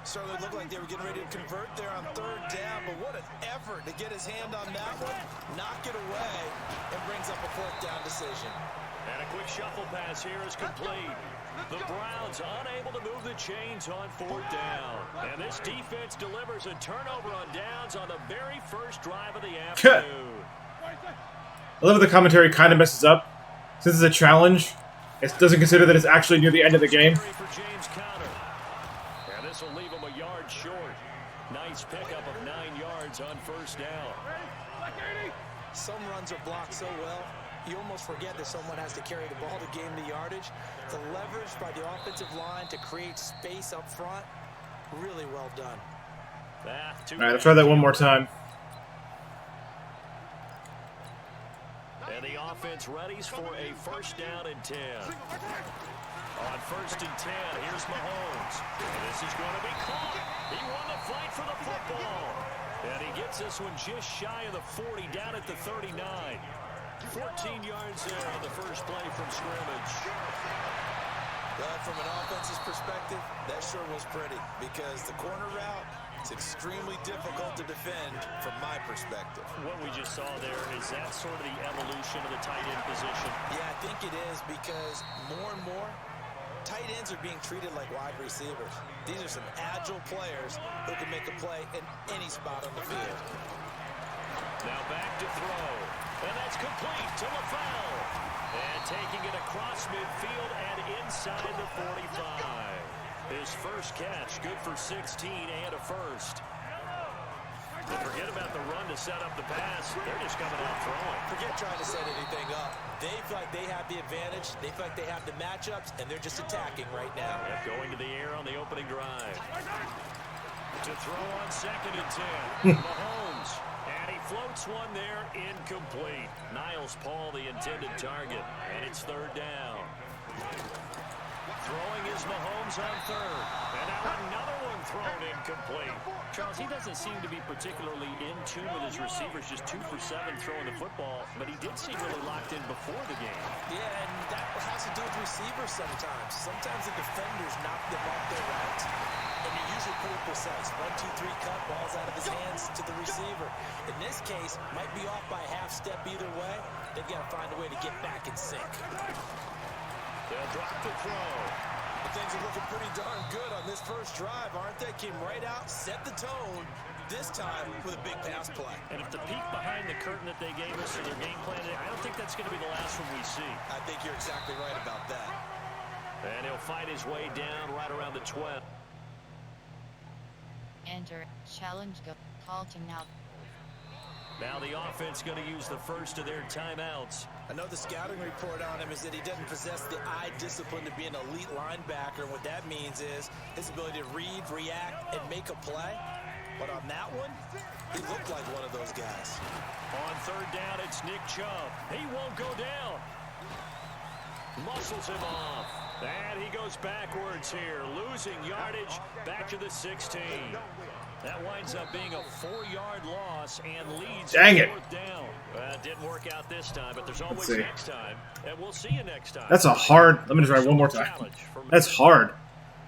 Certainly looked like they were getting ready to convert there on 3rd down, but what an effort to get his hand on that one, knock it away, and brings up a 4th down decision. And a quick shuffle pass here is complete. The Browns unable to move the chains on 4th down. And this defense delivers a turnover on downs on the very first drive of the afternoon. I love the commentary kind of messes up. Since it's a challenge, it doesn't consider that it's actually near the end of the game. For James Conner. And this will leave him a yard short. Nice pickup of 9 yards on first down. Some runs are blocked so well, you almost forget that someone has to carry the ball to gain the yardage. The leverage by the offensive line to create space up front, really well done. All right, I'll try that one more time. And the offense readies for a first down and 10. On 1st and 10, here's Mahomes. And this is going to be caught. He won the fight for the football. And he gets this one just shy of the 40, down at the 39. 14 yards there on the first play from scrimmage. Well, from an offensive perspective, that sure was pretty because the corner route is extremely difficult to defend from my perspective. What we just saw there, is that sort of the evolution of the tight end position? Yeah, I think it is because more and more, tight ends are being treated like wide receivers. These are some agile players who can make a play in any spot on the field. Now back to throw. And that's complete to LaFell. And taking it across midfield and inside the 45. His first catch, good for 16 and a first. And forget about the run to set up the pass. They're just coming out throwing. Forget trying to set anything up. They feel like they have the advantage. They feel like they have the matchups, and they're just attacking right now. Going to the air on the opening drive. To throw on 2nd and 10. Mahomes. And he floats one there, incomplete. Niles Paul, the intended target. And it's 3rd down. Throwing is Mahomes on 3rd. And now another one thrown incomplete. Charles, he doesn't seem to be particularly in tune with his receivers, just 2 for 7 throwing the football, but he did seem really locked in before the game. Yeah, and that has to do with receivers sometimes. Sometimes the defenders knock them off their routes, and they're usually pretty precise. 1, 2, 3 cut, balls out of his hands to the receiver. In this case, might be off by a half step either way. They've got to find a way to get back in sync. They'll drop the throw. Things are looking pretty darn good on this first drive, aren't they? Came right out, set the tone, this time with a big pass play. And if the peek behind the curtain that they gave us to their game plan, I don't think that's going to be the last one we see. I think you're exactly right about that. And he'll fight his way down right around the 12. Enter. Challenge go. Call to now. Now the offense going to use the first of their timeouts. I know the scouting report on him is that he doesn't possess the eye discipline to be an elite linebacker. And what that means is his ability to read, react, and make a play. But on that one, he looked like one of those guys. On 3rd down, it's Nick Chubb. He won't go down. Muscles him off. And he goes backwards here, losing yardage back to the 16. That winds up being a 4-yard loss and leads Dang to it. 4th down. It didn't work out this time, but there's always next time. And we'll see you next time. That's a hard... Let me try one more time. That's hard.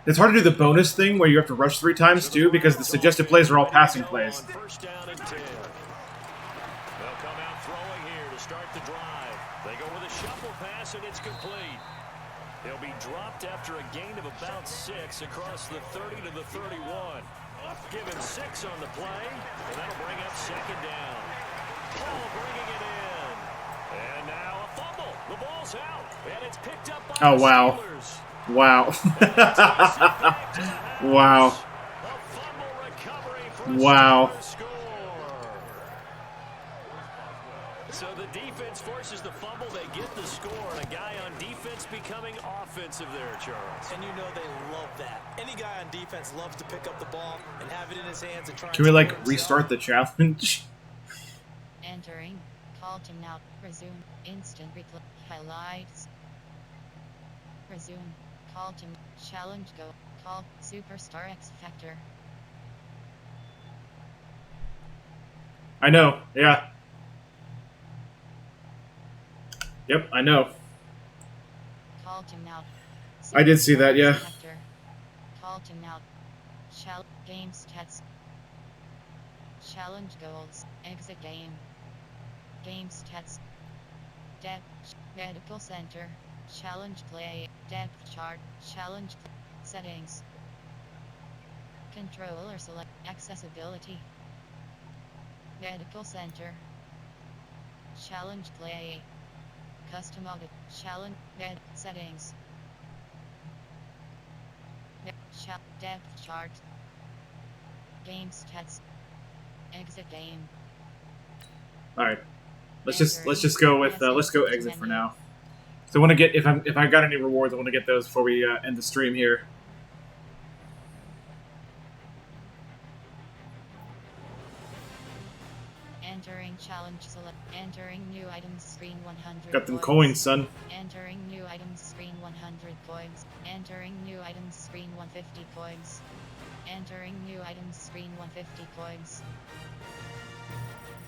It's hard to do the bonus thing where you have to rush 3 times, too, because the suggested plays are all passing plays. 1st down and 10. They'll come out throwing here to start the drive. They go with a shuffle pass, and it's complete. He'll be dropped after a gain of about 6 across the 30 to the 31. Given 6 on the play, and that'll bring up 2nd down. Paul bringing it in. And now a fumble. The ball's out, and it's picked up by Oh, the wow. Steelers. Wow. Wow. A fumble recovery for a Wow. Steelers score. So the defense forces the fumble, they get the score, and a guy on defense becoming offensive there, Charles. And you know they love that. Any guy on defense loves to pick up the ball and have it in his hands and try. Can we, like, restart the challenge? Entering. Call to now. Resume. Instant replay. Highlights. Resume. Call to challenge go. Call Superstar X Factor. I know, yeah. Yep, I know. Call to now. I did see that, yeah. Factor. Call to now. Game stats. Challenge goals. Exit game. Game stats. Depth. Medical center. Challenge play. Depth chart. Challenge settings. Controller select. Accessibility. Medical center. Challenge play. Custom audit. Challenge. Med settings. Depth chart. Game stats. Exit game. All right, let's just go with let's go exit for now. So I want to get if I got any rewards, I want to get those before we end the stream here. Entering challenge select. Entering new items screen 100. Got them points. coins, son. Entering new items screen 100 coins. Entering new items screen 150 coins. Entering new items screen 150 coins.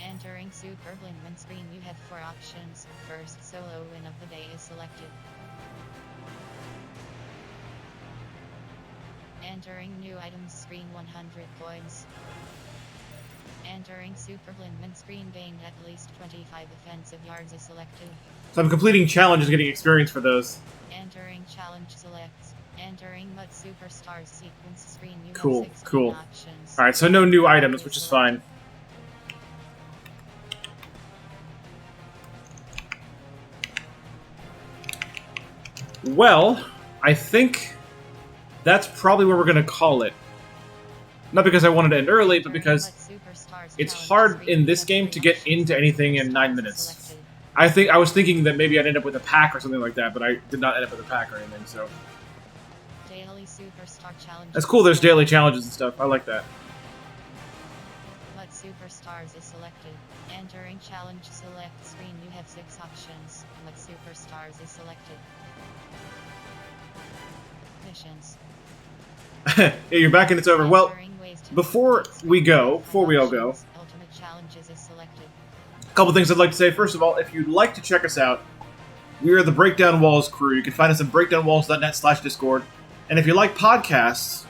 Entering Superblindman screen, you have 4 options. First solo win of the day is selected. Entering new items screen 100 coins. Entering Superblindman screen gained at least 25 offensive yards is selected. So I'm completing challenges, getting experience for those. Entering challenge selects. Entering Mud Superstars sequence screen. You Cool, have 16 cool. options. Alright, so no new items, which is fine. Well, I think that's probably where we're going to call it. Not because I wanted to end early, but because it's hard in this game to get into anything in 9 minutes. I was thinking that maybe I'd end up with a pack or something like that, but I did not end up with a pack or anything, so... Daily Superstar Challenge. That's cool, there's daily challenges and stuff. I like that. Mud Superstars is selected. Entering challenge select screen. You have 6 options. Mud Superstars is selected. Missions. Yeah, you're back and it's over. Well, before we all go, Ultimate challenges is selected. a couple things I'd like to say. First of all, if you'd like to check us out, we are the Breakdown Walls crew. You can find us at breakdownwalls.net/Discord. And if you like podcasts,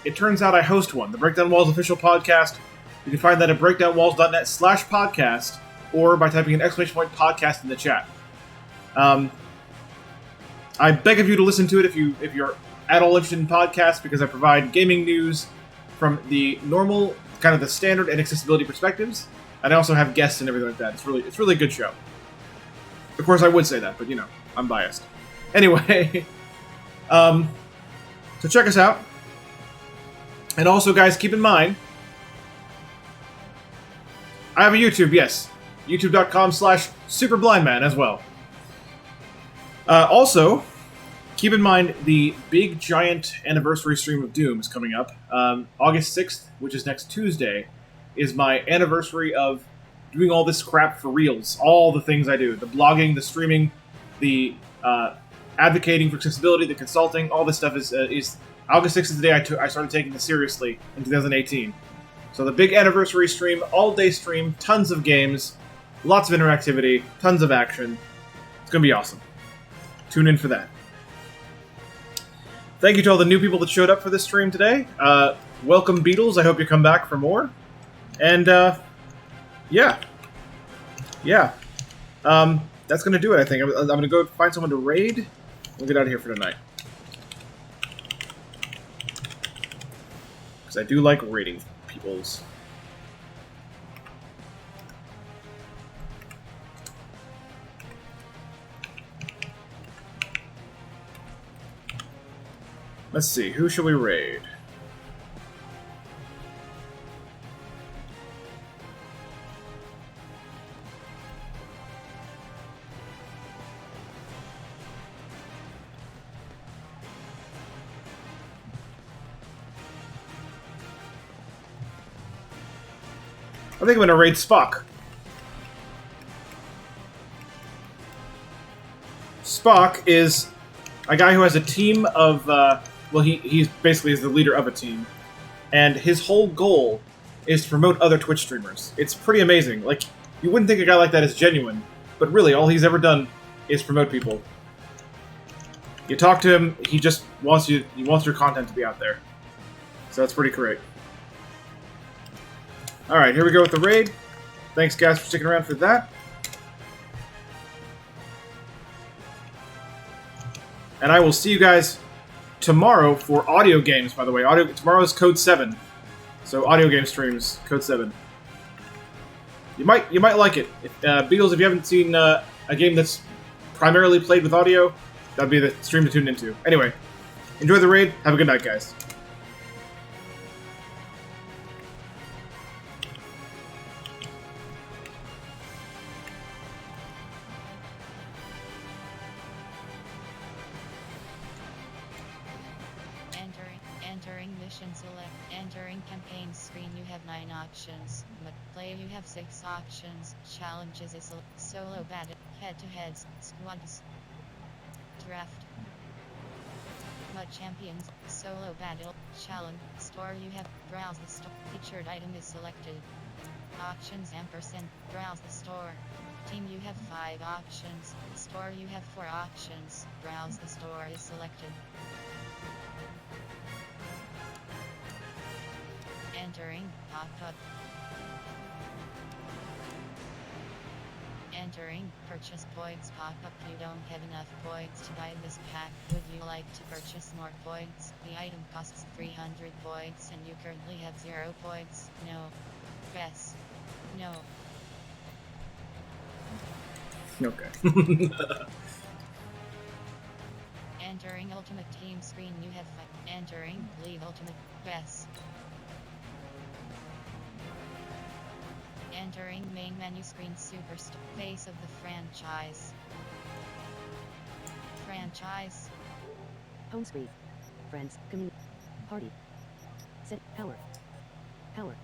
it turns out I host one, the Breakdown Walls official podcast. You can find that at breakdownwalls.net/podcast or by typing an !podcast in the chat. I beg of you to listen to it if you're at all interested in podcasts, because I provide gaming news from the normal, kind of the standard and accessibility perspectives, and I also have guests and everything like that. It's really a good show. Of course, I would say that, but you know, I'm biased. Anyway, so check us out, and also, guys, keep in mind, I have a YouTube. Yes, youtube.com/Superblindman as well. Also, keep in mind the big, giant anniversary stream of Doom is coming up. August 6th, which is next Tuesday, is my anniversary of doing all this crap for reals. All the things I do. The blogging, the streaming, the advocating for accessibility, the consulting, all this stuff is August 6th is the day I started taking this seriously in 2018. So the big anniversary stream, all-day stream, tons of games, lots of interactivity, tons of action. It's going to be awesome. Tune in for that. Thank you to all the new people that showed up for this stream today. Welcome, Beatles. I hope you come back for more. And, yeah. That's going to do it, I think. I'm going to go find someone to raid. We'll get out of here for tonight. Because I do like raiding peoples. Let's see, who shall we raid? I think I'm gonna raid Spock. Spock is a guy who has a team of, well, he's basically is the leader of a team, and his whole goal is to promote other Twitch streamers. It's pretty amazing. Like, you wouldn't think a guy like that is genuine, but really, all he's ever done is promote people. You talk to him, he just wants your content to be out there. So that's pretty great. Alright, here we go with the raid. Thanks, guys, for sticking around for that. And I will see you guys tomorrow for audio games, by the way. Tomorrow's Code 7. So audio game streams, Code 7. You might like it. Beatles, if you haven't seen a game that's primarily played with audio, that'd be the stream to tune into. Anyway, enjoy the raid. Have a good night, guys. Entering mission select. Entering campaign screen. You have 9 options. Play. You have 6 options. Challenges is solo battle, head-to-heads, squads, draft. Mud champions, solo battle, challenge, store. You have browse the store. Featured item is selected. Options ampersand. Browse the store. Team. You have 5 options. Store. You have 4 options. Browse the store is selected. Entering pop-up. Entering purchase points pop-up. You don't have enough points to buy this pack. Would you like to purchase more points? The item costs 300 points and you currently have 0 points. No. Yes. No. Okay. Entering ultimate team screen. You have entering league ultimate. Yes. Entering main menu screen. Superstar. Face of the franchise. Franchise. Home screen. Friends. Community. Party. Set. Power. Power.